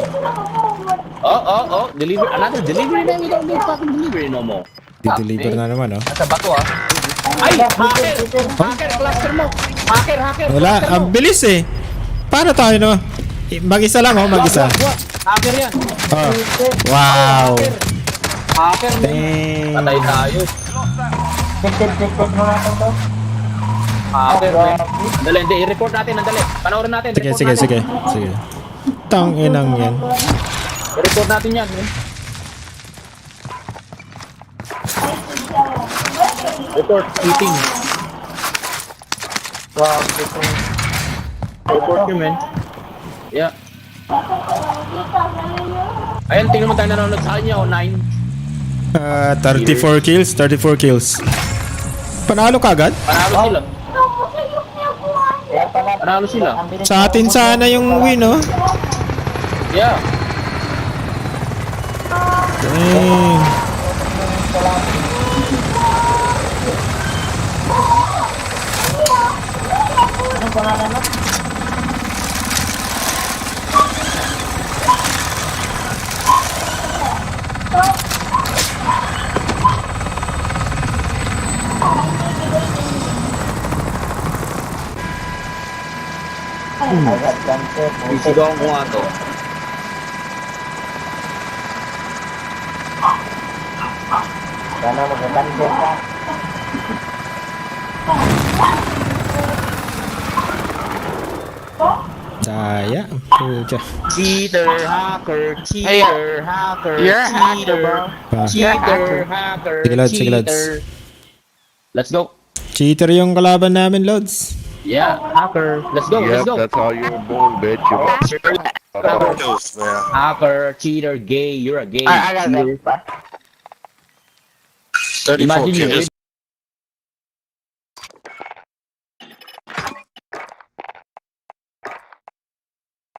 Oh, deliver, another delivery na, we don't need fucking delivery no more. Di-deliver na naman, oh. Nasa bato ah. Ay, hacker! Hacker, cluster mo! Hacker! Wala, cluster mo! ang bilis eh. Paano tayo, no? Mag-isa lang, oh, mag-isa. Hacker yan! Oh. Wow! Hacker mo! Dang. Patay tayo. Tigtid mo natin to. Hacker, man. Dali, hindi, i-report natin, dali. Panoorin natin, Sige, report sige, natin. sige. Sige. Tang-inang yan. I-report natin yan, man. Report, eating. Wow, report you, man. Yeah. Ayan, tingnan mo tayo nanonood sa kanya, 9. 34 kills, 34 kills. Panalo ka agad? Panalo sila. Sa atin sana yung win, oh. Yeah. Dang. Anong pangalan mo? Isigaw ko nga to. Sana mag-cancel ka. Daya. Pucha. Cheater, hacker, cheater, hacker, you're a hacker, cheater, bro. cheater, hacker, Sige, Lods, sige, Lods. cheater. Let's go. Cheater yung kalaban namin, Lods. Yeah, hacker. Let's go, let's go. That's how you were born, bitch. Hacker, cheater, gay. You're a gay. I got cheater. that. 34 Imagine you. kills.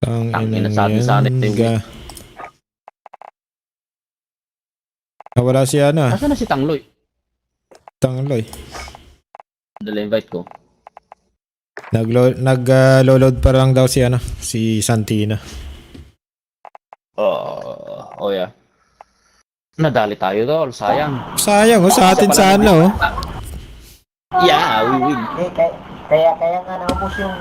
Tang Tangina, inang sabi sana ito yan. yung- Ga. Nawala si ano, Nasaan na si Tangloy? Tangloy. Dala invite ko. Nag-load pa lang daw si ano, si Santina. Oh yeah. Nadali tayo tol, sayang. Sayang oh, sa atin sana oh. Yeah, we win. Kaya nga naubos yung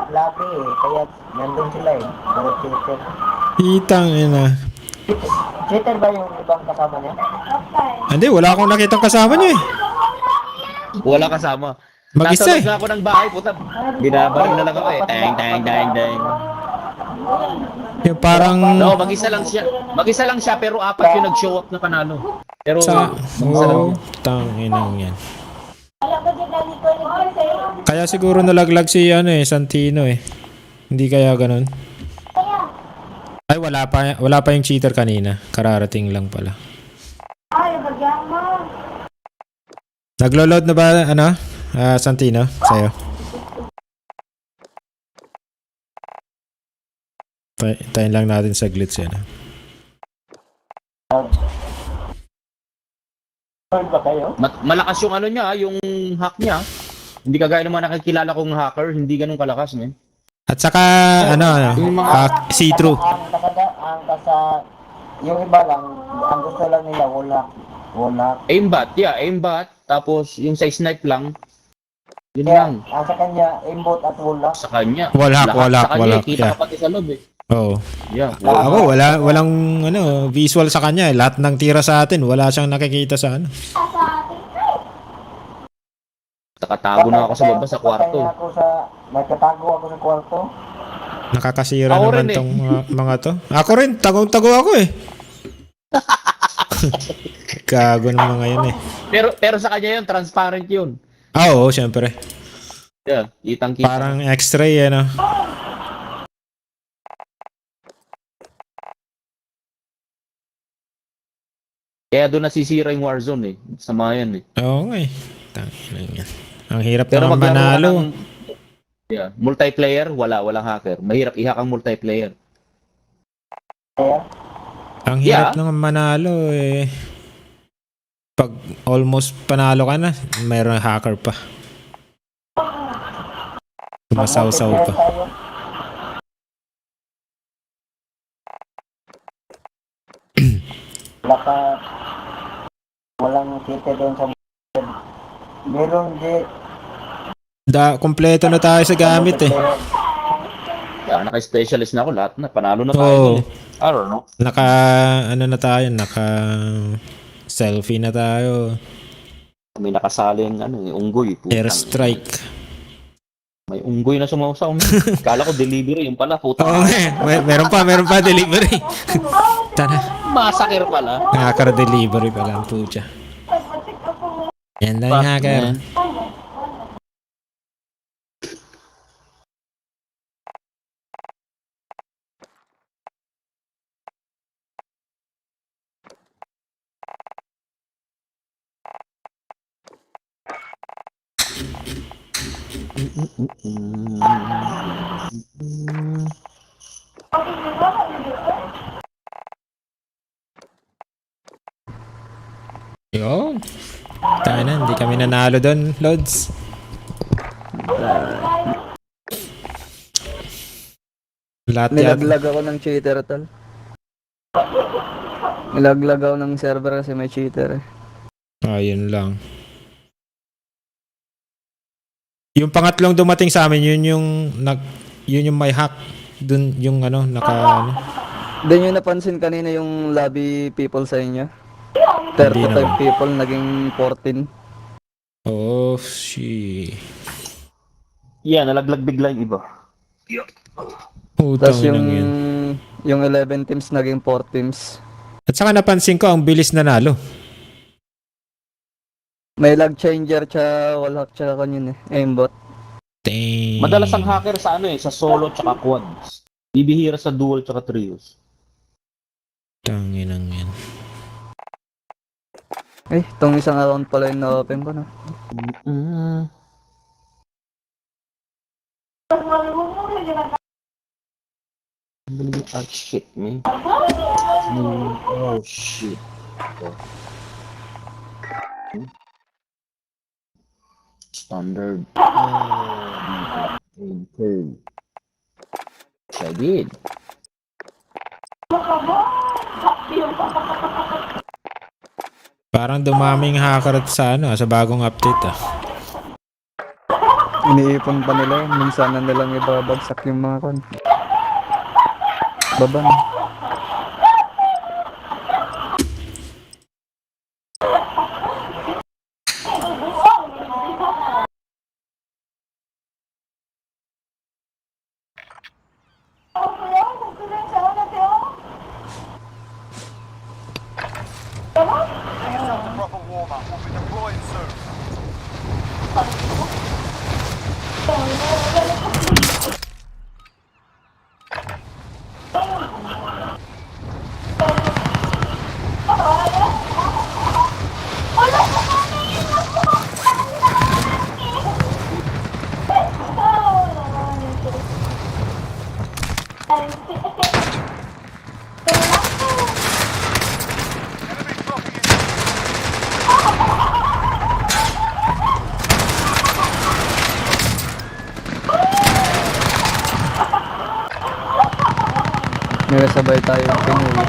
labi eh. Kaya nandun sila eh. Pero cheater. Itang ina. Cheater ba yung ibang kasama niya? Hindi, wala akong nakitang kasama niya eh. Wala kasama. Mag-isa Nasa eh. loob na ako ng bahay, puta. Binabaril na lang ako eh. Dang. Yung parang No, mag-isa lang siya. Mag-isa lang siya pero apat yung nag-show up na panalo. Pero sa mag-isa lang. tanginang yan. Kaya siguro nalaglag si ano eh, Santino eh. Hindi kaya ganun. Ay wala pa yung cheater kanina. Kararating lang pala. Naglo-load na ba ano? Santino sa'yo? Tayin lang natin sa glitch yan. Malakas yung ano niya, yung hack niya. Hindi kagaya ng mga nakikilala kong hacker, hindi ganun kalakas, men. At saka see-through. Yung iba lang, ang gusto lang nila wala. Aimbot. Tapos yung sa snipe lang. Yun lang. Sa kanya, aimbot at wala. Sa kanya. Wala. Sa kanya, kita ka pati sa loob eh. Oo. Yeah. Ako walang ano visual sa kanya eh. Lahat ng tira sa atin wala siyang nakikita sa ano. Nakatago na ako sa baba sa kwarto. Nagtatago ako sa kwarto. Nakakasira Ako naman rin eh. tong mga to. Ako rin, tagong-tago ako eh. Gago ng mga yun eh. Pero sa kanya yun, transparent yun. Oo, syempre. Yeah, kitang-kita. Parang X-ray ano. Kaya doon nasisira yung Warzone eh. Sama yan eh. Oo nga eh. Tangina yan. Ang hirap Pero naman maglaro ka manalo. Multiplayer, walang hacker. Mahirap i-hack ang multiplayer. Ang hirap naman manalo eh. Pag almost panalo ka na, mayroong hacker pa. Sumasaw-saw pa. Walang cheater doon sa meron di Kompleto na tayo sa gamit eh. Kaya naka-specialist na ako lahat na. Panalo na Oo. tayo. I don't know. Naka selfie na tayo. May nakasaling unggoy. Airstrike. May unggoy na sumasaw. Kala ko delivery. Yung pala, puta. Oo meron pa delivery. Tara. Massacre pala. Hacker delivery pala ang pucha. Yan lang yung hacker. Yun. Tayo na, hindi kami nanalo doon, Lods. Lahat Nilaglag ako ng cheater, tol. Nilaglag ako ng server kasi may cheater eh. Yun lang. Yung pangatlong dumating sa amin, yun yung may hack. Dun yung Doon yung napansin kanina yung lobby people sa inyo. Hindi 35 naman. people, naging 14. Oh, shit. Yeah, nalaglag bigla yung iba. Tapos yung 11 teams naging 4 teams. At saka napansin ko, ang bilis nanalo. May lag changer tsaka wall hack tsaka kanyan eh. Aimbot. Dang. Madalas ang hacker sa sa solo tsaka quads. Bibihira sa dual tsaka trios. Tanginang yan. Itong isang round pala yung na-open ko na. Oh shit, man. Oh shit. Standard. Turn. I did. Parang dumaming hacker sa sa bagong update Iniipon pa nila yun. Minsan na nilang ibabagsak yung mga kon. Baban. Give yourself a proper warm-up. We'll be deploying soon. Sabay tayo ng Pinoy.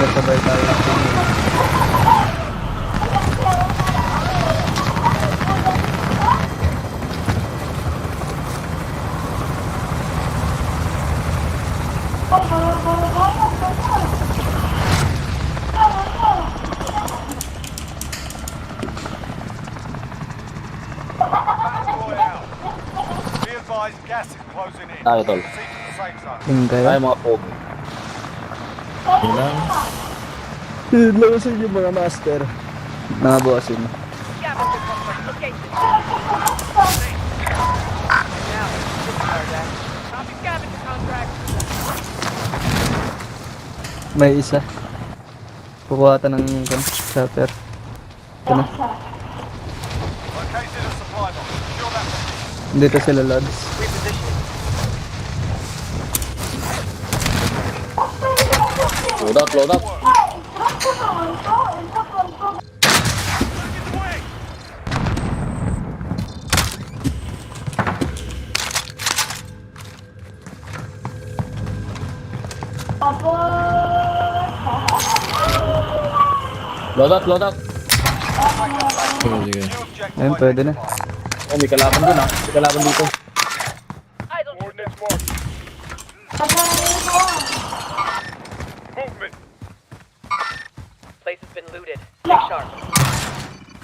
Sabay tayo ng Pinoy. Be advised, gas is closing in. Tayo, tol. Proceed to the safe zone. Tingin Tayo kayo? mga pogo. Ilan? Lawasin yung mga master. Mga bossin. Scavenger contract location. Now, discard that. Copy scavenger contract. May isa. Kukuha ta ng shutter. Ito na. Located a supply box. Secure that position. Dito sila lads. Reposition. Load up, load up. Load up, load up. Sige. Ayun, pwede na. Oh, may kalaban dun ah. May kalaban dito. Coordinates marked. Movement. Place has been looted. Stay sharp.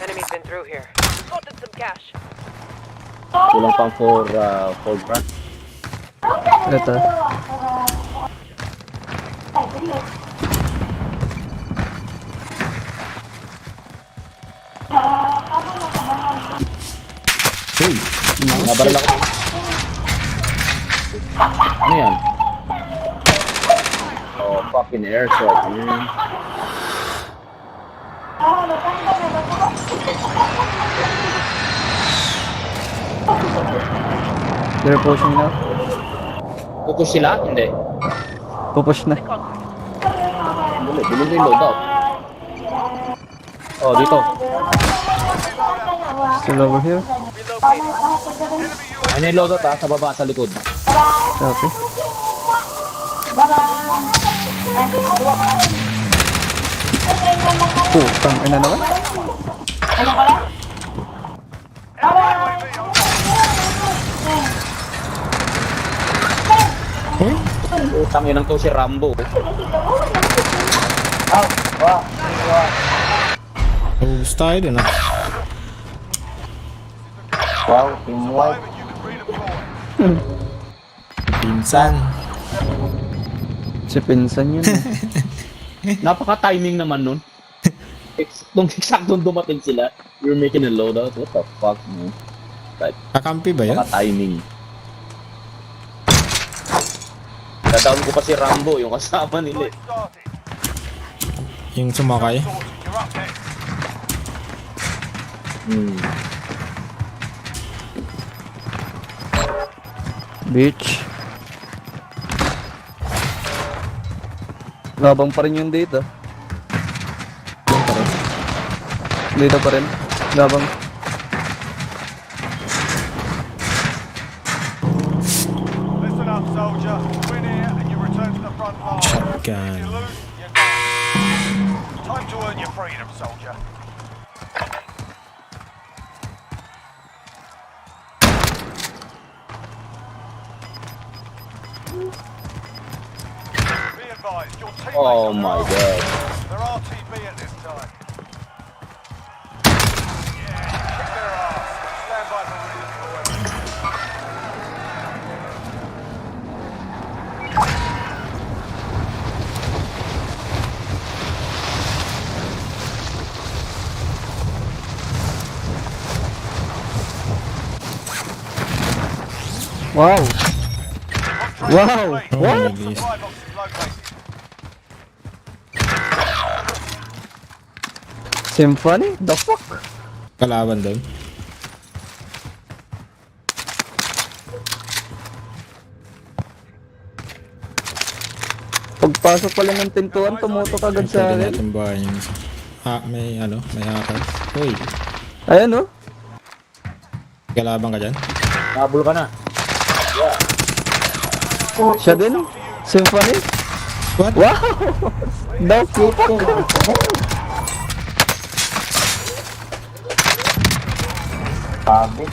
Enemy's been through here. Spotted some cash. Kulang pang for grand. Ito. Hey! Nabaril ako. Ano yan? Oh, fucking air shot, man. They're pushing now. Pupush sila? Hindi. Pupush na. Bilhin ko yung loadout. Oh, dito. Still over here. Ano yung loadout ah? Sa baba, sa likod. Copy. Putang ina naman. Utang yun ang to si Rambo. Moves tayo din Wow, team white. Pinsan. Si pinsan yun. Napaka-timing naman nun. Nung eksaktong dumating sila. You're making a loadout? What the fuck, man? Like, Kakampi ba yan? baka timing. Dadaan ko pa si Rambo, yung kasama nila. Yung sumakay? Bitch. Labang pa rin yung data. Data pa rin. Labang. Listen up, soldier. Win here and you return to the front line. Shotgun. You lose, you're gone. Time to earn your freedom, soldier. Be advised, your teammates Oh are my armed. god. They're RTB at this time. Yeah, kick their ass. Stand by for redeployment. Wow. Wow. Oh What? my days. Supply box is located. Symphony? The fuck? Kalaban doon. Pagpasok pala ng pintuan, tumutok agad sa Pwede akin. natin bayan yung isa. May hacker. Uy, Ayan oh. kalaban ka dyan? Nabul ka na. Siya din? Symphony? What? Wow! The fuck? Sabi.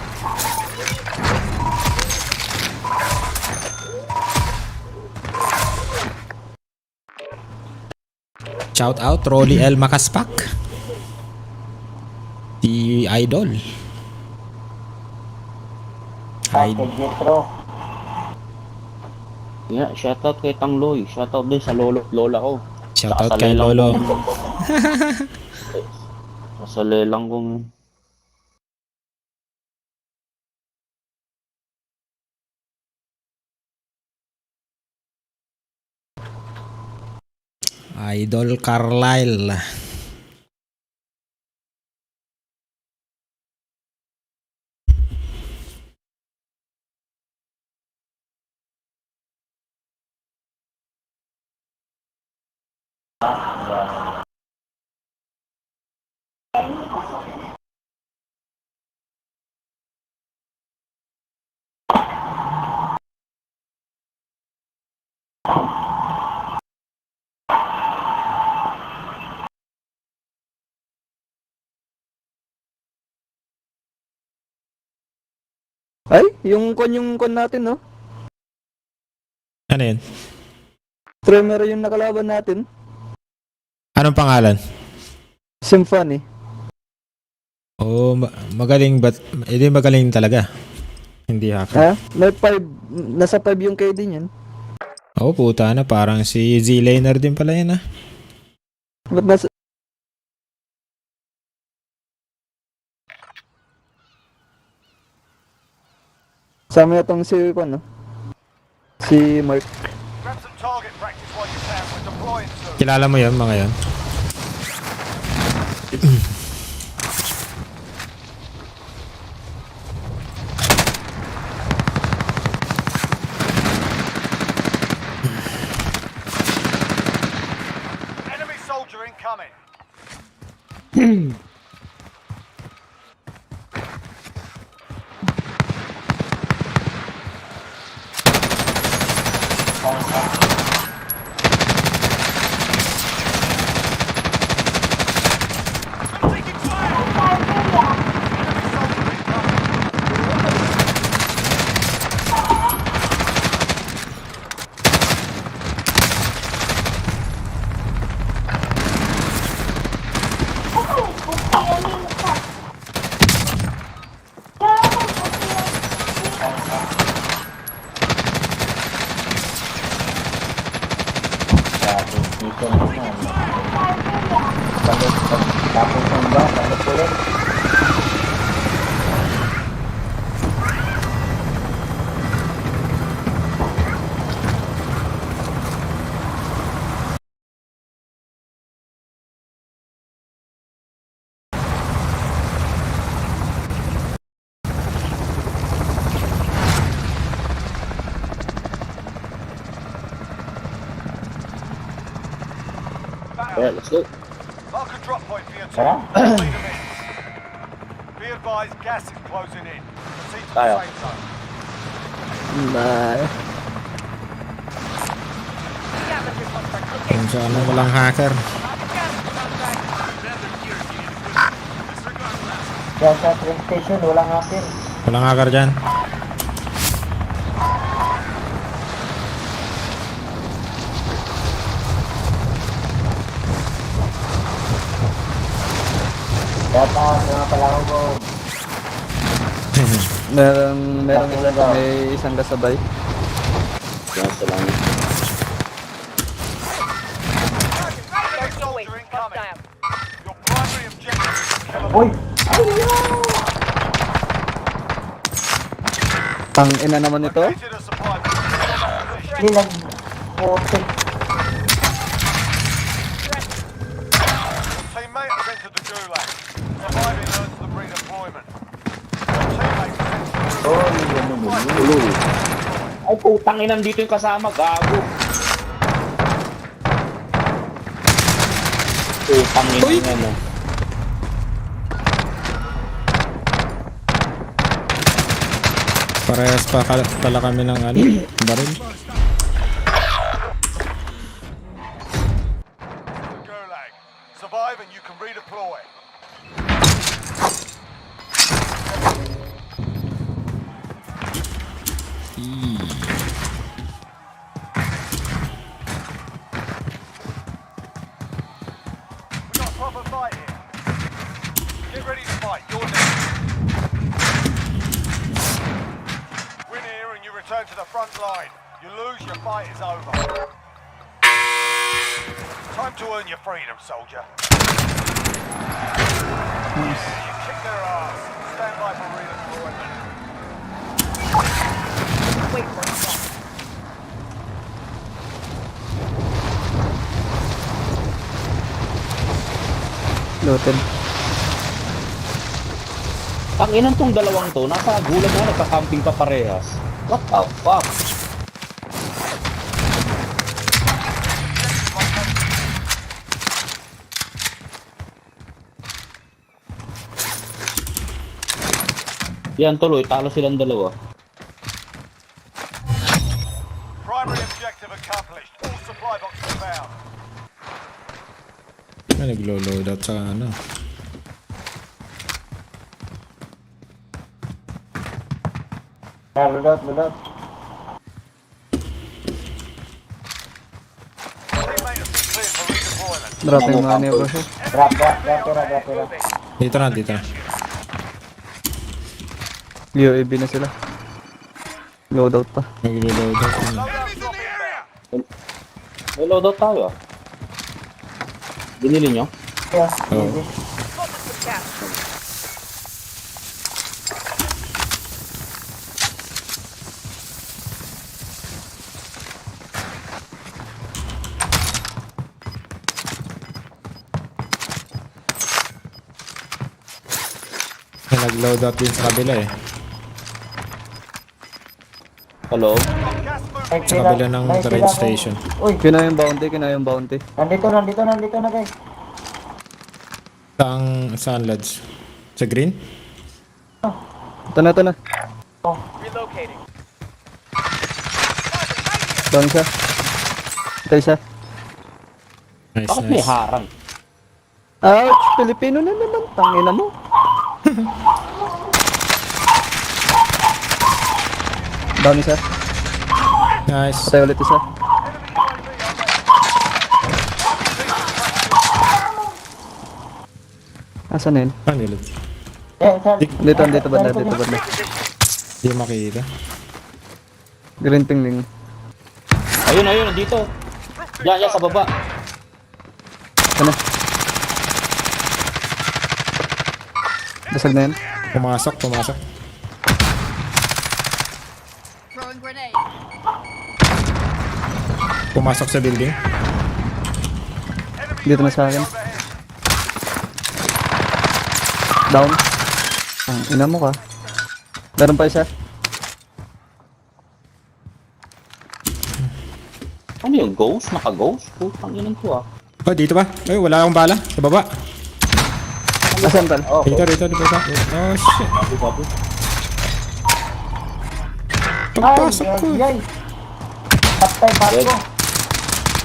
Shout out Rolly L. Makaspak. Si Idol. Package Metro. Yeah, shoutout kay Tangloy. Shoutout din sa lola ko. Shout Tsaka out sa kay lelang Lolo. ko. Sa lelang kong... Idol Carlisle. Ay, yung kon natin, no? Ano yun? Tremor yung nakalaban natin. Anong pangalan? Symphony. Oh, magaling hindi magaling talaga. Hindi hacker. Ha? May 5, nasa 5 yung KD niyan. Oh, puta na. Parang si Z-Laner din pala yan, ah. Ba't nasa... Sama na tong si, ano? Si Mark. Grab some target practice while you can. We're deploying soon. Kilala mo yun, mga yan? Enemy soldier incoming. Alright, let's go. Mark a drop point for your team. Tara. Lead them in. Be advised, gas is closing in. Proceed to the Tayo. safe zone. Bye. Kung sa ano, walang hacker. Yan sa train station, walang hacker. Walang hacker dyan. Data, mga palaro ko. May isang kasabay. Yan sa lang. Soldier incoming. Your primary objective is to kill them. Uy! Tang ina naman ito. Located a supply box. Hindi lang. Putik. Teammate has entered the gulag. Surviving earns them redeployment. Teammate has entered the gulag. Ay, putang ina, dito yung kasama, gago. Putang ina yung ano. Parehas pa pala kami ng ano, baril. Gulag. Survive and you can redeploy. We got a proper fight here. Get ready to fight. You're next. Win here and you return to the front line. You lose, your fight is over. Time to earn your freedom, soldier. You kick their ass. Stand by for redeployment. Wait for it. Looted. Ang inang tong dalawang to, nasa gulag na nagka-camping pa parehas. What the fuck? Yan tuloy, talo silang dalawa. Primary objective accomplished. All supply boxes found. May naglo-load out sa ano. Load out. Teammate has been cleared for redeployment. Drop yung money bro. Drop. Dito na, dito na. UAV na sila. Loadout pa. Naglo-load out. Loadout drop inbound. May loadout tayo ah. Binili nyo? Yeah. Oh. May nag-load out din sa kabila eh. Hello? Sa kabila ng train station. Uy, Kina yung bounty. nandito na guys. Saan lads? Sa green? Ito na. Relocating. Down siya. Ito isa. Nice, Bakit may nice. harang? Ouch! Pilipino na naman. Tangina mo. Down isa. Nice. Patay ulit isa. Asan na yun? Ano yun? Dito banda. Hindi makita. Green tingling. Ayun, nandito. Diyan, sa baba. Ano? Basag na yun. Pumasok. Pumasok sa building. Dito na sa akin. Down. Ina mo ka. Meron pa isa. Ano yung ghost? Naka-ghost? Putang ina to ah. Oh, dito ba? Ay, wala akong bala. Sa baba. Asan tol? Dito baba. Oh, shit. Ay, Pagpasok ko. yay. Patay, barko.